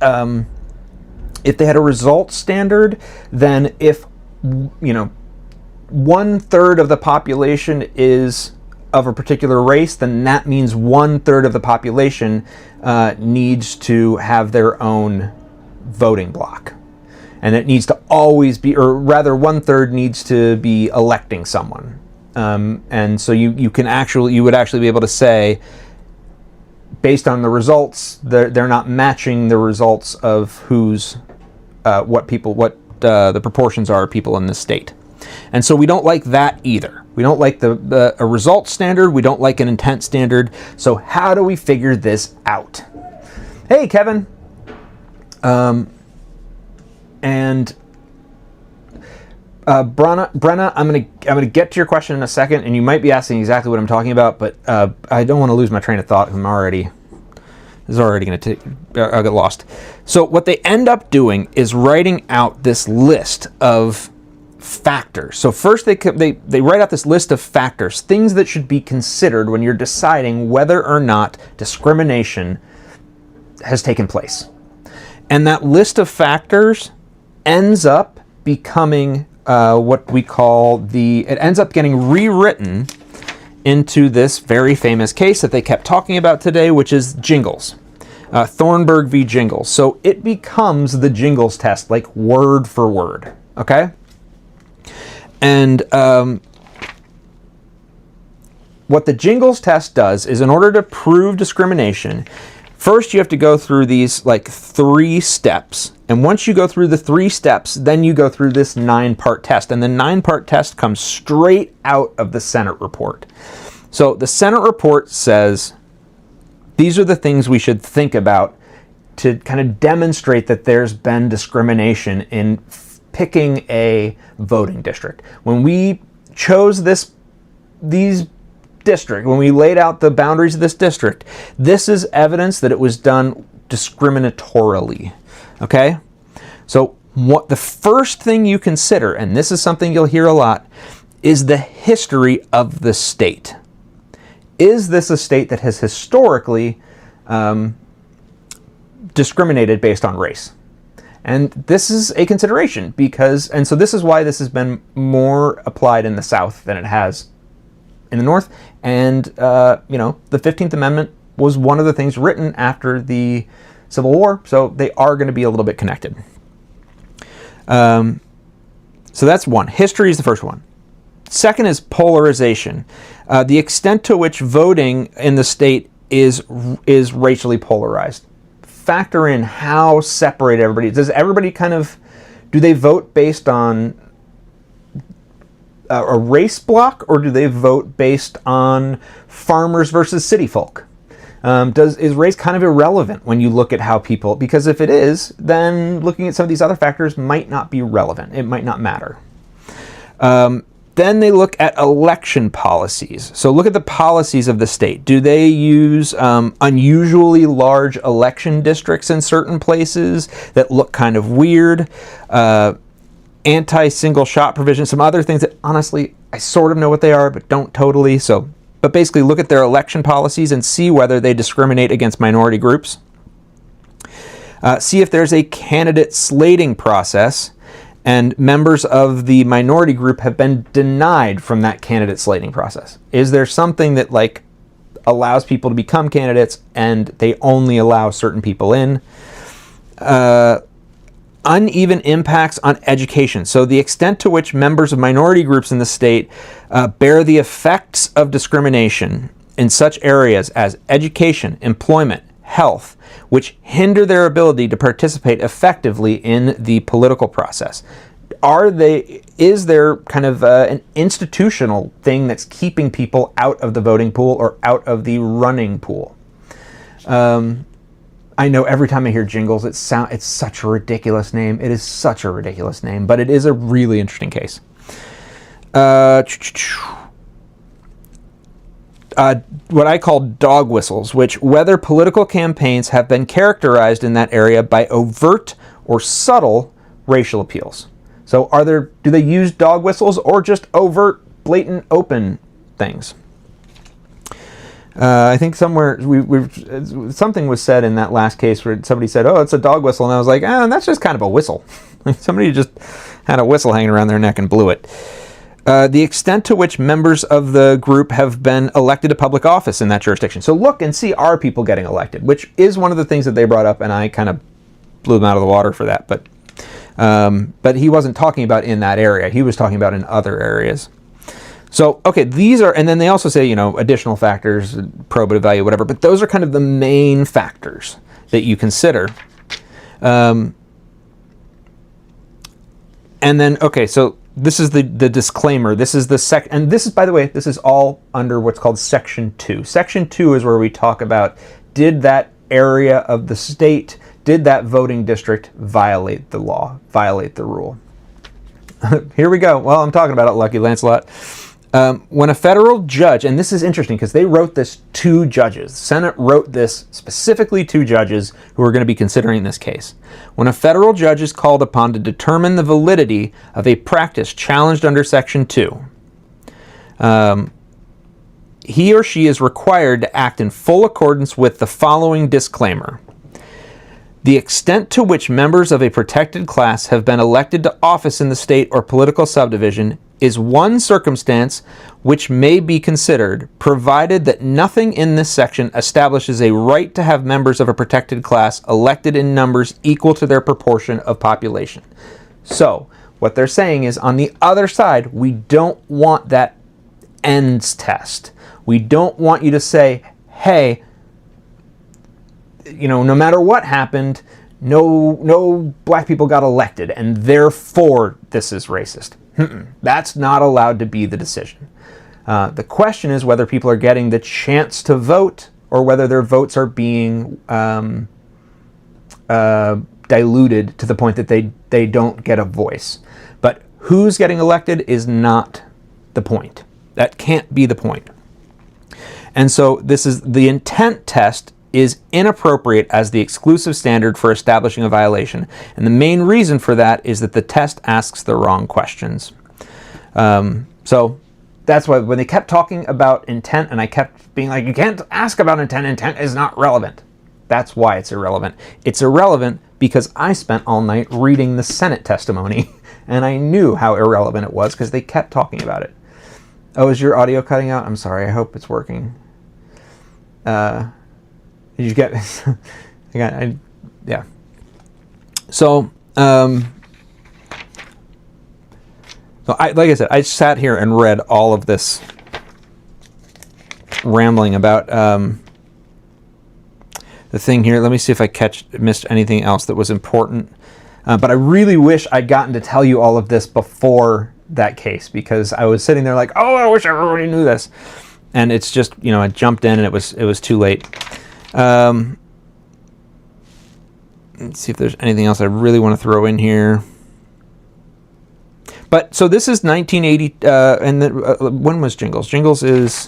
if they had a result standard, then if 1/3 of the population is of a particular race, then that means 1/3 of the population needs to have their own voting block. And it needs to always be, or rather 1/3 needs to be electing someone. And so you would actually be able to say, based on the results, they're not matching the results of what the proportions are of people in the state. And so we don't like that either. We don't like a result standard. We don't like an intent standard. So how do we figure this out? Hey, Kevin. And Brenna, I'm gonna get to your question in a second, and you might be asking exactly what I'm talking about, but I don't want to lose my train of thought. This is already going to I'll get lost. So what they end up doing is writing out this list of factors. So first they write out this list of factors, things that should be considered when you're deciding whether or not discrimination has taken place. And that list of factors ends up becoming what we call it ends up getting rewritten into this very famous case that they kept talking about today, which is Jingles. Thornburg v. Jingles. So it becomes the Jingles test, like word for word, okay? And what the Jingles test does is, in order to prove discrimination, first you have to go through these like 3 steps. And once you go through the 3 steps, then you go through this 9-part test. And the 9-part test comes straight out of the Senate report. So the Senate report says, these are the things we should think about to kind of demonstrate that there's been discrimination in picking a voting district. When we chose these district, when we laid out the boundaries of this district, this is evidence that it was done discriminatorily. Okay? So what the first thing you consider, and this is something you'll hear a lot, is the history of the state. Is this a state that has historically discriminated based on race? And this is a consideration and so this is why this has been more applied in the South than it has in the North. And, the 15th Amendment was one of the things written after the Civil War, so they are going to be a little bit connected. So that's one. History is the first one. Second is polarization. The extent to which voting in the state is racially polarized. Factor in how separate everybody is. Does everybody do they vote based on a race block, or do they vote based on farmers versus city folk? Is race kind of irrelevant when you look at how people, because if it is, then looking at some of these other factors might not be relevant. It might not matter. Then they look at election policies. So look at the policies of the state. Do they use unusually large election districts in certain places that look kind of weird? Anti-single shot provision, some other things that honestly I sort of know what they are, but don't totally. But basically look at their election policies and see whether they discriminate against minority groups. See if there's a candidate slating process and members of the minority group have been denied from that candidate slating process. Is there something that allows people to become candidates and they only allow certain people in? Uneven impacts on education. So the extent to which members of minority groups in the state bear the effects of discrimination in such areas as education, employment, health, which hinder their ability to participate effectively in the political process. Is there kind of an institutional thing that's keeping people out of the voting pool or out of the running pool? I know every time I hear Jingles, it's such a ridiculous name. It is such a ridiculous name, but it is a really interesting case. What I call dog whistles, which whether political campaigns have been characterized in that area by overt or subtle racial appeals. So do they use dog whistles or just overt, blatant, open things? I think somewhere something was said in that last case where somebody said, "Oh, it's a dog whistle," and I was like, that's just kind of a whistle. Somebody just had a whistle hanging around their neck and blew it. The extent to which members of the group have been elected to public office in that jurisdiction. So look and see, are people getting elected? Which is one of the things that they brought up, and I kind of blew them out of the water for that. But he wasn't talking about in that area. He was talking about in other areas. So, okay, these are, and then they also say, additional factors, probative value, whatever, but those are kind of the main factors that you consider. And then, okay, so this is the disclaimer. This is and this is, by the way, this is all under what's called Section 2. Section 2 is where we talk about, did that area of the state, did that voting district violate the law, violate the rule? Here we go. Well, I'm talking about it, Lucky Lancelot. When a federal judge, and this is interesting because they wrote this to judges, the Senate wrote this specifically to judges who are going to be considering this case. When a federal judge is called upon to determine the validity of a practice challenged under Section 2, he or she is required to act in full accordance with the following disclaimer. The extent to which members of a protected class have been elected to office in the state or political subdivision is one circumstance which may be considered, provided that nothing in this section establishes a right to have members of a protected class elected in numbers equal to their proportion of population. So, what they're saying is, on the other side, we don't want that ends test. We don't want you to say, hey, no matter what happened, no black people got elected, and therefore this is racist. That's not allowed to be the decision. The question is whether people are getting the chance to vote or whether their votes are being diluted to the point that they don't get a voice. But who's getting elected is not the point. That can't be the point. And so this is the intent test is inappropriate as the exclusive standard for establishing a violation. And the main reason for that is that the test asks the wrong questions. So that's why when they kept talking about intent and I kept being like, you can't ask about intent is not relevant. That's why it's irrelevant. It's irrelevant because I spent all night reading the Senate testimony and I knew how irrelevant it was because they kept talking about it. Oh, is your audio cutting out? I'm sorry, I hope it's working. Did you get yeah. So, like I said, I sat here and read all of this rambling about the thing here. Let me see if I missed anything else that was important. But I really wish I'd gotten to tell you all of this before that case because I was sitting there like, oh, I wish everybody knew this. And it's just, I jumped in and it was too late. Let's see if there's anything else I really want to throw in here. But so this is 1980, and then, when was Jingles? Jingles is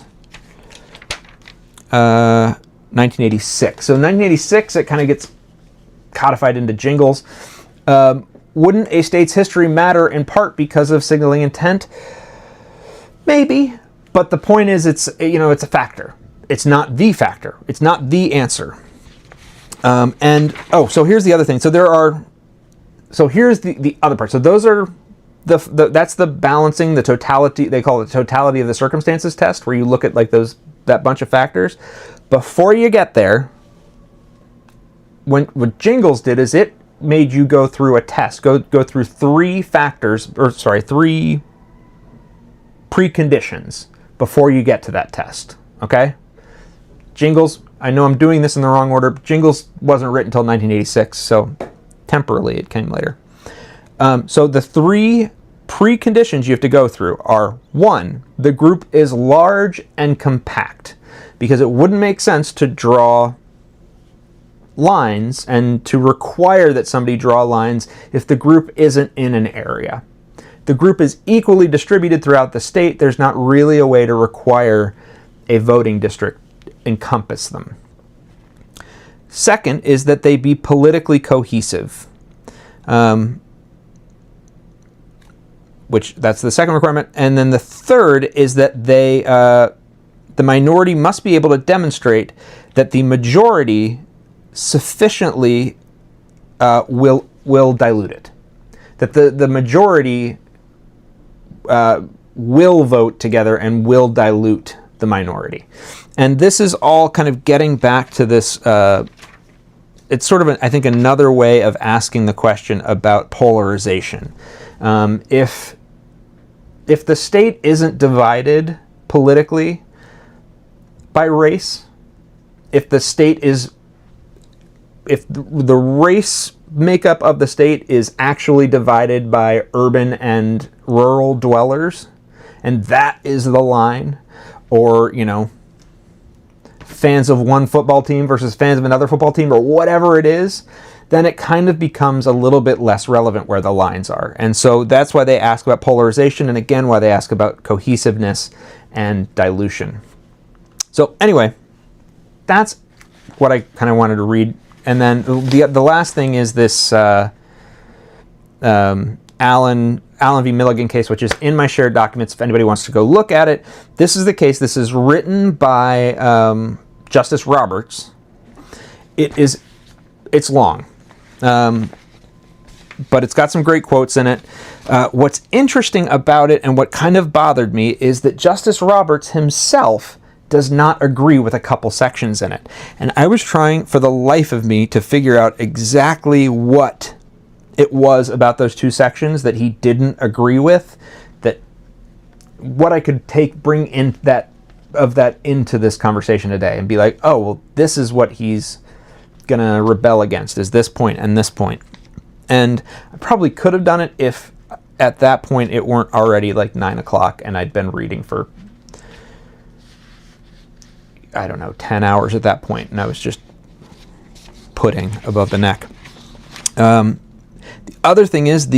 1986. So 1986, it kind of gets codified into Jingles. Wouldn't a state's history matter in part because of signaling intent? Maybe, but the point is, it's a factor. It's not the factor. It's not the answer. So here's the other thing. So here's the other part. So those are that's the balancing, the totality. They call it the totality of the circumstances test, where you look at like that bunch of factors. Before you get there, what Jingles did is it made you go through a test, go through three preconditions before you get to that test. Okay? Jingles, I know I'm doing this in the wrong order. Jingles wasn't written until 1986, so temporally it came later. So the three preconditions you have to go through are: 1, the group is large and compact, because it wouldn't make sense to draw lines and to require that somebody draw lines if the group isn't in an area. The group is equally distributed throughout the state. There's not really a way to require a voting district encompass them. Second is that they be politically cohesive, which that's the second requirement. And then the third is that the minority must be able to demonstrate that the majority sufficiently will dilute it. That the majority will vote together and will dilute the minority. And this is all kind of getting back to this, it's sort of, I think, another way of asking the question about polarization. If the state isn't divided politically by race, if the race makeup of the state is actually divided by urban and rural dwellers, and that is the line, or, fans of one football team versus fans of another football team, or whatever it is, then it kind of becomes a little bit less relevant where the lines are. And so that's why they ask about polarization, and again, why they ask about cohesiveness and dilution. So anyway, that's what I kind of wanted to read. And then the last thing is this Allen v. Milligan case, which is in my shared documents if anybody wants to go look at it. This is the case. This is written by Justice Roberts. It's long, but it's got some great quotes in it. What's interesting about it, and what kind of bothered me, is that Justice Roberts himself does not agree with a couple sections in it. And I was trying for the life of me to figure out exactly what it was about those two sections that he didn't agree with, that what I could bring in that into this conversation today and be like, oh, well, this is what he's gonna rebel against, is this point and this point. And I probably could have done it if at that point it weren't already like 9 o'clock and I'd been reading for, I don't know, 10 hours at that point, and I was just pudding above the neck. The other thing is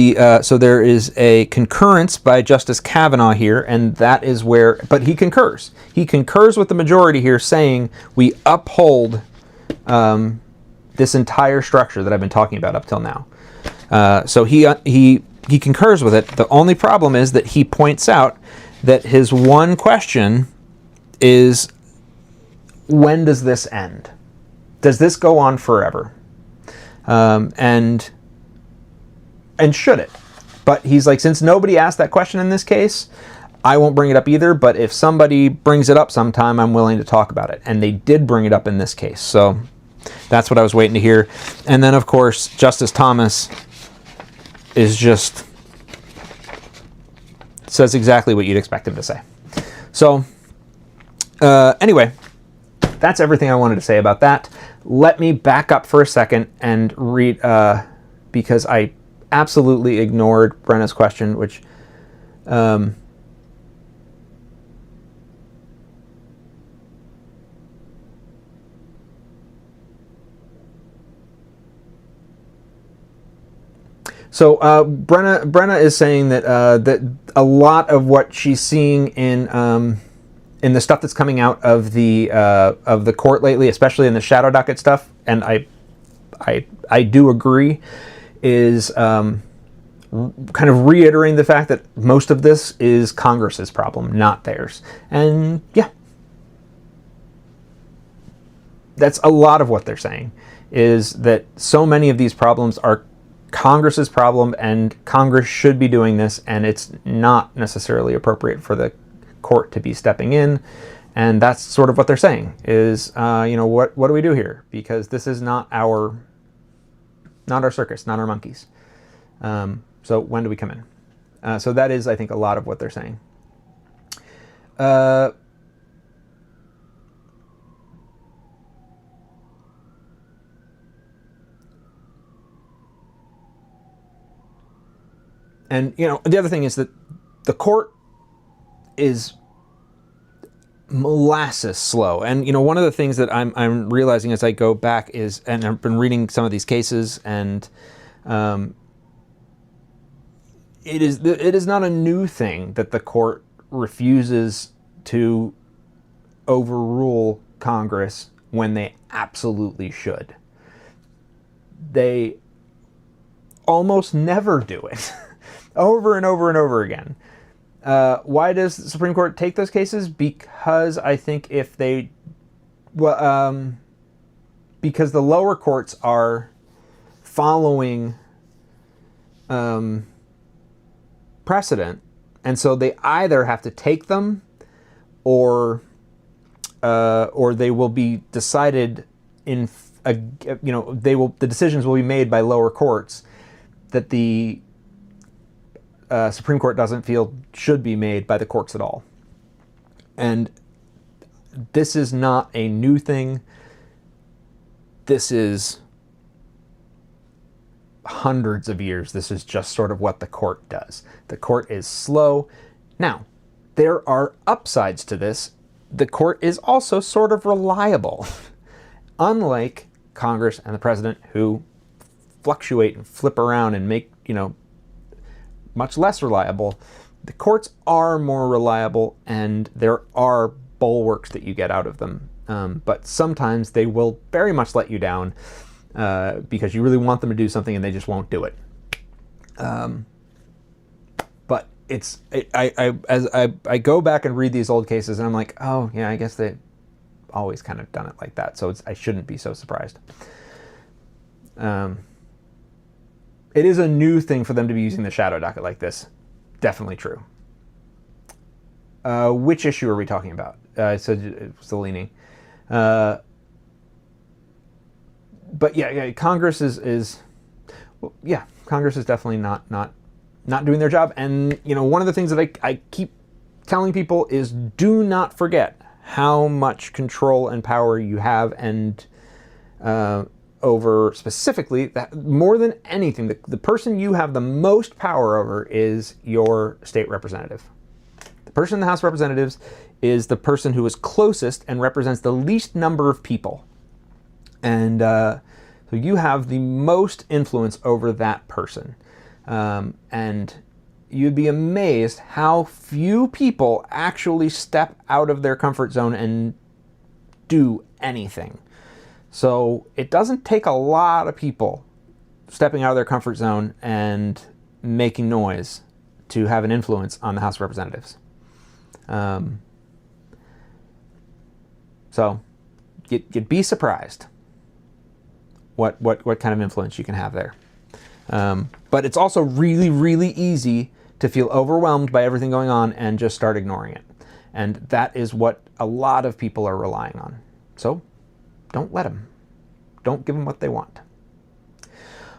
so there is a concurrence by Justice Kavanaugh here, and that is where, but he concurs. He concurs with the majority here, saying we uphold this entire structure that I've been talking about up till now. So he concurs with it. The only problem is that he points out that his one question is, when does this end? Does this go on forever? And should it? But he's like, since nobody asked that question in this case, I won't bring it up either, but if somebody brings it up sometime, I'm willing to talk about it. And they did bring it up in this case. So that's what I was waiting to hear. And then, of course, Justice Thomas says exactly what you'd expect him to say. So anyway, that's everything I wanted to say about that. Let me back up for a second and read, because I absolutely ignored Brenna's question, which So Brenna is saying that that a lot of what she's seeing in the stuff that's coming out of the court lately, especially in the shadow docket stuff, and I do agree, is kind of reiterating the fact that most of this is Congress's problem, not theirs. And yeah, that's a lot of what they're saying, is that so many of these problems are Congress's problem, and Congress should be doing this, and it's not necessarily appropriate for the court to be stepping in. And that's sort of what they're saying is, what do we do here? Because this is not our circus, not our monkeys. So when do we come in? So that is, I think, a lot of what they're saying. And, the other thing is that the court is molasses slow. And, one of the things that I'm realizing as I go back is, and I've been reading some of these cases, and it is not a new thing that the court refuses to overrule Congress when they absolutely should. They almost never do it. Over and over and over again. Why does the Supreme Court take those cases? Because I think because the lower courts are following precedent, and so they either have to take them, or they will be decided in the decisions will be made by lower courts that the Supreme Court doesn't feel should be made by the courts at all. And this is not a new thing. This is hundreds of years. This is just sort of what the court does. The court is slow. Now, there are upsides to this. The court is also sort of reliable. Unlike Congress and the president, who fluctuate and flip around and make, much less reliable, the courts are more reliable, and there are bulwarks that you get out of them. But sometimes they will very much let you down because you really want them to do something and they just won't do it. But I go back and read these old cases, and I'm like, oh yeah, I guess they always kind of done it like that. So I shouldn't be so surprised. It is a new thing for them to be using the shadow docket like this. Definitely true. Which issue are we talking about? I said it was the leaning. But yeah, Congress is Congress is definitely not doing their job. And one of the things that I keep telling people is, do not forget how much control and power you have, and over specifically, that more than anything, the person you have the most power over is your state representative. The person in the House of Representatives is the person who is closest and represents the least number of people. And so you have the most influence over that person. And you'd be amazed how few people actually step out of their comfort zone and do anything. So it doesn't take a lot of people stepping out of their comfort zone and making noise to have an influence on the House of Representatives. So you'd be surprised what kind of influence you can have there. But it's also really, really easy to feel overwhelmed by everything going on and just start ignoring it. And that is what a lot of people are relying on. So don't let them. Don't give them what they want.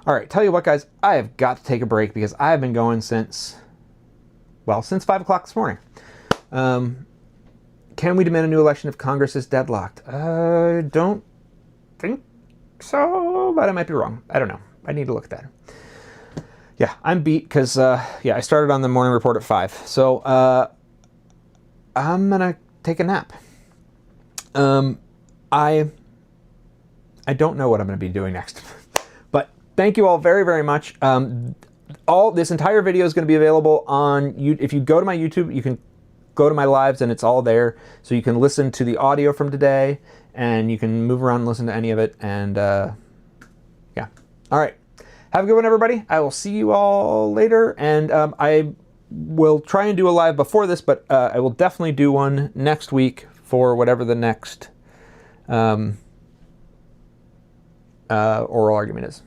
All right, tell you what, guys, I have got to take a break because I have been going since 5 o'clock this morning. Can we demand a new election if Congress is deadlocked? I don't think so, but I might be wrong. I don't know. I need to look at that. Yeah, I'm beat because, I started on the morning report at 5. So I'm going to take a nap. I don't know what I'm going to be doing next. But thank you all very, very much. this entire video is going to be available on if you go to my YouTube, you can go to my lives and it's all there. So you can listen to the audio from today and you can move around and listen to any of it. And yeah. All right. Have a good one, everybody. I will see you all later. And I will try and do a live before this, but I will definitely do one next week for whatever the next oral argument is.